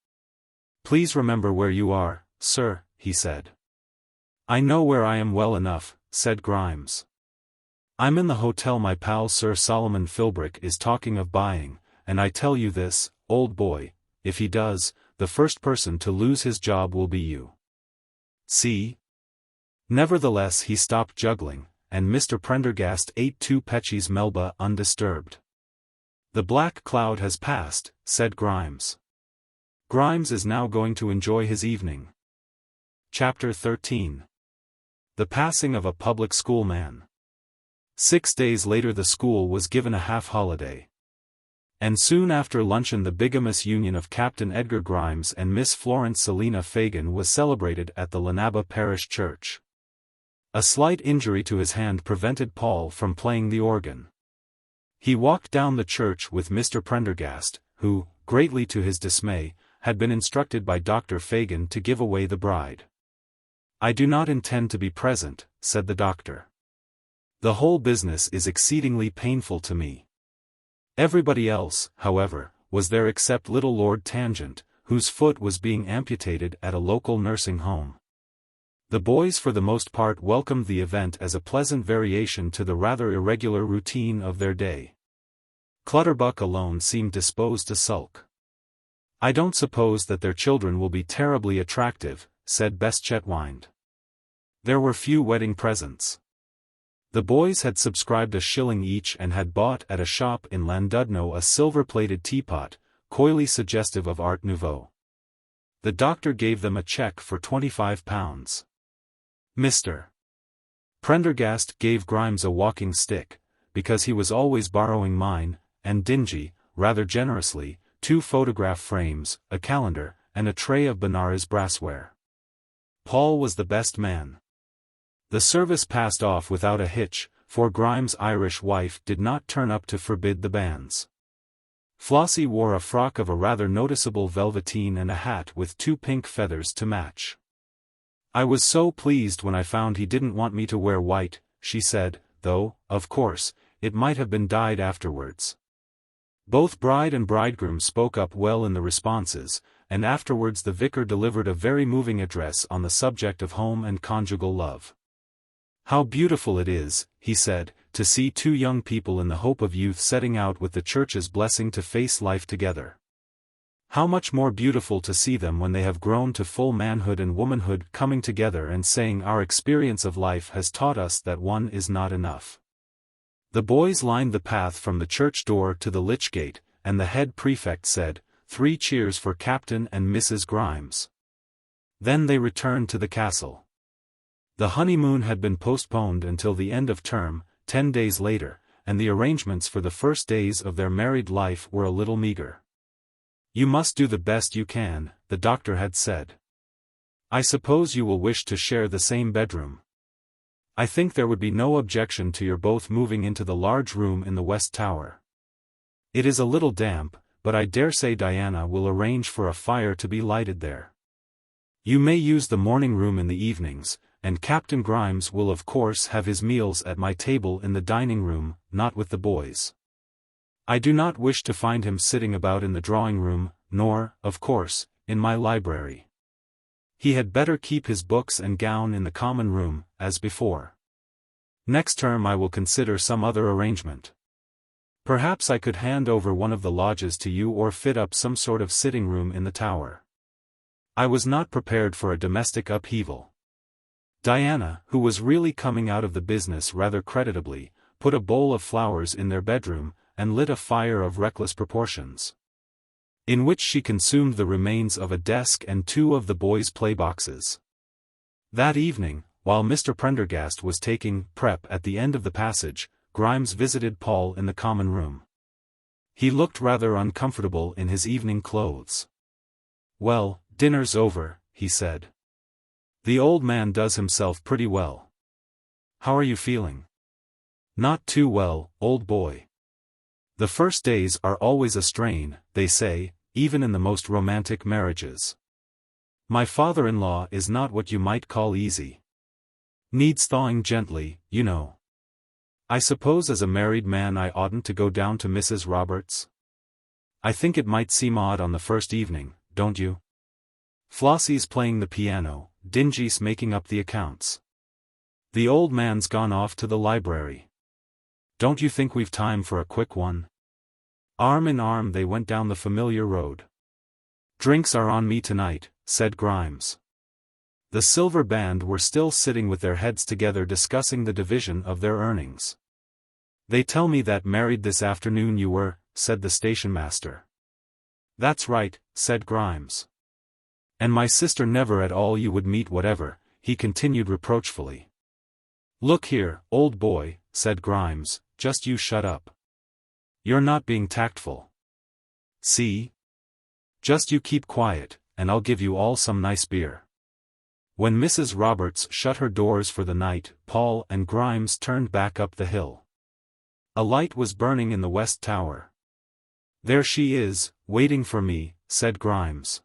Please remember where you are, sir, he said. I know where I am well enough, said Grimes. I'm in the hotel my pal Sir Solomon Philbrick is talking of buying, and I tell you this, old boy, if he does, the first person to lose his job will be you. See? Nevertheless he stopped juggling, and Mr. Prendergast ate 2 Pecci's Melba undisturbed. The black cloud has passed, said Grimes. Grimes is now going to enjoy his evening. Chapter 13. The Passing of a Public School Man. 6 days later the school was given a half-holiday. And soon after luncheon the bigamous union of Captain Edgar Grimes and Miss Florence Selina Fagan was celebrated at the Llanabba Parish Church. A slight injury to his hand prevented Paul from playing the organ. He walked down the church with Mr. Prendergast, who, greatly to his dismay, had been instructed by Dr. Fagan to give away the bride. I do not intend to be present, said the doctor. The whole business is exceedingly painful to me. Everybody else, however, was there except little Lord Tangent, whose foot was being amputated at a local nursing home. The boys for the most part welcomed the event as a pleasant variation to the rather irregular routine of their day. Clutterbuck alone seemed disposed to sulk. I don't suppose that their children will be terribly attractive, said Beste-Chetwynde. There were few wedding presents. The boys had subscribed a shilling each and had bought at a shop in Llandudno a silver-plated teapot, coyly suggestive of Art Nouveau. The doctor gave them a cheque for £25. Mr. Prendergast gave Grimes a walking stick, because he was always borrowing mine, and Dingy, rather generously, 2 photograph frames, a calendar, and a tray of Benares brassware. Paul was the best man. The service passed off without a hitch, for Grimes' Irish wife did not turn up to forbid the banns. Flossie wore a frock of a rather noticeable velveteen and a hat with 2 pink feathers to match. I was so pleased when I found he didn't want me to wear white, she said, though, of course, it might have been dyed afterwards. Both bride and bridegroom spoke up well in the responses, and afterwards the vicar delivered a very moving address on the subject of home and conjugal love. How beautiful it is, he said, to see 2 young people in the hope of youth setting out with the Church's blessing to face life together. How much more beautiful to see them when they have grown to full manhood and womanhood coming together and saying our experience of life has taught us that one is not enough. The boys lined the path from the church door to the lich gate, and the head prefect said, 3 cheers for Captain and Mrs. Grimes. Then they returned to the castle. The honeymoon had been postponed until the end of term, 10 days later, and the arrangements for the first days of their married life were a little meager. You must do the best you can, the doctor had said. I suppose you will wish to share the same bedroom. I think there would be no objection to your both moving into the large room in the West Tower. It is a little damp, but I dare say Diana will arrange for a fire to be lighted there. You may use the morning room in the evenings, and Captain Grimes will of course have his meals at my table in the dining room, not with the boys. I do not wish to find him sitting about in the drawing room, nor, of course, in my library. He had better keep his books and gown in the common room, as before. Next term I will consider some other arrangement. Perhaps I could hand over one of the lodges to you or fit up some sort of sitting room in the tower. I was not prepared for a domestic upheaval. Diana, who was really coming out of the business rather creditably, put a bowl of flowers in their bedroom, and lit a fire of reckless proportions, in which she consumed the remains of a desk and 2 of the boys' playboxes. That evening, while Mr. Prendergast was taking prep at the end of the passage, Grimes visited Paul in the common room. He looked rather uncomfortable in his evening clothes. Well, dinner's over, he said. The old man does himself pretty well. How are you feeling? Not too well, old boy. The first days are always a strain, they say, even in the most romantic marriages. My father-in-law is not what you might call easy. Needs thawing gently, you know. I suppose as a married man I oughtn't to go down to Mrs. Roberts'? I think it might seem odd on the first evening, don't you? Flossie's playing the piano, Dingy's making up the accounts. The old man's gone off to the library. Don't you think we've time for a quick one? Arm in arm they went down the familiar road. Drinks are on me tonight, said Grimes. The Silver Band were still sitting with their heads together discussing the division of their earnings. They tell me that married this afternoon you were, said the stationmaster. That's right, said Grimes. And my sister never at all you would meet whatever, he continued reproachfully. Look here, old boy, said Grimes, just you shut up. You're not being tactful. See? Just you keep quiet, and I'll give you all some nice beer. When Mrs. Roberts shut her doors for the night, Paul and Grimes turned back up the hill. A light was burning in the west tower. There she is, waiting for me, said Grimes.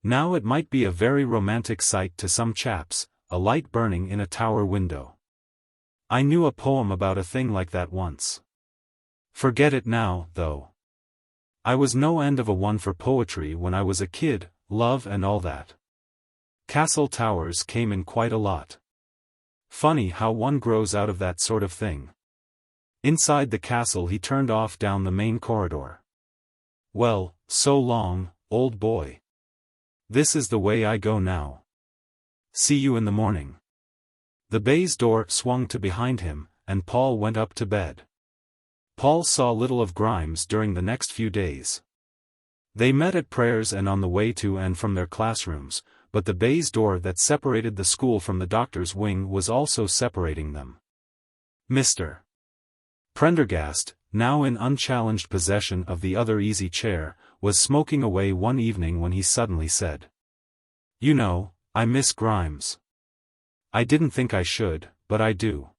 Now it might be a very romantic sight to some chaps, a light burning in a tower window. I knew a poem about a thing like that once. Forget it now, though. I was no end of a one for poetry when I was a kid, love and all that. Castle towers came in quite a lot. Funny how one grows out of that sort of thing. Inside the castle he turned off down the main corridor. Well, so long, old boy. This is the way I go now. See you in the morning. The baize door swung to behind him, and Paul went up to bed. Paul saw little of Grimes during the next few days. They met at prayers and on the way to and from their classrooms, but the baize door that separated the school from the doctor's wing was also separating them. Mr. Prendergast, now in unchallenged possession of the other easy chair, was smoking away one evening when he suddenly said, You know, I miss Grimes. I didn't think I should, but I do.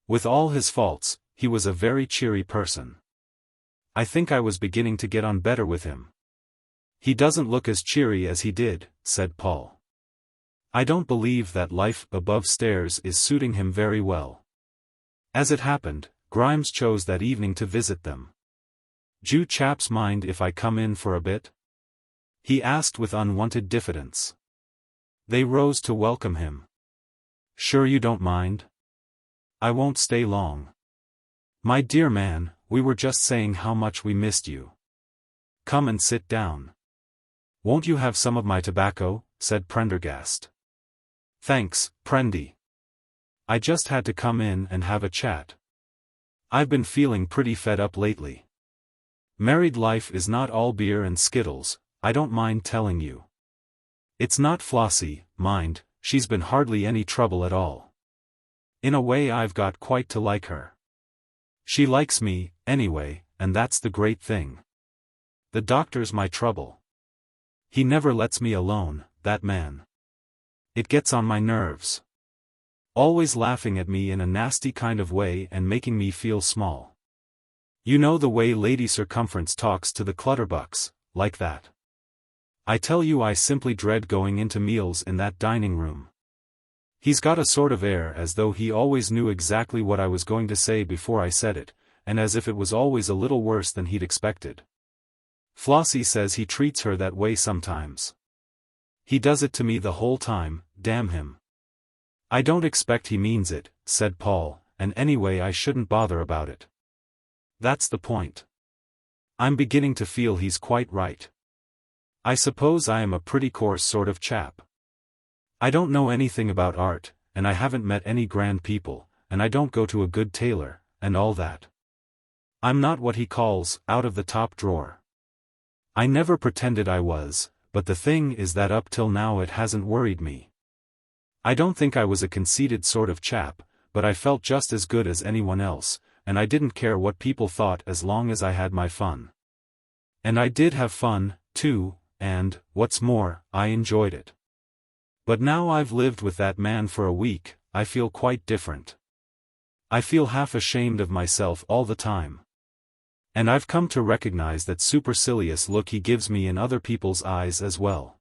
With all his faults, he was a very cheery person. I think I was beginning to get on better with him. He doesn't look as cheery as he did, said Paul. I don't believe that life above stairs is suiting him very well. As it happened, Grimes chose that evening to visit them. "'D'you chaps mind if I come in for a bit?" he asked with unwonted diffidence. They rose to welcome him. "Sure you don't mind? I won't stay long. My dear man, we were just saying how much we missed you. Come and sit down." "Won't you have some of my tobacco?" said Prendergast. "Thanks, Prendy. I just had to come in and have a chat. I've been feeling pretty fed up lately. Married life is not all beer and skittles, I don't mind telling you. It's not Flossie, mind, she's been hardly any trouble at all. In a way I've got quite to like her. She likes me, anyway, and that's the great thing. The doctor's my trouble. He never lets me alone, that man. It gets on my nerves. Always laughing at me in a nasty kind of way and making me feel small. You know the way Lady Circumference talks to the Clutterbucks, like that. I tell you I simply dread going into meals in that dining room. He's got a sort of air as though he always knew exactly what I was going to say before I said it, and as if it was always a little worse than he'd expected. Flossie says he treats her that way sometimes. He does it to me the whole time, damn him. I don't expect he means it, said Paul, and anyway I shouldn't bother about it. That's the point. I'm beginning to feel he's quite right. I suppose I am a pretty coarse sort of chap. I don't know anything about art, and I haven't met any grand people, and I don't go to a good tailor, and all that. I'm not what he calls, out of the top drawer. I never pretended I was, but the thing is that up till now it hasn't worried me. I don't think I was a conceited sort of chap, but I felt just as good as anyone else, and I didn't care what people thought as long as I had my fun. And I did have fun, too, and, what's more, I enjoyed it. But now I've lived with that man for a week, I feel quite different. I feel half ashamed of myself all the time. And I've come to recognize that supercilious look he gives me in other people's eyes as well.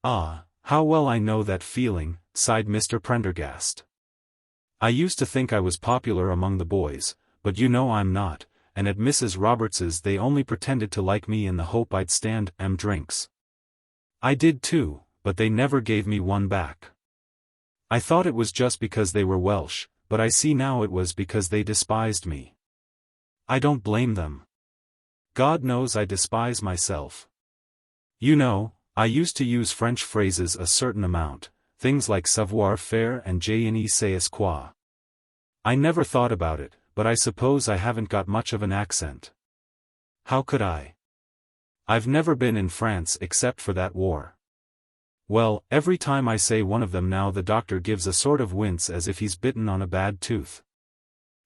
"Ah, how well I know that feeling," sighed Mr. Prendergast. "I used to think I was popular among the boys, but you know I'm not, and at Mrs. Roberts's they only pretended to like me in the hope I'd stand drinks. I did too, but they never gave me one back. I thought it was just because they were Welsh, but I see now it was because they despised me. I don't blame them. God knows I despise myself. You know, I used to use French phrases a certain amount, things like savoir-faire and je ne sais quoi. I never thought about it, but I suppose I haven't got much of an accent. How could I? I've never been in France except for that war. Well, every time I say one of them now the doctor gives a sort of wince as if he's bitten on a bad tooth.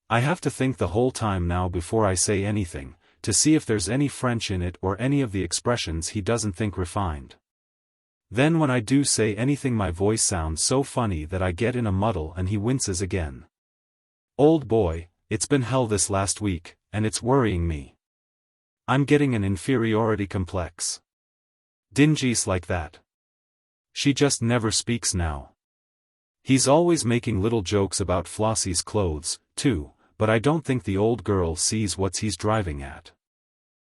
I have to think the whole time now before I say anything, to see if there's any French in it or any of the expressions he doesn't think refined. Then when I do say anything my voice sounds so funny that I get in a muddle and he winces again. Old boy, it's been hell this last week, and it's worrying me. I'm getting an inferiority complex. Dingy's like that. She just never speaks now. He's always making little jokes about Flossie's clothes, too, but I don't think the old girl sees what he's driving at.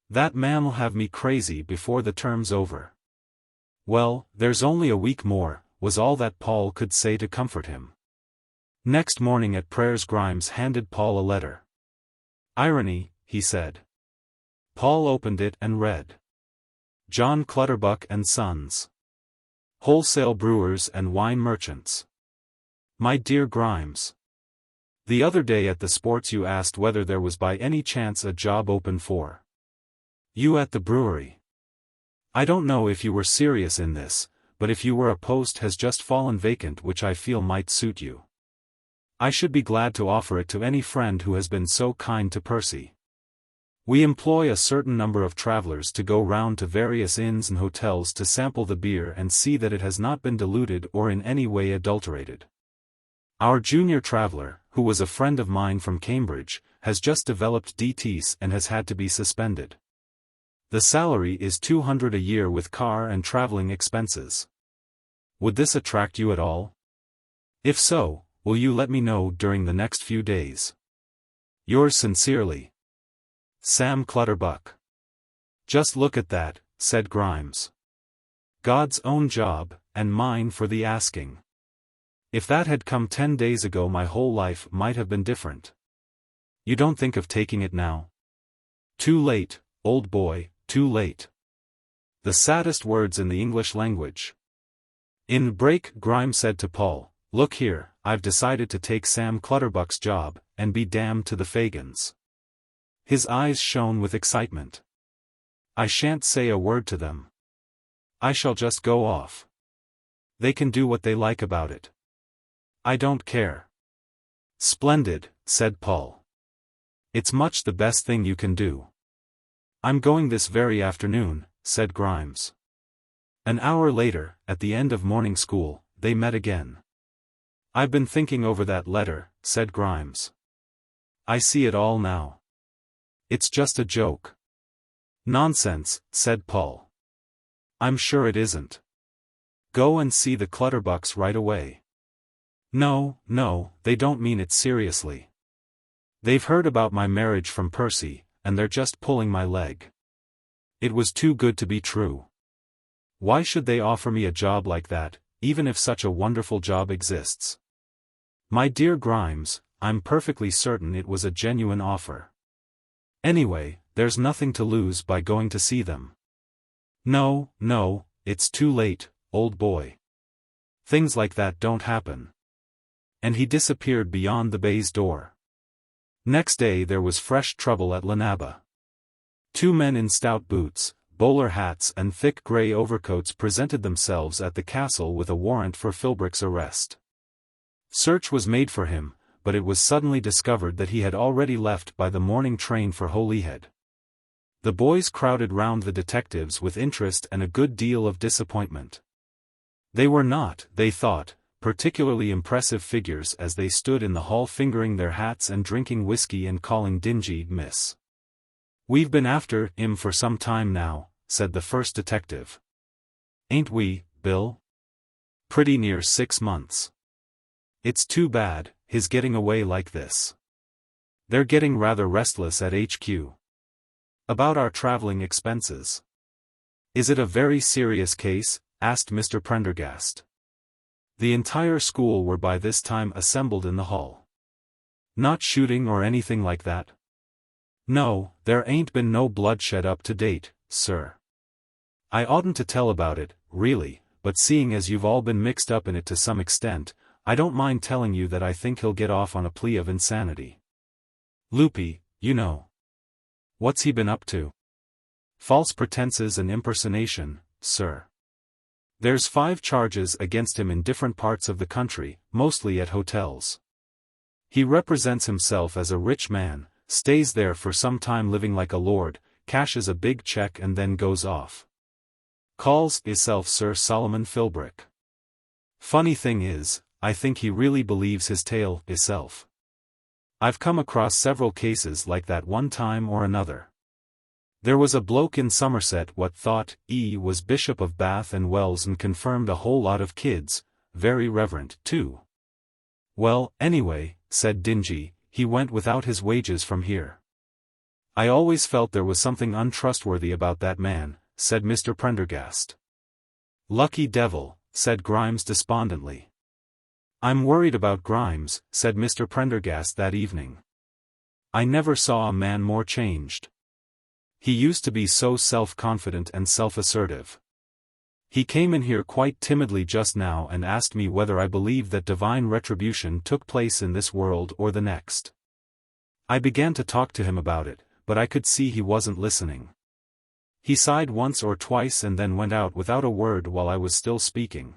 That man'll have me crazy before the term's over. Well, there's only a week more, was all that Paul could say to comfort him. Next morning at prayers Grimes handed Paul a letter. Irony, he said. Paul opened it and read. John Clutterbuck and Sons. Wholesale brewers and wine merchants. My dear Grimes. The other day at the sports you asked whether there was by any chance a job open for you at the brewery. I don't know if you were serious in this, but if you were a post has just fallen vacant which I feel might suit you. I should be glad to offer it to any friend who has been so kind to Percy. We employ a certain number of travelers to go round to various inns and hotels to sample the beer and see that it has not been diluted or in any way adulterated. Our junior traveler, who was a friend of mine from Cambridge, has just developed DTS and has had to be suspended. The salary is $200 a year with car and traveling expenses. Would this attract you at all? If so, will you let me know during the next few days? Yours sincerely, Sam Clutterbuck. Just look at that, said Grimes. God's own job, and mine for the asking. If that had come 10 days ago my whole life might have been different. You don't think of taking it now? Too late, old boy, too late. The saddest words in the English language. In the break Grimes said to Paul, look here, I've decided to take Sam Clutterbuck's job, and be damned to the Fagans. His eyes shone with excitement. I shan't say a word to them. I shall just go off. They can do what they like about it. I don't care. Splendid, said Paul. It's much the best thing you can do. I'm going this very afternoon, said Grimes. An hour later, at the end of morning school, they met again. I've been thinking over that letter, said Grimes. I see it all now. It's just a joke. Nonsense, said Paul. I'm sure it isn't. Go and see the Clutterbucks right away. No, they don't mean it seriously. They've heard about my marriage from Percy, and they're just pulling my leg. It was too good to be true. Why should they offer me a job like that, even if such a wonderful job exists? My dear Grimes, I'm perfectly certain it was a genuine offer. Anyway, there's nothing to lose by going to see them. No, it's too late, old boy. Things like that don't happen. And he disappeared beyond the baize door. Next day there was fresh trouble at Llanabba. 2 men in stout boots, bowler hats and thick grey overcoats presented themselves at the castle with a warrant for Philbrick's arrest. Search was made for him, but it was suddenly discovered that he had already left by the morning train for Holyhead. The boys crowded round the detectives with interest and a good deal of disappointment. They were not, they thought, particularly impressive figures as they stood in the hall fingering their hats and drinking whiskey and calling Dingy Miss. We've been after him for some time now, said the first detective. Ain't we, Bill? Pretty near 6 months. It's too bad, his getting away like this. They're getting rather restless at HQ. About our travelling expenses. Is it a very serious case? Asked Mr. Prendergast. The entire school were by this time assembled in the hall. Not shooting or anything like that? No, there ain't been no bloodshed up to date, sir. I oughtn't to tell about it, really, but seeing as you've all been mixed up in it to some extent, I don't mind telling you that I think he'll get off on a plea of insanity. Loopy, you know. What's he been up to? False pretenses and impersonation, sir. There's 5 charges against him in different parts of the country, mostly at hotels. He represents himself as a rich man, stays there for some time living like a lord, cashes a big check and then goes off. Calls hisself Sir Solomon Philbrick. Funny thing is, I think he really believes his tale hisself. I've come across several cases like that one time or another. There was a bloke in Somerset what thought he was Bishop of Bath and Wells and confirmed a whole lot of kids, very reverent, too. Well, anyway, said Dingy, he went without his wages from here. I always felt there was something untrustworthy about that man, said Mr. Prendergast. Lucky devil, said Grimes despondently. I'm worried about Grimes, said Mr. Prendergast that evening. I never saw a man more changed. He used to be so self-confident and self-assertive. He came in here quite timidly just now and asked me whether I believed that divine retribution took place in this world or the next. I began to talk to him about it, but I could see he wasn't listening. He sighed once or twice and then went out without a word while I was still speaking.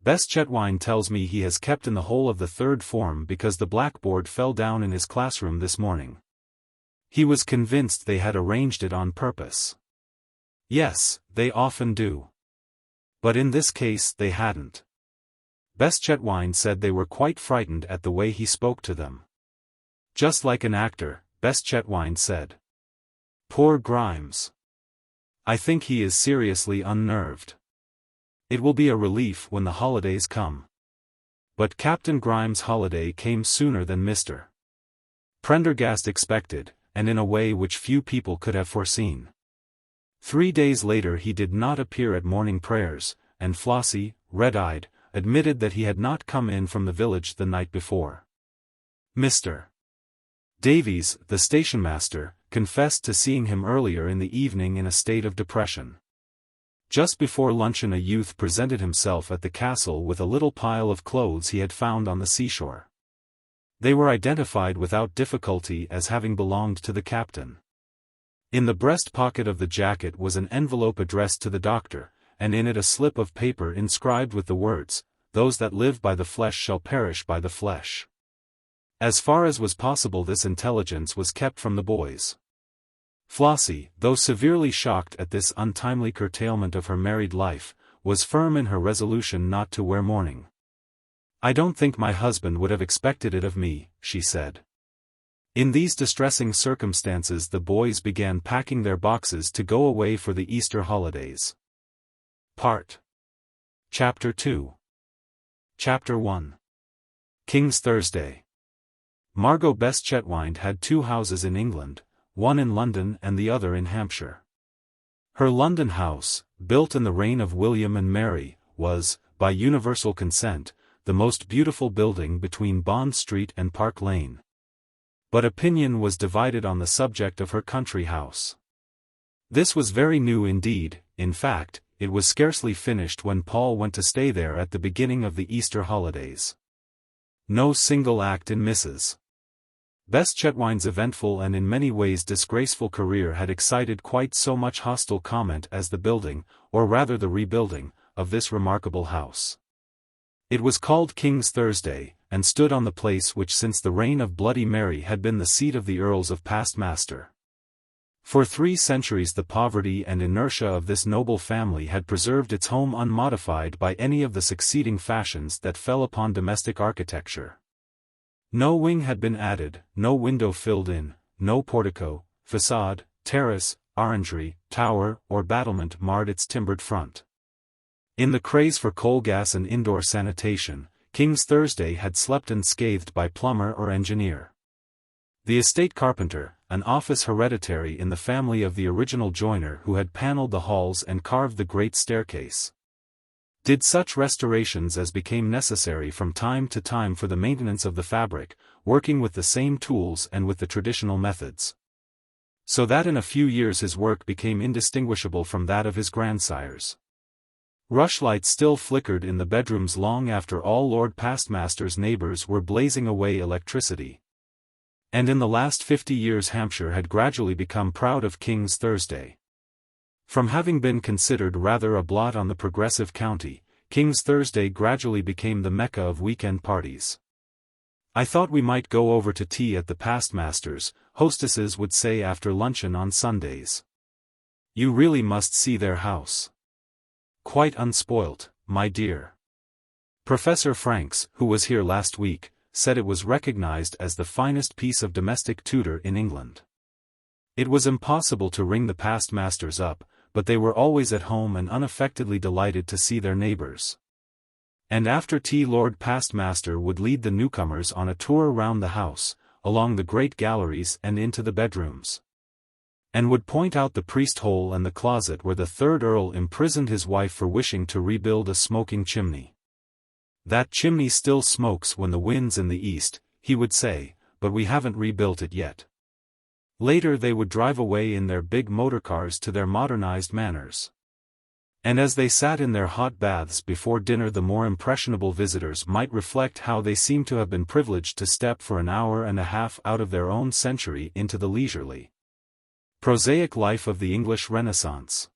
Beste-Chetwynde tells me he has kept in the whole of the 3rd form because the blackboard fell down in his classroom this morning. He was convinced they had arranged it on purpose. Yes, they often do. But in this case they hadn't. Beste-Chetwynde said they were quite frightened at the way he spoke to them. Just like an actor, Beste-Chetwynde said. Poor Grimes. I think he is seriously unnerved. It will be a relief when the holidays come. But Captain Grimes' holiday came sooner than Mr. Prendergast expected, and in a way which few people could have foreseen. 3 days later he did not appear at morning prayers, and Flossie, red-eyed, admitted that he had not come in from the village the night before. Mr. Davies, the stationmaster, confessed to seeing him earlier in the evening in a state of depression. Just before luncheon a youth presented himself at the castle with a little pile of clothes he had found on the seashore. They were identified without difficulty as having belonged to the captain. In the breast pocket of the jacket was an envelope addressed to the doctor, and in it a slip of paper inscribed with the words, "Those that live by the flesh shall perish by the flesh." As far as was possible this intelligence was kept from the boys. Flossie, though severely shocked at this untimely curtailment of her married life, was firm in her resolution not to wear mourning. "I don't think my husband would have expected it of me," she said. In these distressing circumstances the boys began packing their boxes to go away for the Easter holidays. Chapter 2. Chapter 1. King's Thursday. Margot Beste-Chetwynde had 2 houses in England, one in London and the other in Hampshire. Her London house, built in the reign of William and Mary, was, by universal consent, the most beautiful building between Bond Street and Park Lane. But opinion was divided on the subject of her country house. This was very new indeed. In fact, it was scarcely finished when Paul went to stay there at the beginning of the Easter holidays. No single act in Mrs. Beste-Chetwynde's eventful and in many ways disgraceful career had excited quite so much hostile comment as the building, or rather the rebuilding, of this remarkable house. It was called King's Thursday, and stood on the place which since the reign of Bloody Mary had been the seat of the Earls of Pastmaster. For 3 centuries the poverty and inertia of this noble family had preserved its home unmodified by any of the succeeding fashions that fell upon domestic architecture. No wing had been added, no window filled in, no portico, facade, terrace, orangery, tower, or battlement marred its timbered front. In the craze for coal gas and indoor sanitation, King's Thursday had slept unscathed by plumber or engineer. The estate carpenter, an office hereditary in the family of the original joiner who had panelled the halls and carved the great staircase, did such restorations as became necessary from time to time for the maintenance of the fabric, working with the same tools and with the traditional methods. So that in a few years his work became indistinguishable from that of his grandsires. Rushlights still flickered in the bedrooms long after all Lord Pastmaster's neighbours were blazing away electricity. And in the last 50 years Hampshire had gradually become proud of King's Thursday. From having been considered rather a blot on the progressive county, King's Thursday gradually became the mecca of weekend parties. "I thought we might go over to tea at the Pastmaster's," hostesses would say after luncheon on Sundays. "You really must see their house. Quite unspoilt, my dear. Professor Franks, who was here last week, said it was recognized as the finest piece of domestic tutor in England." It was impossible to ring the Pastmasters up, but they were always at home and unaffectedly delighted to see their neighbours. And after tea Lord Pastmaster would lead the newcomers on a tour round the house, along the great galleries and into the bedrooms, and would point out the priest hole and the closet where the third Earl imprisoned his wife for wishing to rebuild a smoking chimney. "That chimney still smokes when the wind's in the east," he would say, "but we haven't rebuilt it yet." Later they would drive away in their big motor cars to their modernized manors. And as they sat in their hot baths before dinner the more impressionable visitors might reflect how they seemed to have been privileged to step for an hour and a half out of their own century into the leisurely, prosaic life of the English Renaissance.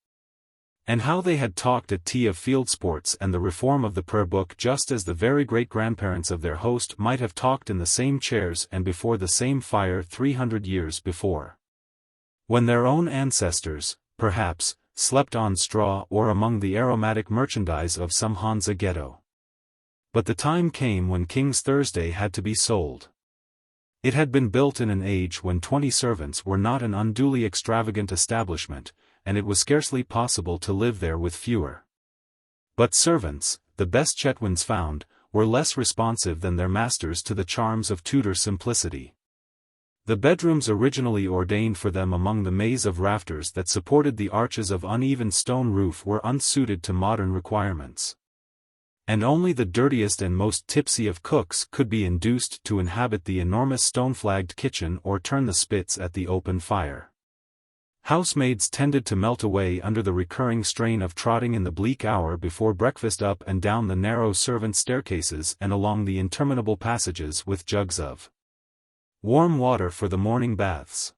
And how they had talked at tea of field sports and the reform of the prayer book just as the very great-grandparents of their host might have talked in the same chairs and before the same fire 300 years before, when their own ancestors, perhaps, slept on straw or among the aromatic merchandise of some Hansa ghetto. But the time came when King's Thursday had to be sold. It had been built in an age when 20 servants were not an unduly extravagant establishment, and it was scarcely possible to live there with fewer. But servants, the Beste-Chetwyndes found, were less responsive than their masters to the charms of Tudor simplicity. The bedrooms originally ordained for them among the maze of rafters that supported the arches of uneven stone roof were unsuited to modern requirements. And only the dirtiest and most tipsy of cooks could be induced to inhabit the enormous stone-flagged kitchen or turn the spits at the open fire. Housemaids tended to melt away under the recurring strain of trotting in the bleak hour before breakfast up and down the narrow servant staircases and along the interminable passages with jugs of warm water for the morning baths.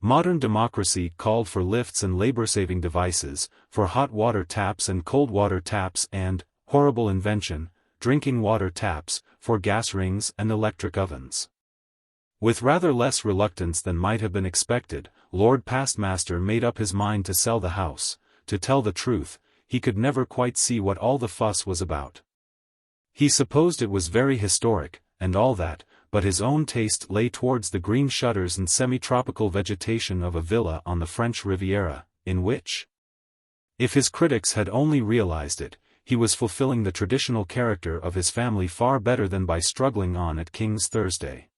Modern democracy called for lifts and labor-saving devices, for hot water taps and cold water taps and, horrible invention, drinking water taps, for gas rings and electric ovens. With rather less reluctance than might have been expected, Lord Pastmaster made up his mind to sell the house. To tell the truth, he could never quite see what all the fuss was about. He supposed it was very historic, and all that, but his own taste lay towards the green shutters and semi-tropical vegetation of a villa on the French Riviera, in which, if his critics had only realized it, he was fulfilling the traditional character of his family far better than by struggling on at King's Thursday.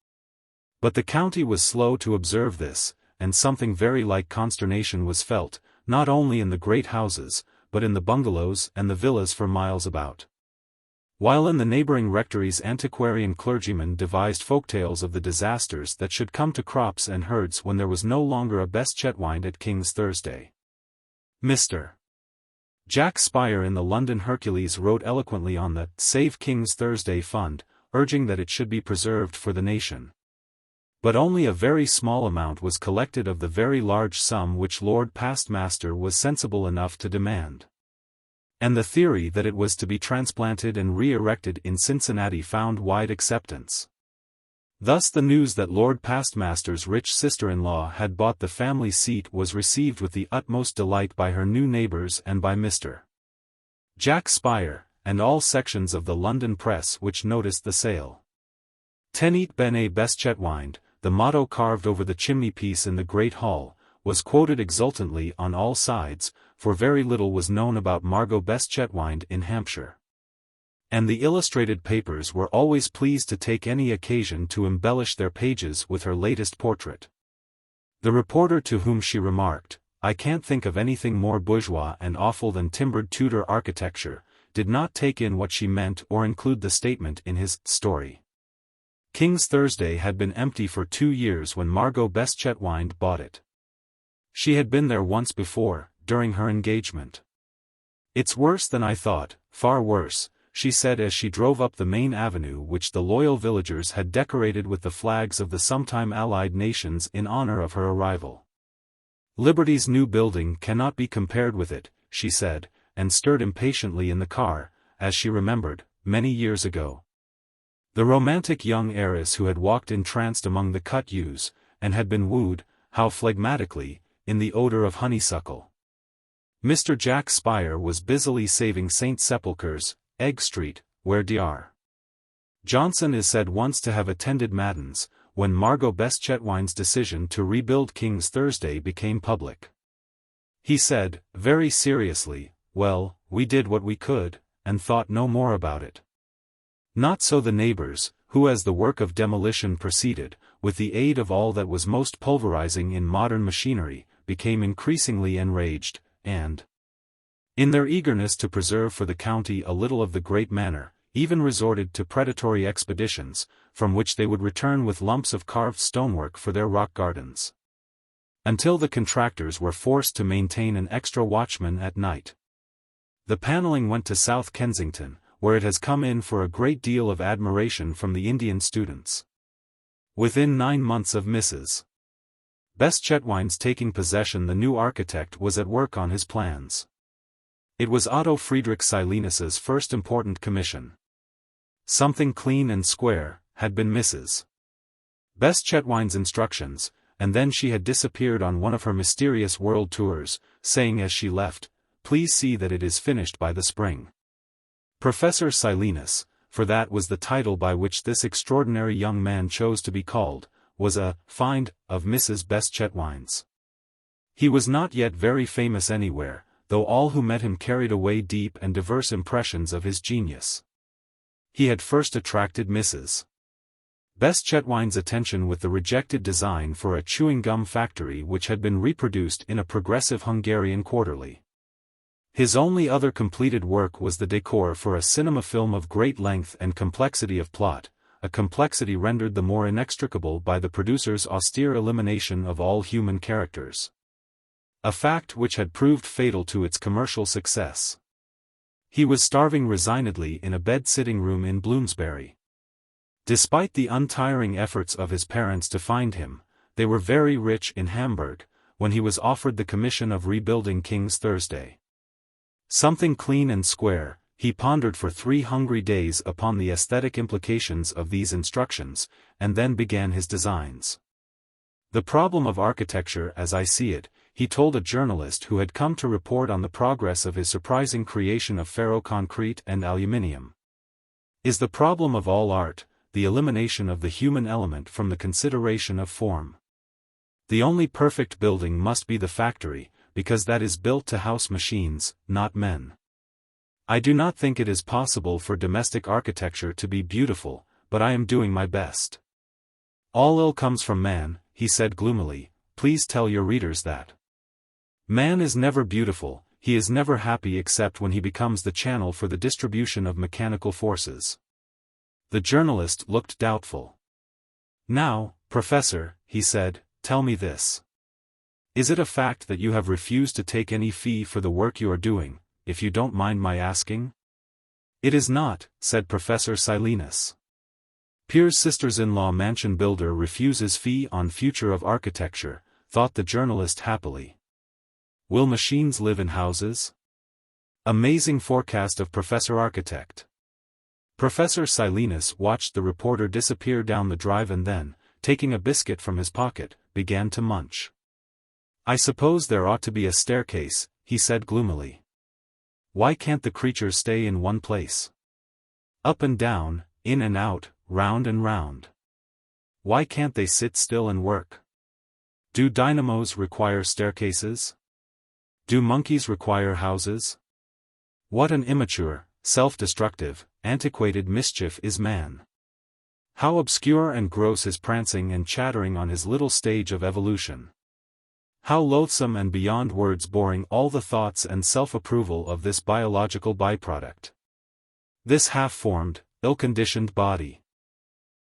But the county was slow to observe this, and something very like consternation was felt, not only in the great houses, but in the bungalows and the villas for miles about. While in the neighbouring rectories antiquarian clergymen devised folktales of the disasters that should come to crops and herds when there was no longer a Beste-Chetwynde at King's Thursday. Mr. Jack Spire in the London Hercules wrote eloquently on the Save King's Thursday Fund, urging that it should be preserved for the nation. But only a very small amount was collected of the very large sum which Lord Pastmaster was sensible enough to demand. And the theory that it was to be transplanted and re-erected in Cincinnati found wide acceptance. Thus the news that Lord Pastmaster's rich sister-in-law had bought the family seat was received with the utmost delight by her new neighbours and by Mr. Jack Spire, and all sections of the London press which noticed the sale. Tenit bene Beste-Chetwynde, the motto carved over the chimney-piece in the Great Hall, was quoted exultantly on all sides, for very little was known about Margot Beste-Chetwynde in Hampshire. And the illustrated papers were always pleased to take any occasion to embellish their pages with her latest portrait. The reporter to whom she remarked, "I can't think of anything more bourgeois and awful than timbered Tudor architecture," did not take in what she meant or include the statement in his story. King's Thursday had been empty for 2 years when Margot Beste-Chetwynde bought it. She had been there once before, during her engagement. "It's worse than I thought, far worse," she said as she drove up the main avenue which the loyal villagers had decorated with the flags of the sometime allied nations in honor of her arrival. "Liberty's new building cannot be compared with it," she said, and stirred impatiently in the car, as she remembered, many years ago. The romantic young heiress who had walked entranced among the cut yews, and had been wooed, how phlegmatically, in the odor of honeysuckle. Mr. Jack Spire was busily saving St. Sepulchre's, Egg Street, where Dr. Johnson is said once to have attended Matins, when Margot Beste-Chetwynde's decision to rebuild King's Thursday became public. He said, very seriously, "Well, we did what we could, and thought no more about it." Not so the neighbors, who as the work of demolition proceeded, with the aid of all that was most pulverizing in modern machinery, became increasingly enraged, and, in their eagerness to preserve for the county a little of the great manor, even resorted to predatory expeditions, from which they would return with lumps of carved stonework for their rock gardens. Until the contractors were forced to maintain an extra watchman at night. The paneling went to South Kensington, where it has come in for a great deal of admiration from the Indian students. Within 9 months of Mrs. Beste-Chetwynde's taking possession, the new architect was at work on his plans. It was Otto Friedrich Silenus's first important commission. Something clean and square had been Mrs. Beste-Chetwynde's instructions, and then she had disappeared on one of her mysterious world tours, saying as she left, "Please see that it is finished by the spring." Professor Silenus, for that was the title by which this extraordinary young man chose to be called, was a find of Mrs. Beste-Chetwynde's. He was not yet very famous anywhere, though all who met him carried away deep and diverse impressions of his genius. He had first attracted Mrs. Beste-Chetwynde's attention with the rejected design for a chewing gum factory which had been reproduced in a progressive Hungarian quarterly. His only other completed work was the decor for a cinema film of great length and complexity of plot, a complexity rendered the more inextricable by the producer's austere elimination of all human characters. A fact which had proved fatal to its commercial success. He was starving resignedly in a bed-sitting room in Bloomsbury. Despite the untiring efforts of his parents to find him, they were very rich in Hamburg, when he was offered the commission of rebuilding King's Thursday. Something clean and square, he pondered for 3 hungry days upon the aesthetic implications of these instructions, and then began his designs. "The problem of architecture as I see it," he told a journalist who had come to report on the progress of his surprising creation of ferro-concrete and aluminium, "is the problem of all art, the elimination of the human element from the consideration of form. The only perfect building must be the factory, because that is built to house machines, not men. I do not think it is possible for domestic architecture to be beautiful, but I am doing my best." "All ill comes from man," he said gloomily. "Please tell your readers that. Man is never beautiful, he is never happy except when he becomes the channel for the distribution of mechanical forces." The journalist looked doubtful. "Now, Professor," he said, "tell me this. Is it a fact that you have refused to take any fee for the work you are doing, if you don't mind my asking?" "It is not," said Professor Silenus. "Pierre's sisters-in-law mansion builder refuses fee on future of architecture," thought the journalist happily. "Will machines live in houses?" Amazing forecast of Professor Architect. Professor Silenus watched the reporter disappear down the drive and then, taking a biscuit from his pocket, began to munch. "I suppose there ought to be a staircase," he said gloomily. "Why can't the creatures stay in one place? Up and down, in and out, round and round. Why can't they sit still and work? Do dynamos require staircases? Do monkeys require houses? What an immature, self-destructive, antiquated mischief is man! How obscure and gross his prancing and chattering on his little stage of evolution! How loathsome and beyond words boring all the thoughts and self-approval of this biological byproduct! This half-formed, ill-conditioned body!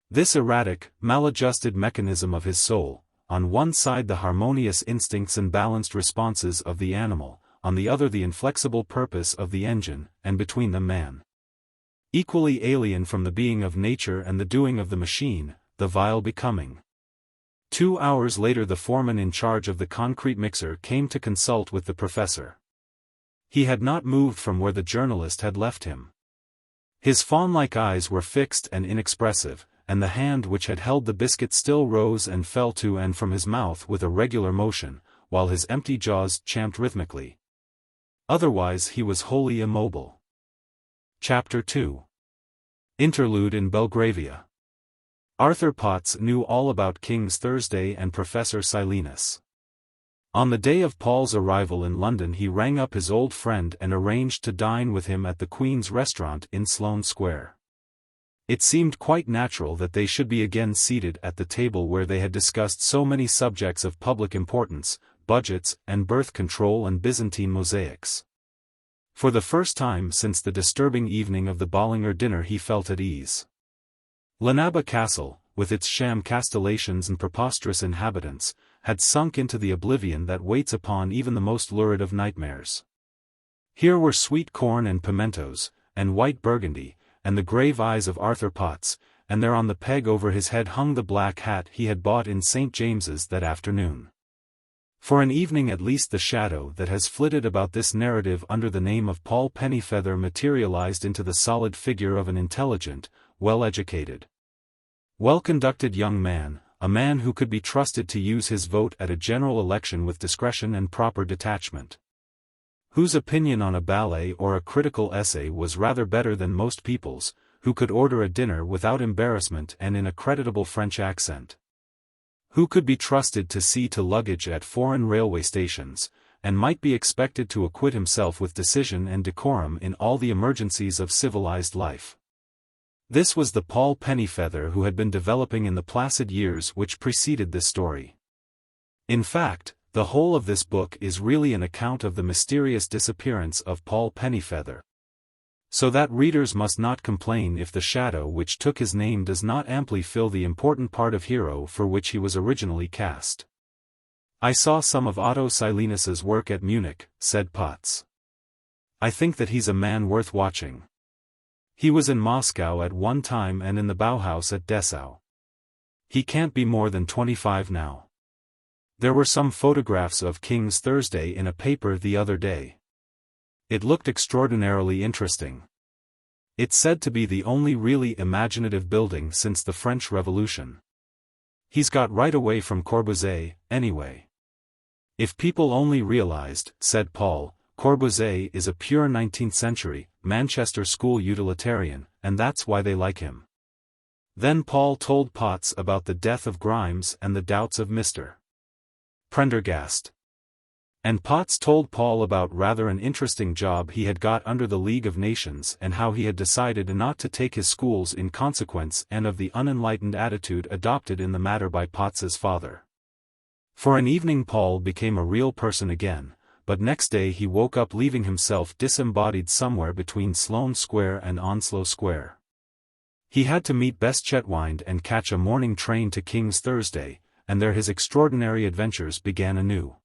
This erratic, maladjusted mechanism of his soul, on one side the harmonious instincts and balanced responses of the animal, on the other the inflexible purpose of the engine, and between them man. Equally alien from the being of nature and the doing of the machine, the vile becoming. 2 hours later the foreman in charge of the concrete mixer came to consult with the professor. He had not moved from where the journalist had left him. His fawn-like eyes were fixed and inexpressive, and the hand which had held the biscuit still rose and fell to and from his mouth with a regular motion, while his empty jaws champed rhythmically. Otherwise he was wholly immobile. Chapter 2. Interlude in Belgravia. Arthur Potts knew all about King's Thursday and Professor Silenus. On the day of Paul's arrival in London he rang up his old friend and arranged to dine with him at the Queen's Restaurant in Sloane Square. It seemed quite natural that they should be again seated at the table where they had discussed so many subjects of public importance, budgets and birth control and Byzantine mosaics. For the first time since the disturbing evening of the Bollinger dinner he felt at ease. Llanabba Castle, with its sham castellations and preposterous inhabitants, had sunk into the oblivion that waits upon even the most lurid of nightmares. Here were sweet corn and pimentos, and white burgundy, and the grave eyes of Arthur Potts, and there on the peg over his head hung the black hat he had bought in St. James's that afternoon. For an evening at least the shadow that has flitted about this narrative under the name of Paul Pennyfeather materialized into the solid figure of an intelligent, well-educated, well-conducted young man, a man who could be trusted to use his vote at a general election with discretion and proper detachment, whose opinion on a ballet or a critical essay was rather better than most people's, who could order a dinner without embarrassment and in a creditable French accent, who could be trusted to see to luggage at foreign railway stations, and might be expected to acquit himself with decision and decorum in all the emergencies of civilized life. This was the Paul Pennyfeather who had been developing in the placid years which preceded this story. In fact, the whole of this book is really an account of the mysterious disappearance of Paul Pennyfeather. So that readers must not complain if the shadow which took his name does not amply fill the important part of hero for which he was originally cast. I saw some of Otto Silenus's work at Munich, said Potts. I think that he's a man worth watching. He was in Moscow at one time and in the Bauhaus at Dessau. He can't be more than 25 now. There were some photographs of King's Thursday in a paper the other day. It looked extraordinarily interesting. It's said to be the only really imaginative building since the French Revolution. He's got right away from Corbusier, anyway. If people only realized, said Paul, Corbusier is a pure 19th century, Manchester school utilitarian, and that's why they like him. Then Paul told Potts about the death of Grimes and the doubts of Mr. Prendergast. And Potts told Paul about rather an interesting job he had got under the League of Nations and how he had decided not to take his schools in consequence and of the unenlightened attitude adopted in the matter by Potts's father. For an evening Paul became a real person again, but next day he woke up leaving himself disembodied somewhere between Sloane Square and Onslow Square. He had to meet Beste-Chetwynde and catch a morning train to King's Thursday, and there his extraordinary adventures began anew.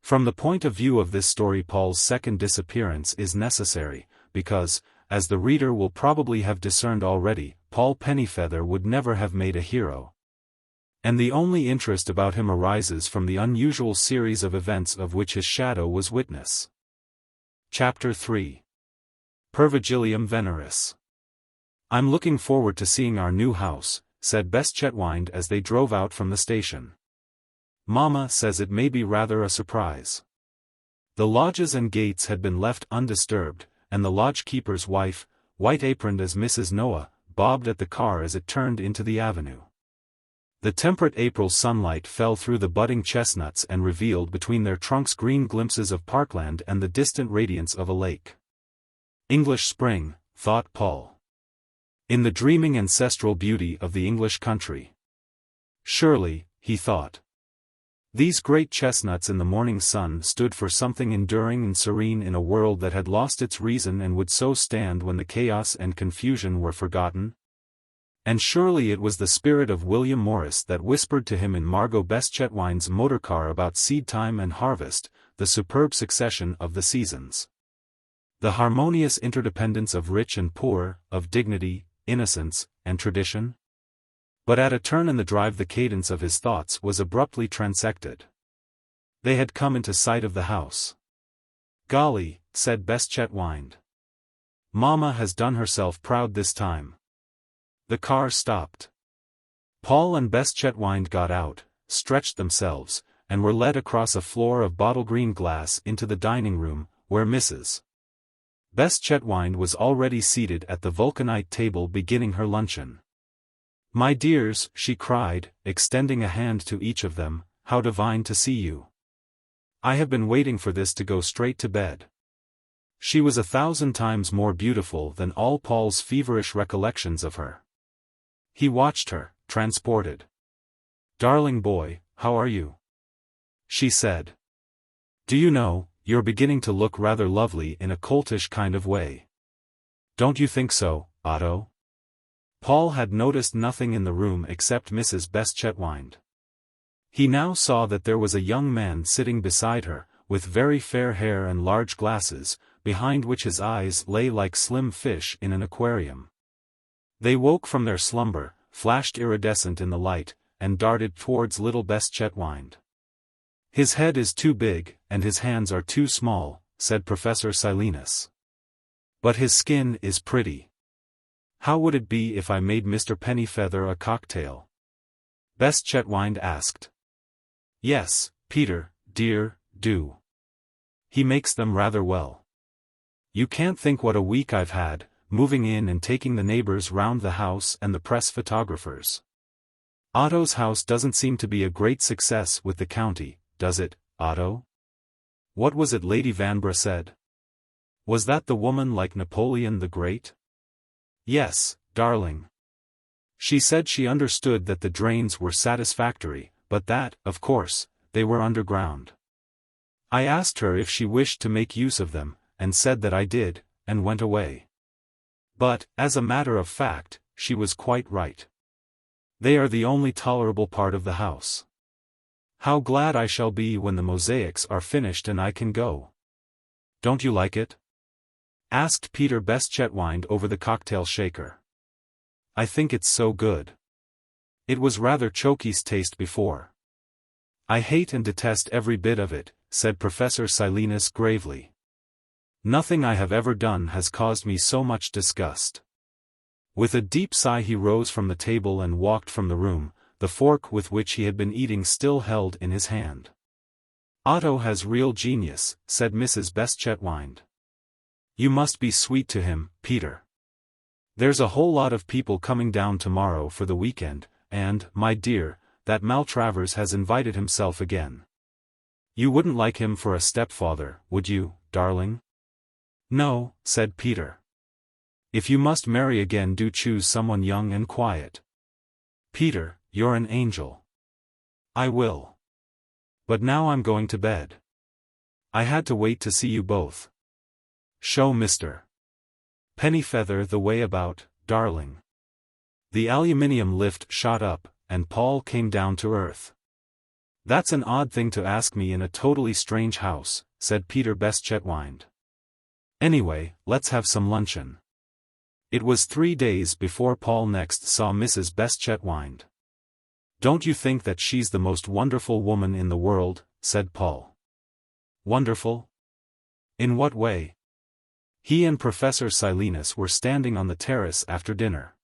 From the point of view of this story Paul's second disappearance is necessary, because, as the reader will probably have discerned already, Paul Pennyfeather would never have made a hero. And the only interest about him arises from the unusual series of events of which his shadow was witness. Chapter 3. Pervigilium Veneris. I'm looking forward to seeing our new house, said Beste-Chetwynde as they drove out from the station. Mamma says it may be rather a surprise. The lodges and gates had been left undisturbed, and the lodge-keeper's wife, white-aproned as Mrs. Noah, bobbed at the car as it turned into the avenue. The temperate April sunlight fell through the budding chestnuts and revealed between their trunks green glimpses of parkland and the distant radiance of a lake. English spring, thought Paul. In the dreaming ancestral beauty of the English country. Surely, he thought. These great chestnuts in the morning sun stood for something enduring and serene in a world that had lost its reason and would so stand when the chaos and confusion were forgotten. And surely it was the spirit of William Morris that whispered to him in Margot Beste-Chetwynde's motor-car about seed-time and harvest, the superb succession of the seasons. The harmonious interdependence of rich and poor, of dignity, innocence, and tradition. But at a turn in the drive the cadence of his thoughts was abruptly transected. They had come into sight of the house. "Golly," said Beste-Chetwynde. "Mama has done herself proud this time." The car stopped. Paul and Beste-Chetwynde got out, stretched themselves, and were led across a floor of bottle-green glass into the dining room, where Mrs. Beste-Chetwynde was already seated at the vulcanite table beginning her luncheon. "My dears," she cried, extending a hand to each of them, "how divine to see you. I have been waiting for this to go straight to bed." She was 1,000 times more beautiful than all Paul's feverish recollections of her. He watched her, transported. "Darling boy, how are you?" she said. "Do you know, you're beginning to look rather lovely in a coltish kind of way. Don't you think so, Otto?" Paul had noticed nothing in the room except Mrs. Beste-Chetwynde. He now saw that there was a young man sitting beside her, with very fair hair and large glasses, behind which his eyes lay like slim fish in an aquarium. They woke from their slumber, flashed iridescent in the light, and darted towards little Beste-Chetwynde. "His head is too big, and his hands are too small," said Professor Silenus. "But his skin is pretty. How would it be if I made Mr. Pennyfeather a cocktail?" Beste-Chetwynde asked. "Yes, Peter, dear, do. He makes them rather well. You can't think what a week I've had, moving in and taking the neighbors round the house and the press photographers. Otto's house doesn't seem to be a great success with the county, does it, Otto?" "What was it Lady Vanbrugh said? Was that the woman like Napoleon the Great?" "Yes, darling. She said she understood that the drains were satisfactory, but that, of course, they were underground. I asked her if she wished to make use of them, and said that I did, and went away. But, as a matter of fact, she was quite right. They are the only tolerable part of the house. How glad I shall be when the mosaics are finished and I can go." "Don't you like it?" asked Peter Beste-Chetwynde over the cocktail shaker. "I think it's so good. It was rather Choki's taste before." "I hate and detest every bit of it," said Professor Silenus gravely. "Nothing I have ever done has caused me so much disgust." With a deep sigh he rose from the table and walked from the room, the fork with which he had been eating still held in his hand. "Otto has real genius," said Mrs. Beste-Chetwynde. "You must be sweet to him, Peter. There's a whole lot of people coming down tomorrow for the weekend, and, my dear, that Maltravers has invited himself again. You wouldn't like him for a stepfather, would you, darling?" "No," said Peter. "If you must marry again, do choose someone young and quiet." "Peter, you're an angel." "I will. But now I'm going to bed. I had to wait to see you both. Show Mr. Pennyfeather the way about, darling." The aluminium lift shot up, and Paul came down to earth. "That's an odd thing to ask me in a totally strange house," said Peter Beste-Chetwynde. "Anyway, let's have some luncheon." It was 3 days before Paul next saw Mrs. Beste-Chetwynde. "Don't you think that she's the most wonderful woman in the world?" said Paul. "Wonderful? In what way?" He and Professor Silenus were standing on the terrace after dinner.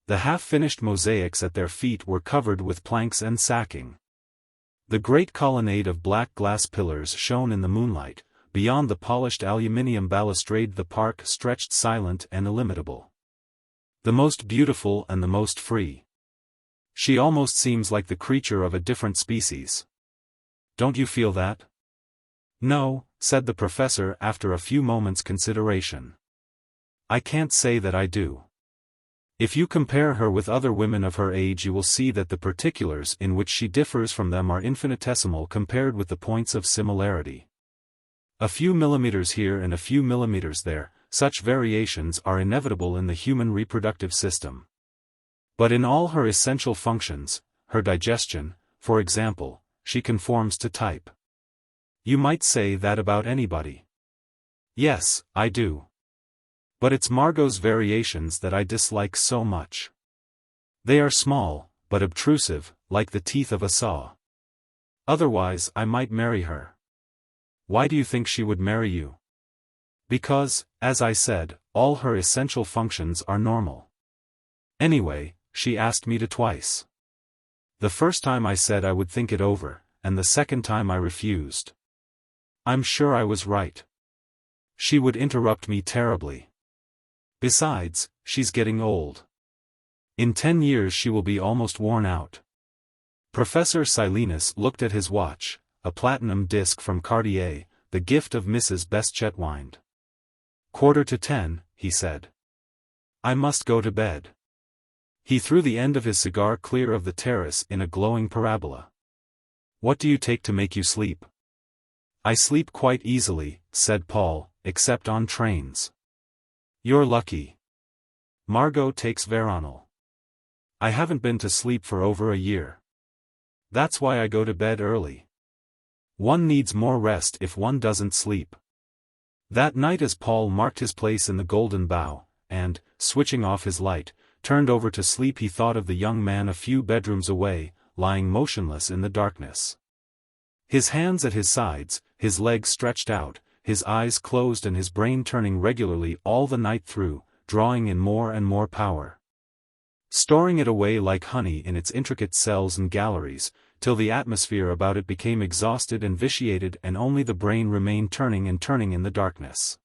The half-finished mosaics at their feet were covered with planks and sacking. The great colonnade of black glass pillars shone in the moonlight. Beyond the polished aluminium balustrade the park stretched silent and illimitable. The most beautiful and the most free. She almost seems like the creature of a different species. Don't you feel that? No, said the professor after a few moments' consideration. I can't say that I do. If you compare her with other women of her age, you will see that the particulars in which she differs from them are infinitesimal compared with the points of similarity. A few millimeters here and a few millimeters there, such variations are inevitable in the human reproductive system. But in all her essential functions, her digestion, for example, she conforms to type. You might say that about anybody. Yes, I do. But it's Margot's variations that I dislike so much. They are small, but obtrusive, like the teeth of a saw. Otherwise I might marry her. Why do you think she would marry you? Because, as I said, all her essential functions are normal. Anyway, she asked me to twice. The first time I said I would think it over, and the second time I refused. I'm sure I was right. She would interrupt me terribly. Besides, she's getting old. In 10 years she will be almost worn out. Professor Silenus looked at his watch, a platinum disc from Cartier, the gift of Mrs. Beste-Chetwynde. 9:45, he said. I must go to bed. He threw the end of his cigar clear of the terrace in a glowing parabola. What do you take to make you sleep? I sleep quite easily, said Paul, except on trains. You're lucky. Margot takes Veronal. I haven't been to sleep for over a year. That's why I go to bed early. One needs more rest if one doesn't sleep. That night, as Paul marked his place in the Golden Bough, and, switching off his light, turned over to sleep, he thought of the young man a few bedrooms away, lying motionless in the darkness. His hands at his sides, his legs stretched out, his eyes closed, and his brain turning regularly all the night through, drawing in more and more power. Storing it away like honey in its intricate cells and galleries, till the atmosphere about it became exhausted and vitiated and only the brain remained turning and turning in the darkness.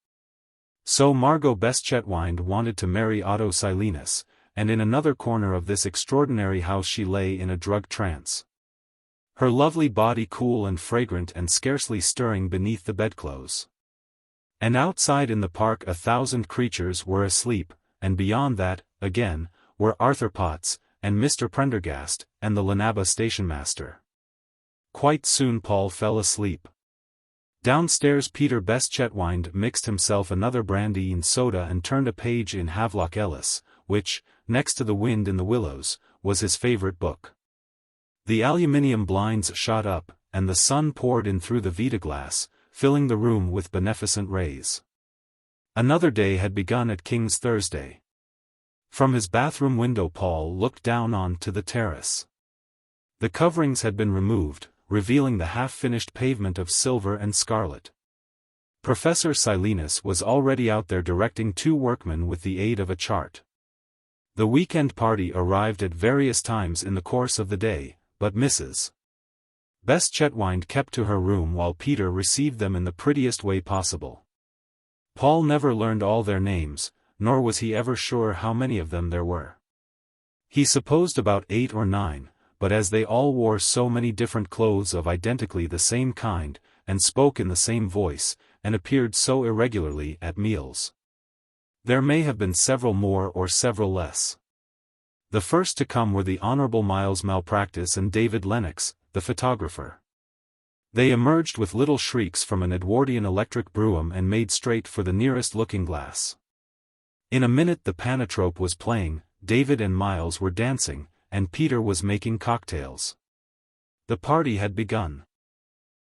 So Margot Beste-Chetwynde wanted to marry Otto Silenus, and in another corner of this extraordinary house she lay in a drug trance. Her lovely body cool and fragrant and scarcely stirring beneath the bedclothes. And outside in the park 1,000 creatures were asleep, and beyond that, again, were Arthur Potts, and Mr. Prendergast, and the Llanabba stationmaster. Quite soon Paul fell asleep. Downstairs Peter Beste-Chetwynde mixed himself another brandy and soda and turned a page in Havelock Ellis, which, next to The Wind in the Willows, was his favorite book. The aluminium blinds shot up, and the sun poured in through the Vita glass, filling the room with beneficent rays. Another day had begun at King's Thursday. From his bathroom window Paul looked down on to the terrace. The coverings had been removed, revealing the half-finished pavement of silver and scarlet. Professor Silenus was already out there directing 2 workmen with the aid of a chart. The weekend party arrived at various times in the course of the day, but Mrs. Beste-Chetwynde kept to her room while Peter received them in the prettiest way possible. Paul never learned all their names, nor was he ever sure how many of them there were. He supposed about 8 or 9, but as they all wore so many different clothes of identically the same kind, and spoke in the same voice, and appeared so irregularly at meals, there may have been several more or several less. The first to come were the Honourable Miles Malpractice and David Lennox, the photographer. They emerged with little shrieks from an Edwardian electric brougham and made straight for the nearest looking-glass. In a minute the Panatrope was playing, David and Miles were dancing, and Peter was making cocktails. The party had begun.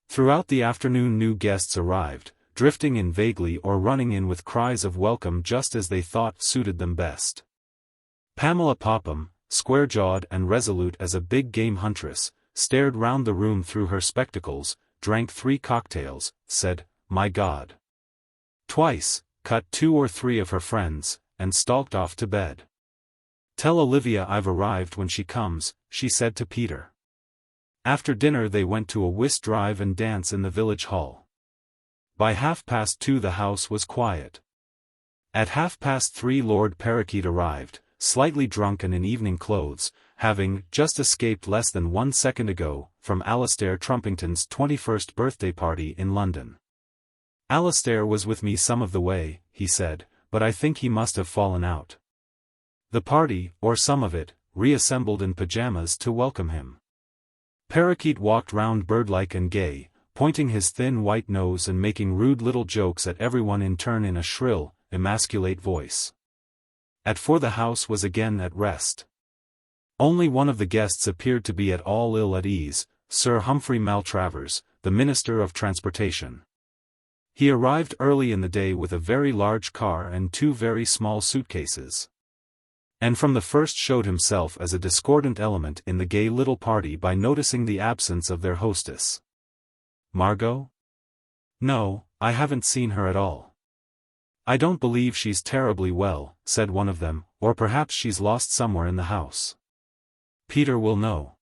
Throughout the afternoon new guests arrived, drifting in vaguely or running in with cries of welcome just as they thought suited them best. Pamela Popham, square-jawed and resolute as a big game huntress, stared round the room through her spectacles, drank 3 cocktails, said, "My God," twice, cut 2 or 3 of her friends, and stalked off to bed. "Tell Olivia I've arrived when she comes," she said to Peter. After dinner they went to a whist drive and dance in the village hall. By 2:30 the house was quiet. At 3:30 Lord Parakeet arrived, slightly drunk and in evening clothes, having just escaped less than 1 second ago from Alastair Trumpington's 21st birthday party in London. Alastair was with me some of the way, he said, but I think he must have fallen out. The party, or some of it, reassembled in pyjamas to welcome him. Parakeet walked round birdlike and gay, pointing his thin white nose and making rude little jokes at everyone in turn in a shrill, emasculate voice. At 4 the house was again at rest. Only one of the guests appeared to be at all ill at ease, Sir Humphrey Maltravers, the Minister of Transportation. He arrived early in the day with a very large car and 2 very small suitcases. And from the first showed himself as a discordant element in the gay little party by noticing the absence of their hostess. Margot? No, I haven't seen her at all. I don't believe she's terribly well, said one of them, or perhaps she's lost somewhere in the house. Peter will know.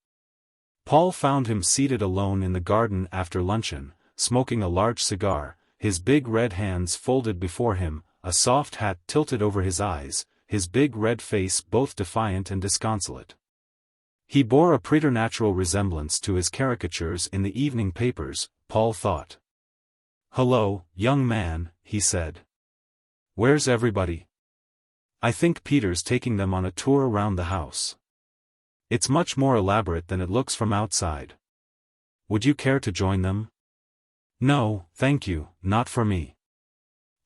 Paul found him seated alone in the garden after luncheon, smoking a large cigar, his big red hands folded before him, a soft hat tilted over his eyes, his big red face both defiant and disconsolate. He bore a preternatural resemblance to his caricatures in the evening papers, Paul thought. "Hello, young man," he said. "Where's everybody?" "I think Peter's taking them on a tour around the house. It's much more elaborate than it looks from outside. Would you care to join them?" "No, thank you, not for me.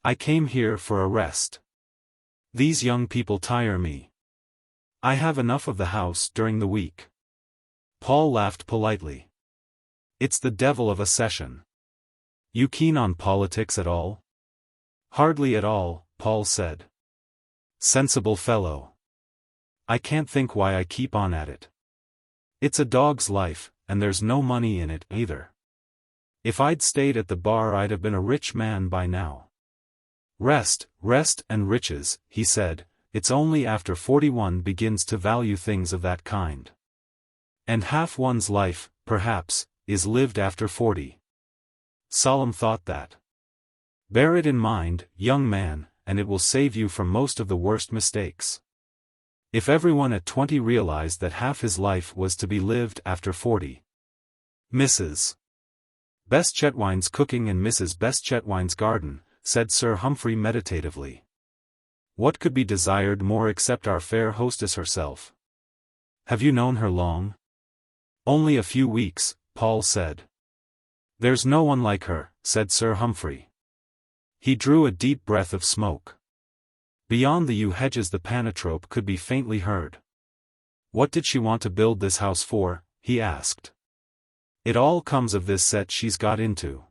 I came here for a rest. These young people tire me. I have enough of the house during the week." Paul laughed politely. "It's the devil of a session. You keen on politics at all?" "Hardly at all," Paul said. "Sensible fellow. I can't think why I keep on at it. It's a dog's life, and there's no money in it either. If I'd stayed at the bar I'd have been a rich man by now." "Rest, rest and riches," he said, "it's only after 41 begins to value things of that kind. And half one's life, perhaps, is lived after 40. Solemn thought that. Bear it in mind, young man, and it will save you from most of the worst mistakes. If everyone at 20 realized that half his life was to be lived after 40. Mrs. Beste-Chetwynde's cooking in Mrs. Beste-Chetwynde's garden, said Sir Humphrey meditatively. What could be desired more except our fair hostess herself? Have you known her long? Only a few weeks, Paul said. There's no one like her, said Sir Humphrey. He drew a deep breath of smoke. Beyond the yew hedges the panatrope could be faintly heard. What did she want to build this house for? He asked. It all comes of this set she's got into.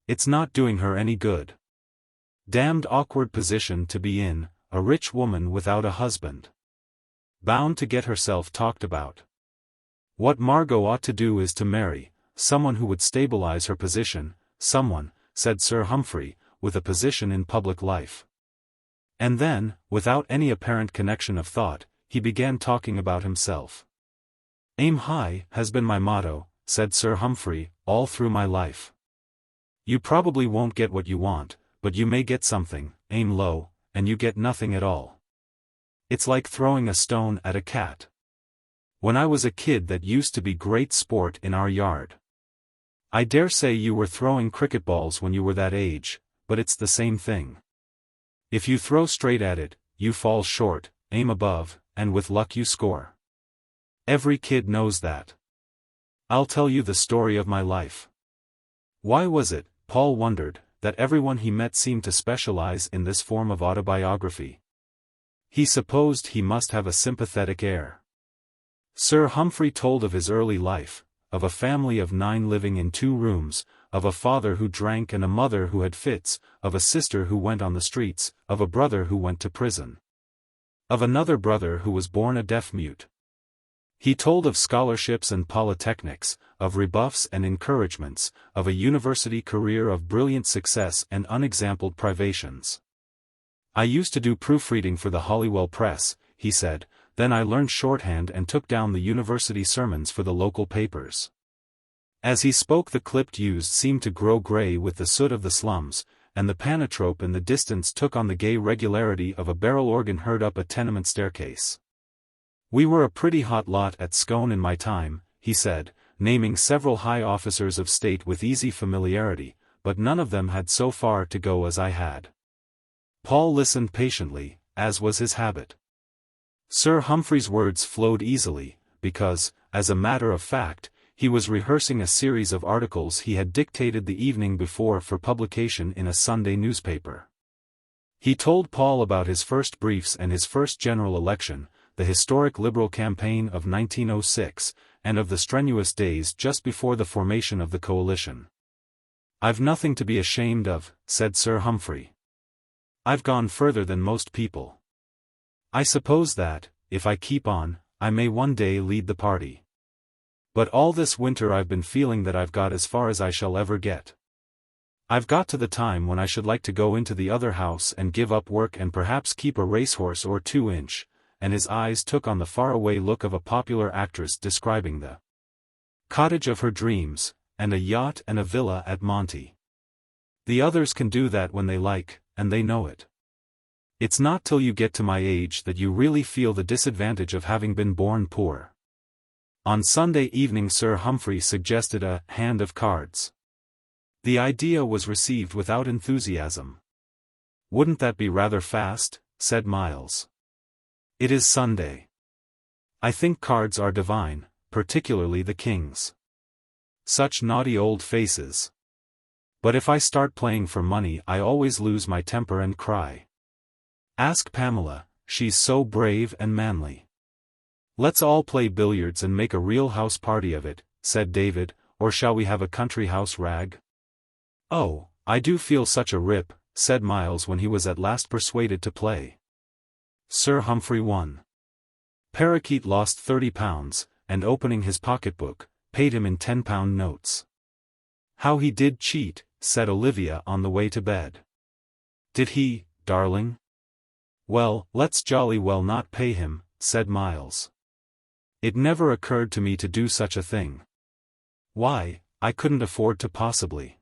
It's not doing her any good. Damned awkward position to be in, a rich woman without a husband. Bound to get herself talked about. What Margot ought to do is to marry someone who would stabilize her position, someone, said Sir Humphrey, with a position in public life. And then, without any apparent connection of thought, he began talking about himself. Aim high has been my motto, said Sir Humphrey, all through my life. You probably won't get what you want, but you may get something. Aim low, and you get nothing at all. It's like throwing a stone at a cat. When I was a kid that used to be great sport in our yard. I dare say you were throwing cricket balls when you were that age, but it's the same thing. If you throw straight at it, you fall short, aim above, and with luck you score. Every kid knows that. I'll tell you the story of my life. Why was it, Paul wondered, that everyone he met seemed to specialize in this form of autobiography? He supposed he must have a sympathetic air. Sir Humphrey told of his early life, of a family of 9 living in 2 rooms, of a father who drank and a mother who had fits, of a sister who went on the streets, of a brother who went to prison. Of another brother who was born a deaf-mute. He told of scholarships and polytechnics, of rebuffs and encouragements, of a university career of brilliant success and unexampled privations. I used to do proofreading for the Holywell Press, he said, then I learned shorthand and took down the university sermons for the local papers. As he spoke the clipped yews seemed to grow grey with the soot of the slums, and the panatrope in the distance took on the gay regularity of a barrel organ heard up a tenement staircase. "We were a pretty hot lot at Scone in my time," he said, naming several high officers of state with easy familiarity, "but none of them had so far to go as I had." Paul listened patiently, as was his habit. Sir Humphrey's words flowed easily, because, as a matter of fact, he was rehearsing a series of articles he had dictated the evening before for publication in a Sunday newspaper. He told Paul about his first briefs and his first general election, the historic Liberal campaign of 1906, and of the strenuous days just before the formation of the coalition. "I've nothing to be ashamed of," said Sir Humphrey. "I've gone further than most people. I suppose that, if I keep on, I may one day lead the party. But all this winter I've been feeling that I've got as far as I shall ever get. I've got to the time when I should like to go into the other house and give up work and perhaps keep a racehorse or 2-inch, and his eyes took on the faraway look of a popular actress describing the cottage of her dreams, and a yacht and a villa at Monte. The others can do that when they like, and they know it. It's not till you get to my age that you really feel the disadvantage of having been born poor." On Sunday evening Sir Humphrey suggested a hand of cards. The idea was received without enthusiasm. "Wouldn't that be rather fast?" said Miles. "It is Sunday. I think cards are divine, particularly the king's. Such naughty old faces. But if I start playing for money I always lose my temper and cry. Ask Pamela, she's so brave and manly." "Let's all play billiards and make a real house party of it," said David, "or shall we have a country house rag?" "Oh, I do feel such a rip," said Miles when he was at last persuaded to play. Sir Humphrey won. Parakeet lost £30, and opening his pocketbook, paid him in £10 notes. "How he did cheat," said Olivia on the way to bed. "Did he, darling? Well, let's jolly well not pay him," said Miles. "It never occurred to me to do such a thing. Why, I couldn't afford to possibly."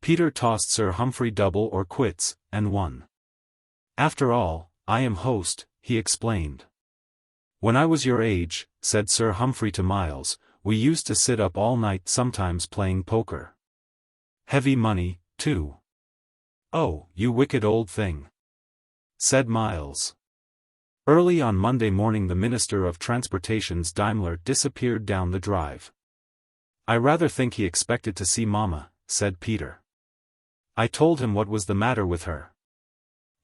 Peter tossed Sir Humphrey double or quits, and won. "After all, I am host," he explained. "When I was your age," said Sir Humphrey to Miles, "we used to sit up all night sometimes playing poker. Heavy money, too." "Oh, you wicked old thing," said Miles. Early on Monday morning the Minister of Transportation's Daimler disappeared down the drive. "I rather think he expected to see Mamma," said Peter. "I told him what was the matter with her."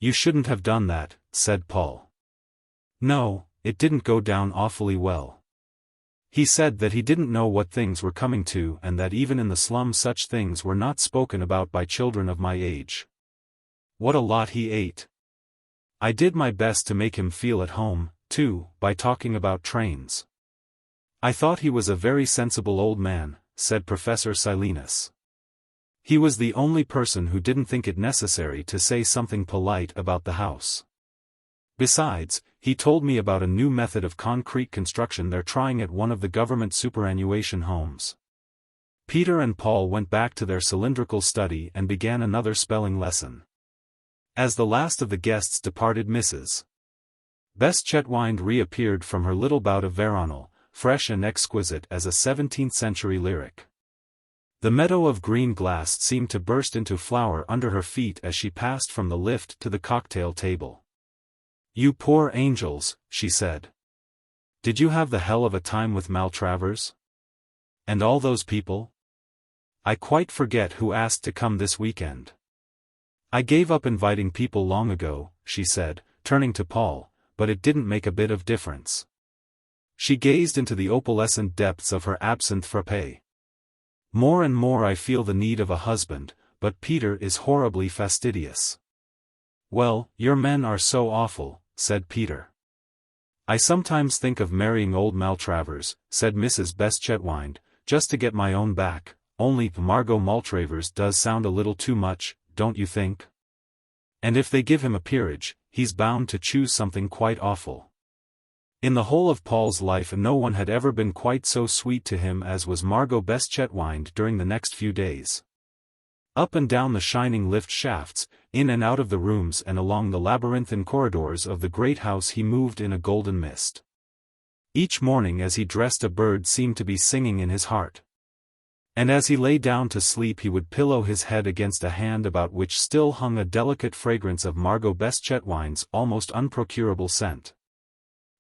"You shouldn't have done that," said Paul. "No, it didn't go down awfully well. He said that he didn't know what things were coming to and that even in the slums such things were not spoken about by children of my age. What a lot he ate. I did my best to make him feel at home, too, by talking about trains. I thought he was a very sensible old man," said Professor Silenus. "He was the only person who didn't think it necessary to say something polite about the house. Besides, he told me about a new method of concrete construction they're trying at one of the government superannuation homes." Peter and Paul went back to their cylindrical study and began another spelling lesson. As the last of the guests departed Mrs. Beste-Chetwynde reappeared from her little bout of veronal, fresh and exquisite as a 17th-century lyric. The meadow of green glass seemed to burst into flower under her feet as she passed from the lift to the cocktail table. "You poor angels," she said. "Did you have the hell of a time with Maltravers? And all those people? I quite forget who asked to come this weekend." "I gave up inviting people long ago," she said, turning to Paul, "but it didn't make a bit of difference." She gazed into the opalescent depths of her absinthe frappé. "More and more I feel the need of a husband, but Peter is horribly fastidious." "Well, your men are so awful," said Peter. "I sometimes think of marrying old Maltravers," said Mrs. Beste-Chetwynde, "just to get my own back, only Margot Maltravers does sound a little too much, don't you think? And if they give him a peerage, he's bound to choose something quite awful." In the whole of Paul's life no one had ever been quite so sweet to him as was Margot Beste-Chetwynde during the next few days. Up and down the shining lift shafts, in and out of the rooms and along the labyrinthine corridors of the great house he moved in a golden mist. Each morning as he dressed a bird seemed to be singing in his heart. And as he lay down to sleep he would pillow his head against a hand about which still hung a delicate fragrance of Margot Beste-Chetwynde's almost unprocurable scent.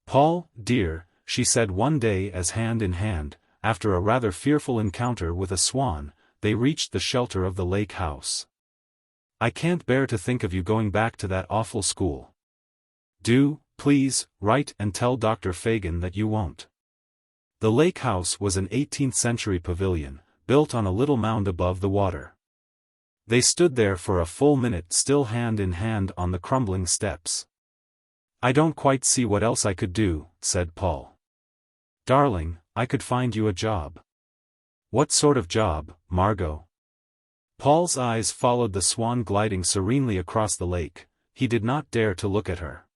"Paul, dear," she said one day as hand in hand, after a rather fearful encounter with a swan, they reached the shelter of the lake house. "I can't bear to think of you going back to that awful school. Do, please, write and tell Dr. Fagan that you won't." The lake house was an 18th-century pavilion, built on a little mound above the water. They stood there for a full minute still hand in hand on the crumbling steps. "I don't quite see what else I could do," said Paul. "Darling, I could find you a job." "What sort of job, Margot?" Paul's eyes followed the swan gliding serenely across the lake. He did not dare to look at her.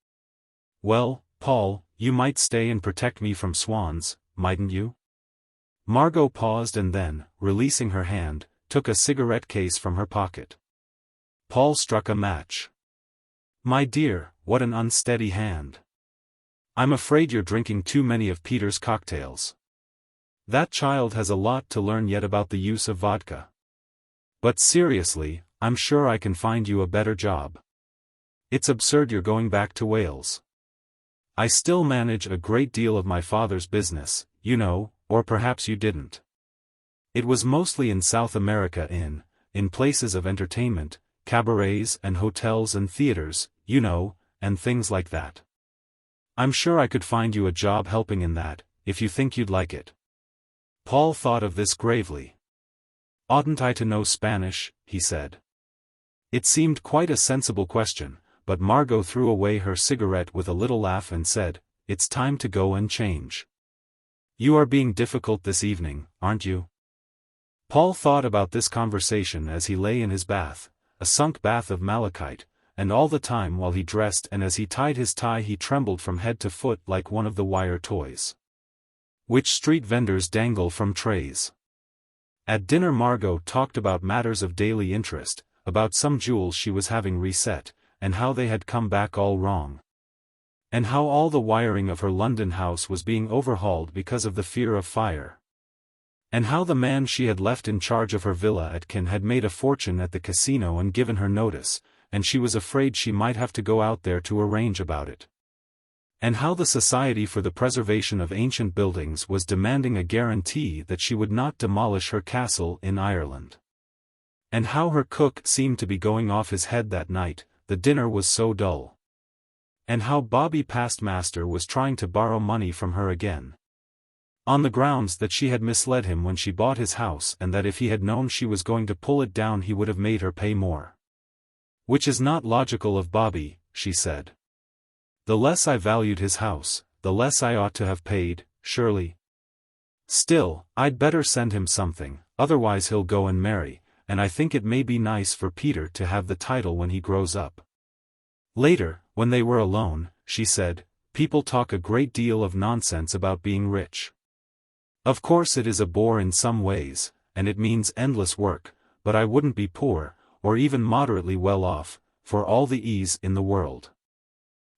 "Well, Paul, you might stay and protect me from swans, mightn't you?" Margot paused and then, releasing her hand, took a cigarette case from her pocket. Paul struck a match. "My dear, what an unsteady hand. I'm afraid you're drinking too many of Peter's cocktails. That child has a lot to learn yet about the use of vodka. But seriously, I'm sure I can find you a better job. It's absurd you're going back to Wales. I still manage a great deal of my father's business, you know, or perhaps you didn't. It was mostly in South America in places of entertainment, cabarets and hotels and theaters, you know, and things like that. I'm sure I could find you a job helping in that, if you think you'd like it." Paul thought of this gravely. "Oughtn't I to know Spanish?" he said. It seemed quite a sensible question, but Margot threw away her cigarette with a little laugh and said, "It's time to go and change. You are being difficult this evening, aren't you?" Paul thought about this conversation as he lay in his bath, a sunk bath of malachite, and all the time while he dressed and as he tied his tie he trembled from head to foot like one of the wire toys which street vendors dangle from trays. At dinner Margot talked about matters of daily interest, about some jewels she was having reset, and how they had come back all wrong. And how all the wiring of her London house was being overhauled because of the fear of fire. And how the man she had left in charge of her villa at Cannes had made a fortune at the casino and given her notice, and she was afraid she might have to go out there to arrange about it. And how the Society for the Preservation of Ancient Buildings was demanding a guarantee that she would not demolish her castle in Ireland. And how her cook seemed to be going off his head that night, the dinner was so dull. And how Bobby Pastmaster was trying to borrow money from her again, on the grounds that she had misled him when she bought his house and that if he had known she was going to pull it down he would have made her pay more. "Which is not logical of Bobby," she said. "The less I valued his house, the less I ought to have paid, surely. Still, I'd better send him something, otherwise he'll go and marry, and I think it may be nice for Peter to have the title when he grows up." Later, when they were alone, she said, "People talk a great deal of nonsense about being rich. Of course it is a bore in some ways, and it means endless work, but I wouldn't be poor, or even moderately well off, for all the ease in the world.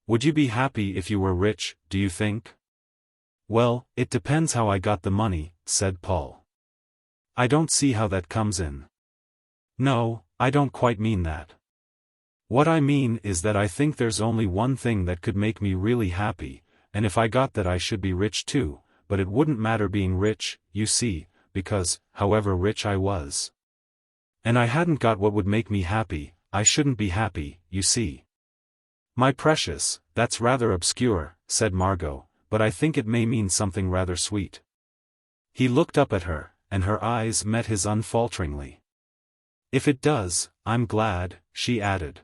Would you be happy if you were rich, do you think?" "Well, it depends how I got the money," said Paul. "I don't see how that comes in." "No, I don't quite mean that. What I mean is that I think there's only one thing that could make me really happy, and if I got that I should be rich too, but it wouldn't matter being rich, you see, because, however rich I was, and I hadn't got what would make me happy, I shouldn't be happy, you see." "My precious, that's rather obscure," said Margot, "but I think it may mean something rather sweet." He looked up at her, and her eyes met his unfalteringly. "If it does, I'm glad," she added.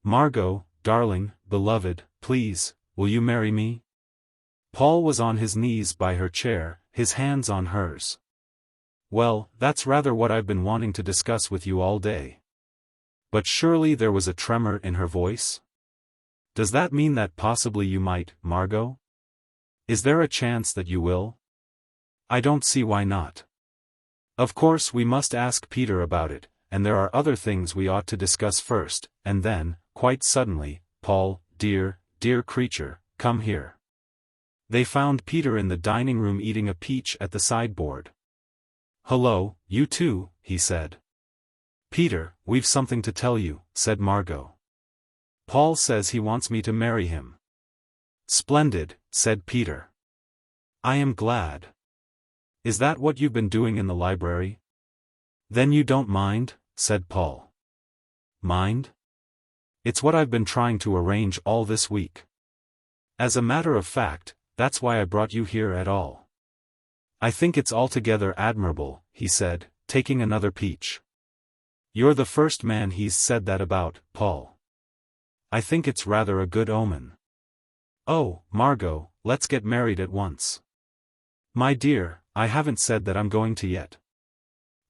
"Margot, darling, beloved, please, will you marry me?" Paul was on his knees by her chair, his hands on hers. "Well, that's rather what I've been wanting to discuss with you all day." But surely there was a tremor in her voice? "Does that mean that possibly you might, Margot? Is there a chance that you will?" "I don't see why not. Of course we must ask Peter about it, and there are other things we ought to discuss first, and then, quite suddenly, Paul, dear, dear creature, come here. They found Peter in the dining room eating a peach at the sideboard. "Hello, you two," he said. "Peter, we've something to tell you," said Margot. "Paul says he wants me to marry him." "Splendid," said Peter. "I am glad. Is that what you've been doing in the library?" "Then you don't mind?" said Paul. "Mind? It's what I've been trying to arrange all this week. As a matter of fact, that's why I brought you here at all." "I think it's altogether admirable," he said, taking another peach. "You're the first man he's said that about, Paul. I think it's rather a good omen." "Oh, Margot, let's get married at once." "My dear, I haven't said that I'm going to yet.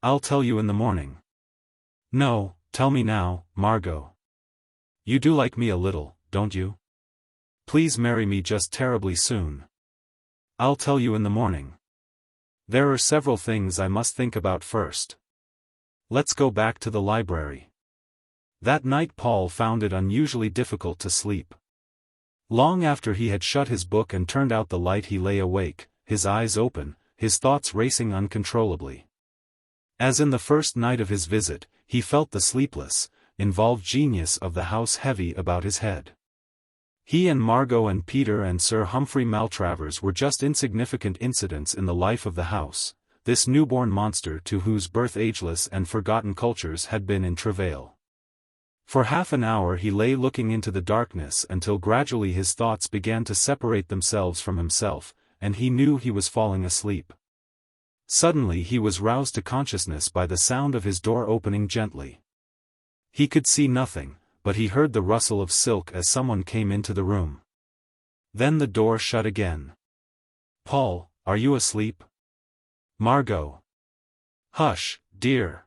I'll tell you in the morning." "No, tell me now, Margot. You do like me a little, don't you? Please marry me just terribly soon." "I'll tell you in the morning. There are several things I must think about first. Let's go back to the library." That night Paul found it unusually difficult to sleep. Long after he had shut his book and turned out the light he lay awake, his eyes open, his thoughts racing uncontrollably. As in the first night of his visit, he felt the sleepless, involved genius of the house heavy about his head. He and Margot and Peter and Sir Humphrey Maltravers were just insignificant incidents in the life of the house, this newborn monster to whose birth ageless and forgotten cultures had been in travail. For half an hour he lay looking into the darkness until gradually his thoughts began to separate themselves from himself, and he knew he was falling asleep. Suddenly he was roused to consciousness by the sound of his door opening gently. He could see nothing, but he heard the rustle of silk as someone came into the room. Then the door shut again. "Paul, are you asleep?" "Margot." "Hush, dear.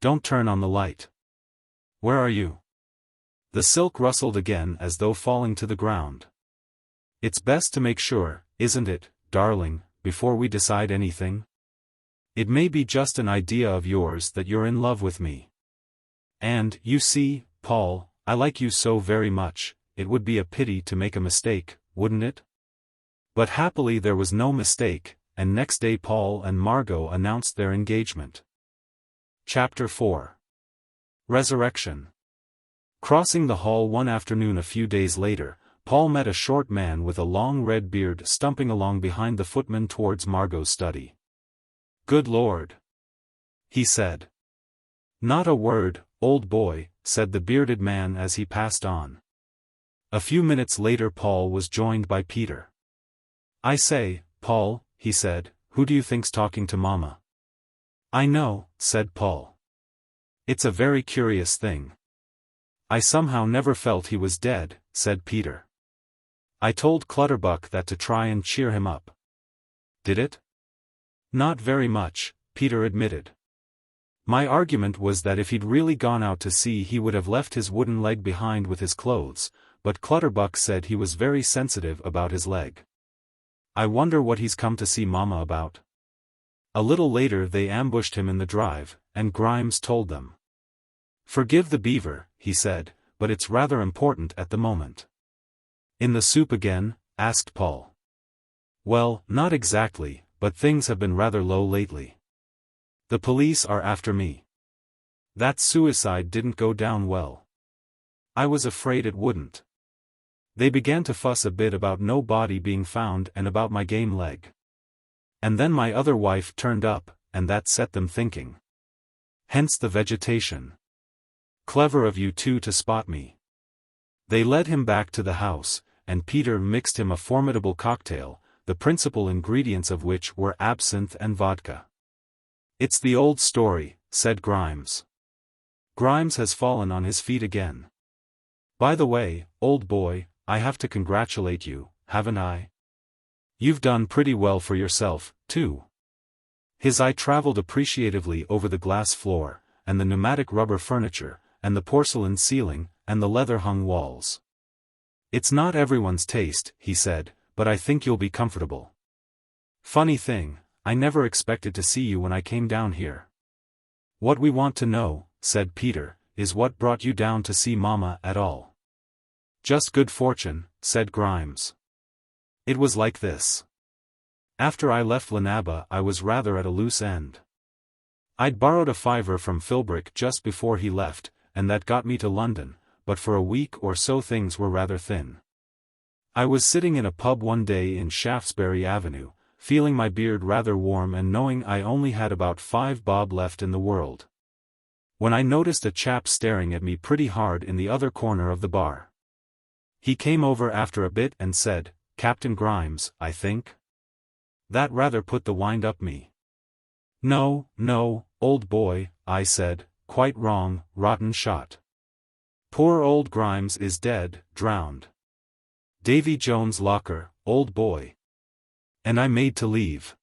Don't turn on the light. Where are you?" The silk rustled again as though falling to the ground. "It's best to make sure, isn't it, darling, before we decide anything? It may be just an idea of yours that you're in love with me. And, you see, Paul, I like you so very much, it would be a pity to make a mistake, wouldn't it?" But happily there was no mistake, and next day Paul and Margot announced their engagement. Chapter 4. Resurrection. Crossing the hall one afternoon a few days later, Paul met a short man with a long red beard stumping along behind the footman towards Margot's study. "Good Lord!" he said. "Not a word, old boy," said the bearded man as he passed on. A few minutes later Paul was joined by Peter. "I say, Paul," he said, "who do you think's talking to Mama?" "I know," said Paul. "It's a very curious thing. I somehow never felt he was dead," said Peter. "I told Clutterbuck that to try and cheer him up." "Did it?" "Not very much," Peter admitted. "My argument was that if he'd really gone out to sea he would have left his wooden leg behind with his clothes, but Clutterbuck said he was very sensitive about his leg. I wonder what he's come to see Mama about." A little later they ambushed him in the drive, and Grimes told them. "Forgive the beaver," he said, "but it's rather important at the moment." "In the soup again?" asked Paul. "Well, not exactly, but things have been rather low lately. The police are after me. That suicide didn't go down well. I was afraid it wouldn't. They began to fuss a bit about no body being found and about my game leg. And then my other wife turned up, and that set them thinking. Hence the vegetation. Clever of you two to spot me." They led him back to the house, and Peter mixed him a formidable cocktail, the principal ingredients of which were absinthe and vodka. "It's the old story," said Grimes. Grimes has fallen on his feet again. "By the way, old boy, I have to congratulate you, haven't I? You've done pretty well for yourself, too." His eye traveled appreciatively over the glass floor, and the pneumatic rubber furniture, and the porcelain ceiling, and the leather-hung walls. "It's not everyone's taste," he said, "but I think you'll be comfortable. Funny thing, I never expected to see you when I came down here." "What we want to know," said Peter, "is what brought you down to see Mama at all." "Just good fortune," said Grimes. It was like this. After I left Llanabba I was rather at a loose end. I'd borrowed a fiver from Philbrick just before he left, and that got me to London, but for a week or so things were rather thin. I was sitting in a pub one day in Shaftesbury Avenue, feeling my beard rather warm and knowing I only had about 5 bob left in the world, when I noticed a chap staring at me pretty hard in the other corner of the bar. He came over after a bit and said, "Captain Grimes, I think?" That rather put the wind up me. "No, no, old boy," I said, "quite wrong, rotten shot. Poor old Grimes is dead, drowned. Davy Jones' locker, old boy." And I made to leave.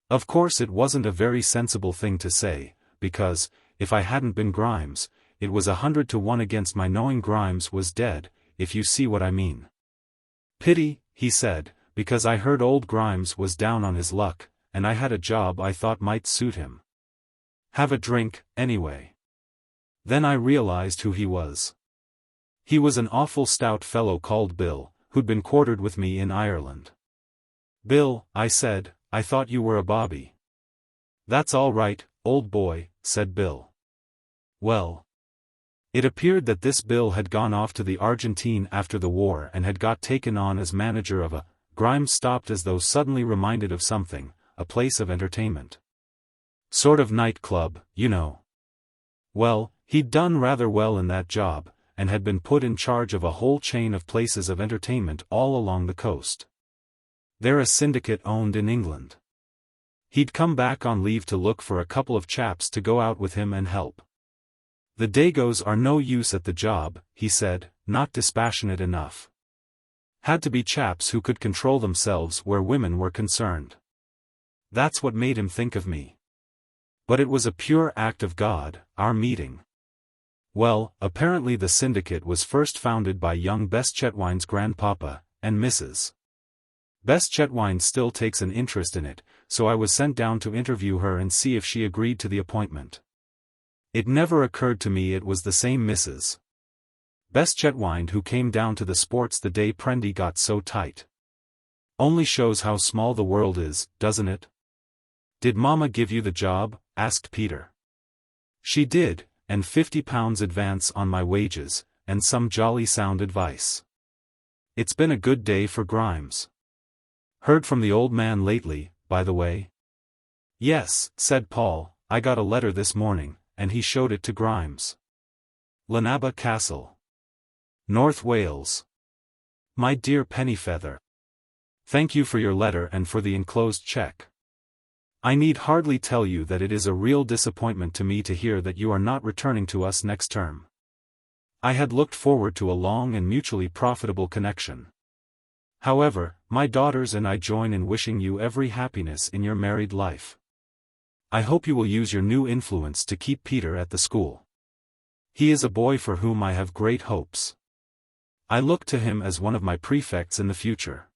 Of course it wasn't a very sensible thing to say, because, if I hadn't been Grimes, it was 100 to 1 against my knowing Grimes was dead, if you see what I mean. "Pity," he said, "because I heard old Grimes was down on his luck, and I had a job I thought might suit him. Have a drink, anyway." Then I realized who he was. He was an awful stout fellow called Bill, who'd been quartered with me in Ireland. "Bill," I said, "I thought you were a bobby." "That's all right, old boy," said Bill. Well, it appeared that this Bill had gone off to the Argentine after the war and had got taken on as manager of a— Grimes stopped as though suddenly reminded of something, a place of entertainment. Sort of night club, you know. Well, he'd done rather well in that job, and had been put in charge of a whole chain of places of entertainment all along the coast. They're a syndicate owned in England. He'd come back on leave to look for a couple of chaps to go out with him and help. "The Dagos are no use at the job," he said, not dispassionate enough. Had to be chaps who could control themselves where women were concerned. That's what made him think of me. But it was a pure act of God, our meeting. Well, apparently the syndicate was first founded by young Beste-Chetwynde's grandpapa, and Mrs. Beste-Chetwynde still takes an interest in it, so I was sent down to interview her and see if she agreed to the appointment. It never occurred to me it was the same Mrs. Beste-Chetwynde who came down to the sports the day Prendy got so tight. Only shows how small the world is, doesn't it? "Did Mama give you the job?" asked Peter. "She did, and £50 advance on my wages, and some jolly sound advice. It's been a good day for Grimes. Heard from the old man lately, by the way?" "Yes," said Paul, "I got a letter this morning," and he showed it to Grimes. "Llanabba Castle, North Wales. My dear Pennyfeather. Thank you for your letter and for the enclosed cheque. I need hardly tell you that it is a real disappointment to me to hear that you are not returning to us next term. I had looked forward to a long and mutually profitable connection. However, my daughters and I join in wishing you every happiness in your married life. I hope you will use your new influence to keep Peter at the school. He is a boy for whom I have great hopes. I look to him as one of my prefects in the future.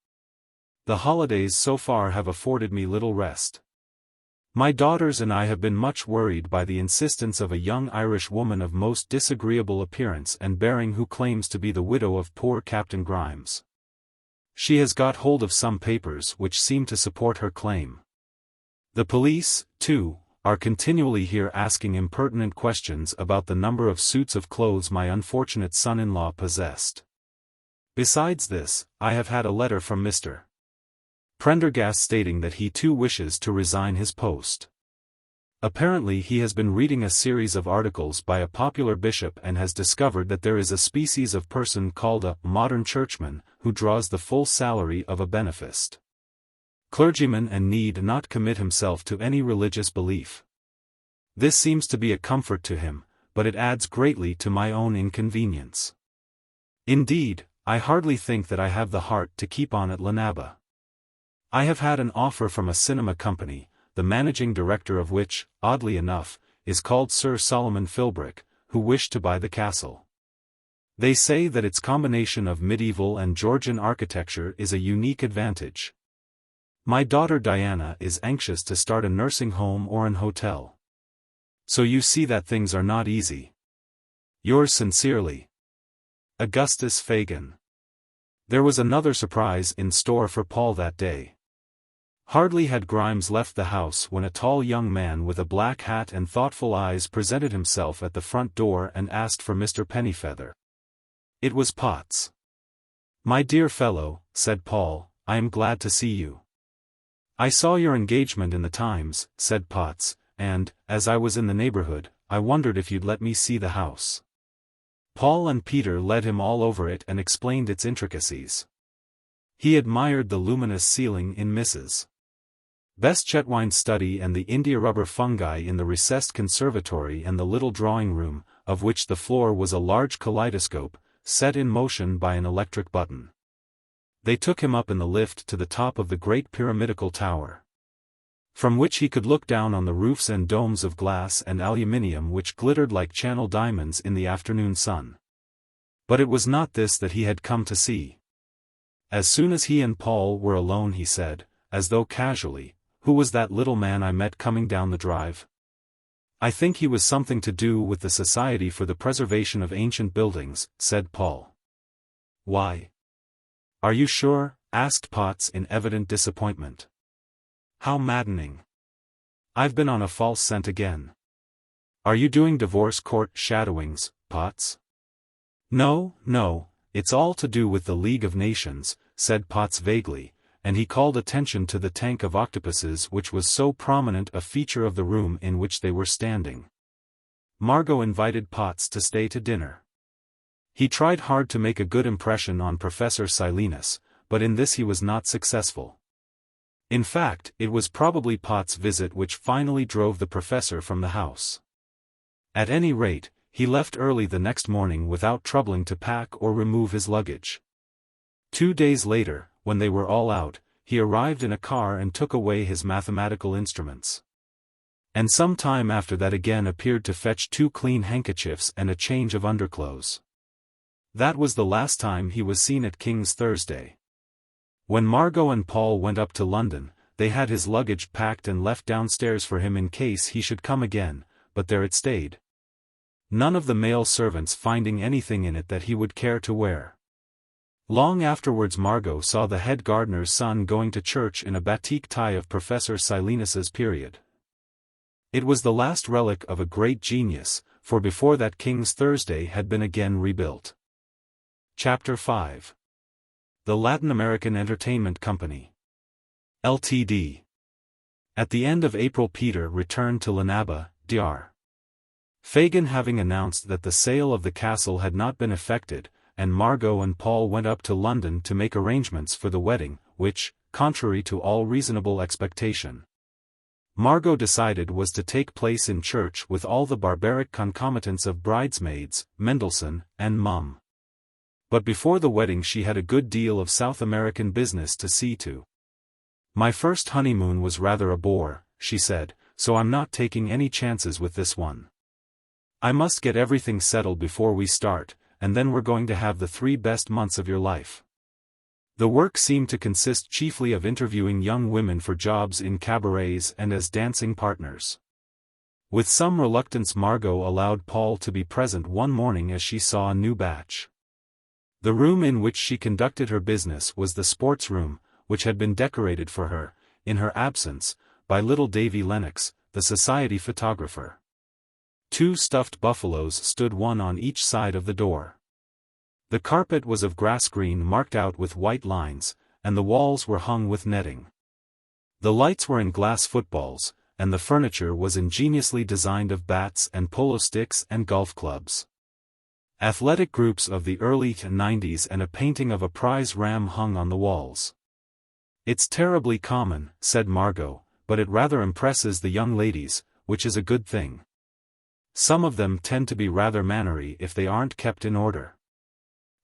The holidays so far have afforded me little rest. My daughters and I have been much worried by the insistence of a young Irish woman of most disagreeable appearance and bearing who claims to be the widow of poor Captain Grimes. She has got hold of some papers which seem to support her claim. The police, too, are continually here asking impertinent questions about the number of suits of clothes my unfortunate son-in-law possessed. Besides this, I have had a letter from Mr. Prendergast stating that he too wishes to resign his post. Apparently he has been reading a series of articles by a popular bishop and has discovered that there is a species of person called a modern churchman, who draws the full salary of a beneficed clergyman and need not commit himself to any religious belief. This seems to be a comfort to him, but it adds greatly to my own inconvenience. Indeed, I hardly think that I have the heart to keep on at Llanabba. I have had an offer from a cinema company, the managing director of which, oddly enough, is called Sir Solomon Philbrick, who wish to buy the castle. They say that its combination of medieval and Georgian architecture is a unique advantage. My daughter Diana is anxious to start a nursing home or an hotel. So you see that things are not easy. Yours sincerely, Augustus Fagan. There was another surprise in store for Paul that day. Hardly had Grimes left the house when a tall young man with a black hat and thoughtful eyes presented himself at the front door and asked for Mr. Pennyfeather. It was Potts. "My dear fellow," said Paul, "I am glad to see you." "I saw your engagement in the Times," said Potts, "and, as I was in the neighborhood, I wondered if you'd let me see the house." Paul and Peter led him all over it and explained its intricacies. He admired the luminous ceiling in Mrs. Beste-Chetwynde's study and the india-rubber fungi in the recessed conservatory and the little drawing-room, of which the floor was a large kaleidoscope, set in motion by an electric button. They took him up in the lift to the top of the great pyramidal tower, from which he could look down on the roofs and domes of glass and aluminium which glittered like Channel diamonds in the afternoon sun. But it was not this that he had come to see. As soon as he and Paul were alone he said, as though casually, "Who was that little man I met coming down the drive? I think he was something to do with the Society for the Preservation of Ancient Buildings," said Paul. "Why? Are you sure?" asked Potts in evident disappointment. "How maddening. I've been on a false scent again." "Are you doing divorce court shadowings, Potts?" No, it's all to do with the League of Nations," said Potts vaguely, and he called attention to the tank of octopuses which was so prominent a feature of the room in which they were standing. Margot invited Potts to stay to dinner. He tried hard to make a good impression on Professor Silenus, but in this he was not successful. In fact, it was probably Potts' visit which finally drove the professor from the house. At any rate, he left early the next morning without troubling to pack or remove his luggage. 2 days later, when they were all out, he arrived in a car and took away his mathematical instruments. And some time after that again appeared to fetch 2 clean handkerchiefs and a change of underclothes. That was the last time he was seen at King's Thursday. When Margot and Paul went up to London, they had his luggage packed and left downstairs for him in case he should come again, but there it stayed. None of the male servants finding anything in it that he would care to wear. Long afterwards Margot saw the head gardener's son going to church in a batik tie of Professor Silenus's period. It was the last relic of a great genius, for before that King's Thursday had been again rebuilt. Chapter 5. The Latin American Entertainment Company, Ltd. At the end of April Peter returned to Llanabba, Dr. Fagan having announced that the sale of the castle had not been effected, and Margot and Paul went up to London to make arrangements for the wedding, which, contrary to all reasonable expectation, Margot decided was to take place in church with all the barbaric concomitants of bridesmaids, Mendelssohn, and Mum. But before the wedding she had a good deal of South American business to see to. "My first honeymoon was rather a bore," she said, "so I'm not taking any chances with this one. I must get everything settled before we start, and then we're going to have the 3 best months of your life." The work seemed to consist chiefly of interviewing young women for jobs in cabarets and as dancing partners. With some reluctance Margot allowed Paul to be present one morning as she saw a new batch. The room in which she conducted her business was the sports room, which had been decorated for her, in her absence, by little Davy Lennox, the society photographer. 2 stuffed buffaloes stood one on each side of the door. The carpet was of grass green marked out with white lines, and the walls were hung with netting. The lights were in glass footballs, and the furniture was ingeniously designed of bats and polo sticks and golf clubs. Athletic groups of the early 90s and a painting of a prize ram hung on the walls. "It's terribly common," said Margot, "but it rather impresses the young ladies, which is a good thing. Some of them tend to be rather mannery if they aren't kept in order."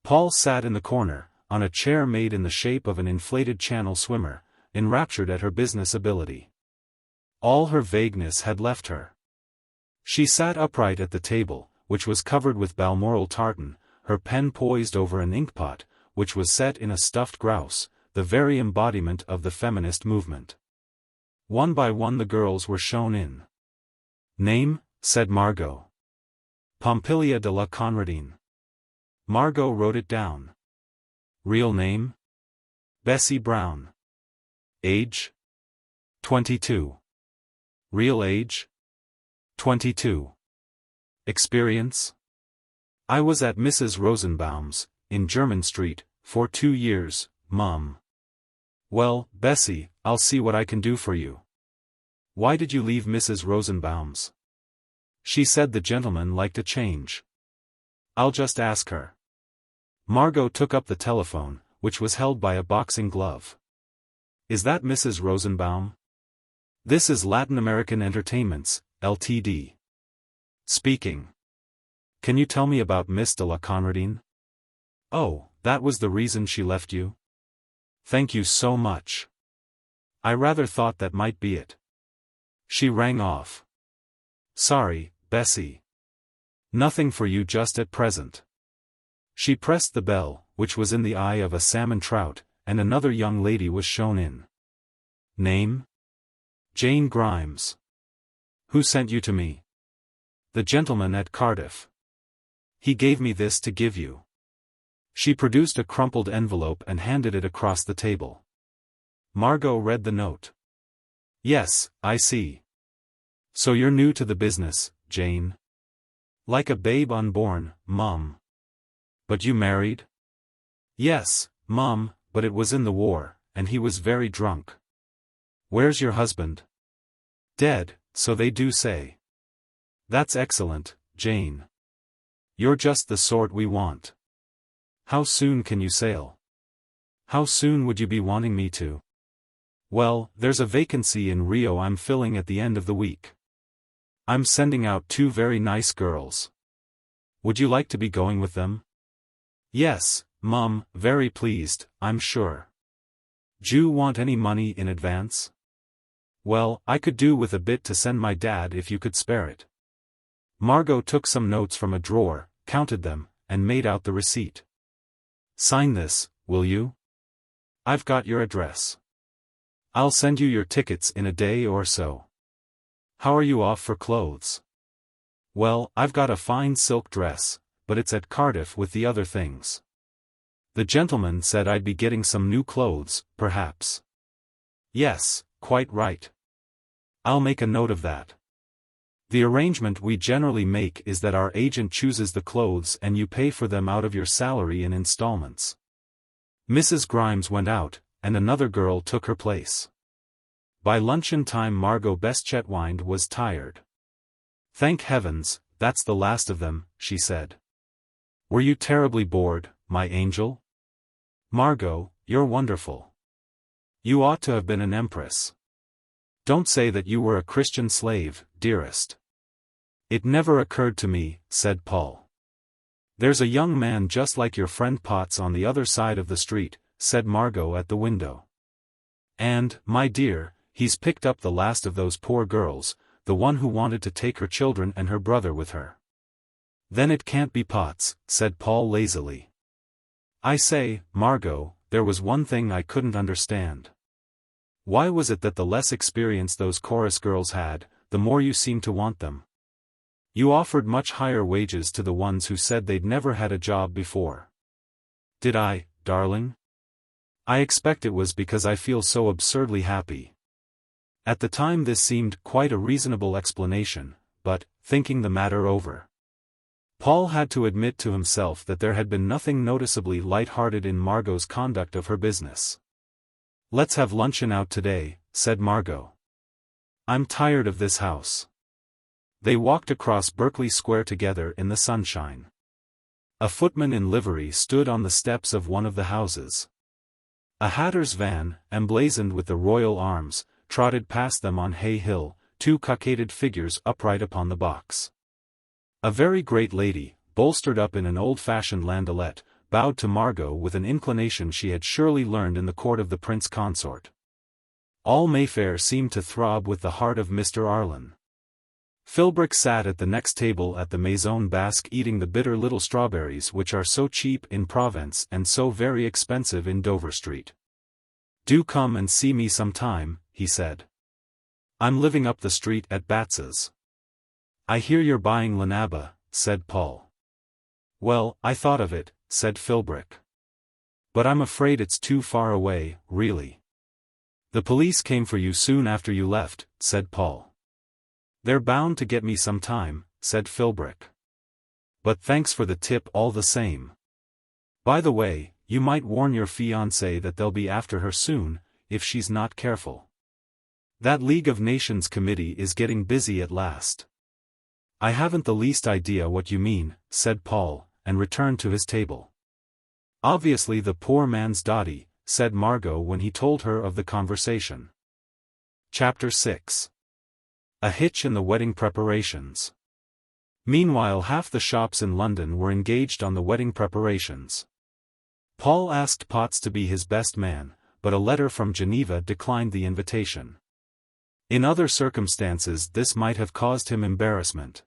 Paul sat in the corner, on a chair made in the shape of an inflated channel swimmer, enraptured at her business ability. All her vagueness had left her. She sat upright at the table, which was covered with Balmoral tartan, her pen poised over an inkpot, which was set in a stuffed grouse, the very embodiment of the feminist movement. One by one the girls were shown in. "Name?" said Margot. "Pompilia de la Conradine." Margot wrote it down. Real name? Bessie Brown. Age? 22. Real age? 22. Experience? I was at Mrs. Rosenbaum's, in Jermyn Street, for 2 years, Mum. Well, Bessie, I'll see what I can do for you. Why did you leave Mrs. Rosenbaum's? She said the gentleman liked a change. I'll just ask her. Margot took up the telephone, which was held by a boxing glove. Is that Mrs. Rosenbaum? This is Latin American Entertainments, Ltd. Speaking. Can you tell me about Miss de la Conradine? Oh, that was the reason she left you? Thank you so much. I rather thought that might be it. She rang off. Sorry, Bessie. Nothing for you just at present. She pressed the bell, which was in the eye of a salmon trout, and another young lady was shown in. Name? Jane Grimes. Who sent you to me? The gentleman at Cardiff. He gave me this to give you. She produced a crumpled envelope and handed it across the table. Margot read the note. Yes, I see. So you're new to the business, Jane? Like a babe unborn, Mum. But you married? Yes, Mum, but it was in the war, and he was very drunk. Where's your husband? Dead, so they do say. That's excellent, Jane. You're just the sort we want. How soon can you sail? How soon would you be wanting me to? Well, there's a vacancy in Rio I'm filling at the end of the week. I'm sending out 2 very nice girls. Would you like to be going with them? Yes, Mum, very pleased, I'm sure. D'you want any money in advance? Well, I could do with a bit to send my dad if you could spare it. Margot took some notes from a drawer, counted them, and made out the receipt. Sign this, will you? I've got your address. I'll send you your tickets in a day or so. How are you off for clothes? Well, I've got a fine silk dress, but it's at Cardiff with the other things. The gentleman said I'd be getting some new clothes, perhaps. Yes, quite right. I'll make a note of that. The arrangement we generally make is that our agent chooses the clothes and you pay for them out of your salary in installments. Mrs. Grimes went out, and another girl took her place. By luncheon time Margot Beste-Chetwynde was tired. Thank heavens, that's the last of them, she said. Were you terribly bored, my angel? Margot, you're wonderful. You ought to have been an empress. Don't say that you were a Christian slave, dearest. It never occurred to me, said Paul. There's a young man just like your friend Potts on the other side of the street, said Margot at the window. And, my dear, he's picked up the last of those poor girls, the one who wanted to take her children and her brother with her. Then it can't be Potts, said Paul lazily. I say, Margot, there was one thing I couldn't understand. Why was it that the less experience those chorus girls had, the more you seemed to want them? You offered much higher wages to the ones who said they'd never had a job before. Did I, darling? I expect it was because I feel so absurdly happy. At the time this seemed quite a reasonable explanation, but, thinking the matter over, Paul had to admit to himself that there had been nothing noticeably light-hearted in Margot's conduct of her business. Let's have luncheon out today, said Margot. I'm tired of this house. They walked across Berkeley Square together in the sunshine. A footman in livery stood on the steps of one of the houses. A hatter's van, emblazoned with the royal arms, trotted past them on Hay Hill, 2 cockaded figures upright upon the box. A very great lady, bolstered up in an old-fashioned landaulette, bowed to Margot with an inclination she had surely learned in the court of the Prince Consort. All Mayfair seemed to throb with the heart of Mr. Arlen. Philbrick sat at the next table at the Maison Basque eating the bitter little strawberries which are so cheap in Provence and so very expensive in Dover Street. Do come and see me some time, he said. I'm living up the street at Batz's. I hear you're buying Llanabba, said Paul. Well, I thought of it, said Philbrick. But I'm afraid it's too far away, really. The police came for you soon after you left, said Paul. They're bound to get me some time, said Philbrick. But thanks for the tip all the same. By the way, you might warn your fiancé that they'll be after her soon, if she's not careful. That League of Nations committee is getting busy at last. I haven't the least idea what you mean, said Paul, and returned to his table. Obviously the poor man's dotty, said Margot when he told her of the conversation. Chapter 6. A hitch in the wedding preparations. Meanwhile half the shops in London were engaged on the wedding preparations. Paul asked Potts to be his best man, but a letter from Geneva declined the invitation. In other circumstances this might have caused him embarrassment.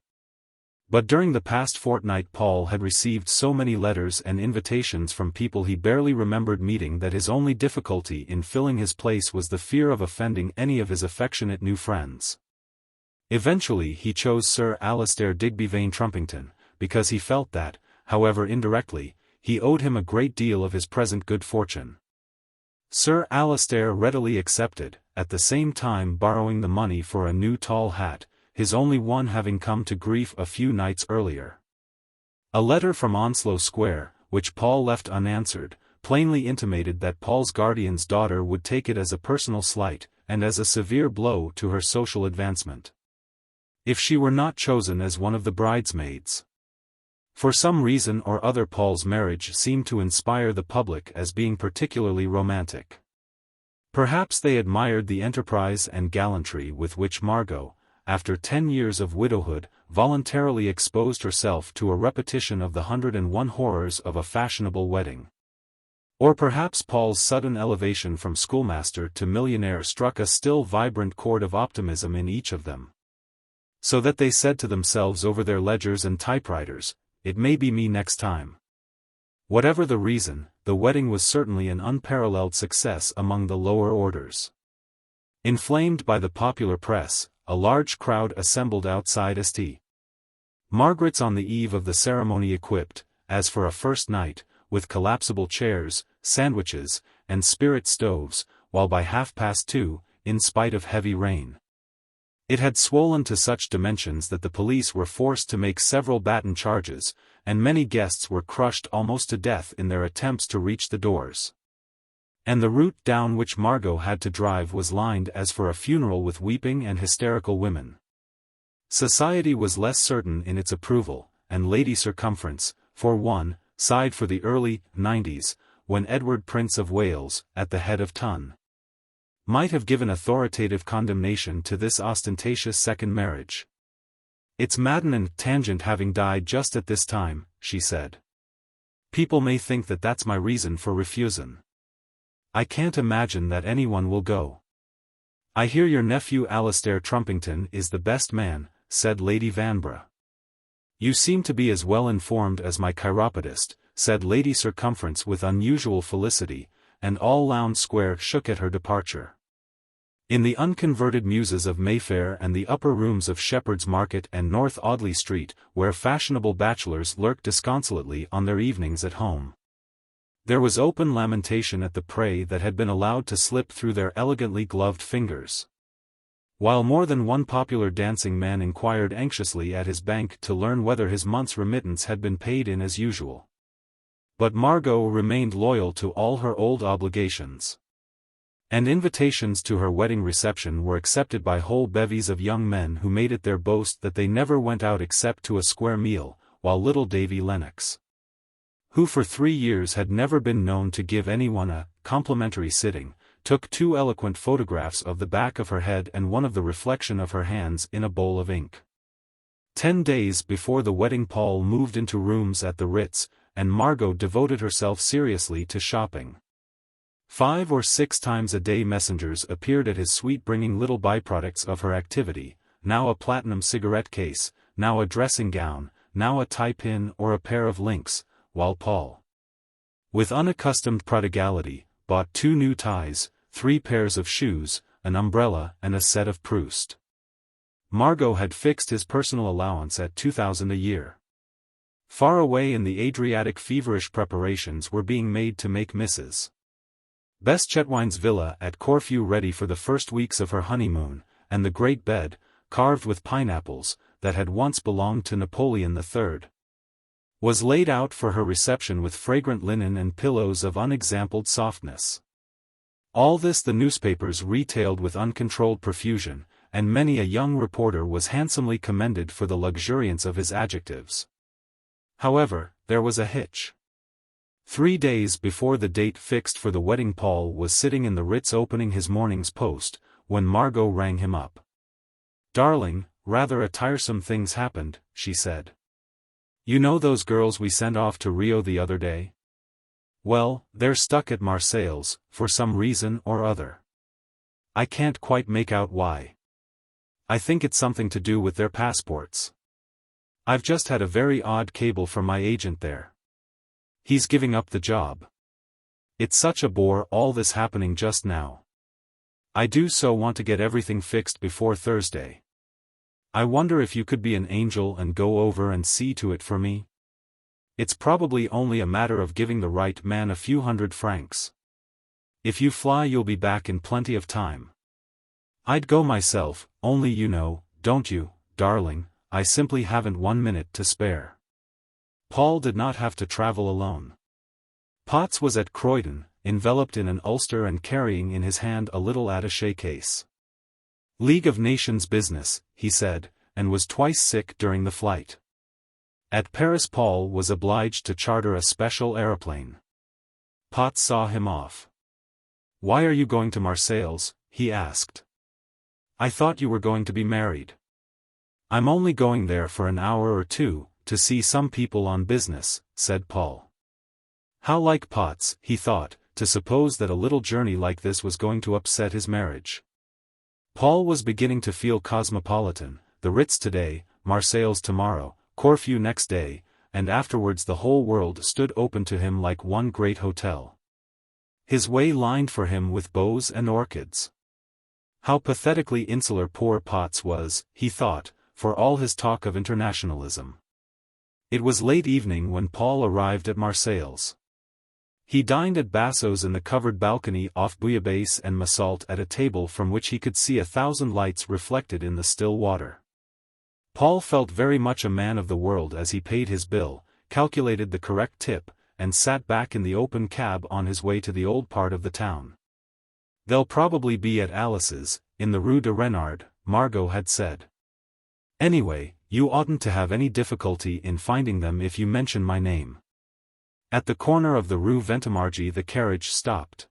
But during the past fortnight Paul had received so many letters and invitations from people he barely remembered meeting that his only difficulty in filling his place was the fear of offending any of his affectionate new friends. Eventually he chose Sir Alastair Digby Vane Trumpington, because he felt that, however indirectly, he owed him a great deal of his present good fortune. Sir Alastair readily accepted, at the same time borrowing the money for a new tall hat, his only one having come to grief a few nights earlier. A letter from Onslow Square, which Paul left unanswered, plainly intimated that Paul's guardian's daughter would take it as a personal slight, and as a severe blow to her social advancement, if she were not chosen as one of the bridesmaids. For some reason or other Paul's marriage seemed to inspire the public as being particularly romantic. Perhaps they admired the enterprise and gallantry with which Margot, after 10 years of widowhood, voluntarily exposed herself to a repetition of the 101 horrors of a fashionable wedding. Or perhaps Paul's sudden elevation from schoolmaster to millionaire struck a still vibrant chord of optimism in each of them. So that they said to themselves over their ledgers and typewriters, "It may be me next time." Whatever the reason, the wedding was certainly an unparalleled success among the lower orders. Inflamed by the popular press, a large crowd assembled outside St. Margaret's on the eve of the ceremony equipped, as for a first night, with collapsible chairs, sandwiches, and spirit stoves, while by 2:30, in spite of heavy rain, it had swollen to such dimensions that the police were forced to make several baton charges, and many guests were crushed almost to death in their attempts to reach the doors. And the route down which Margot had to drive was lined as for a funeral with weeping and hysterical women. Society was less certain in its approval, and Lady Circumference, for one, sighed for the early 90s, when Edward Prince of Wales, at the head of Ton, might have given authoritative condemnation to this ostentatious second marriage. "It's maddening, Tangent having died just at this time," she said. "People may think that that's my reason for refusing. I can't imagine that anyone will go." "I hear your nephew Alastair Trumpington is the best man," said Lady Vanbrugh. "You seem to be as well informed as my chiropodist," said Lady Circumference with unusual felicity, and all Lowndes Square shook at her departure. In the unconverted muses of Mayfair and the upper rooms of Shepherd's Market and North Audley Street, where fashionable bachelors lurked disconsolately on their evenings at home, there was open lamentation at the prey that had been allowed to slip through their elegantly gloved fingers. While more than one popular dancing man inquired anxiously at his bank to learn whether his month's remittance had been paid in as usual. But Margot remained loyal to all her old obligations. And invitations to her wedding reception were accepted by whole bevies of young men who made it their boast that they never went out except to a square meal, while little Davy Lennox, who for 3 years had never been known to give anyone a complimentary sitting, took 2 eloquent photographs of the back of her head and one of the reflection of her hands in a bowl of ink. 10 days before the wedding Paul moved into rooms at the Ritz, and Margot devoted herself seriously to shopping. 5 or 6 times a day messengers appeared at his suite bringing little byproducts of her activity, now a platinum cigarette case, now a dressing gown, now a tie pin or a pair of links, while Paul, with unaccustomed prodigality, bought 2 new ties, 3 pairs of shoes, an umbrella and a set of Proust. Margot had fixed his personal allowance at 2,000 a year. Far away in the Adriatic feverish preparations were being made to make Mrs. Beste-Chetwynde's villa at Corfu ready for the first weeks of her honeymoon, and the great bed, carved with pineapples, that had once belonged to Napoleon III, was laid out for her reception with fragrant linen and pillows of unexampled softness. All this the newspapers retailed with uncontrolled profusion, and many a young reporter was handsomely commended for the luxuriance of his adjectives. However, there was a hitch. 3 days before the date fixed for the wedding, Paul was sitting in the Ritz opening his morning's post, when Margot rang him up. "Darling, rather a tiresome thing's happened," she said. "You know those girls we sent off to Rio the other day? Well, they're stuck at Marseille's, for some reason or other. I can't quite make out why. I think it's something to do with their passports. I've just had a very odd cable from my agent there. He's giving up the job. It's such a bore all this happening just now. I do so want to get everything fixed before Thursday. I wonder if you could be an angel and go over and see to it for me? It's probably only a matter of giving the right man a few £100. If you fly you'll be back in plenty of time. I'd go myself, only you know, don't you, darling, I simply haven't 1 minute to spare." Paul did not have to travel alone. Potts was at Croydon, enveloped in an ulster and carrying in his hand a little attaché case. "League of Nations business," he said, and was twice sick during the flight. At Paris Paul was obliged to charter a special aeroplane. Potts saw him off. "Why are you going to Marseille's?" he asked. "I thought you were going to be married." "I'm only going there for an hour or two, to see some people on business," said Paul. How like Potts, he thought, to suppose that a little journey like this was going to upset his marriage. Paul was beginning to feel cosmopolitan, the Ritz today, Marseille's tomorrow, Corfu next day, and afterwards the whole world stood open to him like one great hotel. His way lined for him with bows and orchids. How pathetically insular poor Potts was, he thought, for all his talk of internationalism. It was late evening when Paul arrived at Marseille's. He dined at Basso's in the covered balcony off Bouillabaisse and Massault at a table from which he could see 1,000 lights reflected in the still water. Paul felt very much a man of the world as he paid his bill, calculated the correct tip, and sat back in the open cab on his way to the old part of the town. "They'll probably be at Alice's, in the Rue de Renard," Margot had said. "Anyway, you oughtn't to have any difficulty in finding them if you mention my name." At the corner of the Rue Ventimigre the carriage stopped.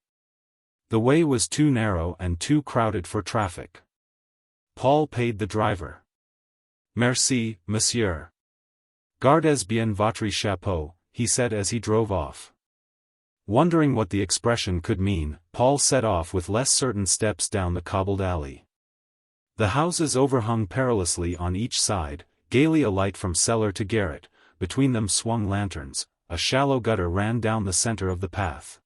The way was too narrow and too crowded for traffic. Paul paid the driver. "Merci, monsieur. Gardez bien votre chapeau," he said as he drove off. Wondering what the expression could mean, Paul set off with less certain steps down the cobbled alley. The houses overhung perilously on each side, gaily alight from cellar to garret, between them swung lanterns, a shallow gutter ran down the center of the path.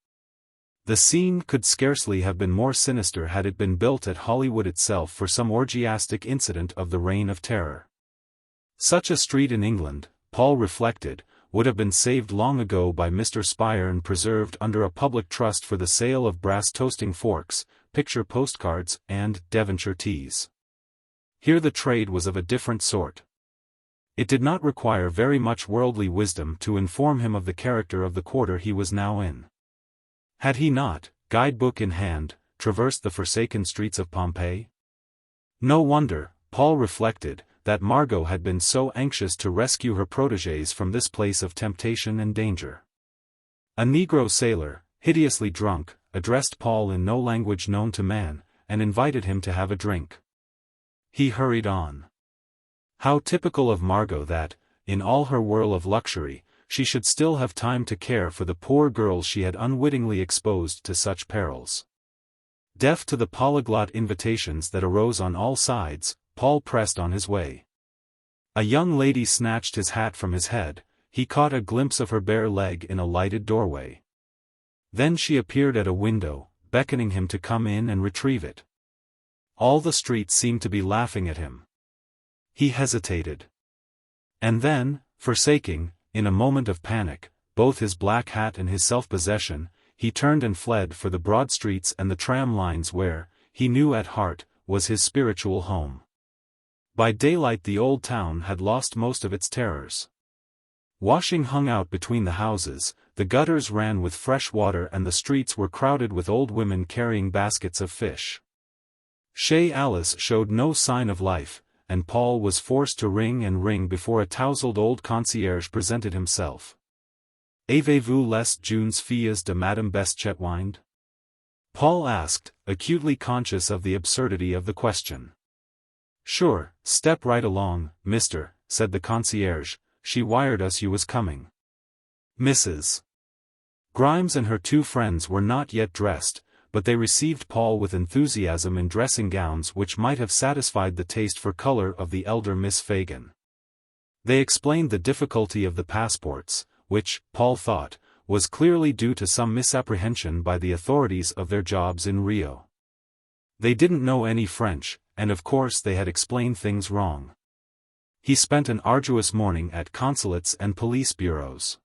The scene could scarcely have been more sinister had it been built at Hollywood itself for some orgiastic incident of the Reign of Terror. Such a street in England, Paul reflected, would have been saved long ago by Mr. Spire and preserved under a public trust for the sale of brass toasting forks, picture postcards, and Devonshire teas. Here the trade was of a different sort. It did not require very much worldly wisdom to inform him of the character of the quarter he was now in. Had he not, guidebook in hand, traversed the forsaken streets of Pompeii? No wonder, Paul reflected, that Margot had been so anxious to rescue her protégés from this place of temptation and danger. A Negro sailor, hideously drunk, addressed Paul in no language known to man, and invited him to have a drink. He hurried on. How typical of Margot that, in all her whirl of luxury, she should still have time to care for the poor girls she had unwittingly exposed to such perils. Deaf to the polyglot invitations that arose on all sides, Paul pressed on his way. A young lady snatched his hat from his head, he caught a glimpse of her bare leg in a lighted doorway. Then she appeared at a window, beckoning him to come in and retrieve it. All the street seemed to be laughing at him. He hesitated. And then, forsaking, in a moment of panic, both his black hat and his self-possession, he turned and fled for the broad streets and the tram lines where, he knew at heart, was his spiritual home. By daylight the old town had lost most of its terrors. Washing hung out between the houses, the gutters ran with fresh water and the streets were crowded with old women carrying baskets of fish. Chez Alice showed no sign of life, and Paul was forced to ring and ring before a tousled old concierge presented himself. Avez-vous les jeunes filles de Madame Beste-Chetwynde? Paul asked, acutely conscious of the absurdity of the question. Sure, step right along, mister, said the concierge, she wired us you was coming. Mrs. Grimes and her two friends were not yet dressed, but they received Paul with enthusiasm in dressing gowns which might have satisfied the taste for color of the elder Miss Fagan. They explained the difficulty of the passports, which, Paul thought, was clearly due to some misapprehension by the authorities of their jobs in Rio. They didn't know any French, and of course they had explained things wrong. He spent an arduous morning at consulates and police bureaus.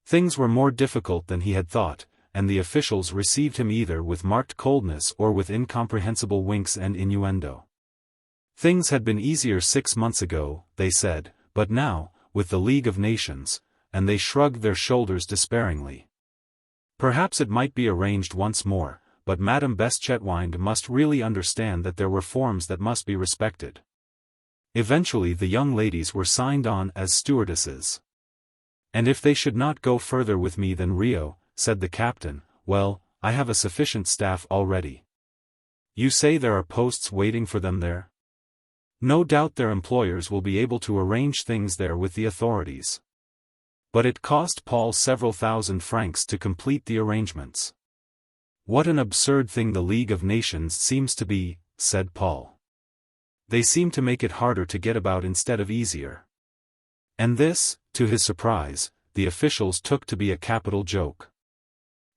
Things were more difficult than he had thought, and the officials received him either with marked coldness or with incomprehensible winks and innuendo. Things had been easier 6 months ago, they said, but now, with the League of Nations, and they shrugged their shoulders despairingly. Perhaps it might be arranged once more, but Madame Beste-Chetwynde must really understand that there were forms that must be respected. Eventually the young ladies were signed on as stewardesses. And if they should not go further with me than Rio, said the captain, well, I have a sufficient staff already. You say there are posts waiting for them there? No doubt their employers will be able to arrange things there with the authorities. But it cost Paul several thousand francs to complete the arrangements. What an absurd thing the League of Nations seems to be, said Paul. They seem to make it harder to get about instead of easier. And this, to his surprise, the officials took to be a capital joke.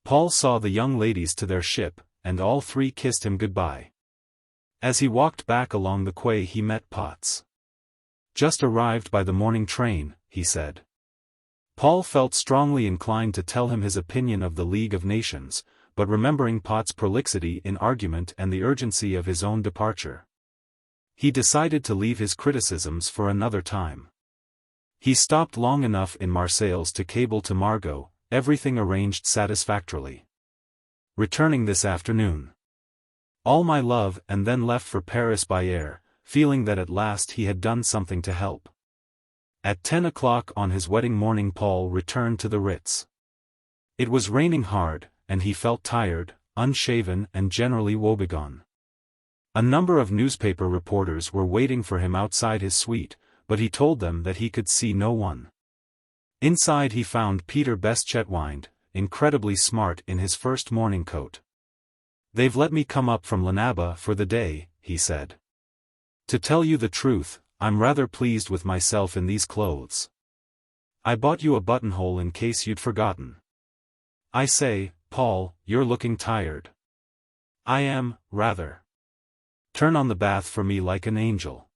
Paul saw the young ladies to their ship, and all three kissed him goodbye. As he walked back along the quay he met Potts. Just arrived by the morning train, he said. Paul felt strongly inclined to tell him his opinion of the League of Nations, but remembering Potts' prolixity in argument and the urgency of his own departure, he decided to leave his criticisms for another time. He stopped long enough in Marseille to cable to Margot, everything arranged satisfactorily. Returning this afternoon. All my love, and then left for Paris by air, feeling that at last he had done something to help. At 10 o'clock on his wedding morning Paul returned to the Ritz. It was raining hard, and he felt tired, unshaven and generally woebegone. A number of newspaper reporters were waiting for him outside his suite, but he told them that he could see no one. Inside he found Peter Beste-Chetwynde, incredibly smart in his first morning coat. They've let me come up from Llanabba for the day, he said. To tell you the truth, I'm rather pleased with myself in these clothes. I bought you a buttonhole in case you'd forgotten. I say, Paul, you're looking tired. I am, rather. Turn on the bath for me like an angel.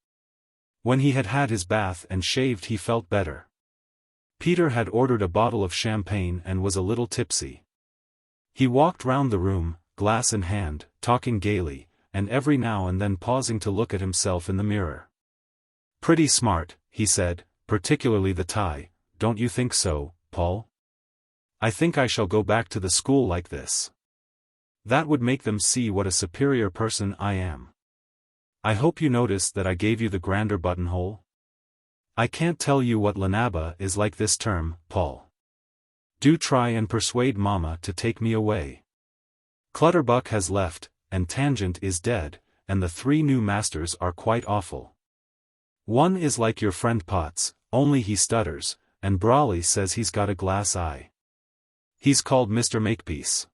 When he had had his bath and shaved he felt better. Peter had ordered a bottle of champagne and was a little tipsy. He walked round the room, glass in hand, talking gaily, and every now and then pausing to look at himself in the mirror. Pretty smart, he said, particularly the tie, don't you think so, Paul? I think I shall go back to the school like this. That would make them see what a superior person I am. I hope you noticed that I gave you the grander buttonhole? I can't tell you what Llanabba is like this term, Paul. Do try and persuade Mamma to take me away. Clutterbuck has left, and Tangent is dead, and the 3 new masters are quite awful. One is like your friend Potts, only he stutters, and Brawley says he's got a glass eye. He's called Mr. Makepeace.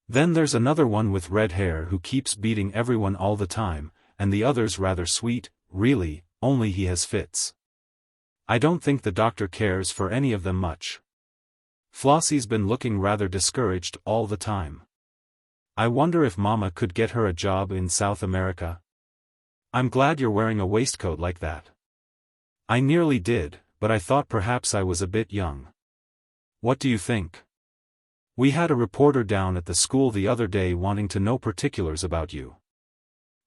Then there's another one with red hair who keeps beating everyone all the time, and the other's rather sweet, really, only he has fits. I don't think the doctor cares for any of them much. Flossie's been looking rather discouraged all the time. I wonder if Mamma could get her a job in South America? I'm glad you're wearing a waistcoat like that. I nearly did, but but I thought perhaps I was a bit young. What do you think? We had a reporter down at the school the other day wanting to know particulars about you.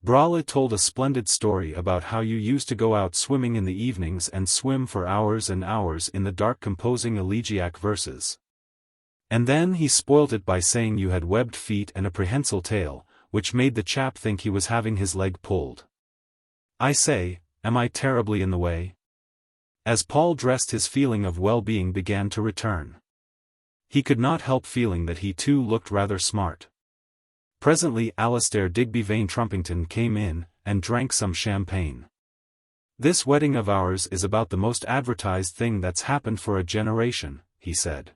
Braille told a splendid story about how you used to go out swimming in the evenings and swim for hours and hours in the dark composing elegiac verses. And then he spoilt it by saying you had webbed feet and a prehensile tail, which made the chap think he was having his leg pulled. I say, am I terribly in the way? As Paul dressed, his feeling of well-being began to return. He could not help feeling that he too looked rather smart. Presently Alastair Digby Vane Trumpington came in, and drank some champagne. "This wedding of ours is about the most advertised thing that's happened for a generation," he said.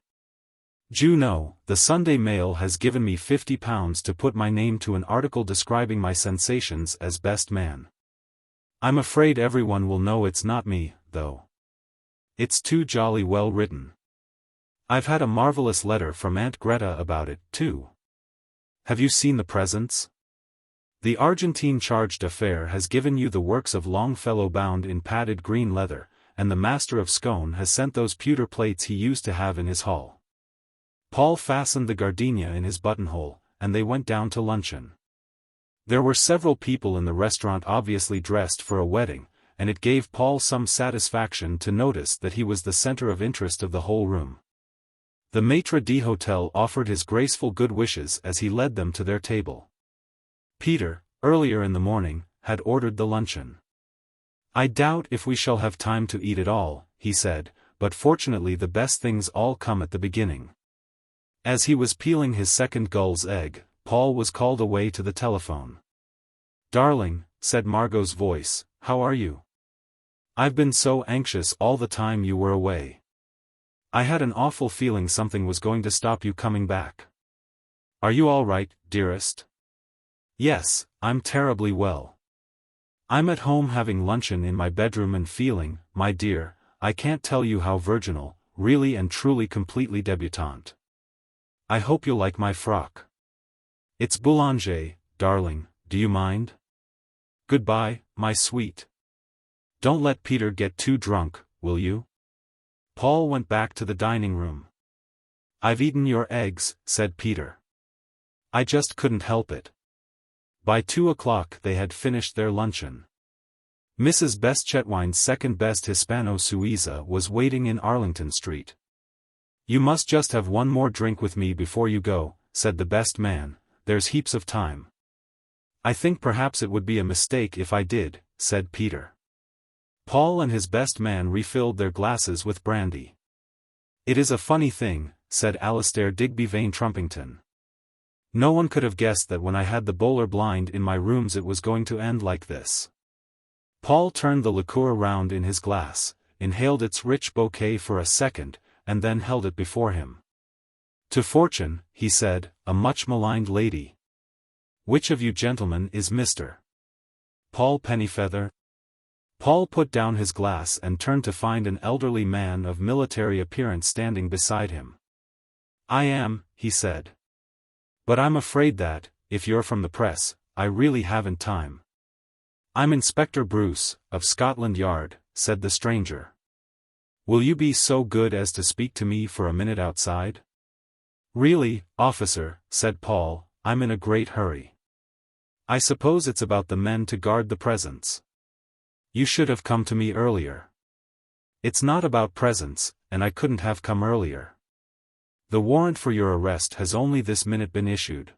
"D'you know, the Sunday Mail has given me £50 to put my name to an article describing my sensations as best man. I'm afraid everyone will know it's not me, though. It's too jolly well written. I've had a marvellous letter from Aunt Greta about it, too. Have you seen the presents? The Argentine charge d'affaires has given you the works of Longfellow bound in padded green leather, and the master of Scone has sent those pewter plates he used to have in his hall." Paul fastened the gardenia in his buttonhole, and they went down to luncheon. There were several people in the restaurant obviously dressed for a wedding, and it gave Paul some satisfaction to notice that he was the center of interest of the whole room. The maître d'hôtel offered his graceful good wishes as he led them to their table. Peter, earlier in the morning, had ordered the luncheon. "I doubt if we shall have time to eat it all," he said, "but fortunately the best things all come at the beginning." As he was peeling his second gull's egg, Paul was called away to the telephone. "Darling," said Margot's voice, "how are you? I've been so anxious all the time you were away. I had an awful feeling something was going to stop you coming back. Are you all right, dearest?" "Yes, I'm terribly well. I'm at home having luncheon in my bedroom and feeling, my dear, I can't tell you how virginal, really and truly completely debutante. I hope you'll like my frock. It's Boulanger, darling, do you mind? Goodbye, my sweet. Don't let Peter get too drunk, will you?" Paul went back to the dining room. "I've eaten your eggs," said Peter. "I just couldn't help it." By 2 o'clock they had finished their luncheon. Mrs. Beste-Chetwynde's second best Hispano-Suiza was waiting in Arlington Street. "You must just have one more drink with me before you go," said the best man, "there's heaps of time." "I think perhaps it would be a mistake if I did," said Peter. Paul and his best man refilled their glasses with brandy. "It is a funny thing," said Alastair Digby Vane Trumpington. "No one could have guessed that when I had the bowler blind in my rooms it was going to end like this." Paul turned the liqueur round in his glass, inhaled its rich bouquet for a second, and then held it before him. "To Fortune," he said, "a much maligned lady. Which of you gentlemen is Mr. Paul Pennyfeather?" Paul put down his glass and turned to find an elderly man of military appearance standing beside him. "I am," he said. "But I'm afraid that, if you're from the press, I really haven't time." "I'm Inspector Bruce, of Scotland Yard," said the stranger. "Will you be so good as to speak to me for a minute outside?" "Really, officer," said Paul, "I'm in a great hurry. I suppose it's about the men to guard the presents. You should have come to me earlier." "It's not about presents, and I couldn't have come earlier. The warrant for your arrest has only this minute been issued."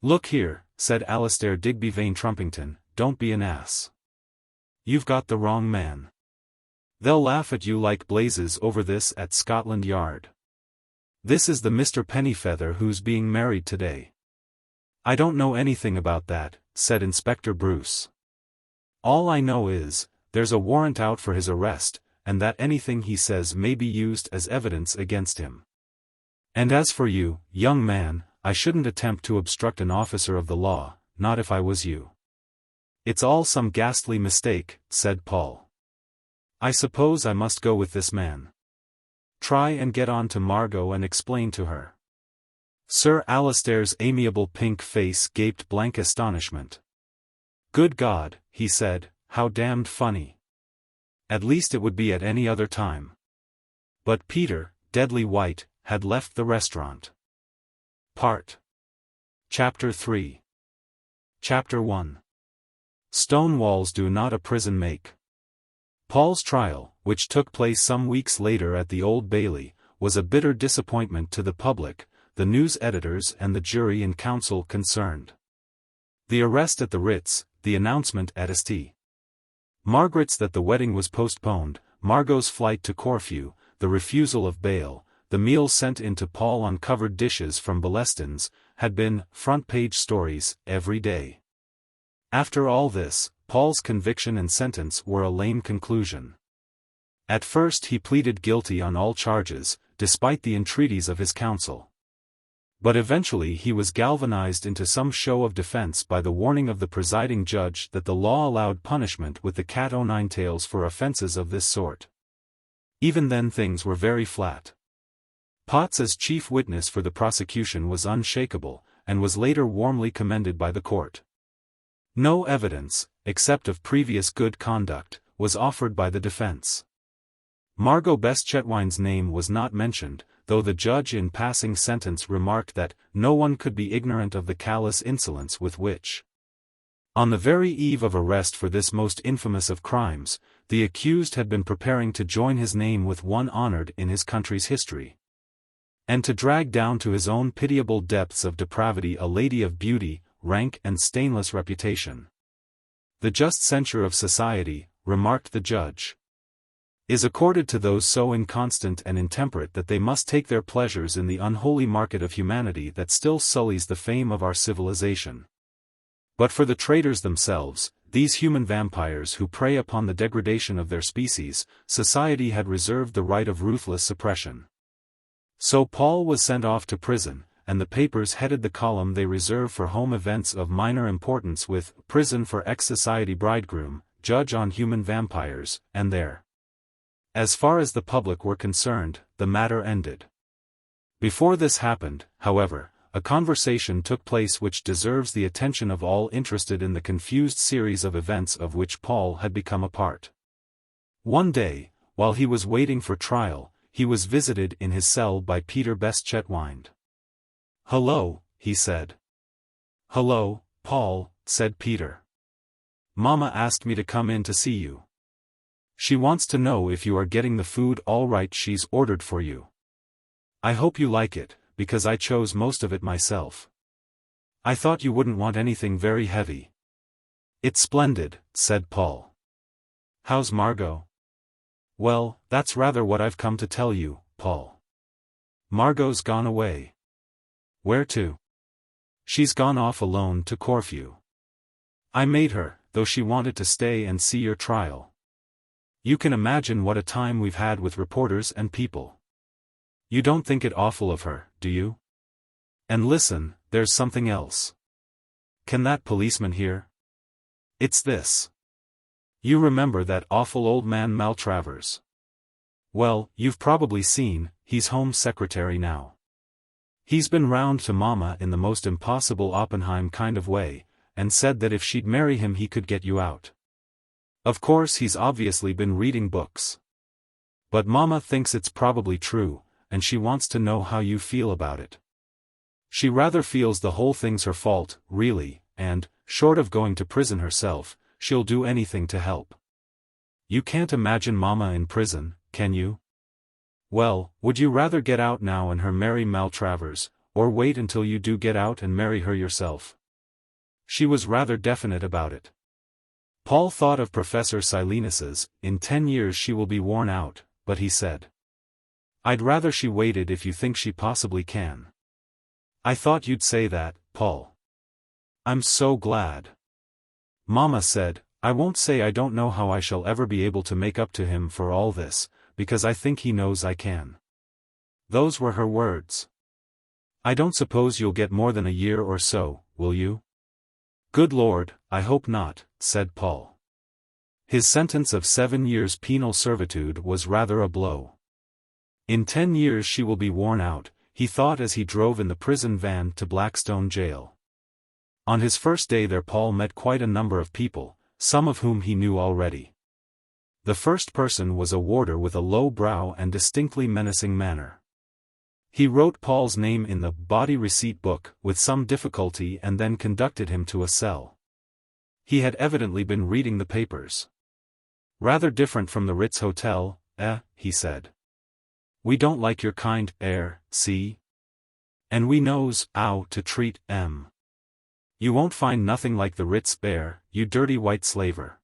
"Look here," said Alastair Digby Vane Trumpington, "don't be an ass. You've got the wrong man. They'll laugh at you like blazes over this at Scotland Yard. This is the Mr. Pennyfeather who's being married today." "I don't know anything about that," said Inspector Bruce. "All I know is, there's a warrant out for his arrest, and that anything he says may be used as evidence against him. And as for you, young man, I shouldn't attempt to obstruct an officer of the law, not if I was you." "It's all some ghastly mistake," said Paul. "I suppose I must go with this man. Try and get on to Margot and explain to her." Sir Alastair's amiable pink face gaped blank astonishment. "Good God," he said, "how damned funny. At least it would be at any other time. But Peter, deadly white, had left the restaurant. Chapter 3. Chapter 1. Stone walls do not a prison make. Paul's trial, which took place some weeks later at the Old Bailey, was a bitter disappointment to the public, the news editors and the jury and counsel concerned. The arrest at the Ritz, the announcement at St. Margaret's that the wedding was postponed, Margot's flight to Corfu, the refusal of bail, the meals sent in to Paul on covered dishes from Boleston's, had been front-page stories every day. After all this, Paul's conviction and sentence were a lame conclusion. At first he pleaded guilty on all charges, despite the entreaties of his counsel. But eventually he was galvanized into some show of defense by the warning of the presiding judge that the law allowed punishment with the cat-o'-nine-tails for offenses of this sort. Even then things were very flat. Potts as chief witness for the prosecution was unshakable, and was later warmly commended by the court. No evidence, except of previous good conduct, was offered by the defense. Margot Beste-Chetwynde's name was not mentioned, though the judge in passing sentence remarked that no one could be ignorant of the callous insolence with which, on the very eve of arrest for this most infamous of crimes, the accused had been preparing to join his name with one honored in his country's history, and to drag down to his own pitiable depths of depravity a lady of beauty, rank and stainless reputation. The just censure of society, remarked the judge, is accorded to those so inconstant and intemperate that they must take their pleasures in the unholy market of humanity that still sullies the fame of our civilization. But for the traitors themselves, these human vampires who prey upon the degradation of their species, society had reserved the right of ruthless suppression. So Paul was sent off to prison, and the papers headed the column they reserve for home events of minor importance with "Prison for Ex-Society Bridegroom, Judge on Human Vampires," and there. As far as the public were concerned, the matter ended. Before this happened, however, a conversation took place which deserves the attention of all interested in the confused series of events of which Paul had become a part. One day, while he was waiting for trial, he was visited in his cell by Peter Beste-Chetwynde. "Hello," he said. "Hello, Paul," said Peter. "Mama asked me to come in to see you. She wants to know if you are getting the food all right she's ordered for you. I hope you like it, because I chose most of it myself. I thought you wouldn't want anything very heavy." "It's splendid," said Paul. "How's Margot?" "Well, that's rather what I've come to tell you, Paul. Margot's gone away." "Where to?" "She's gone off alone to Corfu. I made her, though she wanted to stay and see your trial. You can imagine what a time we've had with reporters and people. You don't think it awful of her, do you? And listen, there's something else. Can that policeman hear? It's this. You remember that awful old man Maltravers? Well, you've probably seen, he's Home Secretary now. He's been round to Mama in the most impossible Oppenheim kind of way, and said that if she'd marry him he could get you out. Of course he's obviously been reading books. But Mama thinks it's probably true, and she wants to know how you feel about it. She rather feels the whole thing's her fault, really, and, short of going to prison herself, she'll do anything to help. You can't imagine Mama in prison, can you? Well, would you rather get out now and her marry Maltravers, or wait until you do get out and marry her yourself?" She was rather definite about it. Paul thought of Professor Silenus's, "In 10 years she will be worn out," but he said, "I'd rather she waited if you think she possibly can." "I thought you'd say that, Paul. I'm so glad." Mama said, "I won't say I don't know how I shall ever be able to make up to him for all this, because I think he knows I can." Those were her words. "I don't suppose you'll get more than a year or so, will you?" "Good Lord, I hope not," said Paul. His sentence of 7 years penal servitude was rather a blow. In 10 years she will be worn out, he thought as he drove in the prison van to Blackstone jail. On his first day there Paul met quite a number of people, some of whom he knew already. The first person was a warder with a low brow and distinctly menacing manner. He wrote Paul's name in the body receipt book with some difficulty and then conducted him to a cell. He had evidently been reading the papers. "Rather different from the Ritz Hotel, he said. "We don't like your kind air, see? And we knows 'ow to treat 'em. You won't find nothing like the Ritz bear, you dirty white slaver."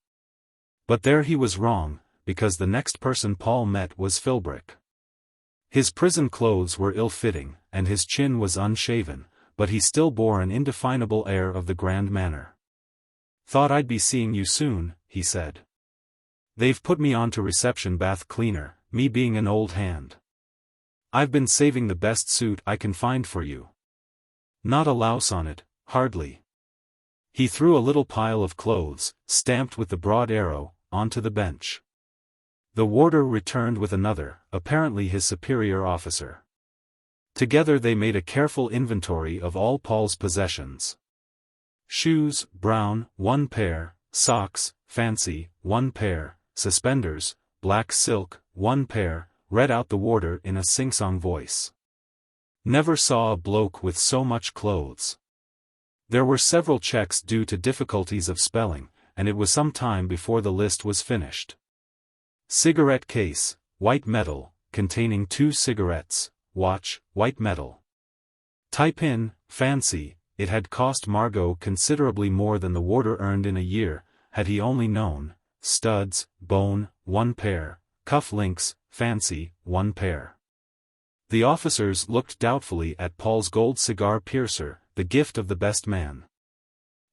But there he was wrong, because the next person Paul met was Philbrick. His prison clothes were ill-fitting, and his chin was unshaven, but he still bore an indefinable air of the grand manner. "Thought I'd be seeing you soon," he said. "They've put me on to reception bath cleaner, me being an old hand. I've been saving the best suit I can find for you. Not a louse on it, hardly." He threw a little pile of clothes, stamped with the broad arrow, onto the bench. The warder returned with another, apparently his superior officer. Together they made a careful inventory of all Paul's possessions. Shoes, brown, 1 pair, socks, fancy, 1 pair, suspenders, black silk, 1 pair, read out the warder in a sing-song voice. "Never saw a bloke with so much clothes." There were several checks due to difficulties of spelling, and it was some time before the list was finished. Cigarette case, white metal, containing 2 cigarettes, watch, white metal. Type in, fancy. It had cost Margot considerably more than the warder earned in a year, had he only known. Studs, bone, 1 pair, cuff links, fancy, 1 pair. The officers looked doubtfully at Paul's gold cigar piercer, the gift of the best man.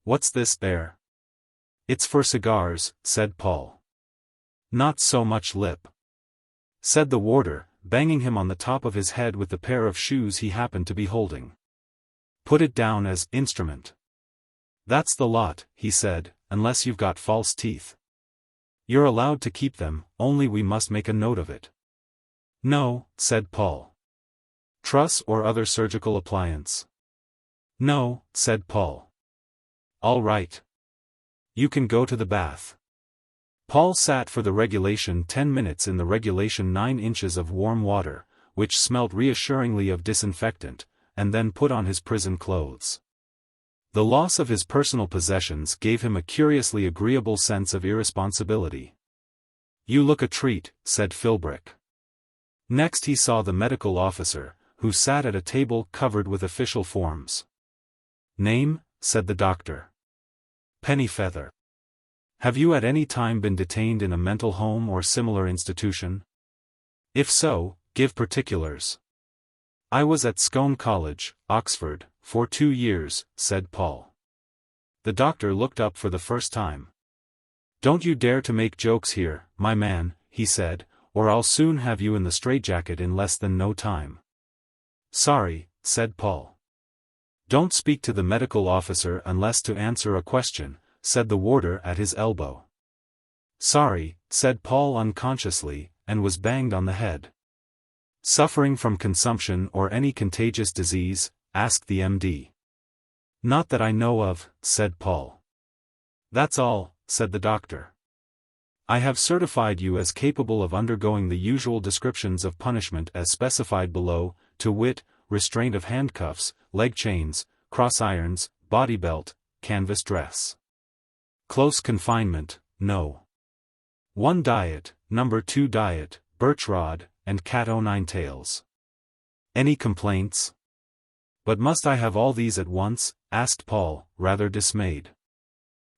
"What's this there?" "It's for cigars," said Paul. "Not so much lip," said the warder, banging him on the top of his head with the pair of shoes he happened to be holding. "Put it down as instrument. That's the lot," he said, "unless you've got false teeth. You're allowed to keep them, only we must make a note of it." "No," said Paul. "Truss or other surgical appliance?" "No," said Paul. "All right. You can go to the bath." Paul sat for the regulation 10 minutes in the regulation 9 inches of warm water, which smelt reassuringly of disinfectant, and then put on his prison clothes. The loss of his personal possessions gave him a curiously agreeable sense of irresponsibility. "You look a treat," said Philbrick. Next he saw the medical officer, who sat at a table covered with official forms. "Name?" said the doctor. "Pennyfeather." "Have you at any time been detained in a mental home or similar institution? If so, give particulars." "I was at Scone College, Oxford, for 2 years," said Paul. The doctor looked up for the first time. "Don't you dare to make jokes here, my man," he said, "or I'll soon have you in the straitjacket in less than no time." "Sorry," said Paul. "Don't speak to the medical officer unless to answer a question," said the warder at his elbow. "Sorry," said Paul unconsciously, and was banged on the head. "Suffering from consumption or any contagious disease?" asked the MD. "Not that I know of," said Paul. "That's all," said the doctor. "I have certified you as capable of undergoing the usual descriptions of punishment as specified below, to wit, restraint of handcuffs, leg chains, cross irons, body belt, canvas dress. Close confinement, no. 1 diet, number 2 diet, birch rod, and cat o' nine tails. Any complaints?" "But must I have all these at once?" asked Paul, rather dismayed.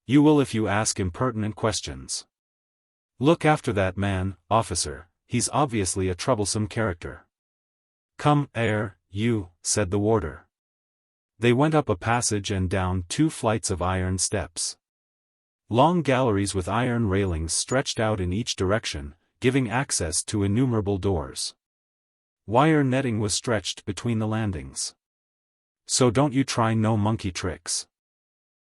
"You will if you ask impertinent questions. Look after that man, officer, he's obviously a troublesome character." "Come, you," said the warder. They went up a passage and down 2 flights of iron steps. Long galleries with iron railings stretched out in each direction, giving access to innumerable doors. Wire netting was stretched between the landings. "So don't you try no monkey tricks.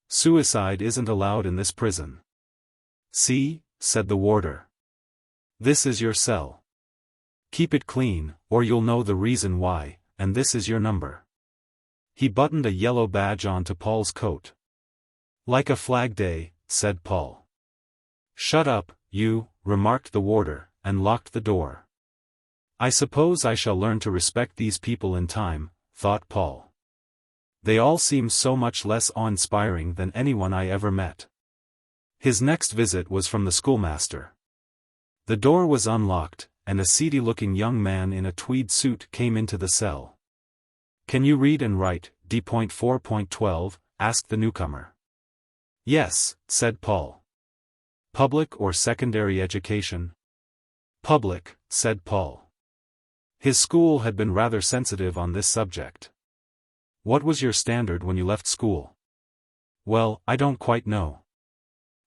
Suicide isn't allowed in this prison." "See," said the warder. "This is your cell. Keep it clean, or you'll know the reason why, and this is your number." He buttoned a yellow badge onto Paul's coat. "Like a flag day," said Paul. "Shut up, you," remarked the warder, and locked the door. I suppose I shall learn to respect these people in time, thought Paul. They all seem so much less awe-inspiring than anyone I ever met. His next visit was from the schoolmaster. The door was unlocked, and a seedy-looking young man in a tweed suit came into the cell. "Can you read and write, D.4.12, asked the newcomer. "Yes," said Paul. "Public or secondary education?" "Public," said Paul. His school had been rather sensitive on this subject. "What was your standard when you left school?" "Well, I don't quite know.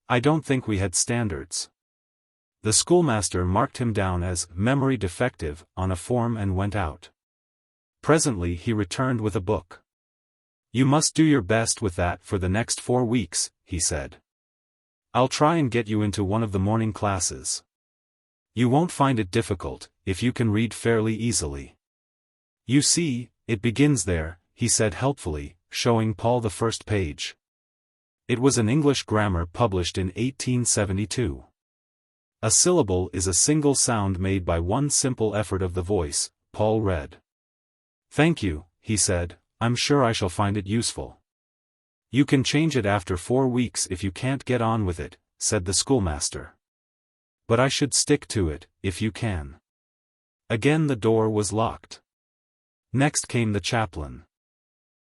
I don't think we had standards." The schoolmaster marked him down as memory defective on a form and went out. Presently he returned with a book. "You must do your best with that for the next 4 weeks," he said. "I'll try and get you into one of the morning classes. You won't find it difficult, if you can read fairly easily. You see, it begins there," he said helpfully, showing Paul the first page. It was an English grammar published in 1872. A syllable is a single sound made by one simple effort of the voice, Paul read. "Thank you," he said, "I'm sure I shall find it useful." "You can change it after 4 weeks if you can't get on with it," said the schoolmaster. "But I should stick to it, if you can." Again the door was locked. Next came the chaplain.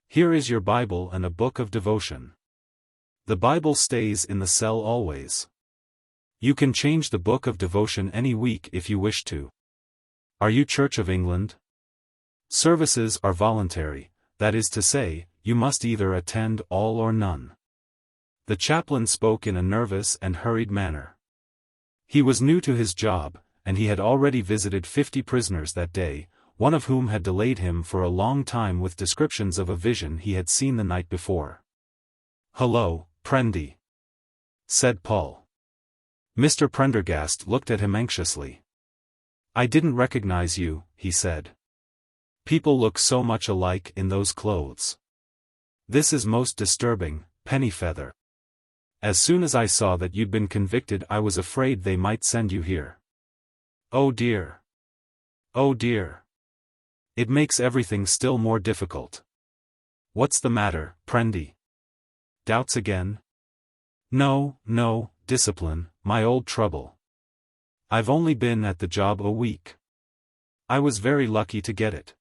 "Here is your Bible and a book of devotion. The Bible stays in the cell always. You can change the book of devotion any week if you wish to. Are you Church of England? Services are voluntary, that is to say, you must either attend all or none." The chaplain spoke in a nervous and hurried manner. He was new to his job, and he had already visited 50 prisoners that day, one of whom had delayed him for a long time with descriptions of a vision he had seen the night before. "Hullo, Prendy," said Paul. Mr. Prendergast looked at him anxiously. "I didn't recognize you," he said. "People look so much alike in those clothes. This is most disturbing, Pennyfeather. As soon as I saw that you'd been convicted I was afraid they might send you here. Oh dear. Oh dear. It makes everything still more difficult. What's the matter, Prendy? Doubts again?" No, discipline, my old trouble. I've only been at the job a week. I was very lucky to get it.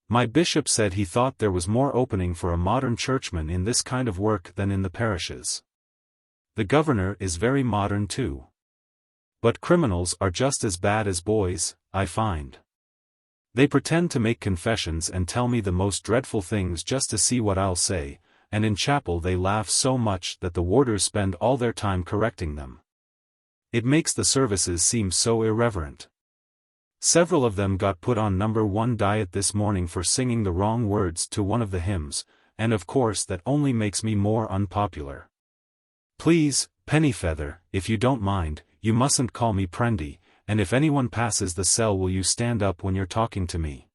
My bishop said he thought there was more opening for a modern churchman in this kind of work than in the parishes. The governor is very modern too. But criminals are just as bad as boys, I find. They pretend to make confessions and tell me the most dreadful things just to see what I'll say, and in chapel they laugh so much that the warders spend all their time correcting them. It makes the services seem so irreverent. Several of them got put on number 1 diet this morning for singing the wrong words to one of the hymns, and of course that only makes me more unpopular. Please, Pennyfeather, if you don't mind, you mustn't call me Prendy, and if anyone passes the cell will you stand up when you're talking to me?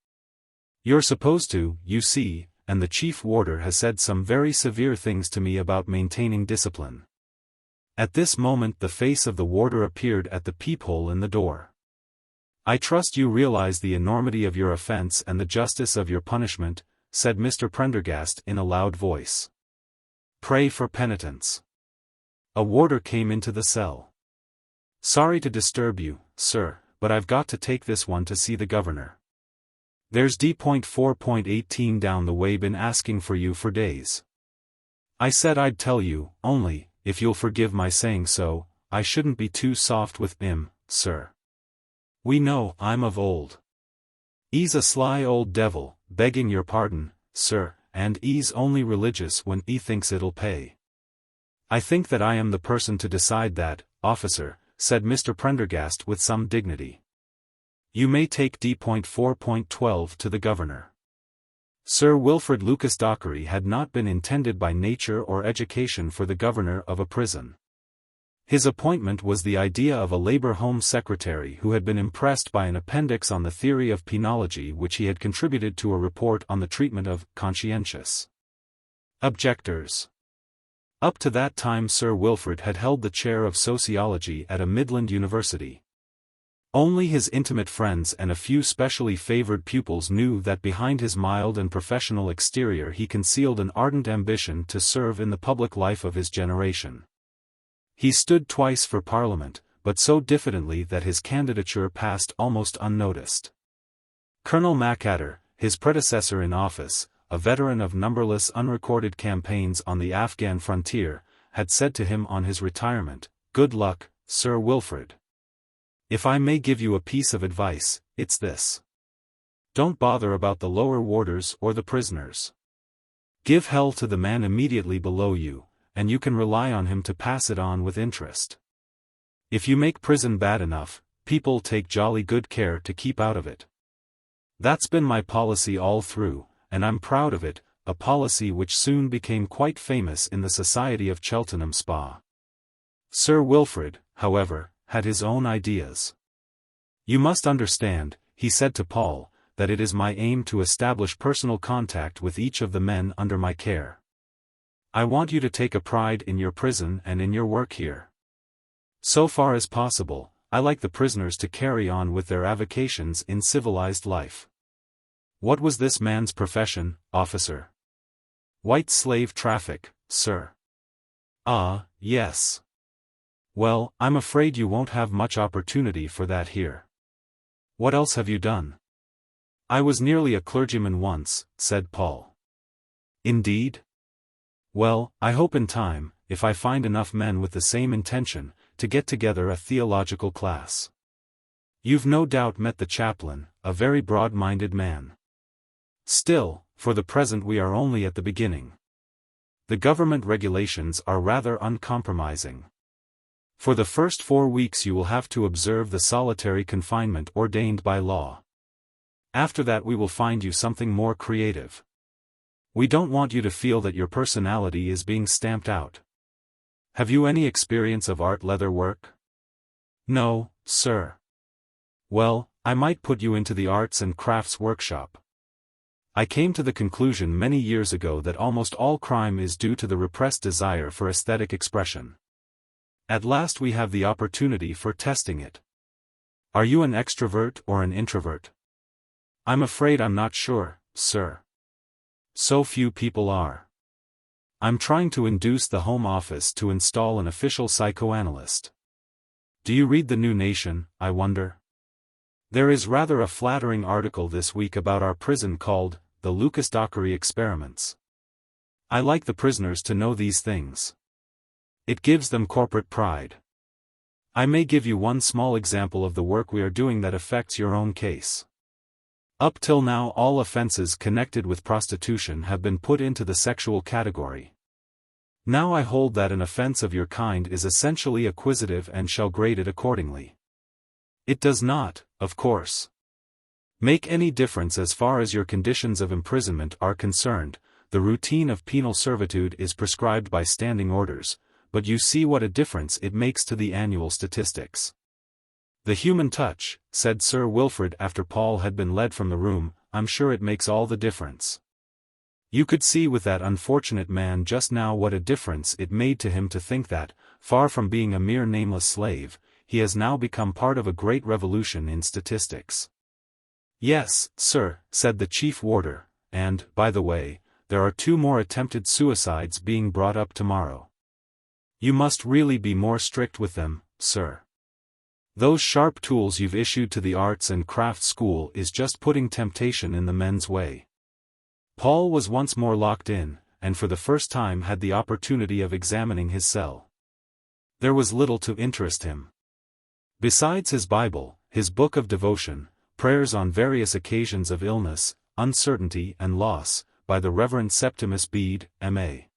You're supposed to, you see, and the chief warder has said some very severe things to me about maintaining discipline. At this moment the face of the warder appeared at the peephole in the door. "I trust you realize the enormity of your offense and the justice of your punishment," said Mr. Prendergast in a loud voice. "Pray for penitence." A warder came into the cell. "Sorry to disturb you, sir, but I've got to take this one to see the governor. There's D.4.18 down the way been asking for you for days. I said I'd tell you, only, if you'll forgive my saying so, I shouldn't be too soft with him, sir. We know I'm of old. 'E's a sly old devil, begging your pardon, sir, and 'e's only religious when 'e thinks it'll pay." "I think that I am the person to decide that, officer," said Mr. Prendergast with some dignity. "You may take D.4.12 to the governor." Sir Wilfrid Lucas-Dockery had not been intended by nature or education for the governor of a prison. His appointment was the idea of a Labour Home Secretary who had been impressed by an appendix on the theory of penology which he had contributed to a report on the treatment of conscientious objectors. Up to that time Sir Wilfrid had held the chair of sociology at a Midland university. Only his intimate friends and a few specially favoured pupils knew that behind his mild and professional exterior he concealed an ardent ambition to serve in the public life of his generation. He stood twice for Parliament, but so diffidently that his candidature passed almost unnoticed. Colonel Macadder, his predecessor in office, a veteran of numberless unrecorded campaigns on the Afghan frontier, had said to him on his retirement, "Good luck, Sir Wilfrid. If I may give you a piece of advice, it's this. Don't bother about the lower warders or the prisoners. Give hell to the man immediately below you, and you can rely on him to pass it on with interest. If you make prison bad enough, people take jolly good care to keep out of it. That's been my policy all through, and I'm proud of it, a policy which soon became quite famous in the society of Cheltenham Spa." Sir Wilfrid, however, had his own ideas. "You must understand," he said to Paul, "that it is my aim to establish personal contact with each of the men under my care. I want you to take a pride in your prison and in your work here. So far as possible, I like the prisoners to carry on with their avocations in civilized life." What was this man's profession, officer? White slave traffic, sir. Ah, yes. Well, I'm afraid you won't have much opportunity for that here. What else have you done? I was nearly a clergyman once, said Paul. Indeed? Well, I hope in time, if I find enough men with the same intention, to get together a theological class. You've no doubt met the chaplain, a very broad-minded man. Still, for the present we are only at the beginning. The government regulations are rather uncompromising. For the first 4 weeks you will have to observe the solitary confinement ordained by law. After that we will find you something more creative. We don't want you to feel that your personality is being stamped out. Have you any experience of art leather work? No, sir. Well, I might put you into the arts and crafts workshop. I came to the conclusion many years ago that almost all crime is due to the repressed desire for aesthetic expression. At last we have the opportunity for testing it. Are you an extrovert or an introvert? I'm afraid I'm not sure, sir. So few people are. I'm trying to induce the Home Office to install an official psychoanalyst. Do you read the New Nation, I wonder? There is rather a flattering article this week about our prison called, the Lucas-Dockery Experiments. I like the prisoners to know these things. It gives them corporate pride. I may give you one small example of the work we are doing that affects your own case. Up till now all offenses connected with prostitution have been put into the sexual category. Now I hold that an offense of your kind is essentially acquisitive and shall grade it accordingly. It does not, of course, make any difference as far as your conditions of imprisonment are concerned. The routine of penal servitude is prescribed by standing orders, but you see what a difference it makes to the annual statistics. The human touch, said Sir Wilfrid after Paul had been led from the room, I'm sure it makes all the difference. You could see with that unfortunate man just now what a difference it made to him to think that, far from being a mere nameless slave, he has now become part of a great revolution in statistics. Yes, sir, said the chief warder, and, by the way, there are 2 more attempted suicides being brought up tomorrow. You must really be more strict with them, sir. Those sharp tools you've issued to the Arts and Crafts School is just putting temptation in the men's way. Paul was once more locked in, and for the first time had the opportunity of examining his cell. There was little to interest him. Besides his Bible, his book of devotion, prayers on various occasions of illness, uncertainty and loss, by the Reverend Septimus Bede, M.A.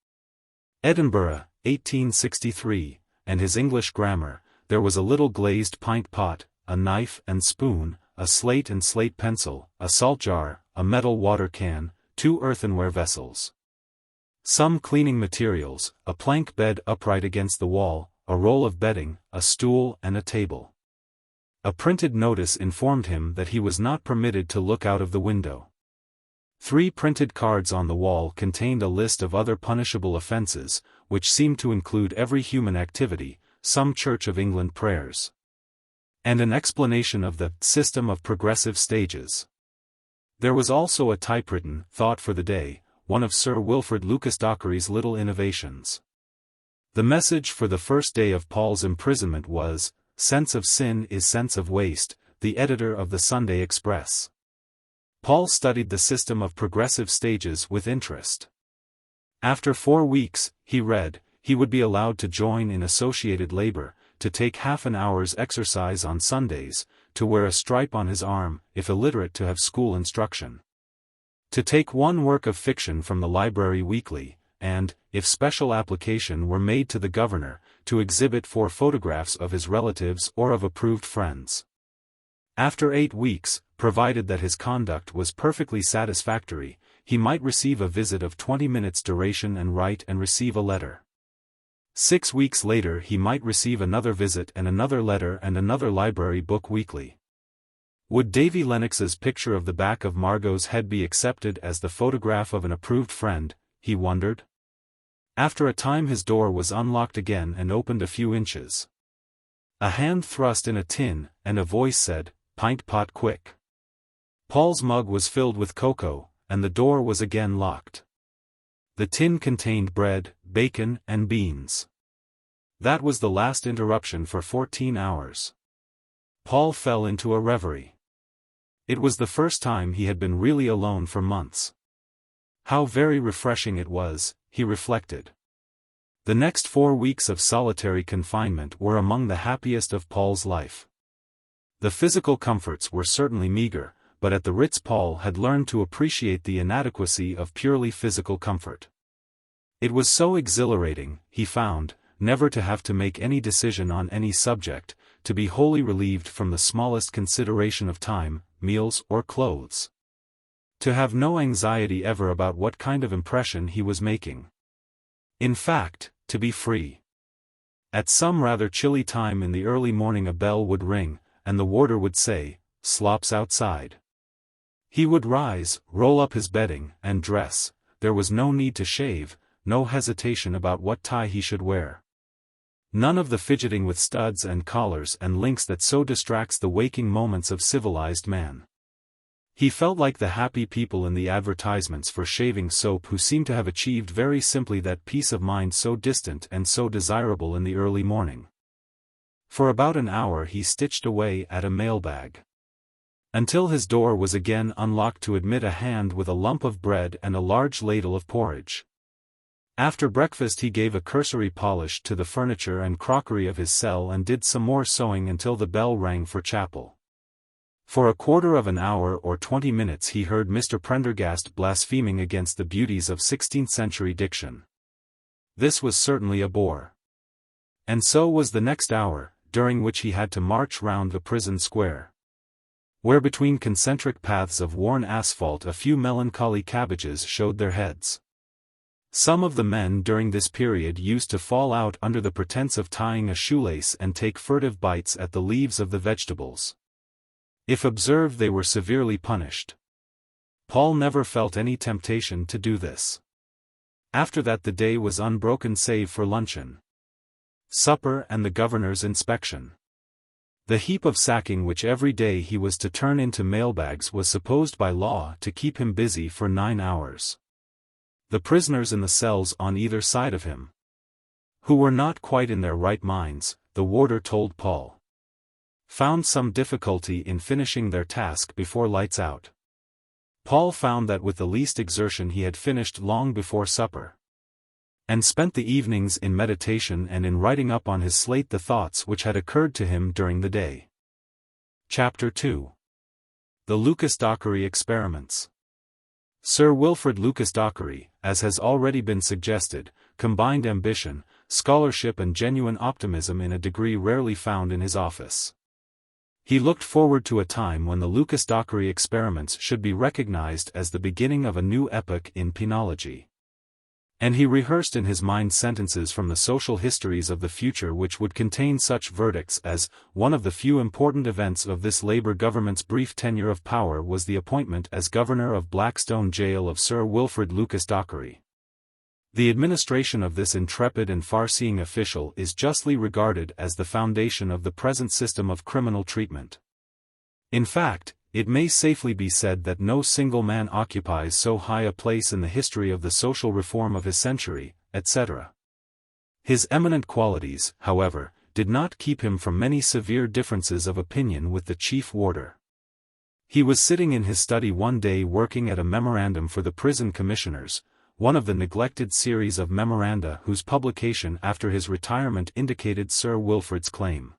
Edinburgh, 1863, and his English grammar, there was a little glazed pint pot, a knife and spoon, a slate and slate pencil, a salt jar, a metal water can, 2 earthenware vessels. Some cleaning materials, a plank bed upright against the wall, a roll of bedding, a stool and a table. A printed notice informed him that he was not permitted to look out of the window. 3 printed cards on the wall contained a list of other punishable offences, which seemed to include every human activity, some Church of England prayers, and an explanation of the system of progressive stages. There was also a typewritten thought for the day, one of Sir Wilfrid Lucas-Dockery's little innovations. The message for the first day of Paul's imprisonment was, "Sense of sin is sense of waste," the editor of the Sunday Express. Paul studied the system of progressive stages with interest. After 4 weeks, he read, he would be allowed to join in associated labor, to take half an hour's exercise on Sundays, to wear a stripe on his arm, if illiterate to have school instruction, to take 1 work of fiction from the library weekly, and, if special application were made to the governor, to exhibit 4 photographs of his relatives or of approved friends. After 8 weeks, provided that his conduct was perfectly satisfactory, he might receive a visit of 20 minutes duration and write and receive a letter. 6 weeks later he might receive another visit and another letter and another library book weekly. Would Davy Lennox's picture of the back of Margot's head be accepted as the photograph of an approved friend, he wondered? After a time his door was unlocked again and opened a few inches. A hand thrust in a tin, and a voice said, "Pint pot quick." Paul's mug was filled with cocoa, and the door was again locked. The tin contained bread, bacon, and beans. That was the last interruption for 14 hours. Paul fell into a reverie. It was the first time he had been really alone for months. How very refreshing it was, he reflected. The next 4 weeks of solitary confinement were among the happiest of Paul's life. The physical comforts were certainly meager, but at the Ritz Paul had learned to appreciate the inadequacy of purely physical comfort. It was so exhilarating, he found, never to have to make any decision on any subject, to be wholly relieved from the smallest consideration of time, meals or clothes. To have no anxiety ever about what kind of impression he was making. In fact, to be free. At some rather chilly time in the early morning a bell would ring, and the warder would say, "Slops outside." He would rise, roll up his bedding, and dress. There was no need to shave, no hesitation about what tie he should wear. None of the fidgeting with studs and collars and links that so distracts the waking moments of civilized man. He felt like the happy people in the advertisements for shaving soap who seem to have achieved very simply that peace of mind so distant and so desirable in the early morning. For about an hour he stitched away at a mailbag, until his door was again unlocked to admit a hand with a lump of bread and a large ladle of porridge. After breakfast he gave a cursory polish to the furniture and crockery of his cell and did some more sewing until the bell rang for chapel. For a quarter of an hour or 20 minutes he heard Mr. Prendergast blaspheming against the beauties of 16th-century diction. This was certainly a bore. And so was the next hour, during which he had to march round the prison square, where between concentric paths of worn asphalt a few melancholy cabbages showed their heads. Some of the men during this period used to fall out under the pretense of tying a shoelace and take furtive bites at the leaves of the vegetables. If observed they were severely punished. Paul never felt any temptation to do this. After that the day was unbroken save for luncheon, supper and the governor's inspection. The heap of sacking which every day he was to turn into mailbags was supposed by law to keep him busy for 9 hours. The prisoners in the cells on either side of him, who were not quite in their right minds, the warder told Paul, found some difficulty in finishing their task before lights out. Paul found that with the least exertion he had finished long before supper, and spent the evenings in meditation and in writing up on his slate the thoughts which had occurred to him during the day. Chapter 2. The Lucas-Dockery Experiments. Sir Wilfrid Lucas-Dockery, as has already been suggested, combined ambition, scholarship and genuine optimism in a degree rarely found in his office. He looked forward to a time when the Lucas-Dockery experiments should be recognized as the beginning of a new epoch in penology. And he rehearsed in his mind sentences from the social histories of the future which would contain such verdicts as, one of the few important events of this Labour government's brief tenure of power was the appointment as governor of Blackstone Jail of Sir Wilfrid Lucas-Dockery. The administration of this intrepid and far-seeing official is justly regarded as the foundation of the present system of criminal treatment. In fact, it may safely be said that no single man occupies so high a place in the history of the social reform of his century, etc. His eminent qualities, however, did not keep him from many severe differences of opinion with the chief warder. He was sitting in his study one day working at a memorandum for the prison commissioners, one of the neglected series of memoranda whose publication after his retirement indicated Sir Wilfrid's claim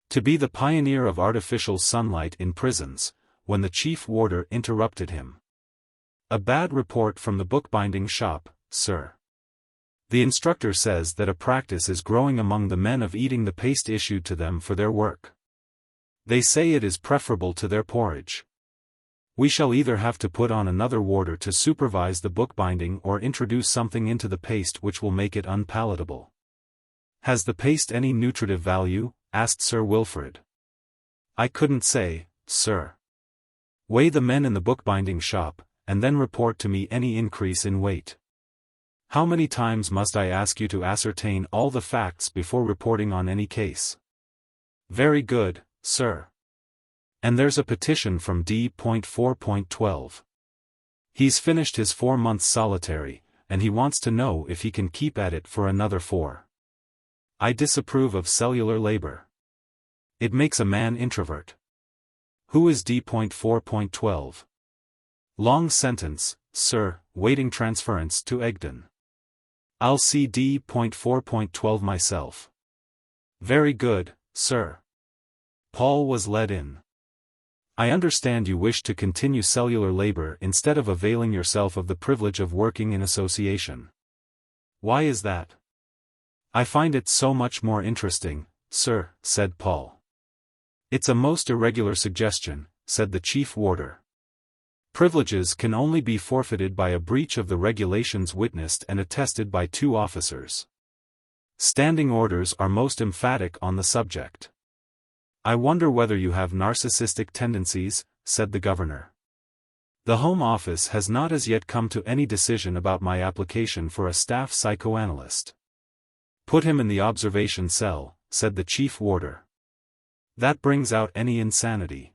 to be the pioneer of artificial sunlight in prisons, when the chief warder interrupted him. "A bad report from the bookbinding shop, sir. The instructor says that a practice is growing among the men of eating the paste issued to them for their work. They say it is preferable to their porridge. We shall either have to put on another warder to supervise the bookbinding or introduce something into the paste which will make it unpalatable." "Has the paste any nutritive value?" asked Sir Wilfrid. "I couldn't say, sir. Weigh the men in the bookbinding shop, and then report to me any increase in weight. How many times must I ask you to ascertain all the facts before reporting on any case?" "Very good, sir. And there's a petition from D.4.12. He's finished his 4 months solitary, and he wants to know if he can keep at it for another 4. I disapprove of cellular labor. It makes a man introvert." "Who is D.4.12? "Long sentence, sir, waiting transference to Egdon." "I'll see D.4.12 myself." "Very good, sir." Paul was led in. "I understand you wish to continue cellular labor instead of availing yourself of the privilege of working in association. Why is that?" "I find it so much more interesting, sir," said Paul. "It's a most irregular suggestion," said the chief warder. "Privileges can only be forfeited by a breach of the regulations witnessed and attested by 2 officers. Standing orders are most emphatic on the subject." "I wonder whether you have narcissistic tendencies," said the governor. "The Home Office has not as yet come to any decision about my application for a staff psychoanalyst." "Put him in the observation cell," said the chief warder. "That brings out any insanity.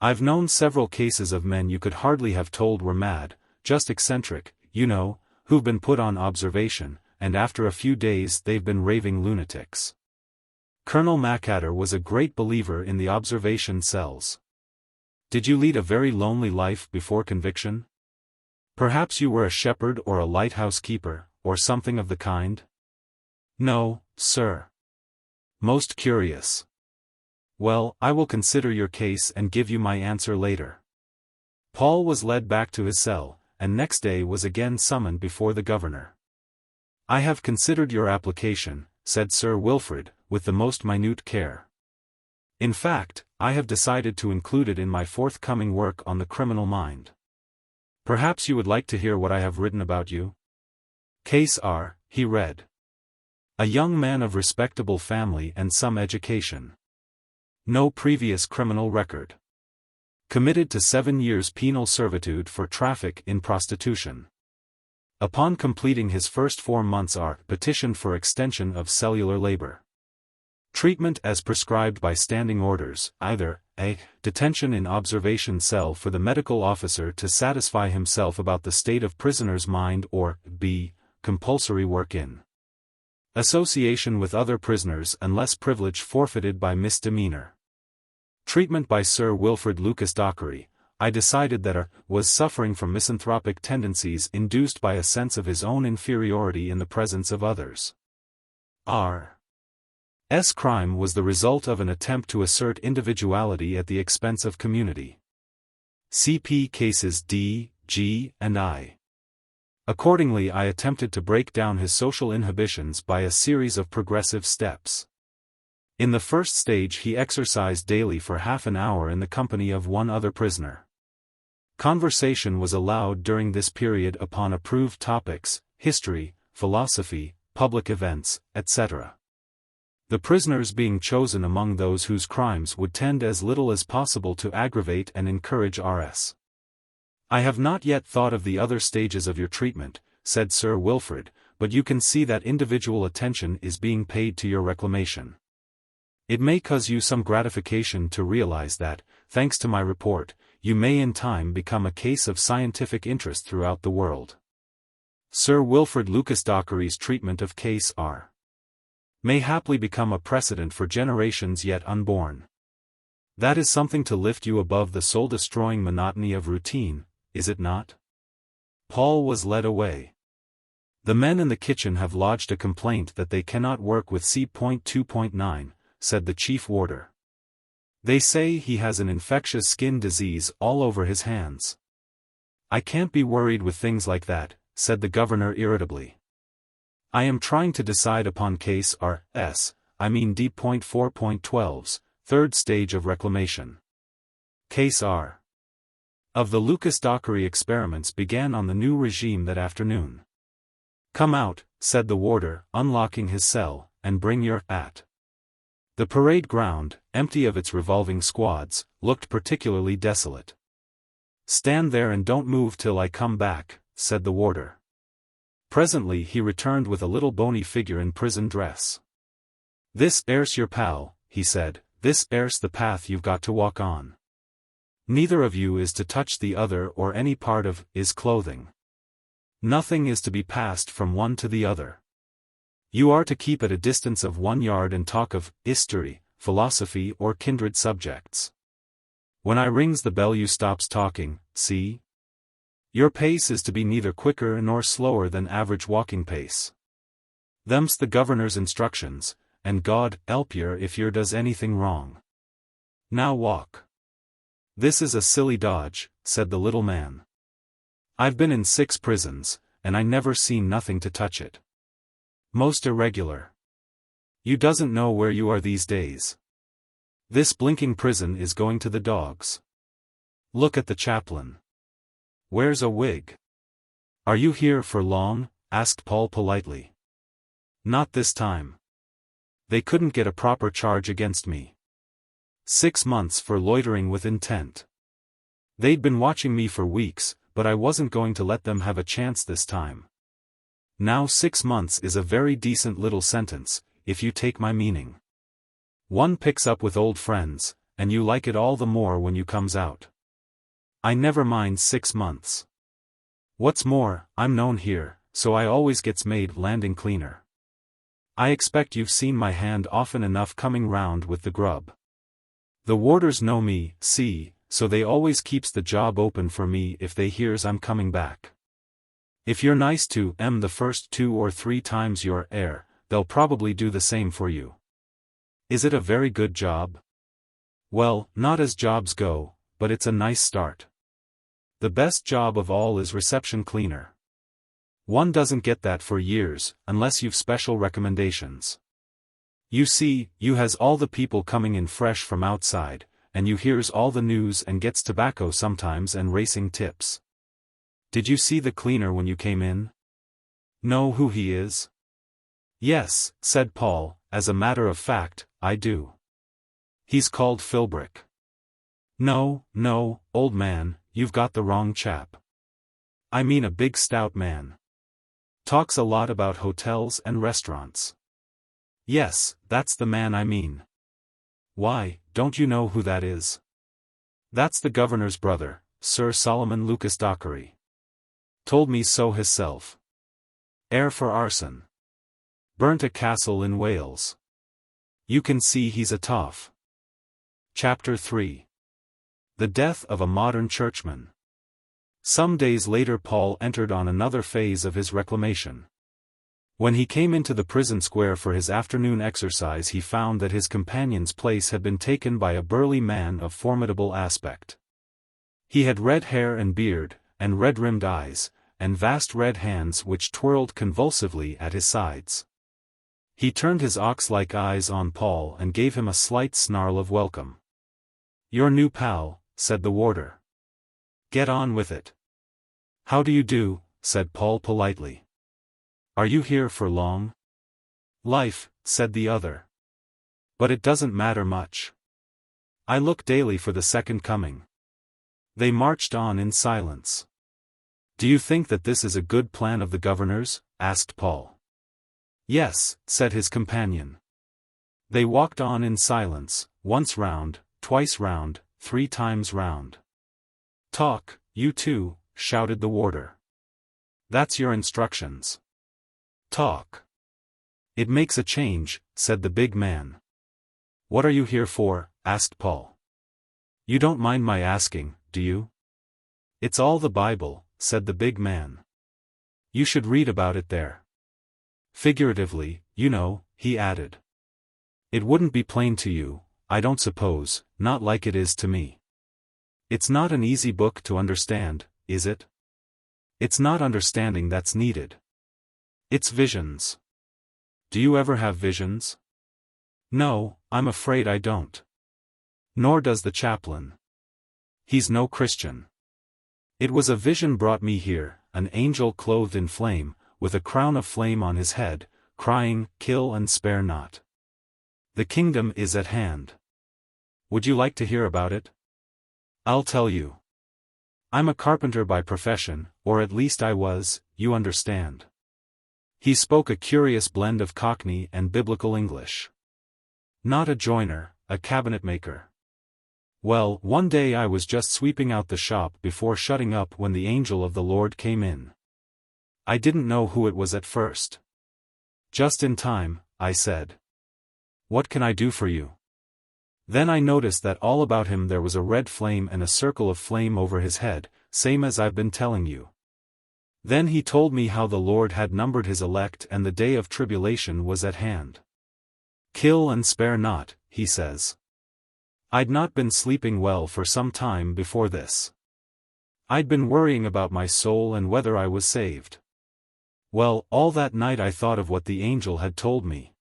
I've known several cases of men you could hardly have told were mad, just eccentric, you know, who've been put on observation, and after a few days they've been raving lunatics. Colonel Macadder was a great believer in the observation cells." "Did you lead a very lonely life before conviction? Perhaps you were a shepherd or a lighthouse keeper, or something of the kind?" "No, sir." "Most curious. Well, I will consider your case and give you my answer later." Paul was led back to his cell, and next day was again summoned before the governor. "I have considered your application," said Sir Wilfrid, with the most minute care. "In fact, I have decided to include it in my forthcoming work on the criminal mind. Perhaps you would like to hear what I have written about you?" "Case R," he read. "A young man of respectable family and some education. No previous criminal record. Committed to 7 years penal servitude for traffic in prostitution. Upon completing his first 4 months petitioned for extension of cellular labor. Treatment as prescribed by standing orders, either a. Detention in observation cell for the medical officer to satisfy himself about the state of prisoner's mind or b. Compulsory work in association with other prisoners unless privilege forfeited by misdemeanor. Treatment by Sir Wilfrid Lucas-Dockery. I decided that was suffering from misanthropic tendencies induced by a sense of his own inferiority in the presence of others. R.'s crime was the result of an attempt to assert individuality at the expense of community. CP cases D, G, and I. Accordingly, I attempted to break down his social inhibitions by a series of progressive steps. In the first stage, he exercised daily for half an hour in the company of one other prisoner. Conversation was allowed during this period upon approved topics, history, philosophy, public events, etc. The prisoners being chosen among those whose crimes would tend as little as possible to aggravate and encourage Rs. "I have not yet thought of the other stages of your treatment," said Sir Wilfrid, "but you can see that individual attention is being paid to your reclamation. It may cause you some gratification to realize that, thanks to my report, you may in time become a case of scientific interest throughout the world. Sir Wilfrid Lucas-Dockery's treatment of Case R. may haply become a precedent for generations yet unborn. That is something to lift you above the soul-destroying monotony of routine, is it not?" Paul was led away. "The men in the kitchen have lodged a complaint that they cannot work with C.2.9, said the chief warder. "They say he has an infectious skin disease all over his hands." "I can't be worried with things like that," said the governor irritably. "I am trying to decide upon Case R.S., I mean D.4.12's, third stage of reclamation. Case R. of the Lucas-Dockery Experiments began on the new regime that afternoon." "Come out," said the warder, unlocking his cell, "and bring your at." The parade ground, empty of its revolving squads, looked particularly desolate. "Stand there and don't move till I come back," said the warder. Presently he returned with a little bony figure in prison dress. "This air's your pal," he said, "this air's the path you've got to walk on. Neither of you is to touch the other or any part of his clothing. Nothing is to be passed from one to the other. You are to keep at a distance of 1 yard and talk of history, philosophy or kindred subjects. When I rings the bell you stops talking, see? Your pace is to be neither quicker nor slower than average walking pace. Them's the governor's instructions, and God help yer if yer does anything wrong. Now walk." "This is a silly dodge," said the little man. "I've been in 6 prisons, and I never seen nothing to touch it. Most irregular. You doesn't know where you are these days. This blinking prison is going to the dogs. Look at the chaplain. Wears a wig." "Are you here for long?" asked Paul politely. "Not this time. They couldn't get a proper charge against me. 6 months for loitering with intent. They'd been watching me for weeks, but I wasn't going to let them have a chance this time. Now 6 months is a very decent little sentence, if you take my meaning. One picks up with old friends, and you like it all the more when you comes out. I never mind 6 months. What's more, I'm known here, so I always gets made landing cleaner. I expect you've seen my hand often enough coming round with the grub. The warders know me, see, so they always keeps the job open for me if they hears I'm coming back. If you're nice to 'em the first 2 or 3 times you're air, they'll probably do the same for you. Is it a very good job? Well, not as jobs go, but it's a nice start. The best job of all is reception cleaner. One doesn't get that for years, unless you've special recommendations. You see, you has all the people coming in fresh from outside, and you hears all the news and gets tobacco sometimes and racing tips. Did you see the cleaner when you came in? Know who he is? Yes, said Paul, as a matter of fact, I do. He's called Philbrick. No, old man, you've got the wrong chap. I mean a big stout man. Talks a lot about hotels and restaurants. Yes, that's the man I mean. Why, don't you know who that is? That's the governor's brother, Sir Solomon Lucas-Dockery. Told me so hisself. Heir for arson. Burnt a castle in Wales. You can see he's a toff. Chapter 3. The Death of a Modern Churchman. Some days later Paul entered on another phase of his reclamation. When he came into the prison square for his afternoon exercise he found that his companion's place had been taken by a burly man of formidable aspect. He had red hair and beard, and red-rimmed eyes, and vast red hands which twirled convulsively at his sides. He turned his ox-like eyes on Paul and gave him a slight snarl of welcome. "Your new pal," said the warder. "Get on with it." "How do you do," said Paul politely. Are you here for long? Life, said the other. But it doesn't matter much. I look daily for the second coming. They marched on in silence. Do you think that this is a good plan of the governor's? Asked Paul. Yes, said his companion. They walked on in silence, once round, twice round, 3 times round. Talk, you two, shouted the warder. That's your instructions. Talk. It makes a change, said the big man. What are you here for? Asked Paul. You don't mind my asking, do you? It's all the Bible, said the big man. You should read about it there. Figuratively, you know, he added. It wouldn't be plain to you, I don't suppose, not like it is to me. It's not an easy book to understand, is it? It's not understanding that's needed. It's visions. Do you ever have visions? No, I'm afraid I don't. Nor does the chaplain. He's no Christian. It was a vision brought me here, an angel clothed in flame, with a crown of flame on his head, crying, "Kill and spare not. The kingdom is at hand." Would you like to hear about it? I'll tell you. I'm a carpenter by profession, or at least I was, you understand. He spoke a curious blend of Cockney and biblical English. Not a joiner, a cabinetmaker. Well, one day I was just sweeping out the shop before shutting up when the angel of the Lord came in. I didn't know who it was at first. Just in time, I said. What can I do for you? Then I noticed that all about him there was a red flame and a circle of flame over his head, same as I've been telling you. Then he told me how the Lord had numbered his elect and the day of tribulation was at hand. Kill and spare not, he says. I'd not been sleeping well for some time before this. I'd been worrying about my soul and whether I was saved. Well, all that night I thought of what the angel had told me.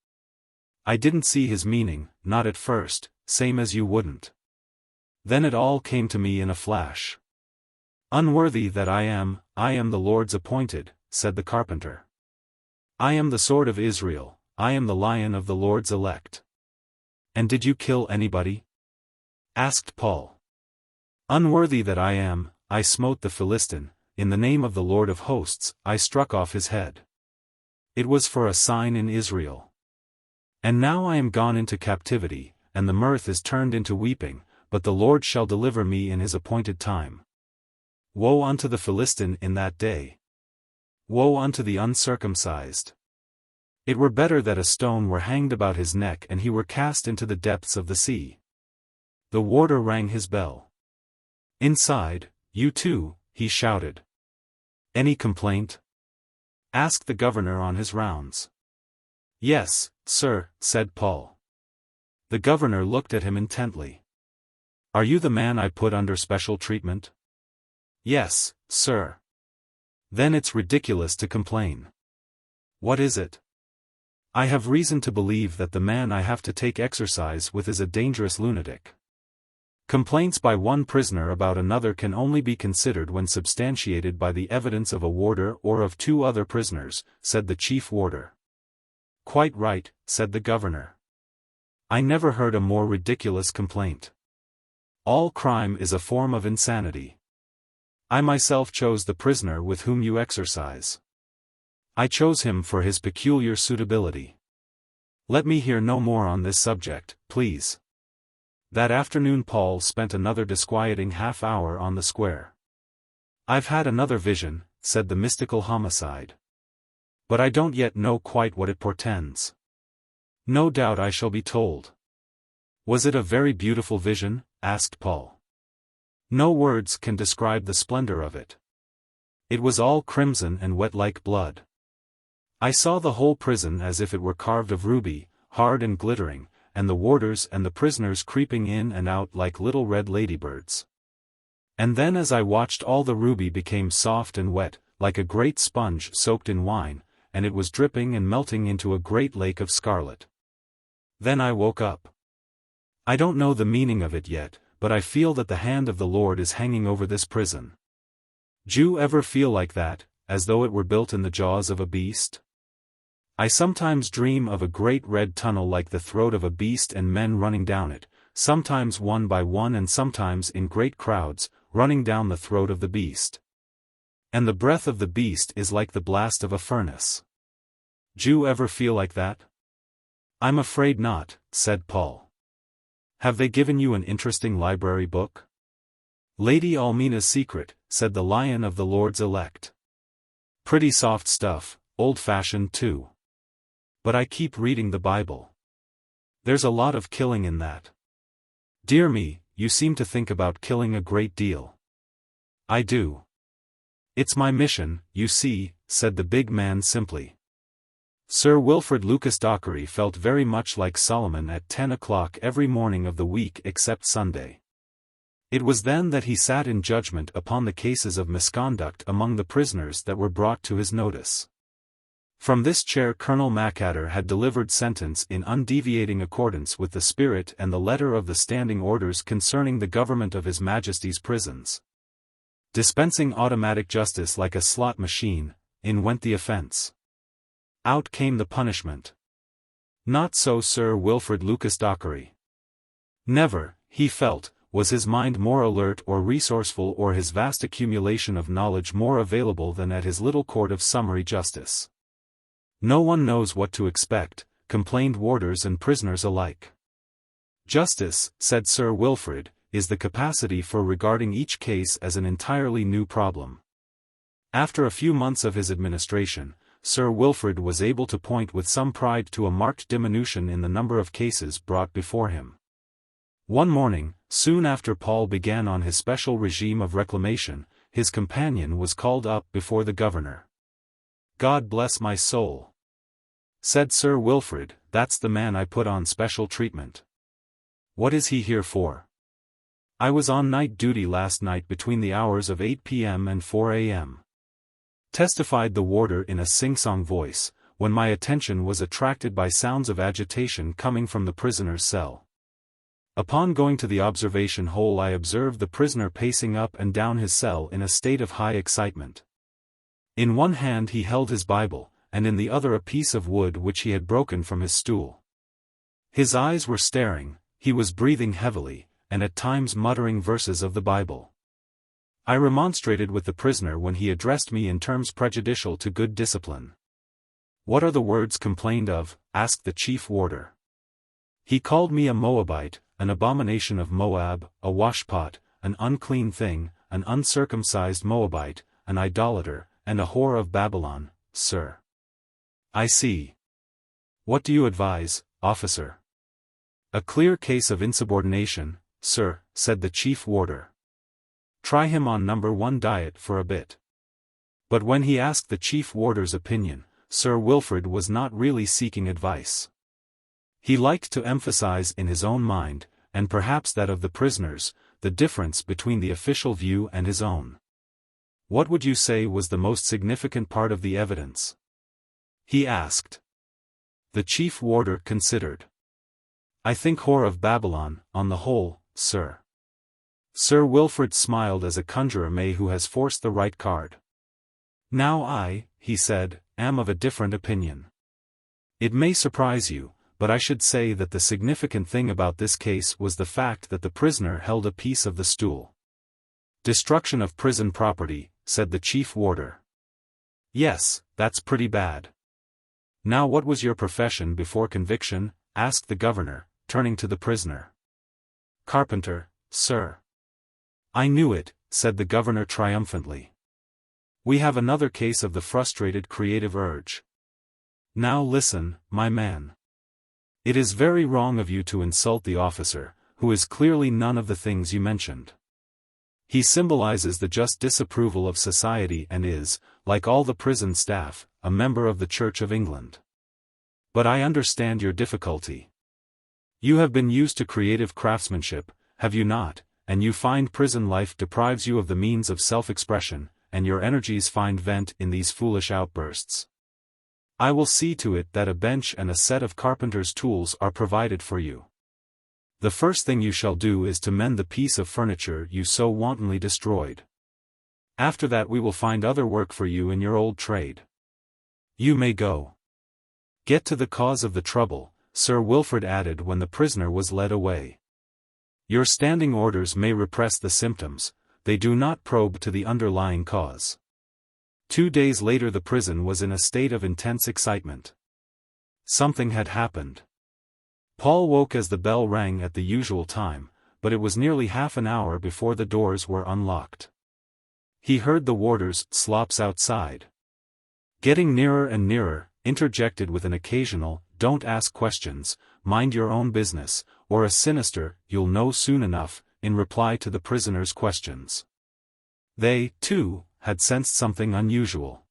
I didn't see his meaning, not at first, same as you wouldn't. Then it all came to me in a flash. Unworthy that I am the Lord's appointed, said the carpenter. I am the sword of Israel, I am the lion of the Lord's elect. And did you kill anybody? Asked Paul. Unworthy that I am, I smote the Philistine, in the name of the Lord of hosts, I struck off his head. It was for a sign in Israel. And now I am gone into captivity, and the mirth is turned into weeping, but the Lord shall deliver me in his appointed time. Woe unto the Philistine in that day! Woe unto the uncircumcised! It were better that a stone were hanged about his neck and he were cast into the depths of the sea. The warder rang his bell. Inside, you two, he shouted. Any complaint? Asked the governor on his rounds. Yes, sir, said Paul. The governor looked at him intently. Are you the man I put under special treatment? Yes, sir. Then it's ridiculous to complain. What is it? I have reason to believe that the man I have to take exercise with is a dangerous lunatic. Complaints by one prisoner about another can only be considered when substantiated by the evidence of a warder or of 2 other prisoners, said the chief warder. Quite right, said the governor. I never heard a more ridiculous complaint. All crime is a form of insanity. I myself chose the prisoner with whom you exercise. I chose him for his peculiar suitability. Let me hear no more on this subject, please. That afternoon Paul spent another disquieting half-hour on the square. I've had another vision, said the mystical homicide. But I don't yet know quite what it portends. No doubt I shall be told. Was it a very beautiful vision? Asked Paul. No words can describe the splendor of it. It was all crimson and wet like blood. I saw the whole prison as if it were carved of ruby, hard and glittering, and the warders and the prisoners creeping in and out like little red ladybirds. And then as I watched all the ruby became soft and wet, like a great sponge soaked in wine, and it was dripping and melting into a great lake of scarlet. Then I woke up. I don't know the meaning of it yet, but I feel that the hand of the Lord is hanging over this prison. D'you ever feel like that, as though it were built in the jaws of a beast? I sometimes dream of a great red tunnel like the throat of a beast and men running down it, sometimes one by one and sometimes in great crowds, running down the throat of the beast. And the breath of the beast is like the blast of a furnace. D'you ever feel like that? I'm afraid not, said Paul. Have they given you an interesting library book? Lady Almina's Secret, said the Lion of the Lord's Elect. Pretty soft stuff, old-fashioned too. But I keep reading the Bible. There's a lot of killing in that. Dear me, you seem to think about killing a great deal. I do. It's my mission, you see, said the big man simply. Sir Wilfrid Lucas-Dockery felt very much like Solomon at 10 o'clock every morning of the week except Sunday. It was then that he sat in judgment upon the cases of misconduct among the prisoners that were brought to his notice. From this chair Colonel Macadder had delivered sentence in undeviating accordance with the spirit and the letter of the standing orders concerning the government of His Majesty's prisons. Dispensing automatic justice like a slot machine, in went the offence. Out came the punishment. Not so Sir Wilfrid Lucas-Dockery. Never, he felt, was his mind more alert or resourceful or his vast accumulation of knowledge more available than at his little court of summary justice. No one knows what to expect, complained warders and prisoners alike. Justice, said Sir Wilfrid, is the capacity for regarding each case as an entirely new problem. After a few months of his administration, Sir Wilfrid was able to point with some pride to a marked diminution in the number of cases brought before him. One morning, soon after Paul began on his special regime of reclamation, his companion was called up before the governor. God bless my soul, said Sir Wilfrid, that's the man I put on special treatment. What is he here for? I was on night duty last night between the hours of 8 p.m. and 4 a.m. testified the warder in a sing-song voice, when my attention was attracted by sounds of agitation coming from the prisoner's cell. Upon going to the observation hole I observed the prisoner pacing up and down his cell in a state of high excitement. In one hand he held his Bible, and in the other a piece of wood which he had broken from his stool. His eyes were staring, he was breathing heavily, and at times muttering verses of the Bible. I remonstrated with the prisoner when he addressed me in terms prejudicial to good discipline. What are the words complained of? Asked the chief warder. He called me a Moabite, an abomination of Moab, a washpot, an unclean thing, an uncircumcised Moabite, an idolater, and a whore of Babylon, sir. I see. What do you advise, officer? A clear case of insubordination, sir, said the chief warder. Try him on number 1 diet for a bit. But when he asked the chief warder's opinion, Sir Wilfrid was not really seeking advice. He liked to emphasize in his own mind, and perhaps that of the prisoners, the difference between the official view and his own. What would you say was the most significant part of the evidence? He asked. The chief warder considered. I think whore of Babylon, on the whole, sir. Sir Wilfrid smiled as a conjurer may who has forced the right card. Now I, he said, am of a different opinion. It may surprise you, but I should say that the significant thing about this case was the fact that the prisoner held a piece of the stool. Destruction of prison property, said the chief warder. Yes, that's pretty bad. Now what was your profession before conviction? Asked the governor, turning to the prisoner. Carpenter, sir. I knew it, said the governor triumphantly. We have another case of the frustrated creative urge. Now listen, my man. It is very wrong of you to insult the officer, who is clearly none of the things you mentioned. He symbolizes the just disapproval of society and is, like all the prison staff, a member of the Church of England. But I understand your difficulty. You have been used to creative craftsmanship, have you not, and you find prison life deprives you of the means of self-expression, and your energies find vent in these foolish outbursts. I will see to it that a bench and a set of carpenter's tools are provided for you. The first thing you shall do is to mend the piece of furniture you so wantonly destroyed. After that we will find other work for you in your old trade. You may go. "Get to the cause of the trouble," Sir Wilfrid added when the prisoner was led away. "Your standing orders may repress the symptoms, they do not probe to the underlying cause." 2 days later the prison was in a state of intense excitement. Something had happened. Paul woke as the bell rang at the usual time, but it was nearly half an hour before the doors were unlocked. He heard the warder's slops outside. Getting nearer and nearer, interjected with an occasional, "Don't ask questions, mind your own business," or a sinister, "You'll know soon enough," in reply to the prisoner's questions. They, too, had sensed something unusual.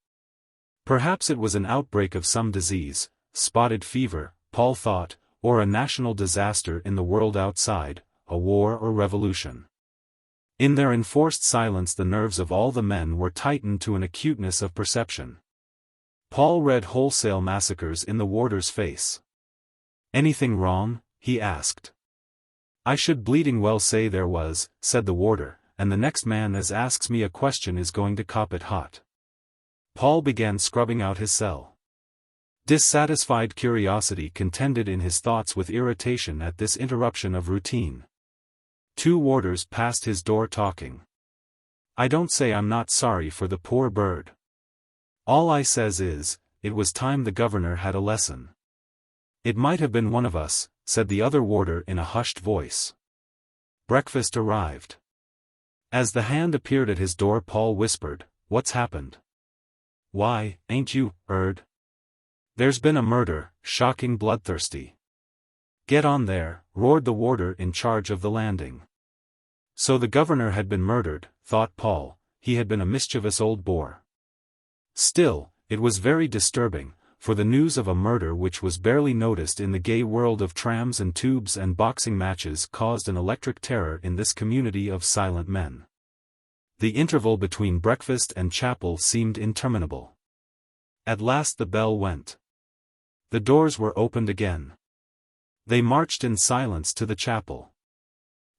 Perhaps it was an outbreak of some disease, spotted fever, Paul thought, or a national disaster in the world outside, a war or revolution. In their enforced silence the nerves of all the men were tightened to an acuteness of perception. Paul read wholesale massacres in the warder's face. "Anything wrong?" he asked. "I should bleeding well say there was," said the warder, "and the next man as asks me a question is going to cop it hot." Paul began scrubbing out his cell. Dissatisfied curiosity contended in his thoughts with irritation at this interruption of routine. 2 warders passed his door talking. "I don't say I'm not sorry for the poor bird. All I says is, it was time the governor had a lesson." "It might have been one of us," said the other warder in a hushed voice. Breakfast arrived. As the hand appeared at his door Paul whispered, "What's happened?" "Why, ain't you, 'eard? There's been a murder, shocking bloodthirsty." "Get on there," roared the warder in charge of the landing. So the governor had been murdered, thought Paul. He had been a mischievous old bore. Still, it was very disturbing, for the news of a murder which was barely noticed in the gay world of trams and tubes and boxing matches caused an electric terror in this community of silent men. The interval between breakfast and chapel seemed interminable. At last the bell went. The doors were opened again. They marched in silence to the chapel.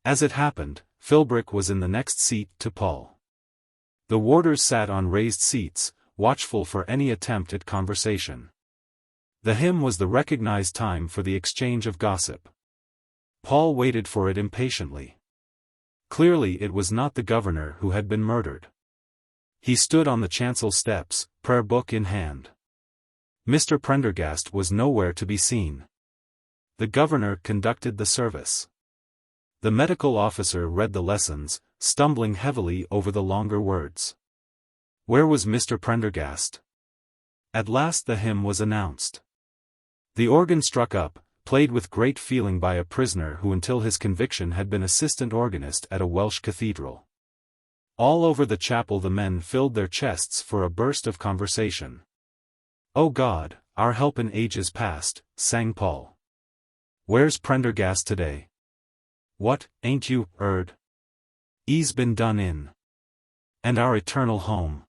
As it happened, Philbrick was in the next seat to Paul. The warders sat on raised seats, watchful for any attempt at conversation. The hymn was the recognized time for the exchange of gossip. Paul waited for it impatiently. Clearly it was not the governor who had been murdered. He stood on the chancel steps, prayer book in hand. Mr. Prendergast was nowhere to be seen. The governor conducted the service. The medical officer read the lessons, stumbling heavily over the longer words. Where was Mr. Prendergast? At last the hymn was announced. The organ struck up, played with great feeling by a prisoner who until his conviction had been assistant organist at a Welsh cathedral. All over the chapel the men filled their chests for a burst of conversation. "O God, our help in ages past," sang Paul. "Where's Prendergast today? What, ain't you, 'eard? 'E's been done in. And our eternal home.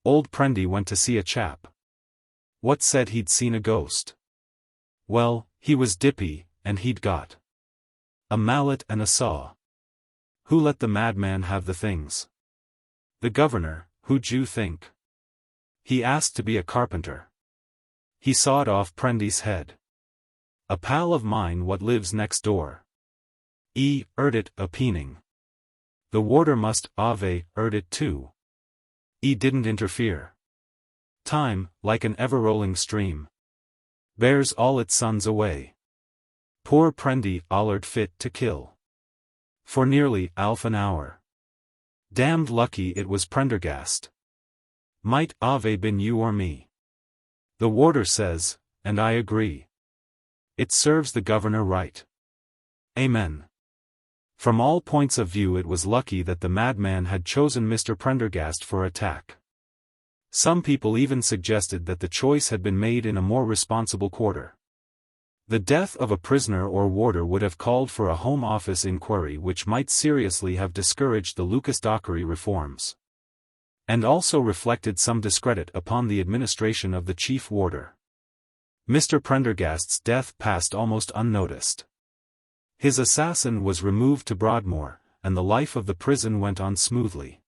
Old Prendy went to see a chap. What said he'd seen a ghost? Well, he was dippy, and he'd got a mallet and a saw. Who let the madman have the things? The governor. Who'd you think? He asked to be a carpenter. He sawed off Prendy's head. A pal of mine what lives next door. 'Eard it a peening. The warder must 'ave 'eard it too. 'E didn't interfere. Time, like an ever-rolling stream, bears all its sons away. Poor Prendy ollered fit to kill. For nearly 'alf an hour. Damned lucky it was Prendergast. Might 'ave been you or me. The warder says, and I agree. It serves the governor right. Amen. From all points of view it was lucky that the madman had chosen Mr. Prendergast for attack. Some people even suggested that the choice had been made in a more responsible quarter. The death of a prisoner or warder would have called for a Home Office inquiry which might seriously have discouraged the Lucas-Dockery reforms. And also reflected some discredit upon the administration of the chief warder. Mr. Prendergast's death passed almost unnoticed. His assassin was removed to Broadmoor, and the life of the prison went on smoothly.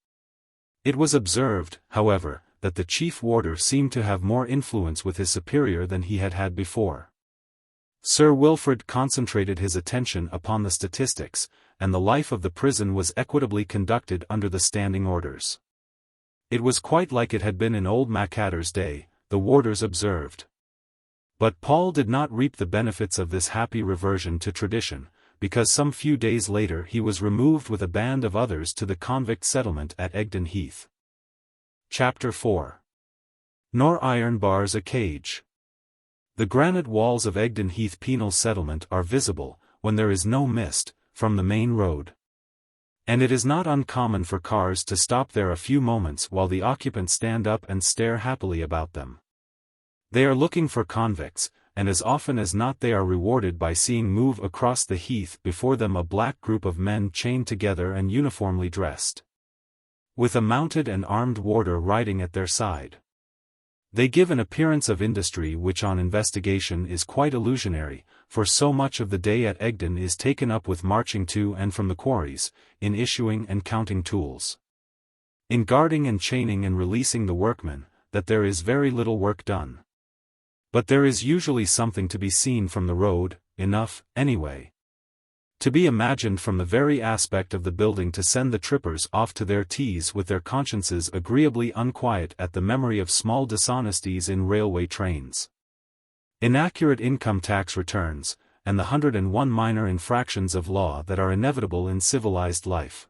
It was observed, however, that the chief warder seemed to have more influence with his superior than he had had before. Sir Wilfrid concentrated his attention upon the statistics, and the life of the prison was equitably conducted under the standing orders. It was quite like it had been in old Macadder's day, the warders observed. But Paul did not reap the benefits of this happy reversion to tradition, because some few days later he was removed with a band of others to the convict settlement at Egdon Heath. Chapter 4. Nor iron bars a cage. The granite walls of Egdon Heath penal settlement are visible, when there is no mist, from the main road. And it is not uncommon for cars to stop there a few moments while the occupants stand up and stare happily about them. They are looking for convicts, and as often as not they are rewarded by seeing move across the heath before them a black group of men chained together and uniformly dressed, with a mounted and armed warder riding at their side. They give an appearance of industry which on investigation is quite illusionary, for so much of the day at Egdon is taken up with marching to and from the quarries, in issuing and counting tools, in guarding and chaining and releasing the workmen, that there is very little work done. But there is usually something to be seen from the road, enough, anyway, to be imagined from the very aspect of the building to send the trippers off to their teas with their consciences agreeably unquiet at the memory of small dishonesties in railway trains, inaccurate income tax returns, and the 101 minor infractions of law that are inevitable in civilized life.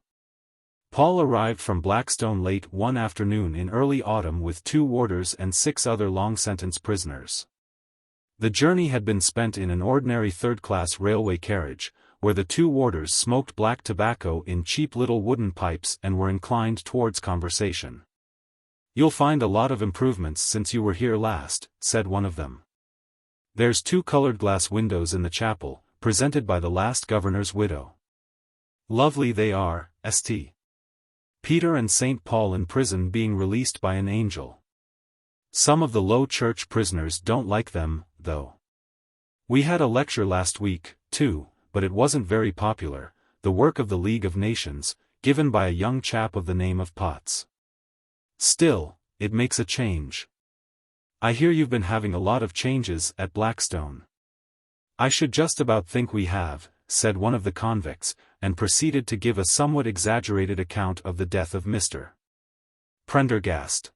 Paul arrived from Blackstone late one afternoon in early autumn with 2 warders and 6 other long-sentence prisoners. The journey had been spent in an ordinary third-class railway carriage, where the 2 warders smoked black tobacco in cheap little wooden pipes and were inclined towards conversation. "You'll find a lot of improvements since you were here last," said one of them. "There's 2 colored glass windows in the chapel, presented by the last governor's widow. Lovely they are, St. Peter and St. Paul in prison being released by an angel. Some of the low church prisoners don't like them, though. We had a lecture last week, too, but it wasn't very popular, the work of the League of Nations, given by a young chap of the name of Potts. Still, it makes a change. I hear you've been having a lot of changes at Blackstone." "I should just about think we have," said one of the convicts, and proceeded to give a somewhat exaggerated account of the death of Mr. Prendergast.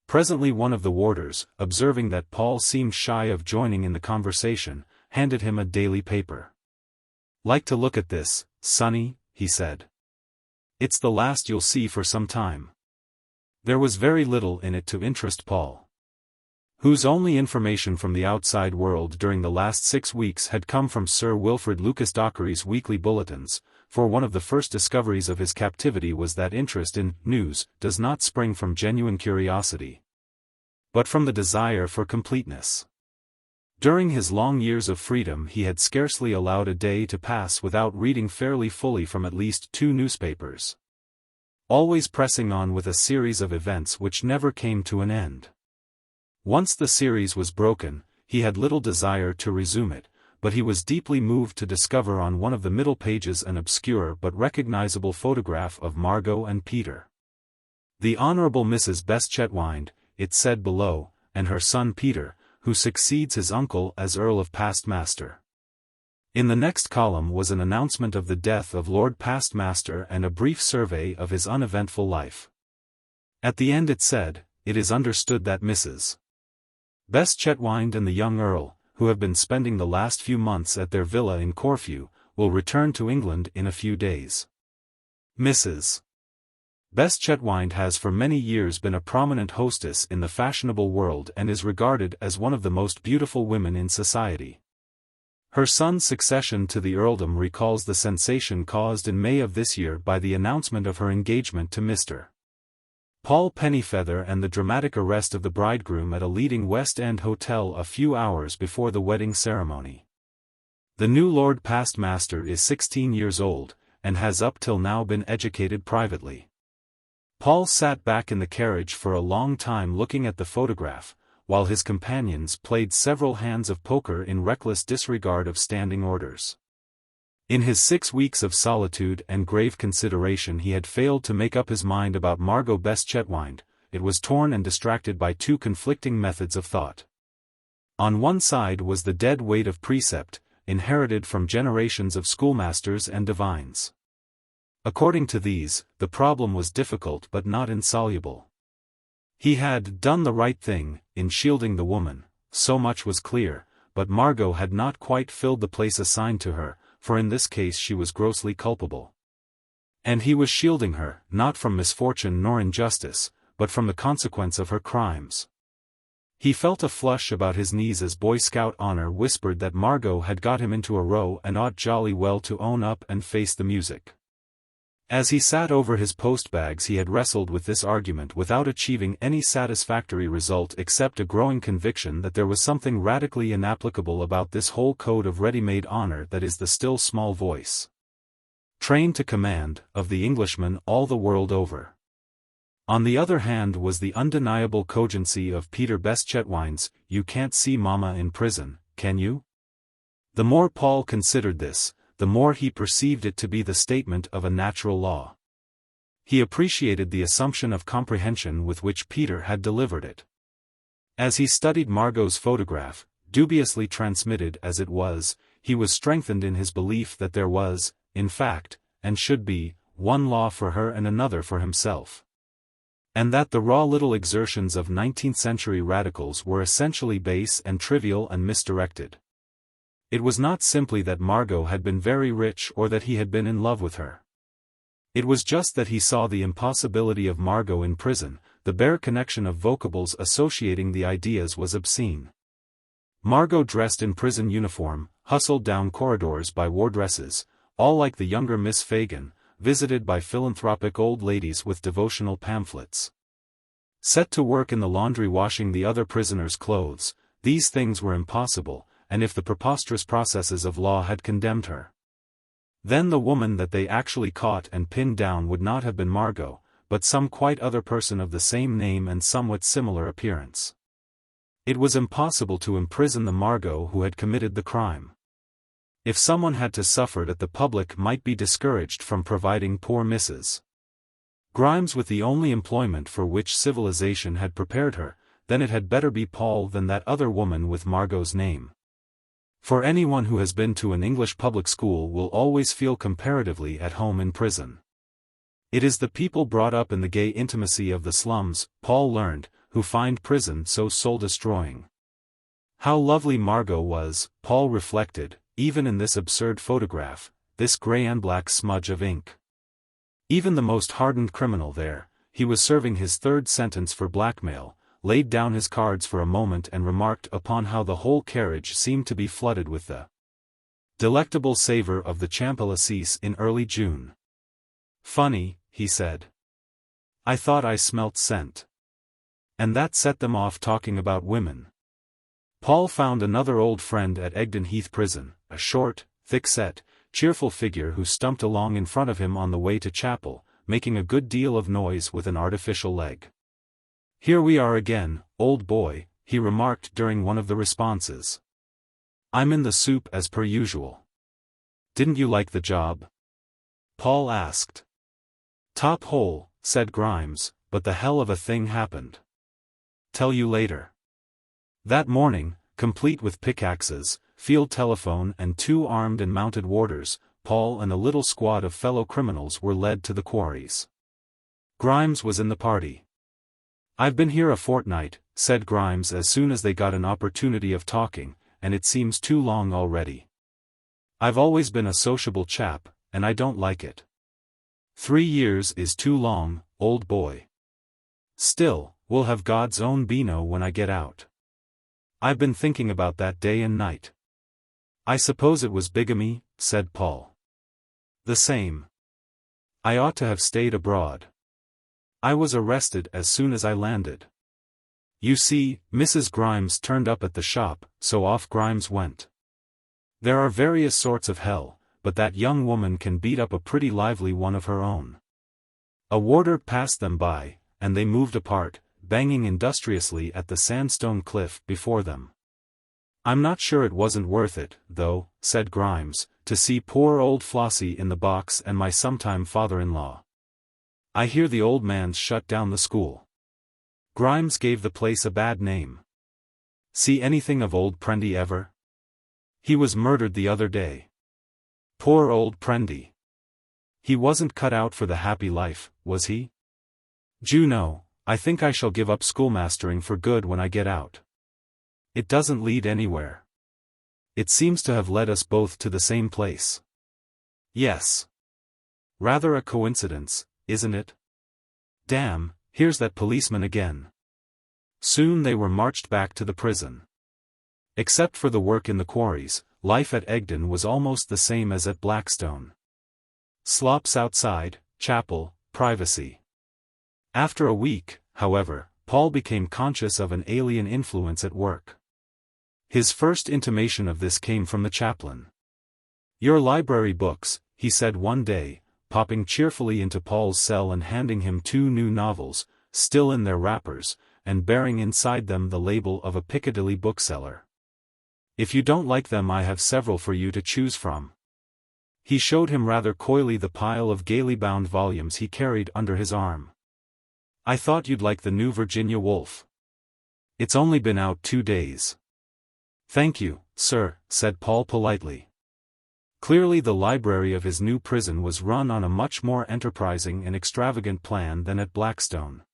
Presently one of the warders, observing that Paul seemed shy of joining in the conversation, handed him a daily paper. "Like to look at this, sonny," he said. "It's the last you'll see for some time." There was very little in it to interest Paul, whose only information from the outside world during the last 6 weeks had come from Sir Wilfrid Lucas-Dockery's weekly bulletins, for one of the first discoveries of his captivity was that interest in news does not spring from genuine curiosity, but from the desire for completeness. During his long years of freedom he had scarcely allowed a day to pass without reading fairly fully from at least 2 newspapers, always pressing on with a series of events which never came to an end. Once the series was broken, he had little desire to resume it, but he was deeply moved to discover on one of the middle pages an obscure but recognizable photograph of Margot and Peter. "The Honourable Mrs. Beste-Chetwynde," it said below, "and her son Peter, who succeeds his uncle as Earl of Pastmaster." In the next column was an announcement of the death of Lord Pastmaster and a brief survey of his uneventful life. At the end it said, "It is understood that Mrs. Beste-Chetwynde and the young Earl, who have been spending the last few months at their villa in Corfu, will return to England in a few days." Mrs. Beste-Chetwynde has for many years been a prominent hostess in the fashionable world and is regarded as one of the most beautiful women in society. Her son's succession to the earldom recalls the sensation caused in May of this year by the announcement of her engagement to Mr. Paul Pennyfeather and the dramatic arrest of the bridegroom at a leading West End hotel a few hours before the wedding ceremony. The new Lord Pastmaster is 16 years old, and has up till now been educated privately. Paul sat back in the carriage for a long time looking at the photograph, while his companions played several hands of poker in reckless disregard of standing orders. In his 6 weeks of solitude and grave consideration he had failed to make up his mind about Margot Beste-Chetwynde, it was torn and distracted by two conflicting methods of thought. On one side was the dead weight of precept, inherited from generations of schoolmasters and divines. According to these, the problem was difficult but not insoluble. He had done the right thing in shielding the woman, so much was clear, but Margot had not quite filled the place assigned to her, for in this case she was grossly culpable. And he was shielding her, not from misfortune nor injustice, but from the consequence of her crimes. He felt a flush about his knees as Boy Scout honor whispered that Margot had got him into a row and ought jolly well to own up and face the music. As he sat over his post-bags he had wrestled with this argument without achieving any satisfactory result except a growing conviction that there was something radically inapplicable about this whole code of ready-made honor that is the still small voice, trained to command, of the Englishman all the world over. On the other hand was the undeniable cogency of Peter Beste-Chetwynde's, "You can't see Mama in prison, can you?" The more Paul considered this, the more he perceived it to be the statement of a natural law. He appreciated the assumption of comprehension with which Peter had delivered it. As he studied Margot's photograph, dubiously transmitted as it was, he was strengthened in his belief that there was, in fact, and should be, one law for her and another for himself. And that the raw little exertions of 19th-century radicals were essentially base and trivial and misdirected. It was not simply that Margot had been very rich or that he had been in love with her. It was just that he saw the impossibility of Margot in prison, the bare connection of vocables associating the ideas was obscene. Margot dressed in prison uniform, hustled down corridors by wardresses, all like the younger Miss Fagan, visited by philanthropic old ladies with devotional pamphlets. Set to work in the laundry washing the other prisoners' clothes, these things were impossible, and if the preposterous processes of law had condemned her, then the woman that they actually caught and pinned down would not have been Margot, but some quite other person of the same name and somewhat similar appearance. It was impossible to imprison the Margot who had committed the crime. If someone had to suffer that the public might be discouraged from providing poor Mrs. Grimes with the only employment for which civilization had prepared her, then it had better be Paul than that other woman with Margot's name. For anyone who has been to an English public school will always feel comparatively at home in prison. It is the people brought up in the gay intimacy of the slums, Paul learned, who find prison so soul-destroying. How lovely Margot was, Paul reflected, even in this absurd photograph, this grey and black smudge of ink. Even the most hardened criminal there, he was serving his third sentence for blackmail, laid down his cards for a moment and remarked upon how the whole carriage seemed to be flooded with the delectable savour of the Champs-Élysées in early June. "Funny," he said. "I thought I smelt scent." And that set them off talking about women. Paul found another old friend at Egdon Heath Prison, a short, thick-set, cheerful figure who stumped along in front of him on the way to chapel, making a good deal of noise with an artificial leg. "Here we are again, old boy," he remarked during one of the responses. "I'm in the soup as per usual." "Didn't you like the job?" Paul asked. "Top hole," said Grimes, "but the hell of a thing happened. Tell you later." That morning, complete with pickaxes, field telephone and 2 armed and mounted warders, Paul and a little squad of fellow criminals were led to the quarries. Grimes was in the party. "I've been here a fortnight," said Grimes as soon as they got an opportunity of talking, "and it seems too long already. I've always been a sociable chap, and I don't like it. 3 years is too long, old boy. Still, we'll have God's own Beano when I get out. I've been thinking about that day and night." "I suppose it was bigamy," said Paul. "The same. I ought to have stayed abroad. I was arrested as soon as I landed. You see, Mrs. Grimes turned up at the shop, so off Grimes went. There are various sorts of hell, but that young woman can beat up a pretty lively one of her own." A warder passed them by, and they moved apart, banging industriously at the sandstone cliff before them. "I'm not sure it wasn't worth it, though," said Grimes, "to see poor old Flossie in the box and my sometime father-in-law. I hear the old man's shut down the school." Grimes gave the place a bad name. See anything of old Prendy ever? He was murdered the other day. Poor old Prendy. He wasn't cut out for the happy life, was he? Juno, I think I shall give up schoolmastering for good when I get out. It doesn't lead anywhere. It seems to have led us both to the same place. Yes. Rather a coincidence, isn't it? Damn, here's that policeman again. Soon they were marched back to the prison. Except for the work in the quarries, life at Egdon was almost the same as at Blackstone. Slops outside, chapel, privacy. After a week, however, Paul became conscious of an alien influence at work. His first intimation of this came from the chaplain. "Your library books," he said one day, popping cheerfully into Paul's cell and handing him 2 new novels, still in their wrappers, and bearing inside them the label of a Piccadilly bookseller. "If you don't like them, I have several for you to choose from." He showed him rather coyly the pile of gaily bound volumes he carried under his arm. "I thought you'd like the new Virginia Woolf. It's only been out 2 days. "Thank you, sir," said Paul politely. Clearly the library of his new prison was run on a much more enterprising and extravagant plan than at Blackstone.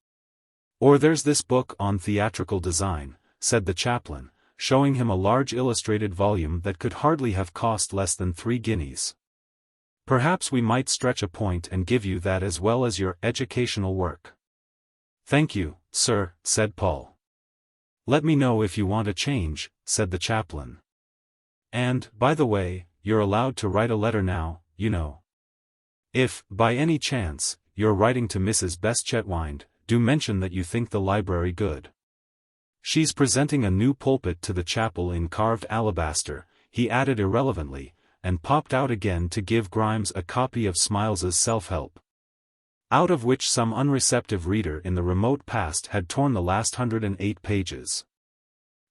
"Or there's this book on theatrical design," said the chaplain, showing him a large illustrated volume that could hardly have cost less than 3 guineas. "Perhaps we might stretch a point and give you that as well as your educational work." "Thank you, sir," said Paul. "Let me know if you want a change," said the chaplain. "And, by the way, you're allowed to write a letter now, you know. If, by any chance, you're writing to Mrs. Beste-Chetwynde, do mention that you think the library good. She's presenting a new pulpit to the chapel in carved alabaster," he added irrelevantly, and popped out again to give Grimes a copy of Smiles's Self-Help, out of which some unreceptive reader in the remote past had torn the last 108 pages.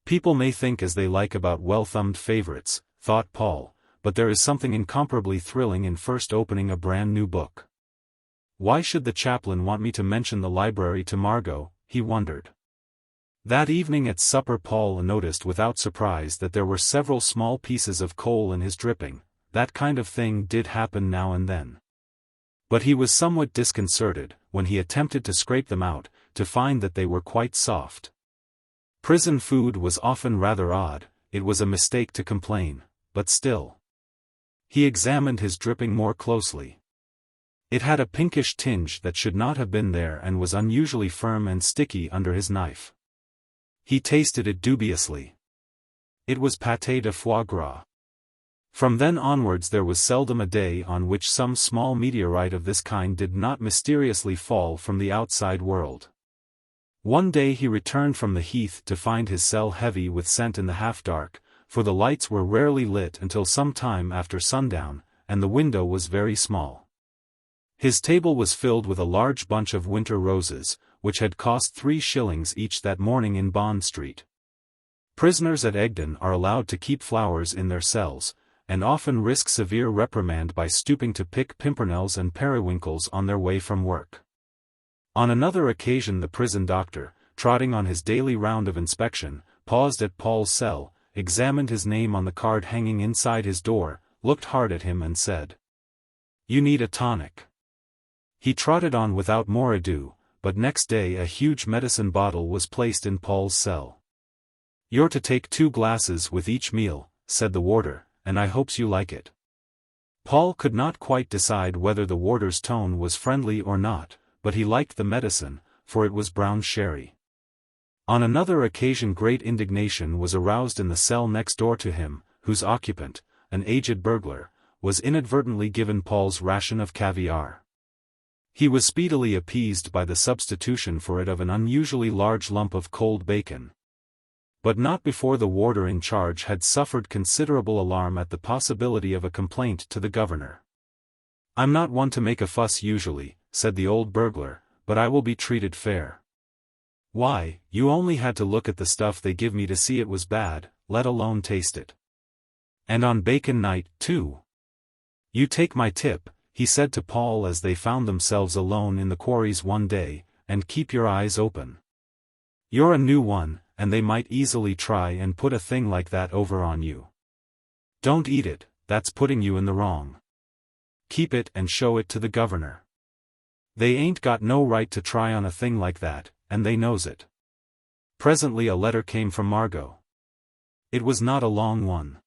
People may think as they like about well-thumbed favorites, thought Paul, but there is something incomparably thrilling in first opening a brand new book. Why should the chaplain want me to mention the library to Margot, he wondered. That evening at supper Paul noticed without surprise that there were several small pieces of coal in his dripping. That kind of thing did happen now and then. But he was somewhat disconcerted, when he attempted to scrape them out, to find that they were quite soft. Prison food was often rather odd, it was a mistake to complain, but still. He examined his dripping more closely. It had a pinkish tinge that should not have been there and was unusually firm and sticky under his knife. He tasted it dubiously. It was pâté de foie gras. From then onwards there was seldom a day on which some small meteorite of this kind did not mysteriously fall from the outside world. One day he returned from the heath to find his cell heavy with scent in the half-dark, for the lights were rarely lit until some time after sundown, and the window was very small. His table was filled with a large bunch of winter roses, which had cost 3 shillings each that morning in Bond Street. Prisoners at Egdon are allowed to keep flowers in their cells, and often risk severe reprimand by stooping to pick pimpernels and periwinkles on their way from work. On another occasion the prison doctor, trotting on his daily round of inspection, paused at Paul's cell, examined his name on the card hanging inside his door, looked hard at him and said, "You need a tonic." He trotted on without more ado, but next day a huge medicine bottle was placed in Paul's cell. "You're to take 2 glasses with each meal," said the warder, "and I hopes you like it." Paul could not quite decide whether the warder's tone was friendly or not, but he liked the medicine, for it was brown sherry. On another occasion great indignation was aroused in the cell next door to him, whose occupant, an aged burglar, was inadvertently given Paul's ration of caviar. He was speedily appeased by the substitution for it of an unusually large lump of cold bacon. But not before the warder in charge had suffered considerable alarm at the possibility of a complaint to the governor. "I'm not one to make a fuss usually," said the old burglar, "but I will be treated fair. Why, you only had to look at the stuff they give me to see it was bad, let alone taste it. And on bacon night, too. You take my tip," he said to Paul as they found themselves alone in the quarries one day, "and keep your eyes open. You're a new one, and they might easily try and put a thing like that over on you. Don't eat it, that's putting you in the wrong. Keep it and show it to the governor. They ain't got no right to try on a thing like that, and they knows it. Presently a letter came from Margot. It was not a long one.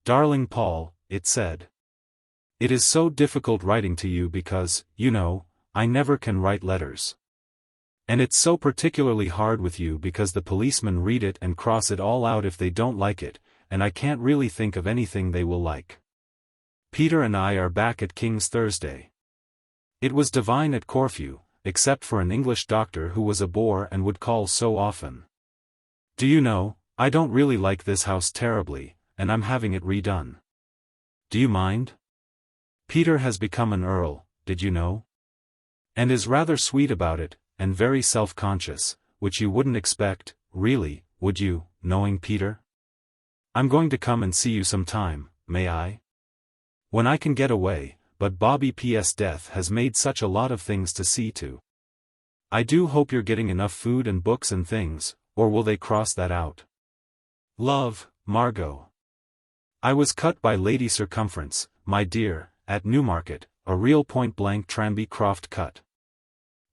Darling Paul, it said. It is so difficult writing to you because, you know, I never can write letters. And it's so particularly hard with you because the policemen read it and cross it all out if they don't like it, and I can't really think of anything they will like. Peter and I are back at King's Thursday. It was divine at Corfu, except for an English doctor who was a bore and would call so often. Do you know, I don't really like this house terribly, and I'm having it redone. Do you mind? Peter has become an earl, did you know? And is rather sweet about it, and very self-conscious, which you wouldn't expect, really, would you, knowing Peter? I'm going to come and see you sometime, may I? When I can get away, but Bobby P.S. death has made such a lot of things to see to. I do hope you're getting enough food and books and things, or will they cross that out? Love, Margot. I was cut by Lady Circumference, my dear, at Newmarket, a real point-blank Tranby Croft cut.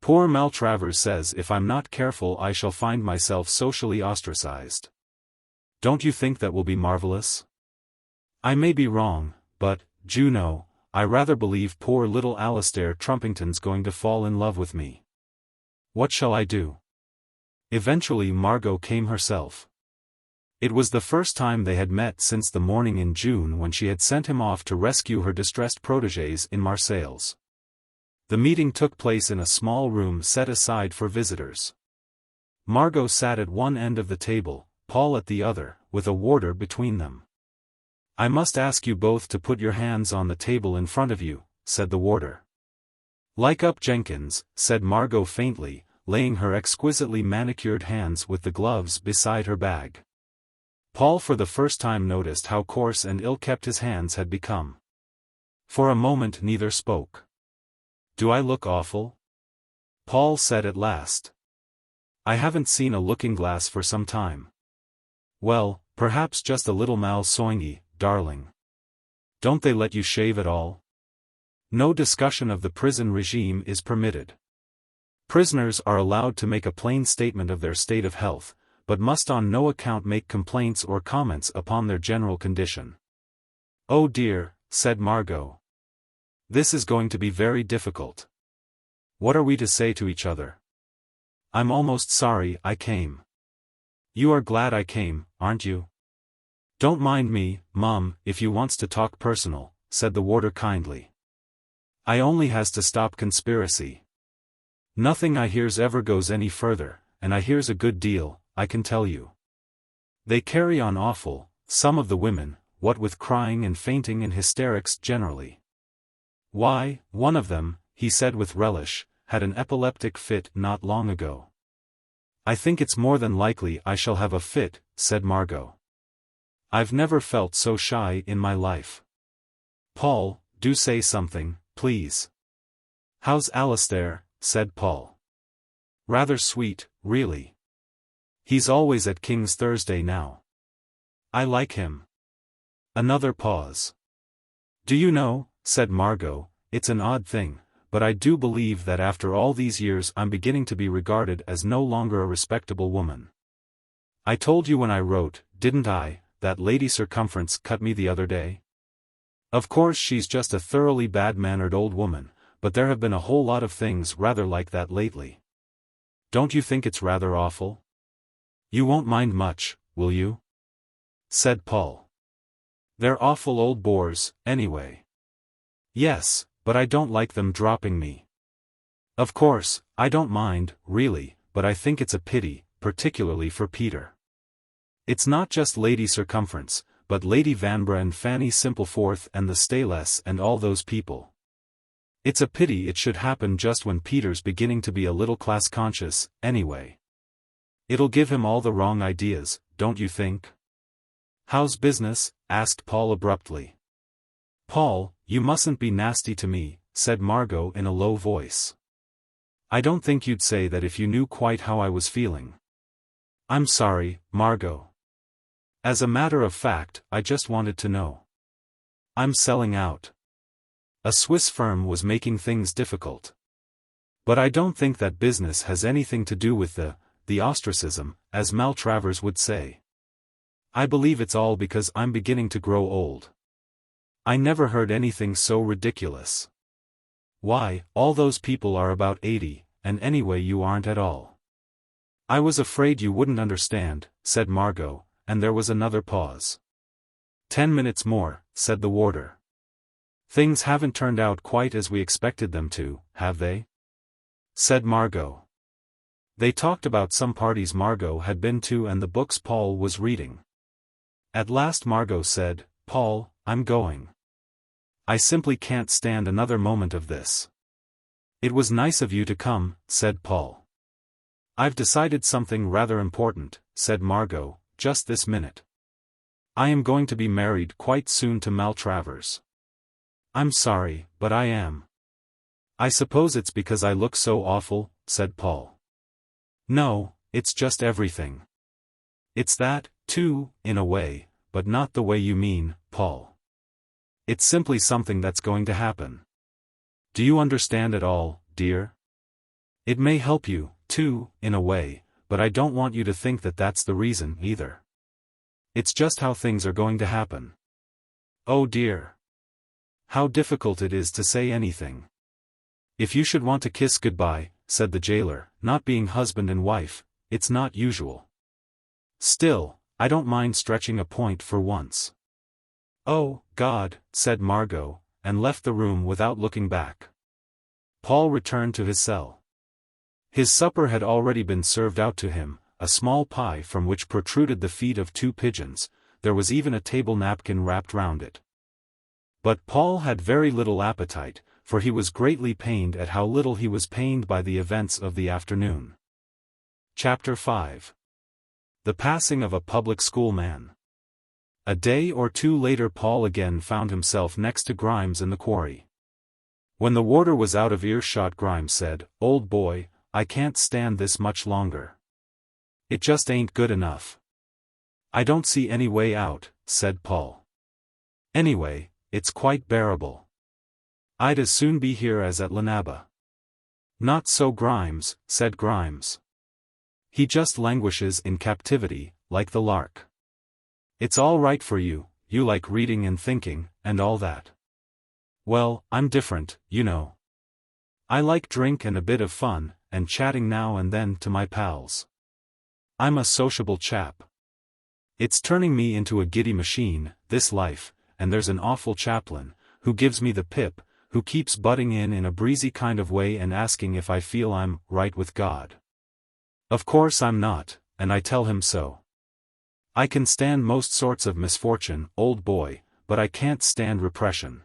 Poor Maltravers says if I'm not careful I shall find myself socially ostracized. Don't you think that will be marvelous? I may be wrong, but, Juno, I rather believe poor little Alistair Trumpington's going to fall in love with me. What shall I do? Eventually Margot came herself. It was the first time they had met since the morning in June when she had sent him off to rescue her distressed protégés in Marseille. The meeting took place in a small room set aside for visitors. Margot sat at one end of the table, Paul at the other, with a warder between them. I must ask you both to put your hands on the table in front of you, said the warder. Like up Jenkins, said Margot faintly, laying her exquisitely manicured hands with the gloves beside her bag. Paul for the first time noticed how coarse and ill-kept his hands had become. For a moment neither spoke. Do I look awful? Paul said at last. I haven't seen a looking-glass for some time. Well, perhaps just a little mal-soigné, darling. Don't they let you shave at all? No discussion of the prison regime is permitted. Prisoners are allowed to make a plain statement of their state of health, but must on no account make complaints or comments upon their general condition. Oh dear, said Margot. This is going to be very difficult. What are we to say to each other? I'm almost sorry I came. You are glad I came, aren't you? Don't mind me, Mum, if you wants to talk personal, said the warder kindly. I only has to stop conspiracy. Nothing I hears ever goes any further, and I hears a good deal, I can tell you. They carry on awful, some of the women, what with crying and fainting and hysterics generally. Why, one of them, he said with relish, had an epileptic fit not long ago. I think it's more than likely I shall have a fit, said Margot. I've never felt so shy in my life. Paul, do say something, please. How's Alistair? Said Paul. Rather sweet, really. He's always at King's Thursday now. I like him. Another pause. Do you know, said Margot, it's an odd thing, but I do believe that after all these years I'm beginning to be regarded as no longer a respectable woman. I told you when I wrote, didn't I, that Lady Circumference cut me the other day? Of course she's just a thoroughly bad-mannered old woman, but there have been a whole lot of things rather like that lately. Don't you think it's rather awful? You won't mind much, will you? Said Paul. They're awful old bores, anyway. Yes, but I don't like them dropping me. Of course, I don't mind, really, but I think it's a pity, particularly for Peter. It's not just Lady Circumference, but Lady Vanbrugh and Fanny Simpleforth and the Stayless and all those people. It's a pity it should happen just when Peter's beginning to be a little class-conscious, anyway. It'll give him all the wrong ideas, don't you think? How's business? Asked Paul abruptly. Paul, you mustn't be nasty to me, said Margot in a low voice. I don't think you'd say that if you knew quite how I was feeling. I'm sorry, Margot. As a matter of fact, I just wanted to know. I'm selling out. A Swiss firm was making things difficult. But I don't think that business has anything to do with the ostracism, as Maltravers would say. I believe it's all because I'm beginning to grow old. I never heard anything so ridiculous. Why, all those people are about 80, and anyway you aren't at all. I was afraid you wouldn't understand, said Margot, and there was another pause. 10 minutes more, said the warder. Things haven't turned out quite as we expected them to, have they? Said Margot. They talked about some parties Margot had been to and the books Paul was reading. At last Margot said, Paul, I'm going. I simply can't stand another moment of this. It was nice of you to come, said Paul. I've decided something rather important, said Margot, just this minute. I am going to be married quite soon to Maltravers. I'm sorry, but I am. I suppose it's because I look so awful, said Paul. No, it's just everything. It's that, too, in a way, but not the way you mean, Paul. It's simply something that's going to happen. Do you understand at all, dear? It may help you, too, in a way, but I don't want you to think that that's the reason, either. It's just how things are going to happen. Oh dear. How difficult it is to say anything. If you should want to kiss goodbye, said the jailer, not being husband and wife, it's not usual. Still, I don't mind stretching a point for once. Oh, God, said Margot, and left the room without looking back. Paul returned to his cell. His supper had already been served out to him, a small pie from which protruded the feet of 2 pigeons, there was even a table napkin wrapped round it. But Paul had very little appetite, for he was greatly pained at how little he was pained by the events of the afternoon. Chapter 5. The passing of a public school man. A day or two later Paul again found himself next to Grimes in the quarry. When the warder was out of earshot Grimes said, Old boy, I can't stand this much longer. It just ain't good enough. I don't see any way out, said Paul. Anyway, it's quite bearable. I'd as soon be here as at Llanabba. Not so Grimes, said Grimes. He just languishes in captivity, like the lark. It's all right for you, you like reading and thinking, and all that. Well, I'm different, you know. I like drink and a bit of fun, and chatting now and then to my pals. I'm a sociable chap. It's turning me into a giddy machine, this life, and there's an awful chaplain, who gives me the pip, who keeps butting in a breezy kind of way and asking if I feel I'm right with God. Of course I'm not, and I tell him so. I can stand most sorts of misfortune, old boy, but I can't stand repression.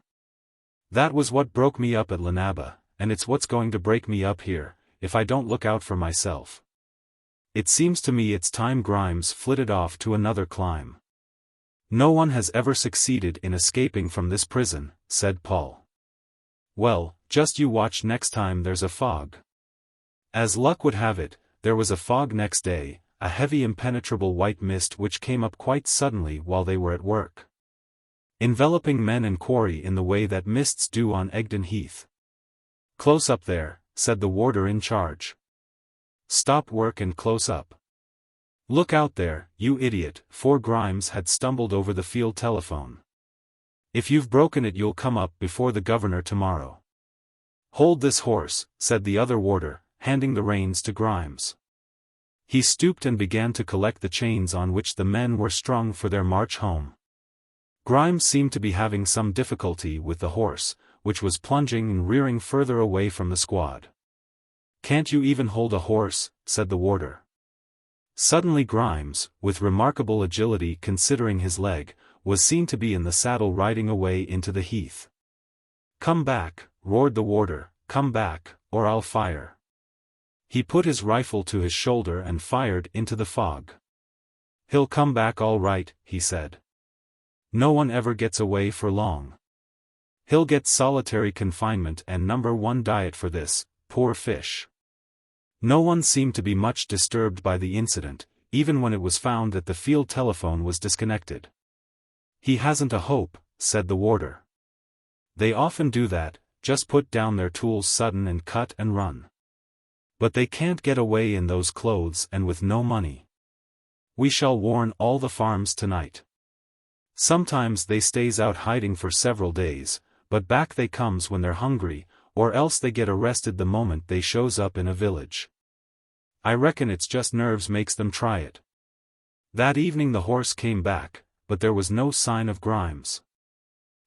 That was what broke me up at Llanabba, and it's what's going to break me up here, if I don't look out for myself. It seems to me it's time Grimes flitted off to another clime. No one has ever succeeded in escaping from this prison, said Paul. Well, just you watch next time there's a fog. As luck would have it, there was a fog next day, a heavy impenetrable white mist which came up quite suddenly while they were at work. Enveloping men and quarry in the way that mists do on Egdon Heath. Close up there, said the warder in charge. Stop work and close up. Look out there, you idiot, for Grimes had stumbled over the field telephone. If you've broken it you'll come up before the governor tomorrow. Hold this horse, said the other warder, handing the reins to Grimes. He stooped and began to collect the chains on which the men were strung for their march home. Grimes seemed to be having some difficulty with the horse, which was plunging and rearing further away from the squad. Can't you even hold a horse, said the warder. Suddenly Grimes, with remarkable agility considering his leg, was seen to be in the saddle riding away into the heath. Come back, roared the warder, come back, or I'll fire. He put his rifle to his shoulder and fired into the fog. He'll come back all right, he said. No one ever gets away for long. He'll get solitary confinement and #1 diet for this, poor fish. No one seemed to be much disturbed by the incident, even when it was found that the field telephone was disconnected. "He hasn't a hope," said the warder. "They often do that, just put down their tools sudden and cut and run. But they can't get away in those clothes and with no money. We shall warn all the farms tonight. Sometimes they stays out hiding for several days, but back they comes when they're hungry, or else they get arrested the moment they shows up in a village. I reckon it's just nerves makes them try it." That evening the horse came back, but there was no sign of Grimes.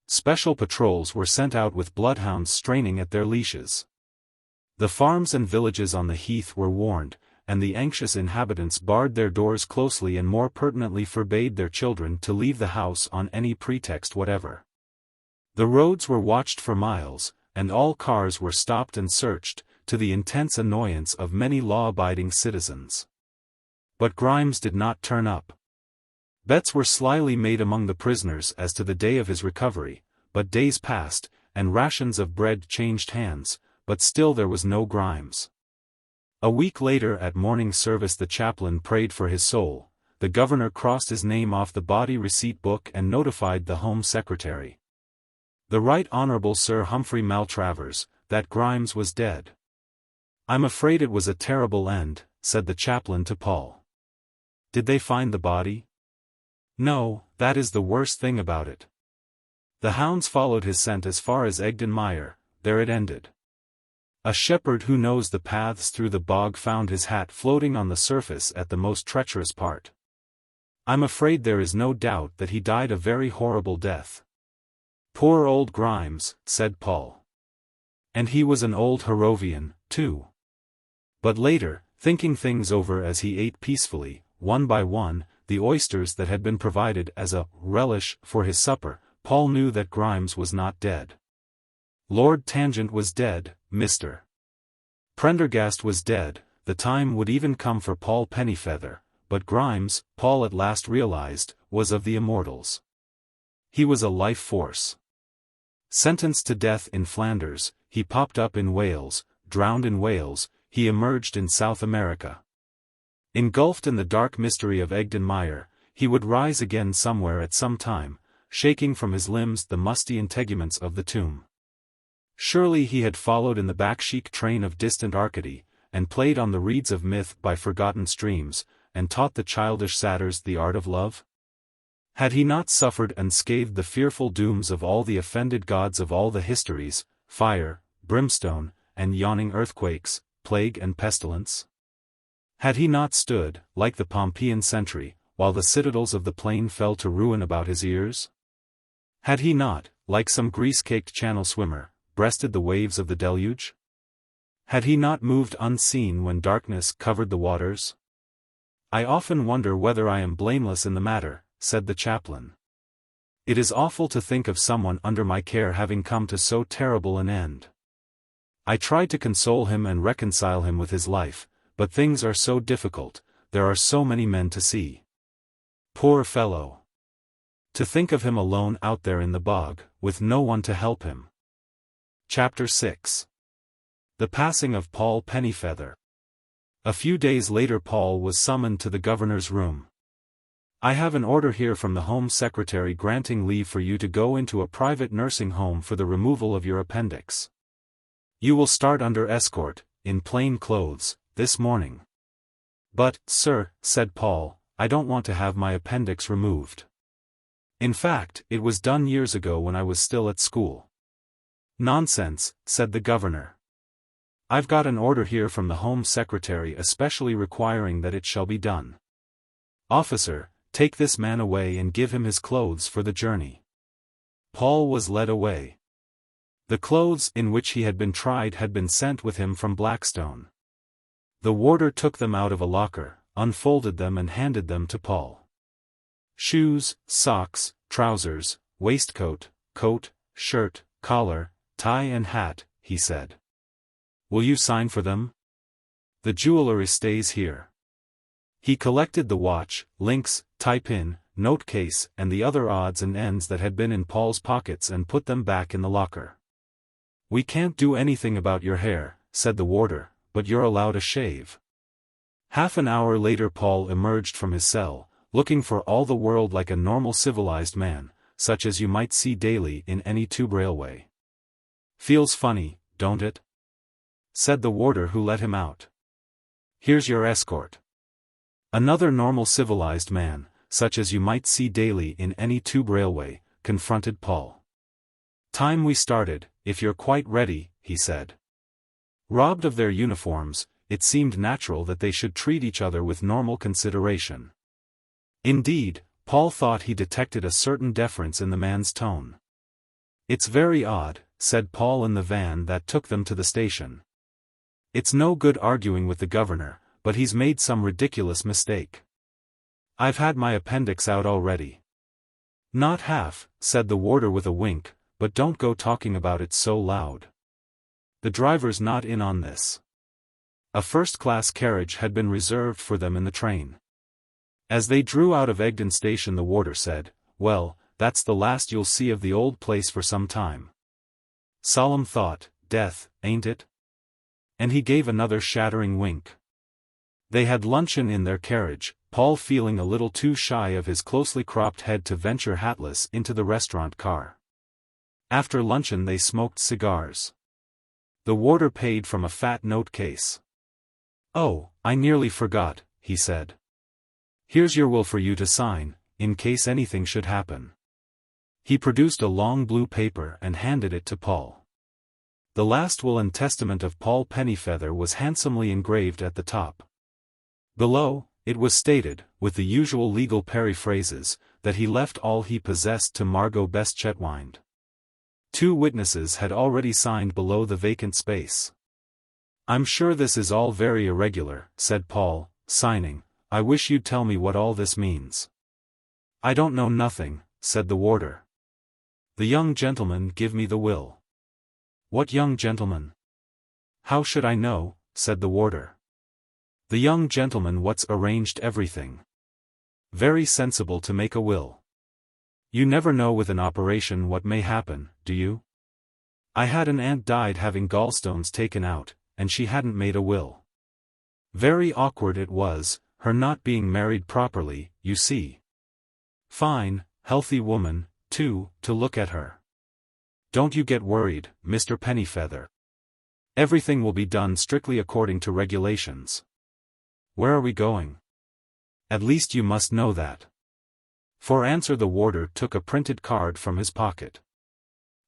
Special patrols were sent out with bloodhounds straining at their leashes. The farms and villages on the heath were warned, and the anxious inhabitants barred their doors closely and more pertinently forbade their children to leave the house on any pretext whatever. The roads were watched for miles, and all cars were stopped and searched, to the intense annoyance of many law-abiding citizens. But Grimes did not turn up. Bets were slyly made among the prisoners as to the day of his recovery, but days passed, and rations of bread changed hands, but still there was no Grimes. A week later at morning service the chaplain prayed for his soul, the governor crossed his name off the body receipt book and notified the Home Secretary, the Right Honourable Sir Humphrey Maltravers, that Grimes was dead. "I'm afraid it was a terrible end," said the chaplain to Paul. "Did they find the body?" "No, that is the worst thing about it. The hounds followed his scent as far as Egdon Mire, there it ended. A shepherd who knows the paths through the bog found his hat floating on the surface at the most treacherous part. I'm afraid there is no doubt that he died a very horrible death." "Poor old Grimes," said Paul. "And he was an old Harrovian, too." But later, thinking things over as he ate peacefully, one by one, the oysters that had been provided as a relish for his supper, Paul knew that Grimes was not dead. Lord Tangent was dead, Mr. Prendergast was dead, the time would even come for Paul Pennyfeather, but Grimes, Paul at last realized, was of the immortals. He was a life force. Sentenced to death in Flanders, he popped up in Wales, drowned in Wales, he emerged in South America. Engulfed in the dark mystery of Egdon Mire, he would rise again somewhere at some time, shaking from his limbs the musty integuments of the tomb. Surely he had followed in the backsheek train of distant Arcady, and played on the reeds of myth by forgotten streams, and taught the childish satyrs the art of love? Had he not suffered unscathed the fearful dooms of all the offended gods of all the histories, fire, brimstone, and yawning earthquakes, plague and pestilence? Had he not stood, like the Pompeian sentry, while the citadels of the plain fell to ruin about his ears? Had he not, like some grease-caked channel swimmer, breasted the waves of the deluge? Had he not moved unseen when darkness covered the waters? "I often wonder whether I am blameless in the matter," said the chaplain. "It is awful to think of someone under my care having come to so terrible an end. I tried to console him and reconcile him with his life, but things are so difficult, there are so many men to see. Poor fellow! To think of him alone out there in the bog, with no one to help him." Chapter 6. The passing of Paul Pennyfeather. A few days later Paul was summoned to the governor's room. "I have an order here from the Home Secretary granting leave for you to go into a private nursing home for the removal of your appendix. You will start under escort, in plain clothes, this morning." "But, sir," said Paul, "I don't want to have my appendix removed. In fact, it was done years ago when I was still at school." "Nonsense," said the governor. "I've got an order here from the Home Secretary especially requiring that it shall be done. Officer, take this man away and give him his clothes for the journey." Paul was led away. The clothes in which he had been tried had been sent with him from Blackstone. The warder took them out of a locker, unfolded them and handed them to Paul. "Shoes, socks, trousers, waistcoat, coat, shirt, collar, tie and hat," he said. "Will you sign for them? The jewellery stays here." He collected the watch, links, tie-pin, note case and the other odds and ends that had been in Paul's pockets and put them back in the locker. "We can't do anything about your hair," said the warder, "but you're allowed a shave." Half an hour later Paul emerged from his cell, looking for all the world like a normal civilized man, such as you might see daily in any tube railway. "Feels funny, don't it?" said the warder who let him out. "Here's your escort." Another normal civilized man, such as you might see daily in any tube railway, confronted Paul. "Time we started, if you're quite ready," he said. Robbed of their uniforms, it seemed natural that they should treat each other with normal consideration. Indeed, Paul thought he detected a certain deference in the man's tone. "It's very odd," said Paul in the van that took them to the station. "It's no good arguing with the governor, but he's made some ridiculous mistake. I've had my appendix out already." "Not half," said the warder with a wink, "but don't go talking about it so loud. The driver's not in on this." A first-class carriage had been reserved for them in the train. As they drew out of Egdon station the warder said, "Well, that's the last you'll see of the old place for some time. Solemn thought, death, ain't it?" And he gave another shattering wink. They had luncheon in their carriage, Paul feeling a little too shy of his closely cropped head to venture hatless into the restaurant car. After luncheon they smoked cigars. The warder paid from a fat note case. "Oh, I nearly forgot," he said. "Here's your will for you to sign, in case anything should happen." He produced a long blue paper and handed it to Paul. The last will and testament of Paul Pennyfeather was handsomely engraved at the top. Below, it was stated, with the usual legal periphrases, that he left all he possessed to Margot Beste-Chetwynde. 2 witnesses had already signed below the vacant space. "I'm sure this is all very irregular," said Paul, signing. "I wish you'd tell me what all this means." "I don't know nothing," said the warder. "The young gentleman give me the will." "What young gentleman?" "How should I know?" said the warder. "The young gentleman what's arranged everything. Very sensible to make a will. You never know with an operation what may happen, do you? I had an aunt died having gallstones taken out, and she hadn't made a will. Very awkward it was, her not being married properly, you see. Fine, healthy woman, too, to look at her. Don't you get worried, Mr. Pennyfeather. Everything will be done strictly according to regulations. Where are we going? At least you must know that." For answer the warder took a printed card from his pocket.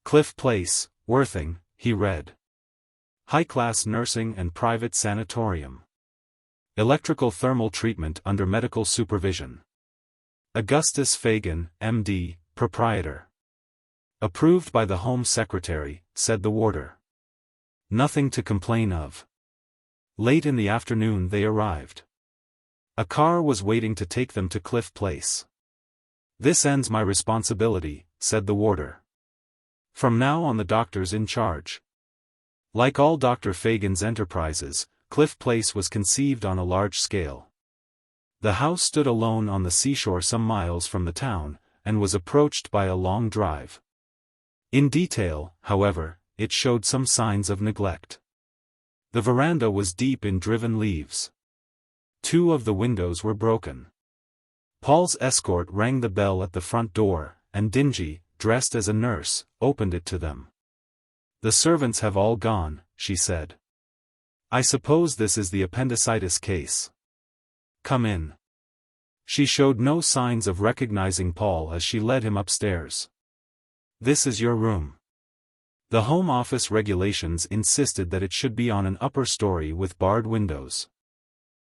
"Cliff Place, Worthing," he read. "High-class nursing and private sanatorium. Electrical thermal treatment under medical supervision. Augustus Fagan, M.D., proprietor. Approved by the Home Secretary," said the warder. Nothing to complain of. Late in the afternoon they arrived. A car was waiting to take them to Cliff Place. "This ends my responsibility," said the warder. "From now on the doctor's in charge." Like all Dr. Fagan's enterprises, Cliff Place was conceived on a large scale. The house stood alone on the seashore some miles from the town, and was approached by a long drive. In detail, however, it showed some signs of neglect. The veranda was deep in driven leaves. 2 of the windows were broken. Paul's escort rang the bell at the front door, and Dingy, dressed as a nurse, opened it to them. "The servants have all gone," she said. "I suppose this is the appendicitis case. Come in." She showed no signs of recognizing Paul as she led him upstairs. "This is your room." The Home Office regulations insisted that it should be on an upper story with barred windows.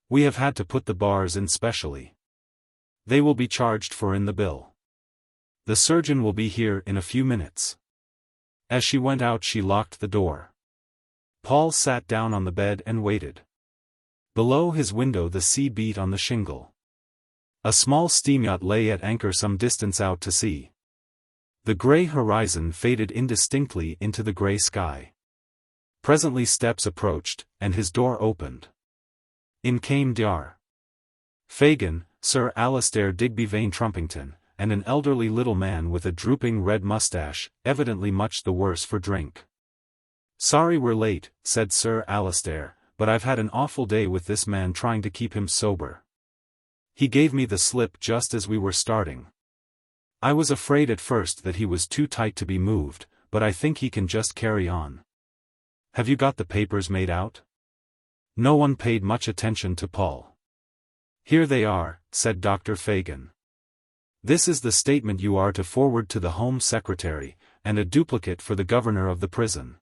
"We have had to put the bars in specially. They will be charged for in the bill. The surgeon will be here in a few minutes." As she went out she locked the door. Paul sat down on the bed and waited. Below his window the sea beat on the shingle. A small steam yacht lay at anchor some distance out to sea. The grey horizon faded indistinctly into the grey sky. Presently steps approached, and his door opened. In came Dr. Fagan, Sir Alastair Digby Vane Trumpington, and an elderly little man with a drooping red moustache, evidently much the worse for drink. "Sorry we're late," said Sir Alastair, but I've had an awful day with this man trying to keep him sober. He gave me the slip just as we were starting. I was afraid at first that he was too tight to be moved, but I think he can just carry on. Have you got the papers made out?" No one paid much attention to Paul. "Here they are," said Dr. Fagan. "This is the statement you are to forward to the Home Secretary, and a duplicate for the governor of the prison.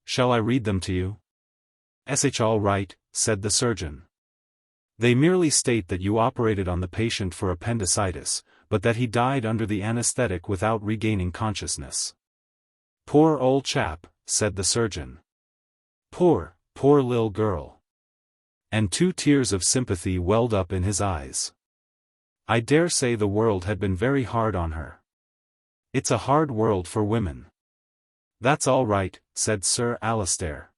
Shall I read them to you?" "All right," said the surgeon. "They merely state that you operated on the patient for appendicitis, but that he died under the anesthetic without regaining consciousness." "Poor old chap," said the surgeon. Poor lil' girl." And 2 tears of sympathy welled up in his eyes. "I dare say the world had been very hard on her." "It's a hard world for women." "That's all right," said Sir Alistair.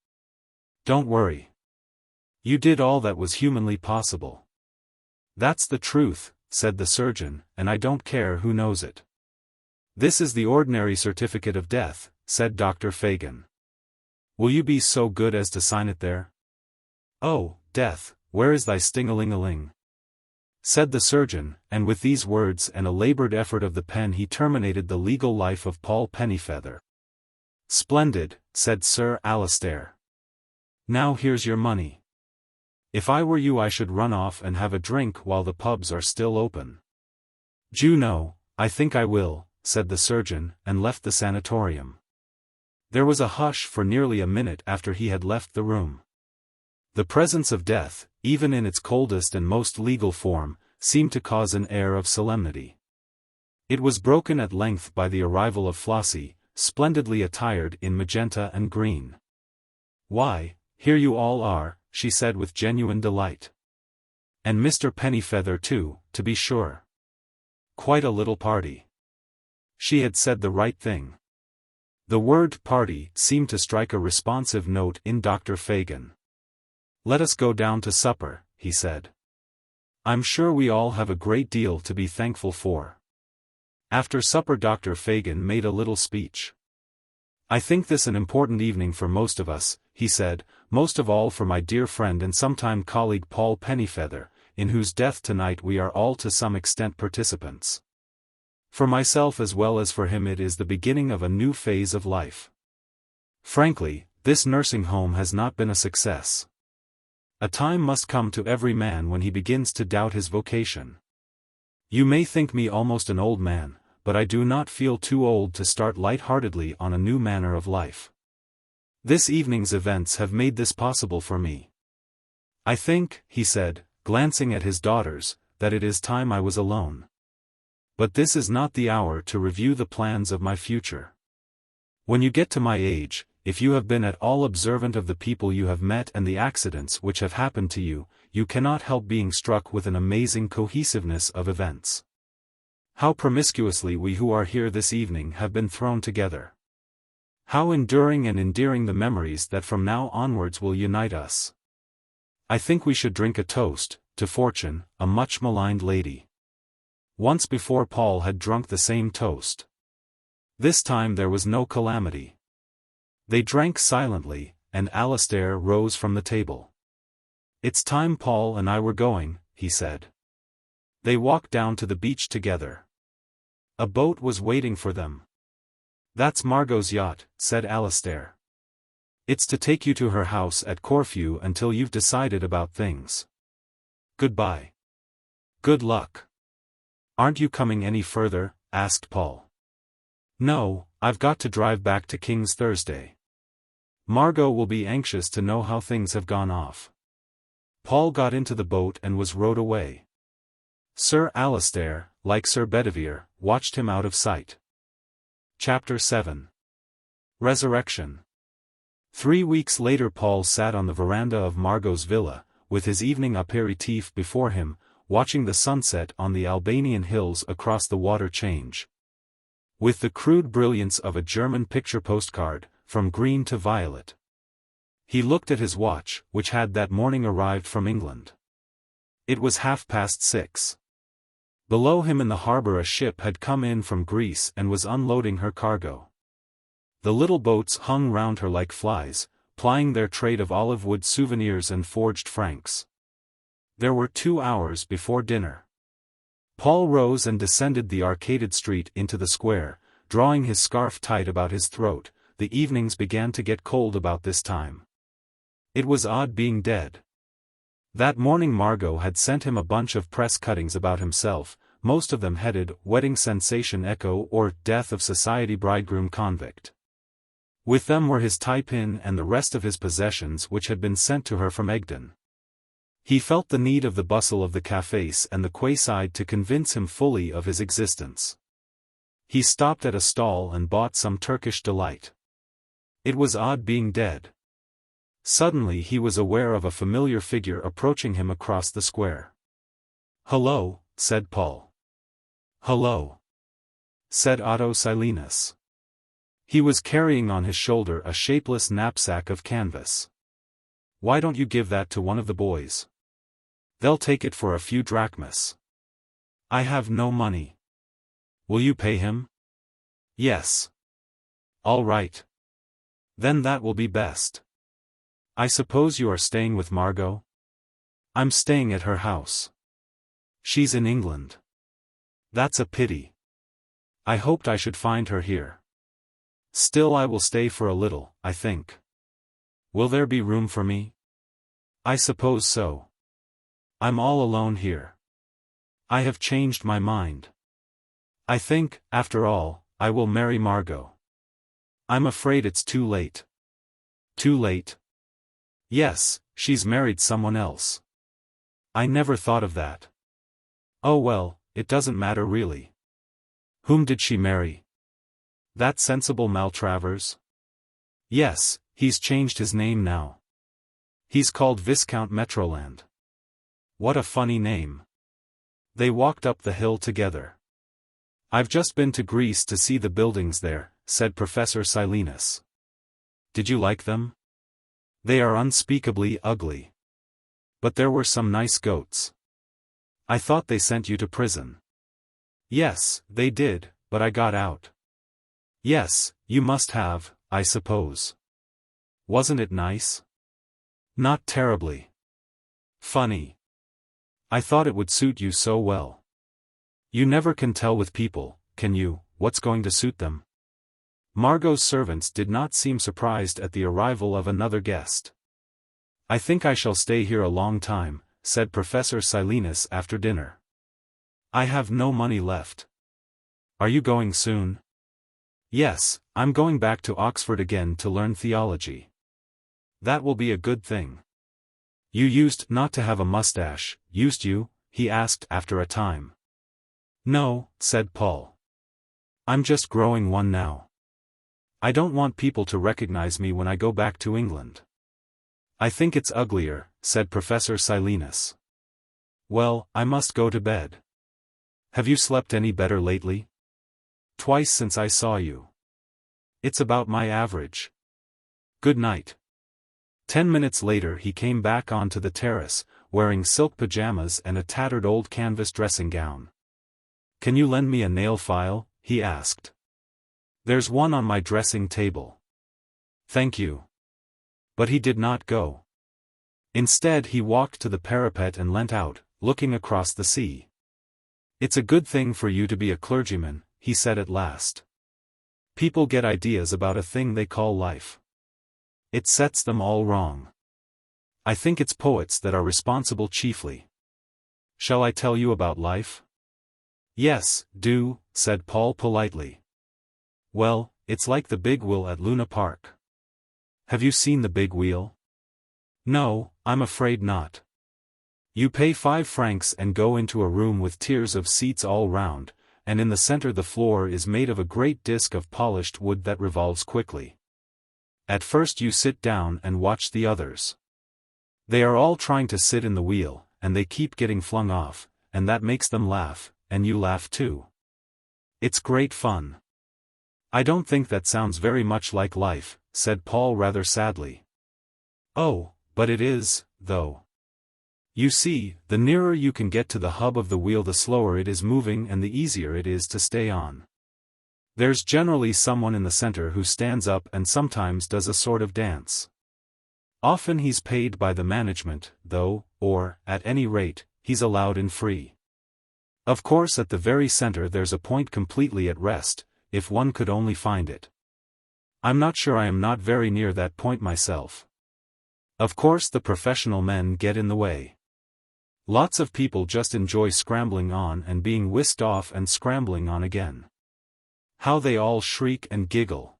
"Don't worry. You did all that was humanly possible." "That's the truth," said the surgeon, "and I don't care who knows it." "This is the ordinary certificate of death," said Dr. Fagan. "Will you be so good as to sign it there?" "Oh, death, where is thy sting-a-ling-a-ling?" said the surgeon, and with these words and a laboured effort of the pen he terminated the legal life of Paul Pennyfeather. "Splendid," said Sir Alistair. "Now here's your money. If I were you I should run off and have a drink while the pubs are still open." "Juno, I think I will," said the surgeon, and left the sanatorium. There was a hush for nearly a minute after he had left the room. The presence of death, even in its coldest and most legal form, seemed to cause an air of solemnity. It was broken at length by the arrival of Flossie, splendidly attired in magenta and green. "Why, here you all are," she said with genuine delight. "And Mr. Pennyfeather too, to be sure. Quite a little party." She had said the right thing. The word party seemed to strike a responsive note in Dr. Fagan. "Let us go down to supper," he said. "I'm sure we all have a great deal to be thankful for." After supper Dr. Fagan made a little speech. "I think this an important evening for most of us," he said, "most of all for my dear friend and sometime colleague Paul Pennyfeather, in whose death tonight we are all to some extent participants. For myself as well as for him it is the beginning of a new phase of life. Frankly, this nursing home has not been a success. A time must come to every man when he begins to doubt his vocation. You may think me almost an old man, but I do not feel too old to start light-heartedly on a new manner of life. This evening's events have made this possible for me. I think," he said, glancing at his daughters, "that it is time I was alone. But this is not the hour to review the plans of my future. When you get to my age, if you have been at all observant of the people you have met and the accidents which have happened to you, you cannot help being struck with an amazing cohesiveness of events. How promiscuously we who are here this evening have been thrown together. How enduring and endearing the memories that from now onwards will unite us. I think we should drink a toast, to Fortune, a much maligned lady." Once before Paul had drunk the same toast. This time there was no calamity. They drank silently, and Alistair rose from the table. "It's time Paul and I were going," he said. They walked down to the beach together. A boat was waiting for them. "That's Margot's yacht," said Alistair. "It's to take you to her house at Corfu until you've decided about things. Goodbye. Good luck." "Aren't you coming any further?" asked Paul. "No, I've got to drive back to King's Thursday. Margot will be anxious to know how things have gone off." Paul got into the boat and was rowed away. Sir Alistair, like Sir Bedivere, watched him out of sight. Chapter 7. Resurrection. 3 weeks later Paul sat on the veranda of Margot's villa, with his evening aperitif before him, watching the sunset on the Albanian hills across the water change. With the crude brilliance of a German picture postcard, from green to violet. He looked at his watch, which had that morning arrived from England. It was 6:30. Below him in the harbour a ship had come in from Greece and was unloading her cargo. The little boats hung round her like flies, plying their trade of olive wood souvenirs and forged francs. There were 2 hours before dinner. Paul rose and descended the arcaded street into the square, drawing his scarf tight about his throat. The evenings began to get cold about this time. It was odd being dead. That morning Margot had sent him a bunch of press cuttings about himself, most of them headed Wedding Sensation Echo or Death of Society Bridegroom Convict. With them were his tie-pin and the rest of his possessions which had been sent to her from Egdon. He felt the need of the bustle of the cafés and the quayside to convince him fully of his existence. He stopped at a stall and bought some Turkish delight. It was odd being dead. Suddenly he was aware of a familiar figure approaching him across the square. "Hello," said Paul. "Hello," said Otto Silenus. He was carrying on his shoulder a shapeless knapsack of canvas. "Why don't you give that to one of the boys? They'll take it for a few drachmas." "I have no money." "Will you pay him?" "Yes." "All right. Then that will be best. I suppose you are staying with Margot?" "I'm staying at her house. She's in England." "That's a pity. I hoped I should find her here. Still I will stay for a little, I think. Will there be room for me?" "I suppose so. I'm all alone here. I have changed my mind. I think, after all, I will marry Margot. I'm afraid it's too late." "Too late?" "Yes, she's married someone else." "I never thought of that." "Oh well, it doesn't matter really." "Whom did she marry?" "That sensible Maltravers?" "Yes, he's changed his name now. He's called Viscount Metroland." "What a funny name." They walked up the hill together. "I've just been to Greece to see the buildings there," said Professor Silenus. "Did you like them?" "They are unspeakably ugly. But there were some nice goats." "I thought they sent you to prison." "Yes, they did, but I got out." "Yes, you must have, I suppose. Wasn't it nice?" "Not terribly. Funny. I thought it would suit you so well. You never can tell with people, can you, what's going to suit them?" Margot's servants did not seem surprised at the arrival of another guest. "I think I shall stay here a long time," said Professor Silenus after dinner. "I have no money left." "Are you going soon?" "Yes, I'm going back to Oxford again to learn theology." "That will be a good thing." "You used not to have a mustache, used you?" he asked after a time. "No," said Paul. "I'm just growing one now. I don't want people to recognize me when I go back to England." "I think it's uglier," said Professor Silenus. "Well, I must go to bed. Have you slept any better lately?" "Twice since I saw you." "It's about my average. Good night." 10 minutes later he came back onto the terrace, wearing silk pajamas and a tattered old canvas dressing gown. "Can you lend me a nail file?" he asked. "There's one on my dressing table." "Thank you." But he did not go. Instead he walked to the parapet and leant out, looking across the sea. "It's a good thing for you to be a clergyman," he said at last. "People get ideas about a thing they call life. It sets them all wrong. I think it's poets that are responsible chiefly. Shall I tell you about life?" "Yes, do," said Paul politely. "Well, it's like the big wheel at Luna Park." "Have you seen the big wheel?" "No, I'm afraid not." You pay 5 francs and go into a room with tiers of seats all round, and in the center the floor is made of a great disc of polished wood that revolves quickly. At first you sit down and watch the others. They are all trying to sit in the wheel, and they keep getting flung off, and that makes them laugh, and you laugh too. It's great fun. "I don't think that sounds very much like life," said Paul rather sadly. "Oh, but it is, though. You see, the nearer you can get to the hub of the wheel the slower it is moving and the easier it is to stay on. There's generally someone in the center who stands up and sometimes does a sort of dance. Often he's paid by the management, though, or, at any rate, he's allowed in free. Of course at the very center there's a point completely at rest, if one could only find it. I'm not sure I am not very near that point myself. Of course the professional men get in the way. Lots of people just enjoy scrambling on and being whisked off and scrambling on again. How they all shriek and giggle.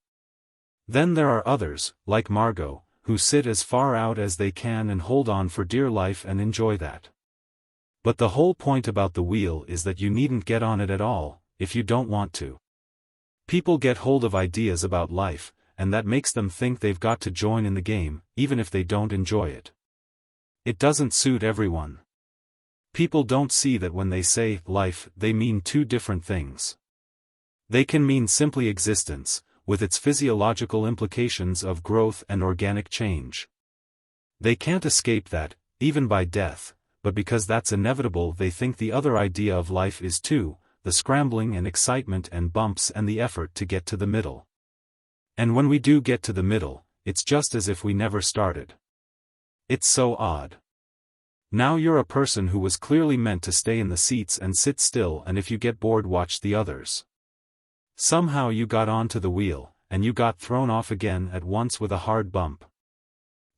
Then there are others, like Margot, who sit as far out as they can and hold on for dear life and enjoy that. But the whole point about the wheel is that you needn't get on it at all, if you don't want to. People get hold of ideas about life, and that makes them think they've got to join in the game, even if they don't enjoy it. It doesn't suit everyone. People don't see that when they say life, they mean two different things. They can mean simply existence, with its physiological implications of growth and organic change. They can't escape that, even by death, but because that's inevitable they think the other idea of life is too, the scrambling and excitement and bumps and the effort to get to the middle. And when we do get to the middle, it's just as if we never started. It's so odd. Now you're a person who was clearly meant to stay in the seats and sit still, and if you get bored watch the others. Somehow you got onto the wheel, and you got thrown off again at once with a hard bump.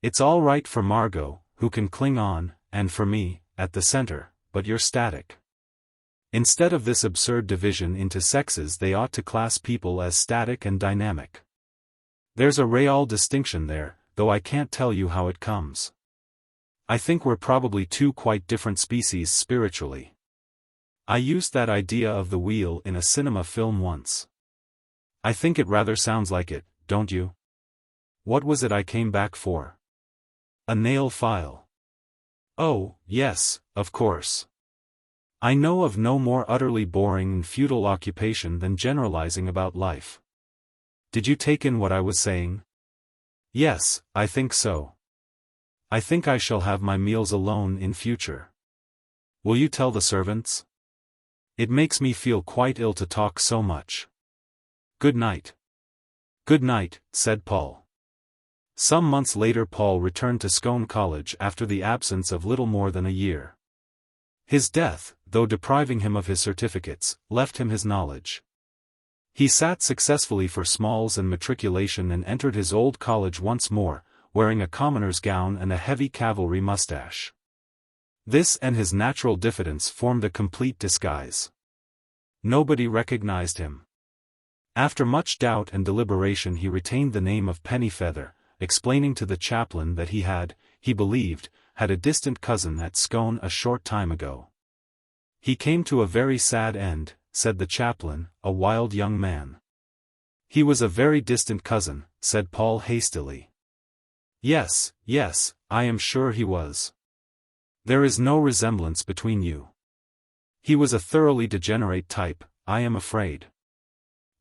It's all right for Margot, who can cling on, and for me, at the center, but you're static. Instead of this absurd division into sexes they ought to class people as static and dynamic. There's a real distinction there, though I can't tell you how it comes. I think we're probably two quite different species spiritually. I used that idea of the wheel in a cinema film once. I think it rather sounds like it, don't you? What was it I came back for? A nail file. Oh, yes, of course. I know of no more utterly boring and futile occupation than generalizing about life. Did you take in what I was saying? Yes, I think so. I think I shall have my meals alone in future. Will you tell the servants? It makes me feel quite ill to talk so much. Good night. Good night, said Paul. Some months later Paul returned to Scone College after the absence of little more than a year. His death, though depriving him of his certificates, left him his knowledge. He sat successfully for smalls and matriculation and entered his old college once more, wearing a commoner's gown and a heavy cavalry mustache. This and his natural diffidence formed a complete disguise. Nobody recognized him. After much doubt and deliberation he retained the name of Pennyfeather, explaining to the chaplain that he believed, had a distant cousin at Scone a short time ago. He came to a very sad end, said the chaplain, a wild young man. He was a very distant cousin, said Paul hastily. Yes, yes, I am sure he was. There is no resemblance between you. He was a thoroughly degenerate type, I am afraid.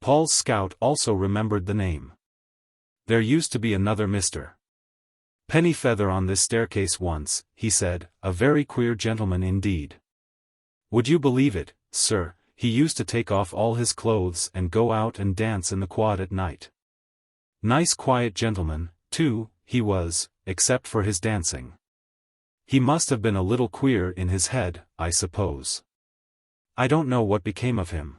Paul's scout also remembered the name. There used to be another Mr. Pennyfeather on this staircase once, he said, a very queer gentleman indeed. Would you believe it, sir, he used to take off all his clothes and go out and dance in the quad at night. Nice quiet gentleman, too, he was, except for his dancing. He must have been a little queer in his head, I suppose. I don't know what became of him.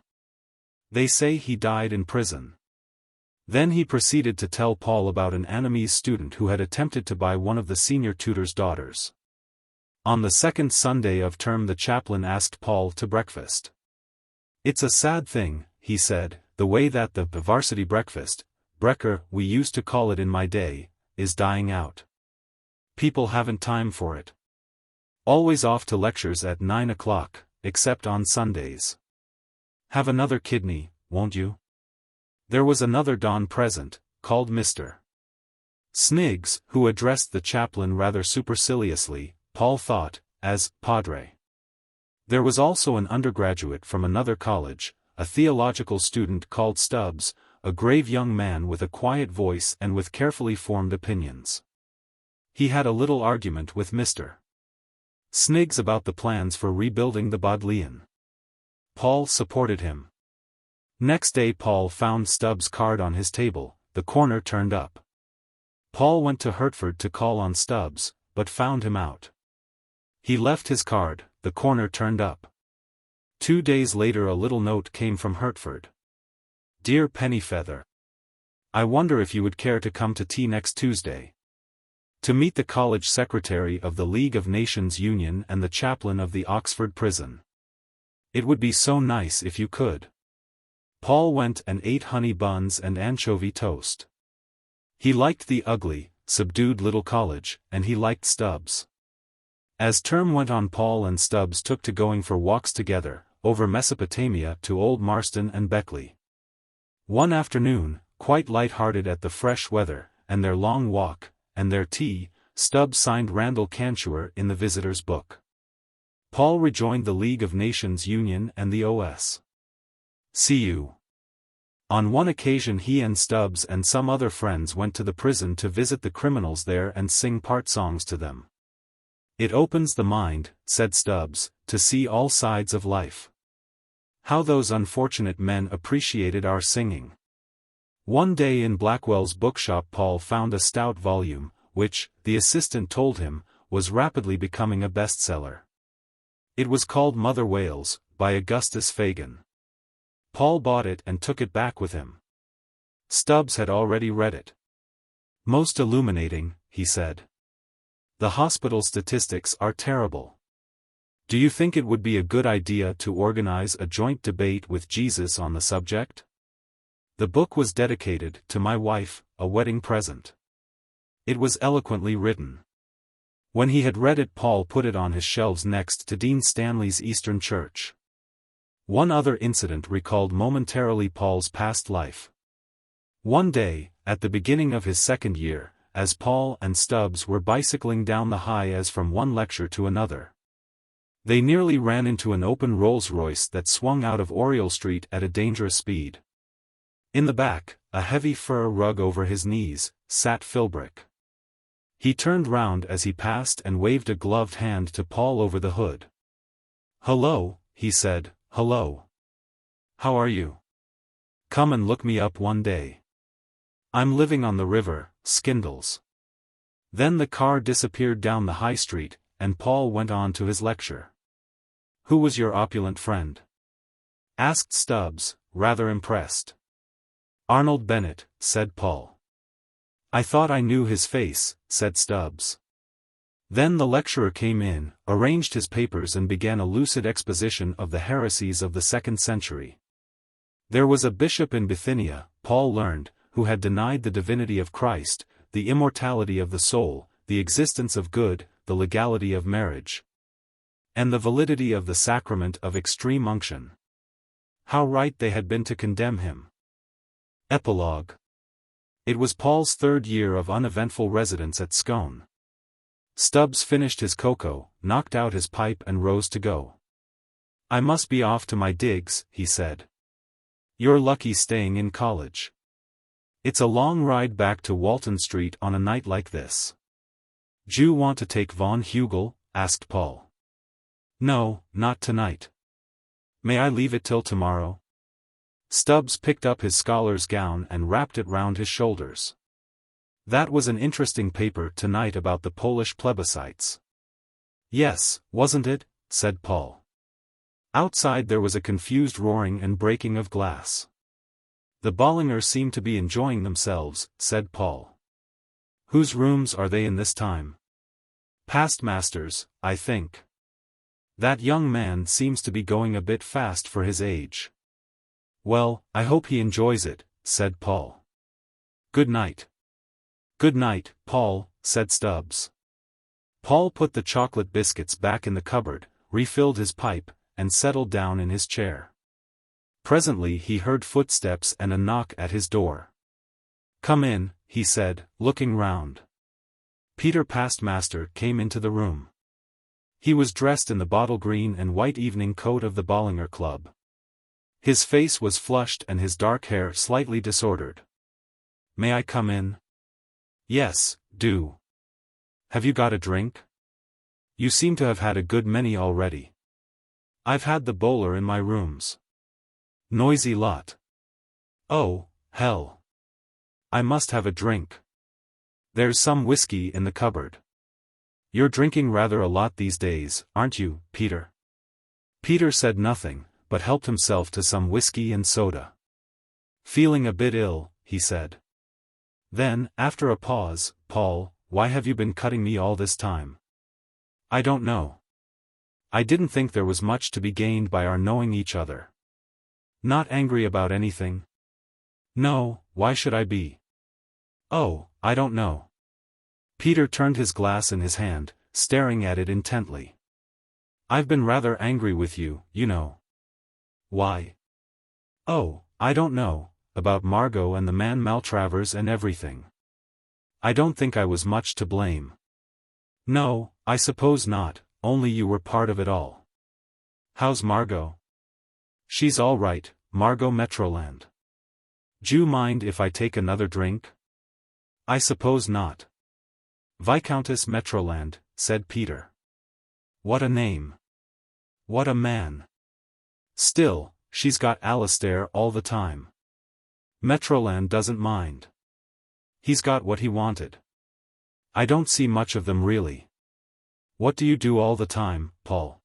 They say he died in prison. Then he proceeded to tell Paul about an Annamese student who had attempted to buy one of the senior tutor's daughters. On the second Sunday of term the chaplain asked Paul to breakfast. It's a sad thing, he said, the way that the varsity breakfast, brekker we used to call it in my day, is dying out. People haven't time for it. Always off to lectures at 9 o'clock, except on Sundays. Have another kidney, won't you? There was another Don present, called Mr. Sniggs, who addressed the chaplain rather superciliously, Paul thought, as Padre. There was also an undergraduate from another college, a theological student called Stubbs, a grave young man with a quiet voice and with carefully formed opinions. He had a little argument with Mr. Sniggs about the plans for rebuilding the Bodleian. Paul supported him. Next day Paul found Stubbs' card on his table, the corner turned up. Paul went to Hertford to call on Stubbs, but found him out. He left his card, the corner turned up. 2 days later a little note came from Hertford. Dear Pennyfeather, I wonder if you would care to come to tea next Tuesday. To meet the college secretary of the League of Nations Union and the chaplain of the Oxford prison. It would be so nice if you could. Paul went and ate honey buns and anchovy toast. He liked the ugly, subdued little college, and he liked Stubbs. As term went on Paul and Stubbs took to going for walks together, over Mesopotamia to Old Marston and Beckley. One afternoon, quite light-hearted at the fresh weather, and their long walk, and their tea, Stubbs signed Randall Cantuer in the visitor's book. Paul rejoined the League of Nations Union and the O.S.C.U. On one occasion he and Stubbs and some other friends went to the prison to visit the criminals there and sing part songs to them. It opens the mind, said Stubbs, to see all sides of life. How those unfortunate men appreciated our singing. One day in Blackwell's bookshop Paul found a stout volume, which, the assistant told him, was rapidly becoming a bestseller. It was called Mother Wales, by Augustus Fagan. Paul bought it and took it back with him. Stubbs had already read it. Most illuminating, he said. The hospital statistics are terrible. Do you think it would be a good idea to organize a joint debate with Jesus on the subject? The book was dedicated to my wife, a wedding present. It was eloquently written. When he had read it Paul put it on his shelves next to Dean Stanley's Eastern Church. One other incident recalled momentarily Paul's past life. One day, at the beginning of his second year, as Paul and Stubbs were bicycling down the High as from one lecture to another, they nearly ran into an open Rolls-Royce that swung out of Oriel Street at a dangerous speed. In the back, a heavy fur rug over his knees, sat Philbrick. He turned round as he passed and waved a gloved hand to Paul over the hood. "Hello," he said, "hello. How are you? Come and look me up one day. I'm living on the river, Skindles." Then the car disappeared down the High Street, and Paul went on to his lecture. "Who was your opulent friend?" asked Stubbs, rather impressed. "Arnold Bennett," said Paul. "I thought I knew his face," said Stubbs. Then the lecturer came in, arranged his papers and began a lucid exposition of the heresies of the 2nd century. There was a bishop in Bithynia, Paul learned, who had denied the divinity of Christ, the immortality of the soul, the existence of good, the legality of marriage, and the validity of the sacrament of extreme unction. How right they had been to condemn him. Epilogue. It was Paul's 3rd year of uneventful residence at Scone. Stubbs finished his cocoa, knocked out his pipe and rose to go. "I must be off to my digs," he said. "You're lucky staying in college. It's a long ride back to Walton Street on a night like this." "D'you want to take Von Hugel?" asked Paul. "No, not tonight." "May I leave it till tomorrow?" Stubbs picked up his scholar's gown and wrapped it round his shoulders. "That was an interesting paper tonight about the Polish plebiscites." "Yes, wasn't it?" said Paul. Outside there was a confused roaring and breaking of glass. "The Bollinger seem to be enjoying themselves," said Paul. "Whose rooms are they in this time?" "Past master's, I think. That young man seems to be going a bit fast for his age." "Well, I hope he enjoys it," said Paul. "Good night." "Good night, Paul," said Stubbs. Paul put the chocolate biscuits back in the cupboard, refilled his pipe, and settled down in his chair. Presently he heard footsteps and a knock at his door. "Come in," he said, looking round. Peter Pastmaster came into the room. He was dressed in the bottle green and white evening coat of the Bollinger Club. His face was flushed and his dark hair slightly disordered. "May I come in?" "Yes, do. Have you got a drink? You seem to have had a good many already." "I've had the bowler in my rooms." "Noisy lot." "Oh, hell. I must have a drink." There's some whiskey in the cupboard. You're drinking rather a lot these days, aren't you, Peter? Peter said nothing, but helped himself to some whiskey and soda. Feeling a bit ill, he said. Then, after a pause, Paul, why have you been cutting me all this time? I don't know. I didn't think there was much to be gained by our knowing each other. Not angry about anything? No, why should I be? Oh, I don't know. Peter turned his glass in his hand, staring at it intently. I've been rather angry with you, you know. Why? Oh, I don't know, about Margot and the man Maltravers and everything. I don't think I was much to blame. No, I suppose not, only you were part of it all. How's Margot? She's all right, Margot Metroland. D'you mind if I take another drink? I suppose not. Viscountess Metroland, said Peter. What a name. What a man. Still, she's got Alastair all the time. Metroland doesn't mind. He's got what he wanted. I don't see much of them really. What do you do all the time, Paul?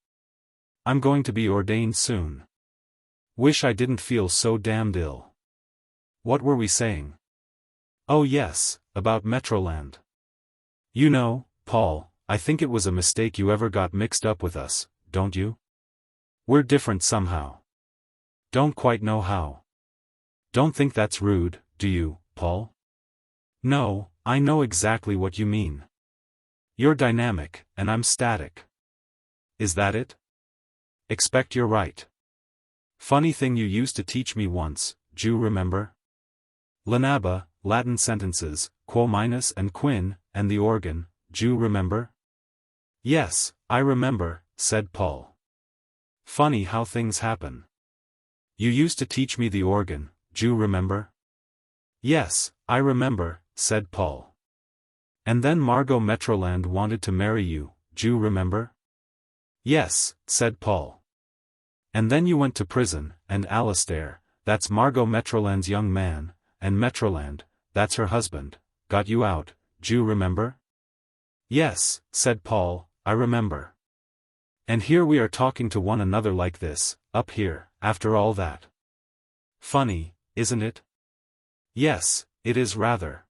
I'm going to be ordained soon. Wish I didn't feel so damned ill. What were we saying? Oh yes, about Metroland. You know, Paul, I think it was a mistake you ever got mixed up with us, don't you? We're different somehow. Don't quite know how. Don't think that's rude, do you, Paul? No, I know exactly what you mean. You're dynamic, and I'm static. Is that it? Expect you're right. Funny thing you used to teach me once, d'you remember? Llanabba, Latin sentences, quo minus and quin, and the organ, d'you remember? Yes, I remember, said Paul. Funny how things happen. You used to teach me the organ, d'you remember? Yes, I remember, said Paul. And then Margot Metroland wanted to marry you, d'you remember? Yes, said Paul. And then you went to prison, and Alastair, that's Margot Metroland's young man, and Metroland, that's her husband, got you out, d'you remember? Yes, said Paul, I remember. And here we are talking to one another like this, up here, after all that. Funny, isn't it? Yes, it is rather.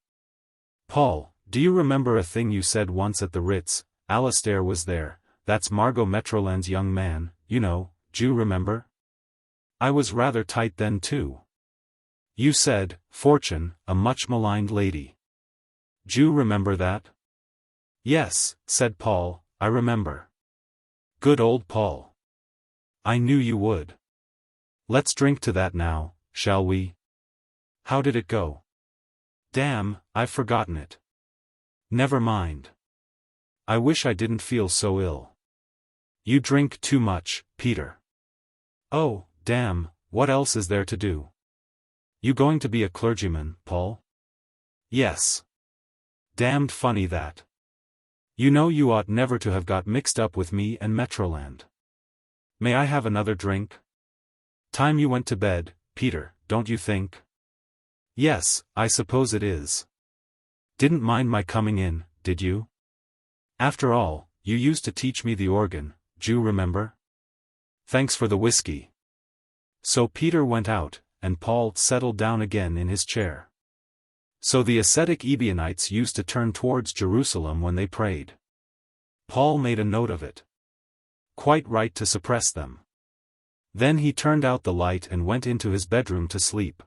Paul, do you remember a thing you said once at the Ritz? Alastair was there, that's Margot Metroland's young man, you know, d'you remember? I was rather tight then too. You said, Fortune, a much maligned lady. D'you remember that? Yes, said Paul, I remember. Good old Paul. I knew you would. Let's drink to that now, shall we? How did it go? Damn, I've forgotten it. Never mind. I wish I didn't feel so ill. You drink too much, Peter. Oh, damn, what else is there to do? You going to be a clergyman, Paul? Yes. Damned funny that. You know you ought never to have got mixed up with me and Metroland. May I have another drink? Time you went to bed, Peter, don't you think? Yes, I suppose it is. Didn't mind my coming in, did you? After all, you used to teach me the organ, d'you remember? Thanks for the whiskey. So Peter went out, and Paul settled down again in his chair. So the ascetic Ebionites used to turn towards Jerusalem when they prayed. Paul made a note of it. Quite right to suppress them. Then he turned out the light and went into his bedroom to sleep.